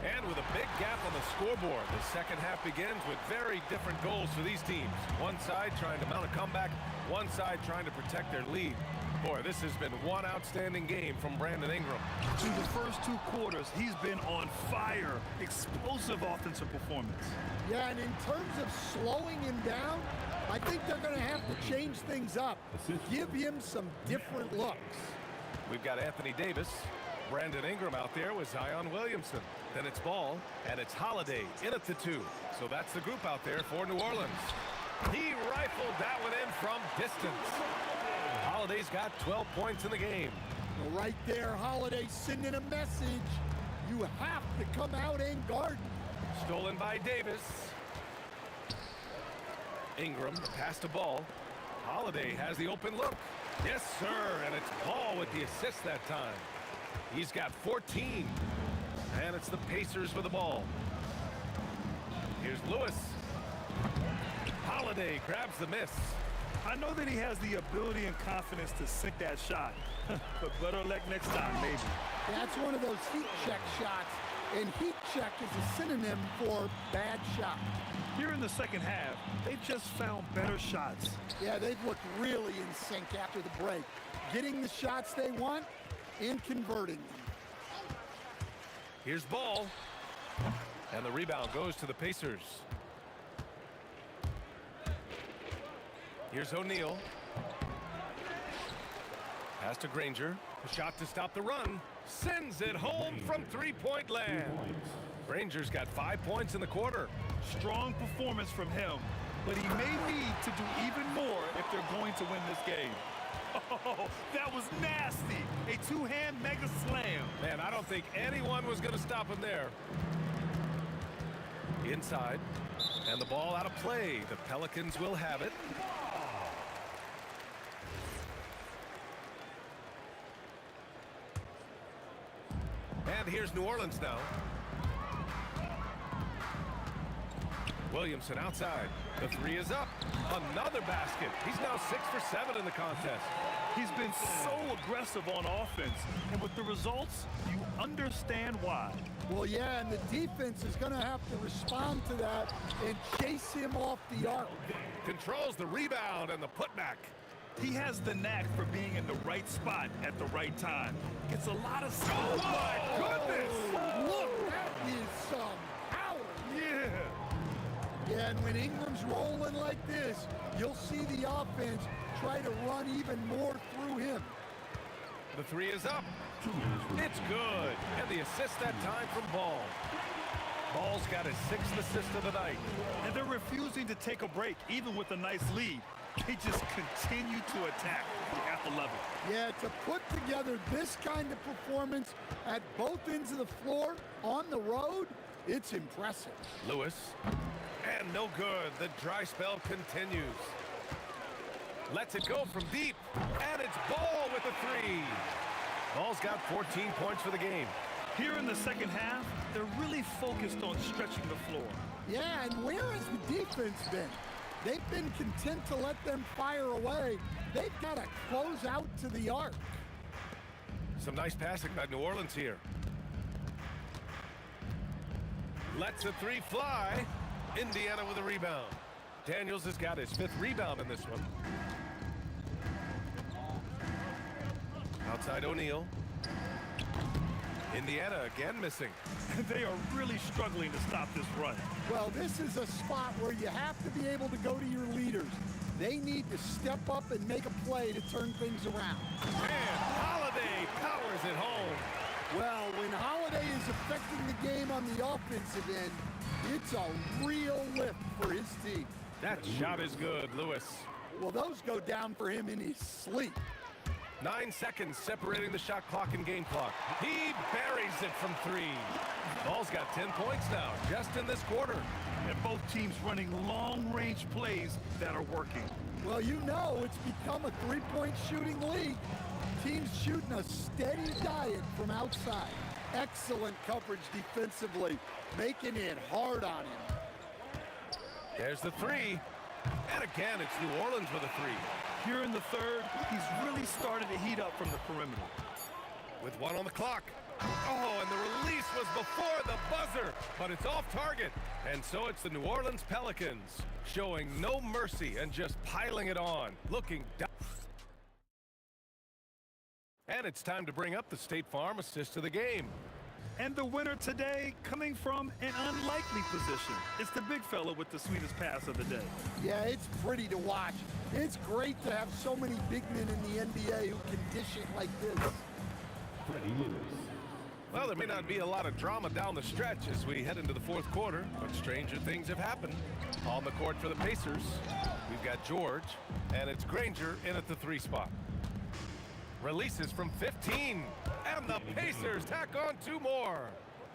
And with a big gap on the scoreboard, the second half begins with very different goals for these teams. One side trying to mount a comeback, one side trying to protect their lead. Boy, this has been one outstanding game from Brandon Ingram. Through the first 2 quarters, he's been on fire. Explosive offensive performance. Yeah, and in terms of slowing him down, I think they're going to have to change things up. Give him some different looks. We've got Anthony Davis. Brandon Ingram out there with Zion Williamson. Then it's Ball, and it's Holiday in at the 2. So that's the group out there for New Orleans. He rifled that one in from distance. Holiday's got 12 points in the game. Well, right there, Holiday sending a message. You have to come out and guard. Stolen by Davis. Ingram, pass to Ball. Holiday has the open look. Yes, sir, and it's Ball with the assist that time. He's got 14. And it's the Pacers with the ball. Here's Lewis. Holiday grabs the miss. I know that he has the ability and confidence to sink that shot. But better luck next time, maybe. That's one of those heat check shots. And heat check is a synonym for bad shot. Here in the second half, they've just found better shots. Yeah, they've looked really in sync after the break. Getting the shots they want and converting them. Here's Ball. And the rebound goes to the Pacers. Here's O'Neal. Pass to Granger. A shot to stop the run. sends it home from three-point land. Rangers got 5 points in the quarter. Strong performance from him, but he may need to do even more if they're going to win this game. Oh, that was nasty. A two-hand mega slam. Man, I don't think anyone was going to stop him there. Inside, and the ball out of play. The Pelicans will have it. And here's New Orleans now. Williamson outside. The three is up. Another basket. He's now 6 for 7 in the contest. He's been so aggressive on offense, and with the results, you understand why. Well, yeah, and the defense is going to have to respond to that and chase him off the arc. Controls the rebound and the putback. He has the knack for being in the right spot at the right time. Gets a lot of... Oh, my goodness! Look, that is some power. Yeah. Yeah, and when Ingram's rolling like this, you'll see the offense try to run even more through him. The three is up. It's good. And the assist that time from Ball. Ball's got his 6th assist of the night. And they're refusing to take a break, even with a nice lead. They just continue to attack at the level. Yeah, to put together this kind of performance at both ends of the floor on the road, it's impressive. Lewis. And no good. The dry spell continues. Lets it go from deep. And it's Ball with a three. Ball's got 14 points for the game. Here in the second half, they're really focused on stretching the floor. Yeah, and where has the defense been? They've been content to let them fire away. They've got to close out to the arc. Some nice passing by New Orleans here. Lets a three fly. Indiana with a rebound. Daniels has got his 5th rebound in this one. Outside O'Neal. Indiana again missing. They are really struggling to stop this run. Well, this is a spot where you have to be able to go to your leaders. They need to step up and make a play to turn things around. And Holiday powers it home. Well, when Holiday is affecting the game on the offensive end, it's a real lift for his team. That shot is good, Lewis. Well, those go down for him in his sleep. 9 seconds separating the shot clock and game clock. He buries it from 3. Ball's got 10 points now, just in this quarter. And both teams running long-range plays that are working. Well, you know it's become a three-point shooting league. Teams shooting a steady diet from outside. Excellent coverage defensively, making it hard on him. There's the three. And again, it's New Orleans with a three. Here in the third, he's really started to heat up from the perimeter. With 1 on the clock. Oh, and the release was before the buzzer, but it's off target. And so it's the New Orleans Pelicans showing no mercy and just piling it on, looking down. And it's time to bring up the State Farm assist of the game. And the winner today coming from an unlikely position. It's the big fella with the sweetest pass of the day. Yeah, it's pretty to watch. It's great to have so many big men in the NBA who can dish it like this. Well, there may not be a lot of drama down the stretch as we head into the fourth quarter, but stranger things have happened. On the court for the Pacers, we've got George, and it's Granger in at the 3 spot. Releases from 15, and the Pacers tack on 2 more.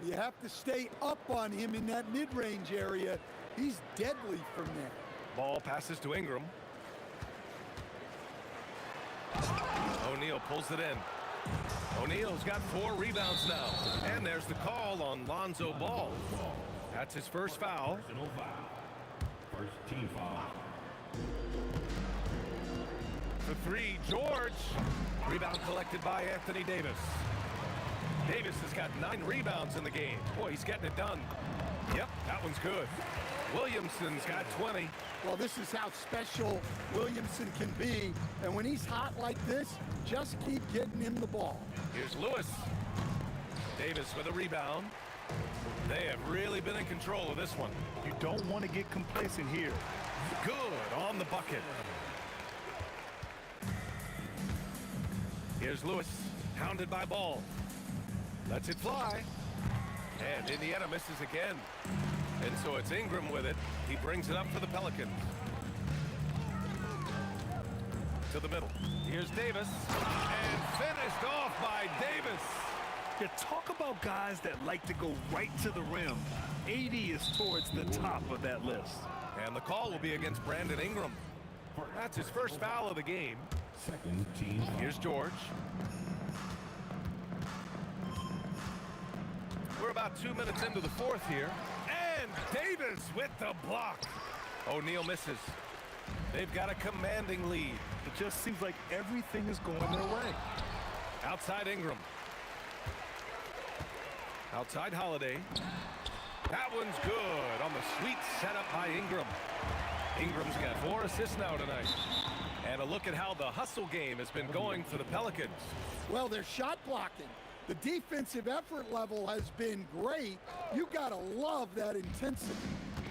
You have to stay up on him in that mid-range area. He's deadly from there. Ball passes to Ingram. O'Neal pulls it in. O'Neal's got 4 rebounds now. And there's the call on Lonzo Ball. That's his first foul. First team foul. For 3, George. Rebound collected by Anthony Davis. Davis has got 9 rebounds in the game. Boy, he's getting it done. Yep, that one's good. Williamson's got 20. Well, this is how special Williamson can be. And when he's hot like this, just keep getting him the ball. Here's Lewis. Davis with a rebound. They have really been in control of this one. You don't want to get complacent here. Good on the bucket. Here's Lewis, hounded by Ball. Lets it fly. And Indiana misses again. And so it's Ingram with it. He brings it up for the Pelicans. To the middle. Here's Davis. And finished off by Davis. Yeah, talk about guys that like to go right to the rim. AD is towards the top of that list. And the call will be against Brandon Ingram. That's his first foul of the game. Second team. Here's George. We're about 2 minutes into the fourth here. And Davis with the block. O'Neal misses. They've got a commanding lead. It just seems like everything is going their way. Outside Ingram. Outside Holiday. That one's good on the sweet setup by Ingram. Ingram's got 4 assists now tonight. And a look at how the hustle game has been going for the Pelicans. Well, they're shot blocking. The defensive effort level has been great. You gotta love that intensity.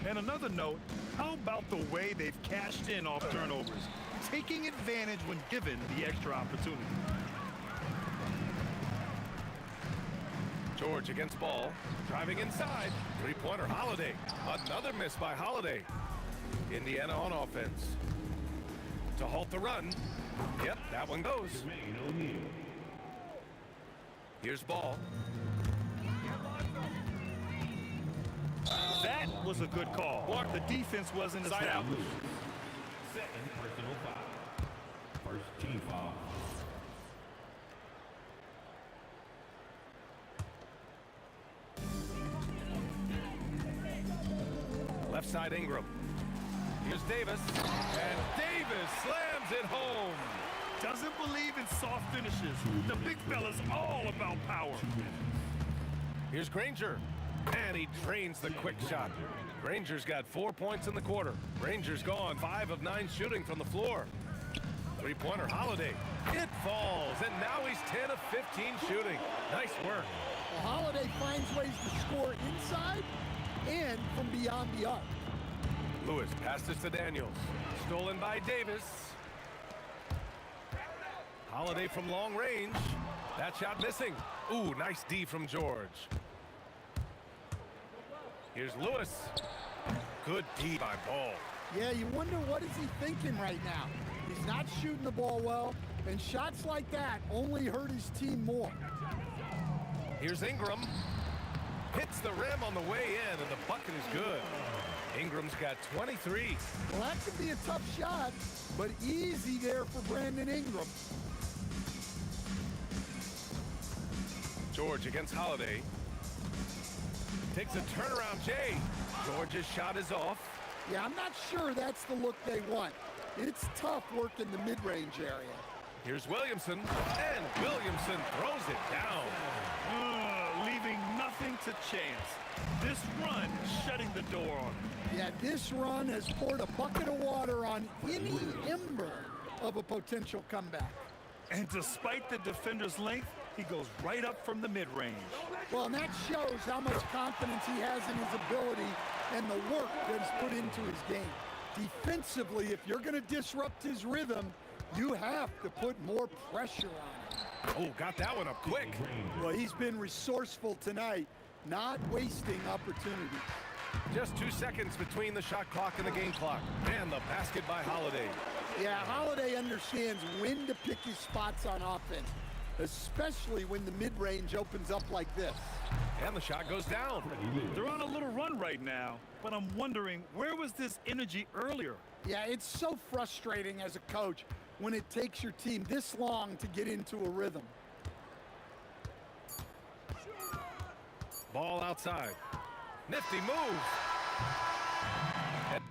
And another note, how about the way they've cashed in off turnovers? Taking advantage when given the extra opportunity. George against ball, driving inside. Three-pointer Holiday. Another miss by Holiday. Indiana on offense. To halt the run. Yep, that one goes. Here's ball. That was a good call. The defense wasn't as Side out. Second personal foul. First team foul. Left side Ingram. Here's Davis. And Davis slams it home. Doesn't believe in soft finishes. The big fella's all about power. Here's Granger. And he drains the quick shot. Granger's got 4 points in the quarter. Granger's gone 5 of 9 shooting from the floor. Three-pointer Holiday. It falls, and now he's 10 of 15 shooting. Nice work. Well, Holiday finds ways to score inside and from beyond the arc. Lewis passes to Daniels. Stolen by Davis. Holiday from long range. That shot missing. Ooh, nice D from George. Here's Lewis. Good D by Ball. Yeah, you wonder what is he thinking right now. He's not shooting the ball well, and shots like that only hurt his team more. Here's Ingram. Hits the rim on the way in, and the bucket is good. Ingram's got 23. Well, that could be a tough shot, but easy there for Brandon Ingram. George against Holiday. Takes a turnaround, Jay. George's shot is off. Yeah, I'm not sure that's the look they want. It's tough work in the mid-range area. Here's Williamson, and Williamson throws it down. Leaving nothing to chance. This run shutting the door on him. Yeah, this run has poured a bucket of water on any ember of a potential comeback. And despite the defender's length, he goes right up from the mid-range. Well, and that shows how much confidence he has in his ability and the work that he's put into his game. Defensively, if you're going to disrupt his rhythm, you have to put more pressure on him. Oh, got that one up quick. Well, he's been resourceful tonight, not wasting opportunities. Just 2 seconds between the shot clock and the game clock. And the basket by Holiday. Yeah, Holiday understands when to pick his spots on offense, especially when the mid-range opens up like this. And the shot goes down. They're on a little run right now, but I'm wondering, where was this energy earlier? Yeah, it's so frustrating as a coach when it takes your team this long to get into a rhythm. Ball outside. Nifty move. And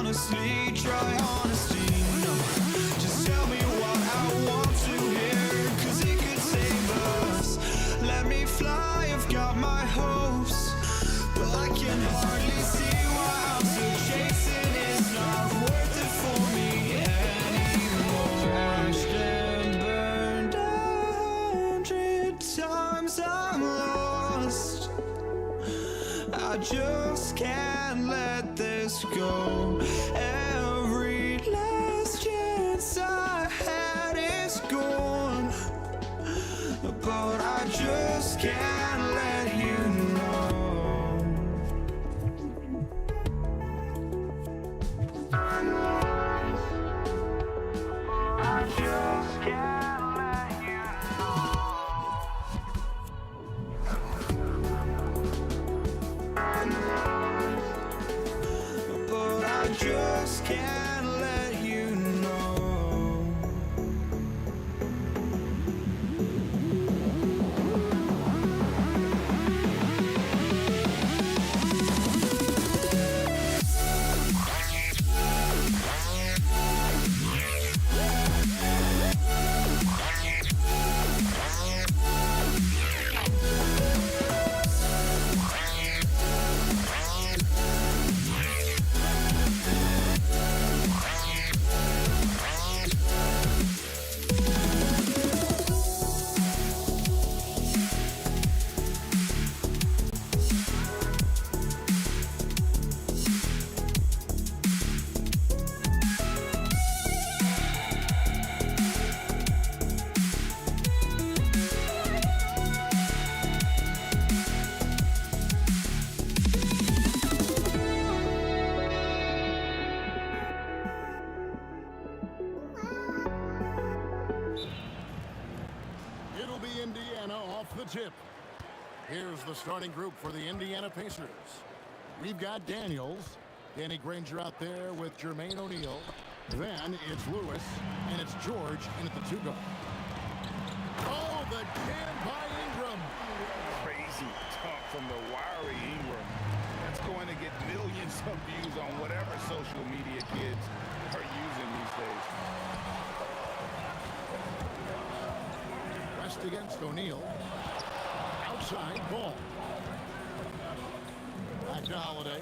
honestly, try honesty. No, just tell me what I want to hear, 'cause it could save us. Let me fly, I've got my hopes, but I can hardly see why I'm still chasing. It's not worth it for me anymore. Crashed and burned 100 times, I'm lost. I just can't let this go. Every last chance I had is gone, but I just can't let you know. I just can't let you know. But I just can't let you know. It'll be Indiana off the tip. Here's the starting group for the Indiana Pacers. We've got Daniels, Danny Granger out there with Jermaine O'Neal. Then it's Lewis, and it's George in at the 2 guard. Oh, the jam by Ingram. Crazy talk from the wiry Ingram. That's going to get millions of views on whatever social media kids are using these days. West against O'Neal. Outside ball. Back to Holiday.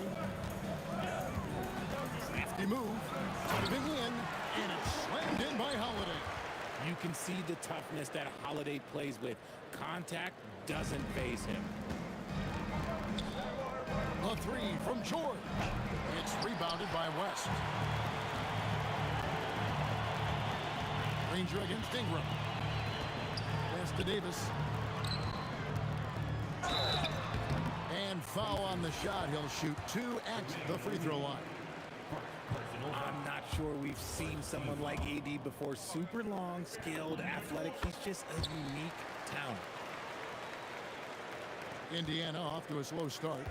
Safety move. Diving in, and it's slammed in by Holiday. You can see the toughness that Holiday plays with. Contact doesn't faze him. A 3 from George. It's rebounded by West. Granger against Ingram. Pass to Davis. And foul on the shot. He'll shoot 2 at the free throw line. I'm not sure we've seen someone like AD before. Super long, skilled, athletic. He's just a unique talent. Indiana off to a slow start.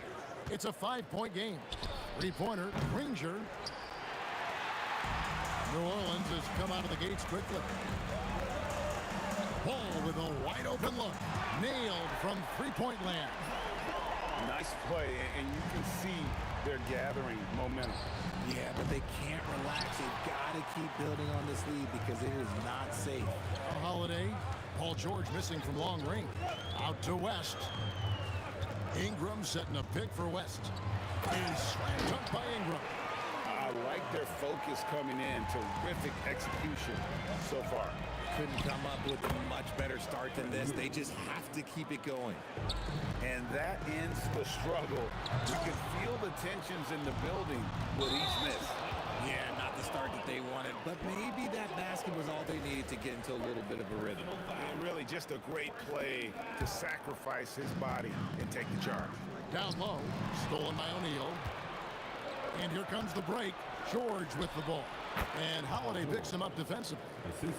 It's a 5-point game. 3-pointer, Granger. New Orleans has come out of the gates quickly. Ball with a wide open look. Nailed from 3-point land. Nice play, and you can see they're gathering momentum. Yeah, but they can't relax. They've got to keep building on this lead because it is not safe. A Holiday. Paul George missing from long range. Out to West. Ingram setting a pick for West. And slam dunk by Ingram. I like their focus coming in. Terrific execution so far. Couldn't come up with a much better start than this. They just have to keep it going. And that ends the struggle. You can feel the tensions in the building with each miss. Yeah, not the start that they wanted, but maybe that basket was all they needed to get into a little bit of a rhythm. And really just a great play to sacrifice his body and take the charge. Down low, stolen by O'Neal. And here comes the break. George with the ball. And Holiday picks him up defensively.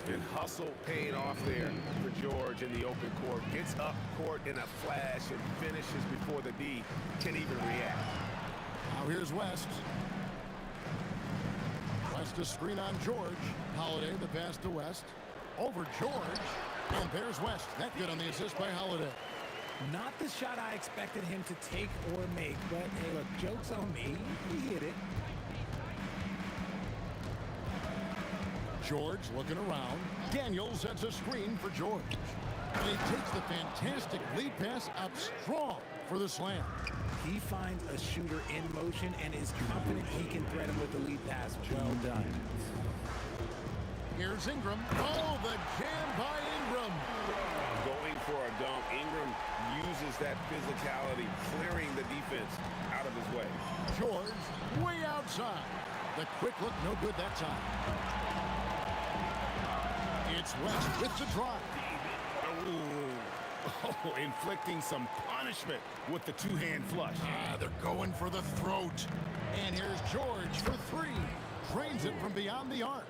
And hustle paid off there for George in the open court. Gets up court in a flash and finishes before the D can even react. Now here's West. West a screen on George. Holiday the pass to West. Over George. And there's West. That good on the assist by Holiday. Not the shot I expected him to take or make, but hey, look, joke's on me. He hit it. George looking around. Daniels sets a screen for George. And he takes the fantastic lead pass out strong for the slam. He finds a shooter in motion and is confident he can thread him with the lead pass. Well done. Here's Ingram. Oh, the jam by Ingram. Going for a dunk. Ingram uses that physicality, clearing the defense out of his way. George way outside. The quick look, no good that time. It's West with the drive. Oh, inflicting some punishment with the two-hand flush. They're going for the throat. And here's George for three. Drains it from beyond the arc.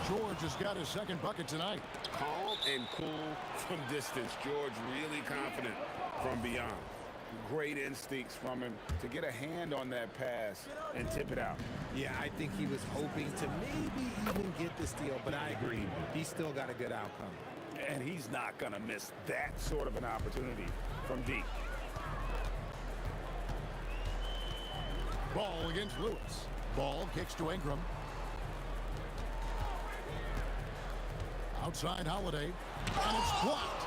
George has got his second bucket tonight. Calm and cool from distance. George really confident from beyond. Great instincts from him to get a hand on that pass and tip it out. Yeah, I think he was hoping to maybe even get the steal, but I agree. He still got a good outcome. And he's not going to miss that sort of an opportunity from deep. Ball against Lewis. Ball kicks to Ingram. Outside Holiday. And it's blocked.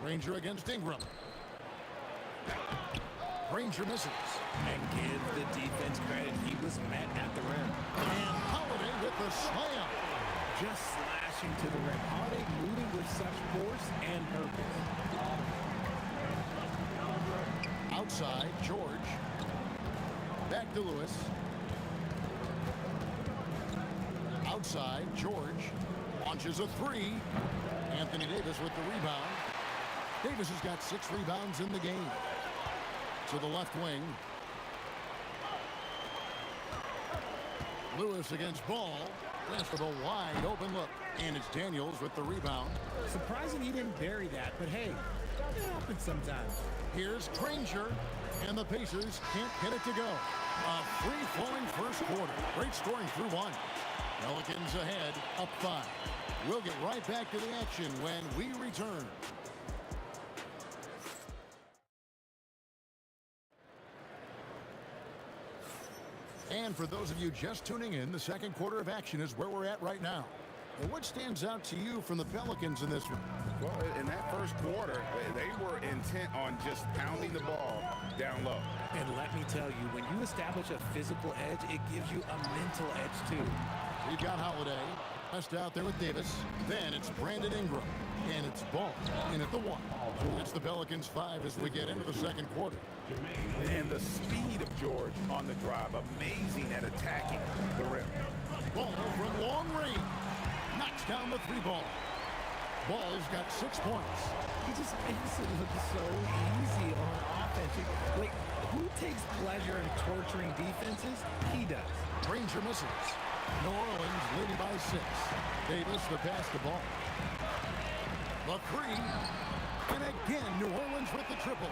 Ranger against Ingram. Ranger misses. And give the defense credit. He was met at the rim. And Holiday with the slam. Just slashing to the rim. Holiday moving with such force and purpose. Outside, George. Back to Lewis. Outside, George. Launches a three. Anthony Davis with the rebound. Davis has got 6 rebounds in the game. To the left wing. Lewis against Ball. That's with a wide open look. And it's Daniels with the rebound. Surprising he didn't bury that, but hey, it happens sometimes. Here's Granger, and the Pacers can't get it to go. A free-flowing first quarter. Great scoring through one. Pelicans ahead, up 5. We'll get right back to the action when we return. And for those of you just tuning in, the second quarter of action is where we're at right now. And what stands out to you from the Pelicans in this one? Well, in that first quarter, they were intent on just pounding the ball down low. And let me tell you, when you establish a physical edge, it gives you a mental edge too. We've got Holiday. Just out there with Davis. Then it's Brandon Ingram. And it's Ball in at the 1. It's the Pelicans 5 as we get into the second quarter. And the speed of George on the drive, amazing at attacking the rim. Ball from long range. Knocks down the 3 ball. Ball's got 6 points. He just makes it look so easy on offense. Like, who takes pleasure in torturing defenses? He does. Ranger misses. New Orleans leading by 6. Davis the pass the ball. The 3. And again, New Orleans with the triple.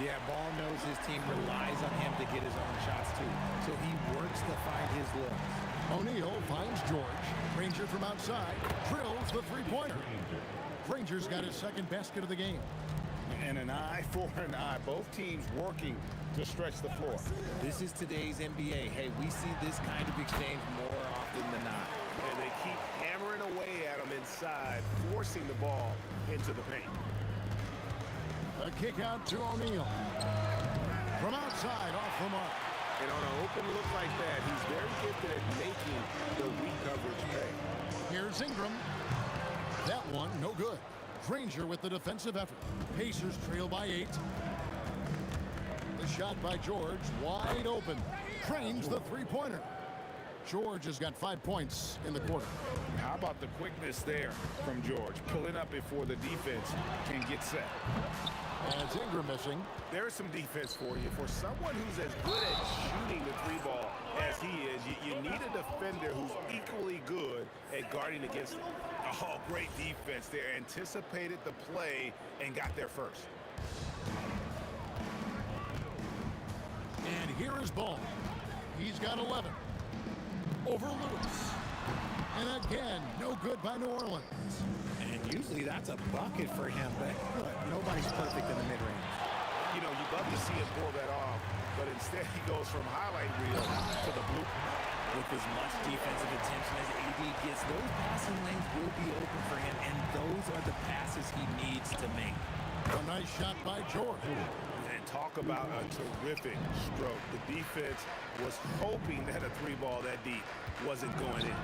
Yeah, Ball knows his team relies on him to get his own shots too. So he works to find his looks. O'Neal finds George. Ranger from outside drills the 3-pointer. Ranger's got his second basket of the game. And an eye for an eye. Both teams working to stretch the floor. This is today's NBA. Hey, we see this kind of exchange more often than not. And they keep hammering away at him inside, forcing the ball into the paint. A kick out to O'Neal. From outside, off the mark. And on an open look like that, he's very gifted at making the weak coverage pay. Here's Ingram. That one, no good. Granger with the defensive effort. Pacers trail by 8. The shot by George, wide open. Trains the 3-pointer. George has got 5 points in the quarter. How about the quickness there from George? Pulling up before the defense can get set. As Ingram missing. There's some defense for you. For someone who's as good at shooting the 3-ball as he is, you need a defender who's equally good at guarding against him. Oh, great defense there. Anticipated the play and got there first. And here is Ball. He's got 11. Over Lewis. And again, no good by New Orleans. And usually that's a bucket for him, but look, nobody's perfect in the mid-range. You know, you'd love to see him pull that off, but instead he goes from highlight reel to the blue. With as much defensive attention as AD gets, those passing lanes will be open for him, and those are the passes he needs to make. A nice shot by George. And talk about a terrific stroke. The defense was hoping that a three ball that deep wasn't going in.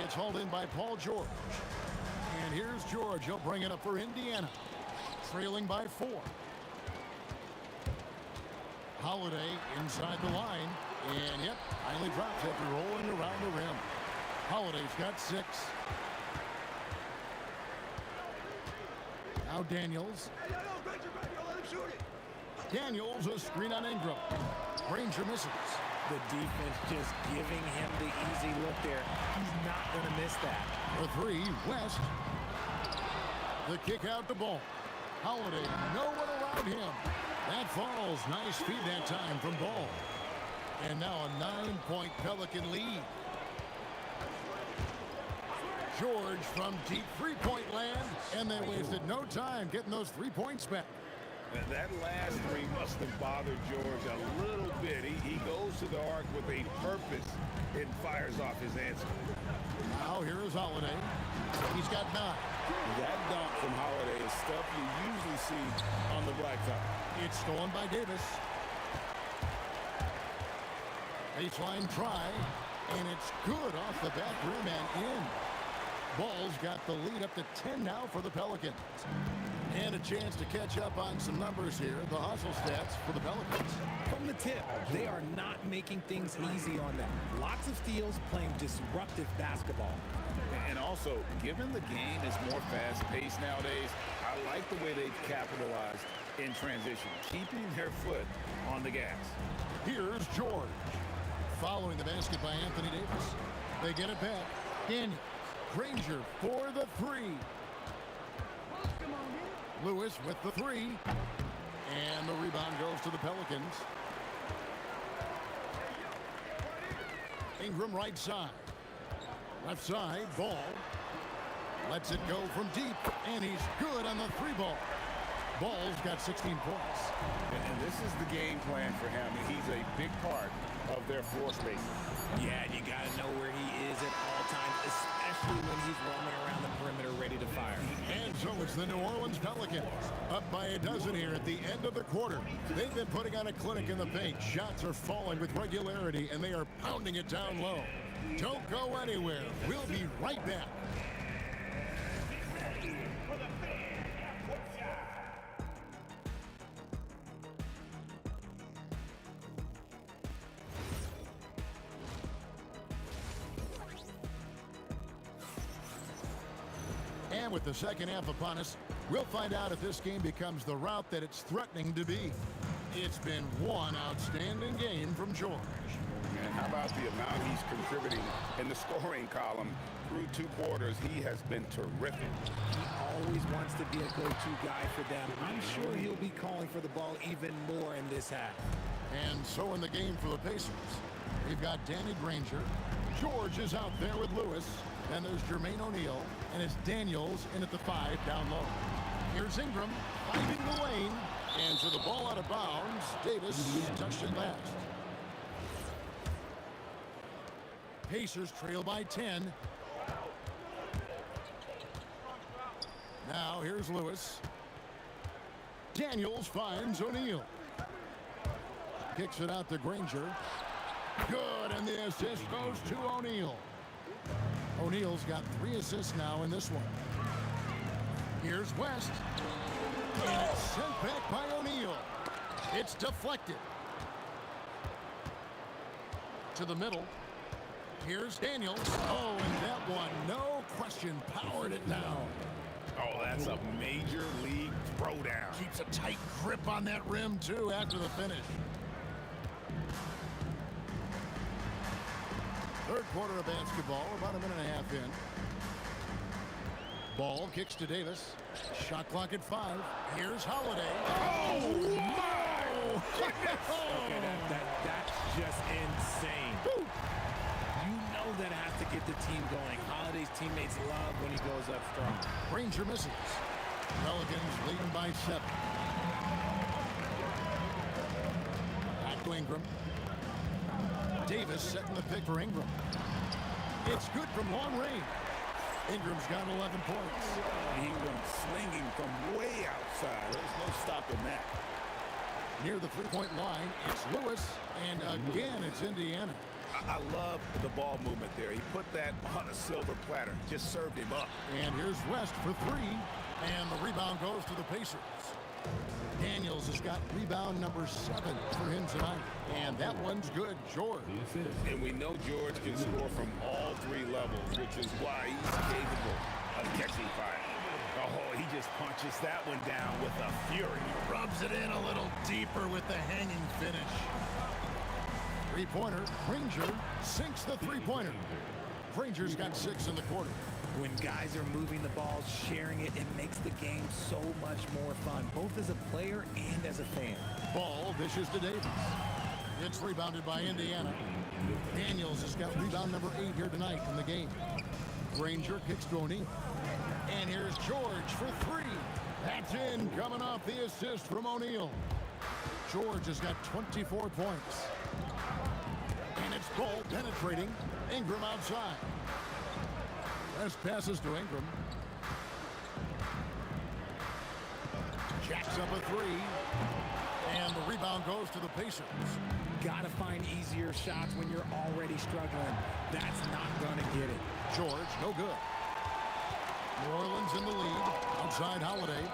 It's hauled in by Paul George. And here's George. He'll bring it up for Indiana. Trailing by 4. Holiday inside the line. And yep, finally drops after rolling around the rim. Holiday's got 6. Now Daniels. Daniels, a screen on Ingram. Granger misses. The defense just giving him the easy look there. He's not going to miss that. For 3, West. The kick out the ball. Holiday, no one around him. That falls. Nice feed that time from Ball. And now a 9-point Pelican lead. George from deep three-point land, and they wasted no time getting those 3 points back. That last three must have bothered George a little bit. He goes to the arc with a purpose and fires off his answer. Now here is Holiday. He's got 9. That dunk from Holiday is stuff you usually see on the blacktop. It's stolen by Davis. Baseline try, and it's good off the back rim and in. Ball's got the lead up to 10 now for the Pelicans. And a chance to catch up on some numbers here. The hustle stats for the Pelicans. From the tip, they are not making things easy on them. Lots of steals, playing disruptive basketball. And also, given the game is more fast-paced nowadays, I like the way they've capitalized in transition, keeping their foot on the gas. Here's George. Following the basket by Anthony Davis. They get it back. Daniel. Granger for the 3. Lewis with the 3. And the rebound goes to the Pelicans. Ingram right side. Left side, Ball. Lets it go from deep. And he's good on the 3 ball. Ball's got 16 points. And this is the game plan for him. He's a big part of their floor space. Yeah, you got to know where he is at all times, especially when he's roaming around the perimeter ready to fire. And so it's the New Orleans Pelicans, up by a dozen here at the end of the quarter. They've been putting on a clinic in the paint. Shots are falling with regularity, and they are pounding it down low. Don't go anywhere. We'll be right back. And with the second half upon us, we'll find out if this game becomes the route that it's threatening to be. It's been one outstanding game from George. And how about the amount he's contributing in the scoring column through 2 quarters? He has been terrific. He always wants to be a go-to guy for them. I'm sure he'll be calling for the ball even more in this half. And so in the game for the Pacers, we've got Danny Granger. George is out there with Lewis. Then there's Jermaine O'Neal, and it's Daniels in at the 5 down low. Here's Ingram finding the lane, and to the ball out of bounds. Davis touched it last. Pacers trail by 10. Now here's Lewis. Daniels finds O'Neal. Kicks it out to Granger. Good, and the assist goes to O'Neal. O'Neal's got 3 assists now in this one. Here's West. And it's sent back by O'Neal. It's deflected. To the middle. Here's Daniels. Oh, and that one, no question, powered it down. Oh, that's a major league throwdown. Keeps a tight grip on that rim, too, after the finish. Third quarter of basketball, about a minute and a half in. Ball kicks to Davis. Shot clock at 5. Here's Holiday. Oh, my! Okay, that's just insane. Woo. You know that has to get the team going. Holiday's teammates love when he goes up strong. Granger misses. Pelicans leading by 7. Back to Ingram. Davis setting the pick for Ingram. It's good from long range. Ingram's got 11 points. Ingram slinging from way outside. There's no stopping that. Near the three-point line, it's Lewis, and again, it's Indiana. I love the ball movement there. He put that on a silver platter, just served him up. And here's West for three, and the rebound goes to the Pacers. Daniels has got rebound number 7 for him tonight, and that one's good. George. And we know George can score from all 3 levels, which is why he's capable of catching fire. Oh, he just punches that one down with a fury. Rubs it in a little deeper with the hanging finish. Three-pointer, Granger sinks the three-pointer. Granger's got 6 in the quarter. When guys are moving the ball, sharing it, it makes the game so much more fun, both as a player and as a fan. Ball dishes to Davis. It's rebounded by Indiana. Daniels has got rebound number 8 here tonight in the game. Granger kicks to O'Neal. And here's George for 3. That's in, coming off the assist from O'Neal. George has got 24 points. And it's ball penetrating. Ingram outside. West passes to Ingram. Jacks up a 3. And the rebound goes to the Pacers. Gotta find easier shots when you're already struggling. That's not gonna get it. George, no good. New Orleans in the lead. Outside Holiday.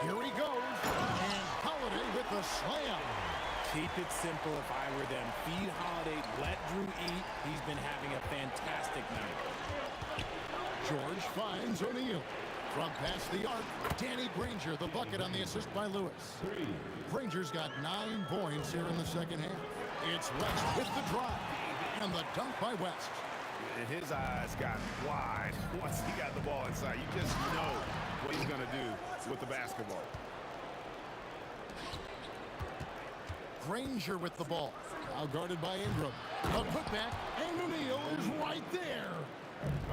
Here he goes. And Holiday with the slam. Keep it simple if I were them. Feed Holiday, let Drew eat. He's been having a fantastic night. George finds O'Neal. From past the arc, Danny Granger, the bucket on the assist by Lewis. Granger's got 9 points here in the second half. It's West with the drive. And the dunk by West. And his eyes got wide once he got the ball inside. You just know what he's going to do with the basketball. Granger with the ball. Now guarded by Ingram. A putback, and O'Neal is right there.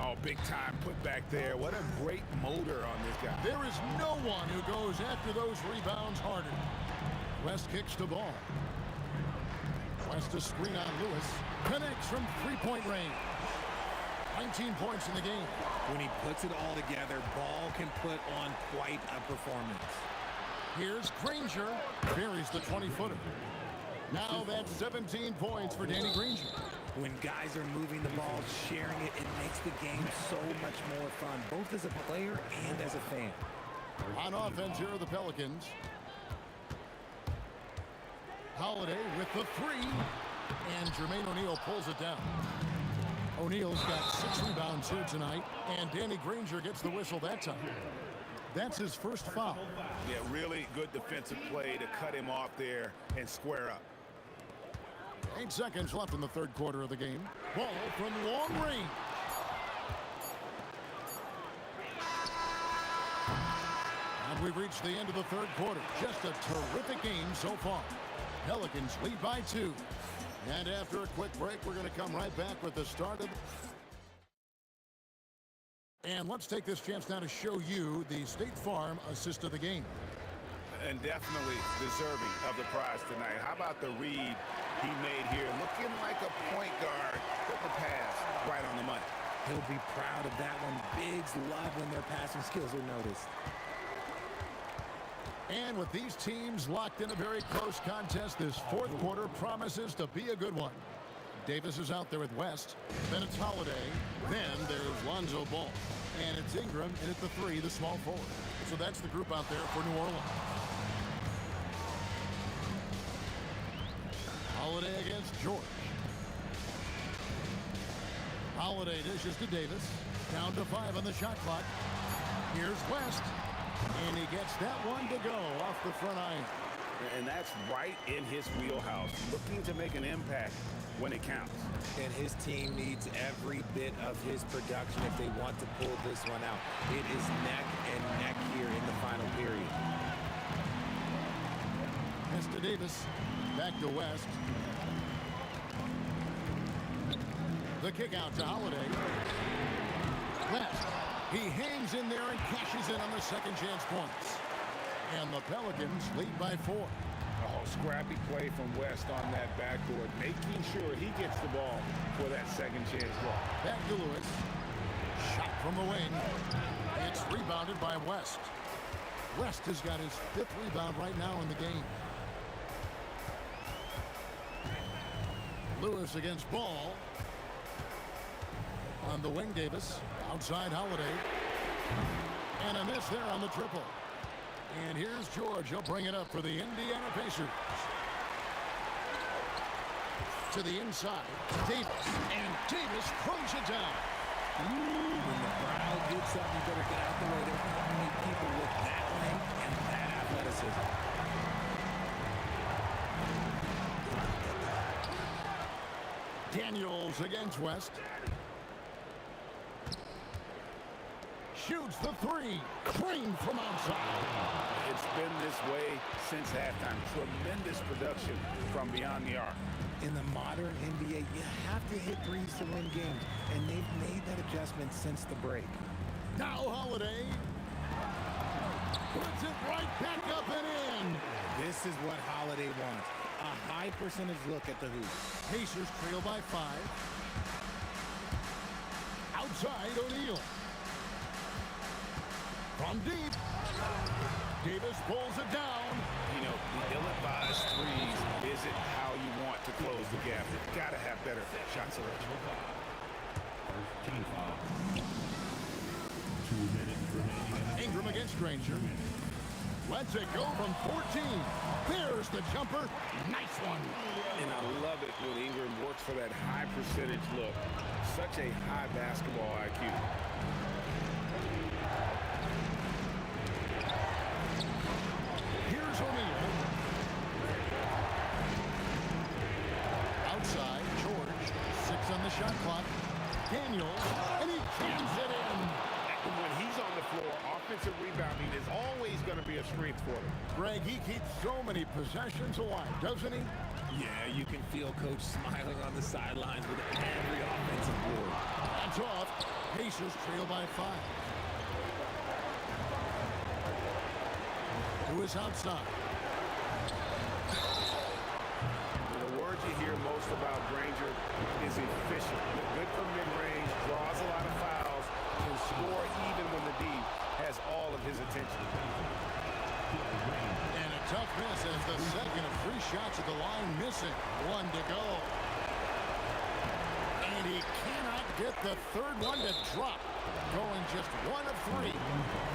Oh, big time put back there. What a great motor on this guy. There is no one who goes after those rebounds harder. West kicks the ball. West a screen on Lewis. Connects from three-point range. 19 points in the game. When he puts it all together, Ball can put on quite a performance. Here's Granger. Buries the 20-footer. Now that's 17 points for Danny Granger. When guys are moving the ball, sharing it, it makes the game so much more fun, both as a player and as a fan. On offense, here are the Pelicans. Holiday with the 3. And Jermaine O'Neal pulls it down. O'Neal's got 6 rebounds here tonight. And Danny Granger gets the whistle that time. That's his first foul. Yeah, really good defensive play to cut him off there and square up. 8 seconds left in the third quarter of the game. Ball from long range. And we've reached the end of the third quarter. Just a terrific game so far. Pelicans lead by 2. And after a quick break, we're going to come right back with the start of And let's take this chance now to show you the State Farm assist of the game. And definitely deserving of the prize tonight. How about the read he made here? Looking like a point guard. Put the pass right on the money. He'll be proud of that one. Bigs love when their passing skills are noticed. And with these teams locked in a very close contest, this fourth quarter promises to be a good one. Davis is out there with West. Then it's Holiday. Then there's Lonzo Ball. And it's Ingram, and at the 3, the small forward. So that's the group out there for New Orleans. Holiday against George. Holiday dishes to Davis. Down to 5 on the shot clock. Here's West. And he gets that one to go off the front iron. And that's right in his wheelhouse. Looking to make an impact when it counts. And his team needs every bit of his production if they want to pull this one out. It is neck and neck here in the final period. Pass to Davis. Back to West. The kick out to Holiday. West. He hangs in there and cashes in on the second chance points. And the Pelicans lead by 4. Oh, Scrappy play from West on that backboard, making sure he gets the ball for that second chance ball. Back to Lewis. Shot from the wing. It's rebounded by West. West has got his 5th rebound right now in the game. Lewis against Ball. On the wing, Davis. Outside Holiday. And a miss there on the triple. And here's George. He'll bring it up for the Indiana Pacers. To the inside. Davis. And Davis throws it down. When the crowd gets up, you better get out the way. There's not many people with that length and that athleticism. Daniels against West. Shoots the 3. Trained from outside. It's been this way since halftime. Tremendous production from beyond the arc. In the modern NBA, you have to hit threes to win games, and they've made that adjustment since the break. Now Holiday puts it right back up and in. This is what Holiday wants. A high percentage look at the hoop. Pacers trail by 5. Outside O'Neal. From deep. Davis pulls it down. You know, the ill-advised threes isn't how you want to close the gap. You've got to have better shot selection. team foul. 2 minutes remaining. Ingram against Granger. Lets it go from 14. There's the jumper. Nice one. And I love it when Ingram works for that high percentage look. Such a high basketball IQ. Here's O'Neal. Outside, George. 6 on the shot clock. Daniels, and he jams it in. When he's on the floor, offensive rebounding is always going to be a strength for him. Greg, he keeps so many possessions alive, doesn't he? Yeah, you can feel Coach smiling on the sidelines with every offensive board. That's off. Pacers trail by 5. Who is outside? The word you hear most about Granger is efficient. Good from mid-range, draws a lot of fouls, can score even when the D has all of his attention. And a tough miss as the second of 3 shots at the line missing. 1 to go. And he cannot get the third one to drop. Going just 1 of 3.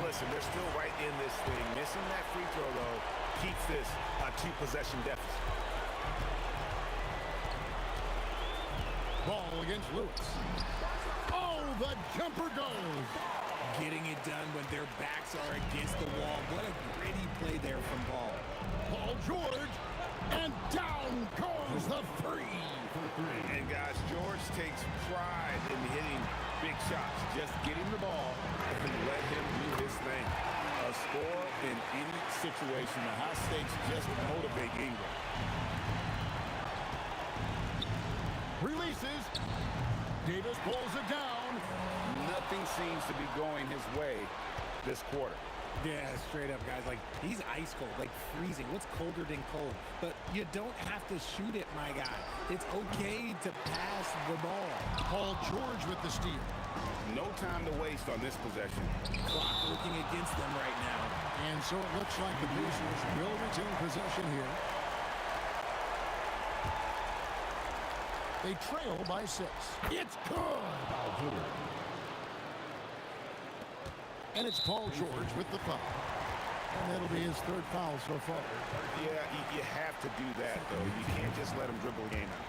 Listen, they're still right in this thing. Missing that free throw, though, keeps this a 2-possession deficit. Ball against Lewis. Oh, the jumper goes. Getting it done when their backs are against the wall. What a gritty play there from Ball. Paul George, and down goes the 3. And guys, George takes pride in hitting big shots. Just get him the ball and let him do his thing. A score in any situation. The high stakes just motivate Ingram. Releases. Davis pulls it down. Nothing seems to be going his way this quarter. Yeah, straight up, guys. Like, he's ice cold, like freezing. What's colder than cold? But you don't have to shoot it, my guy. It's okay to pass the ball. Paul George with the steal. No time to waste on this possession. Clock working against them right now. And so it looks like the Pacers will retain possession here. They trail by 6. It's good. And it's Paul George with the foul. And that'll be his 3rd foul so far. Yeah, you have to do that, though. You can't just let him dribble the game out.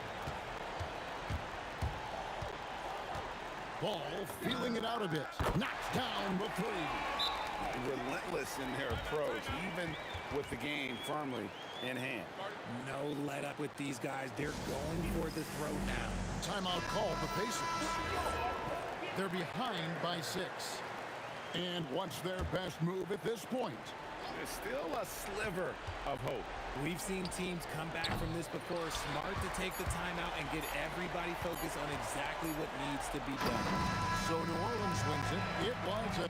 Ball feeling it out a bit. Knocks down the 3. Relentless in their approach, even with the game firmly in hand. No let up with these guys. They're going for the throat now. Timeout called the Pacers. They're behind by 6. And what's their best move at this point? There's still a sliver of hope. We've seen teams come back from this before. Smart to take the timeout and get everybody focused on exactly what needs to be done. So New Orleans wins it. It was a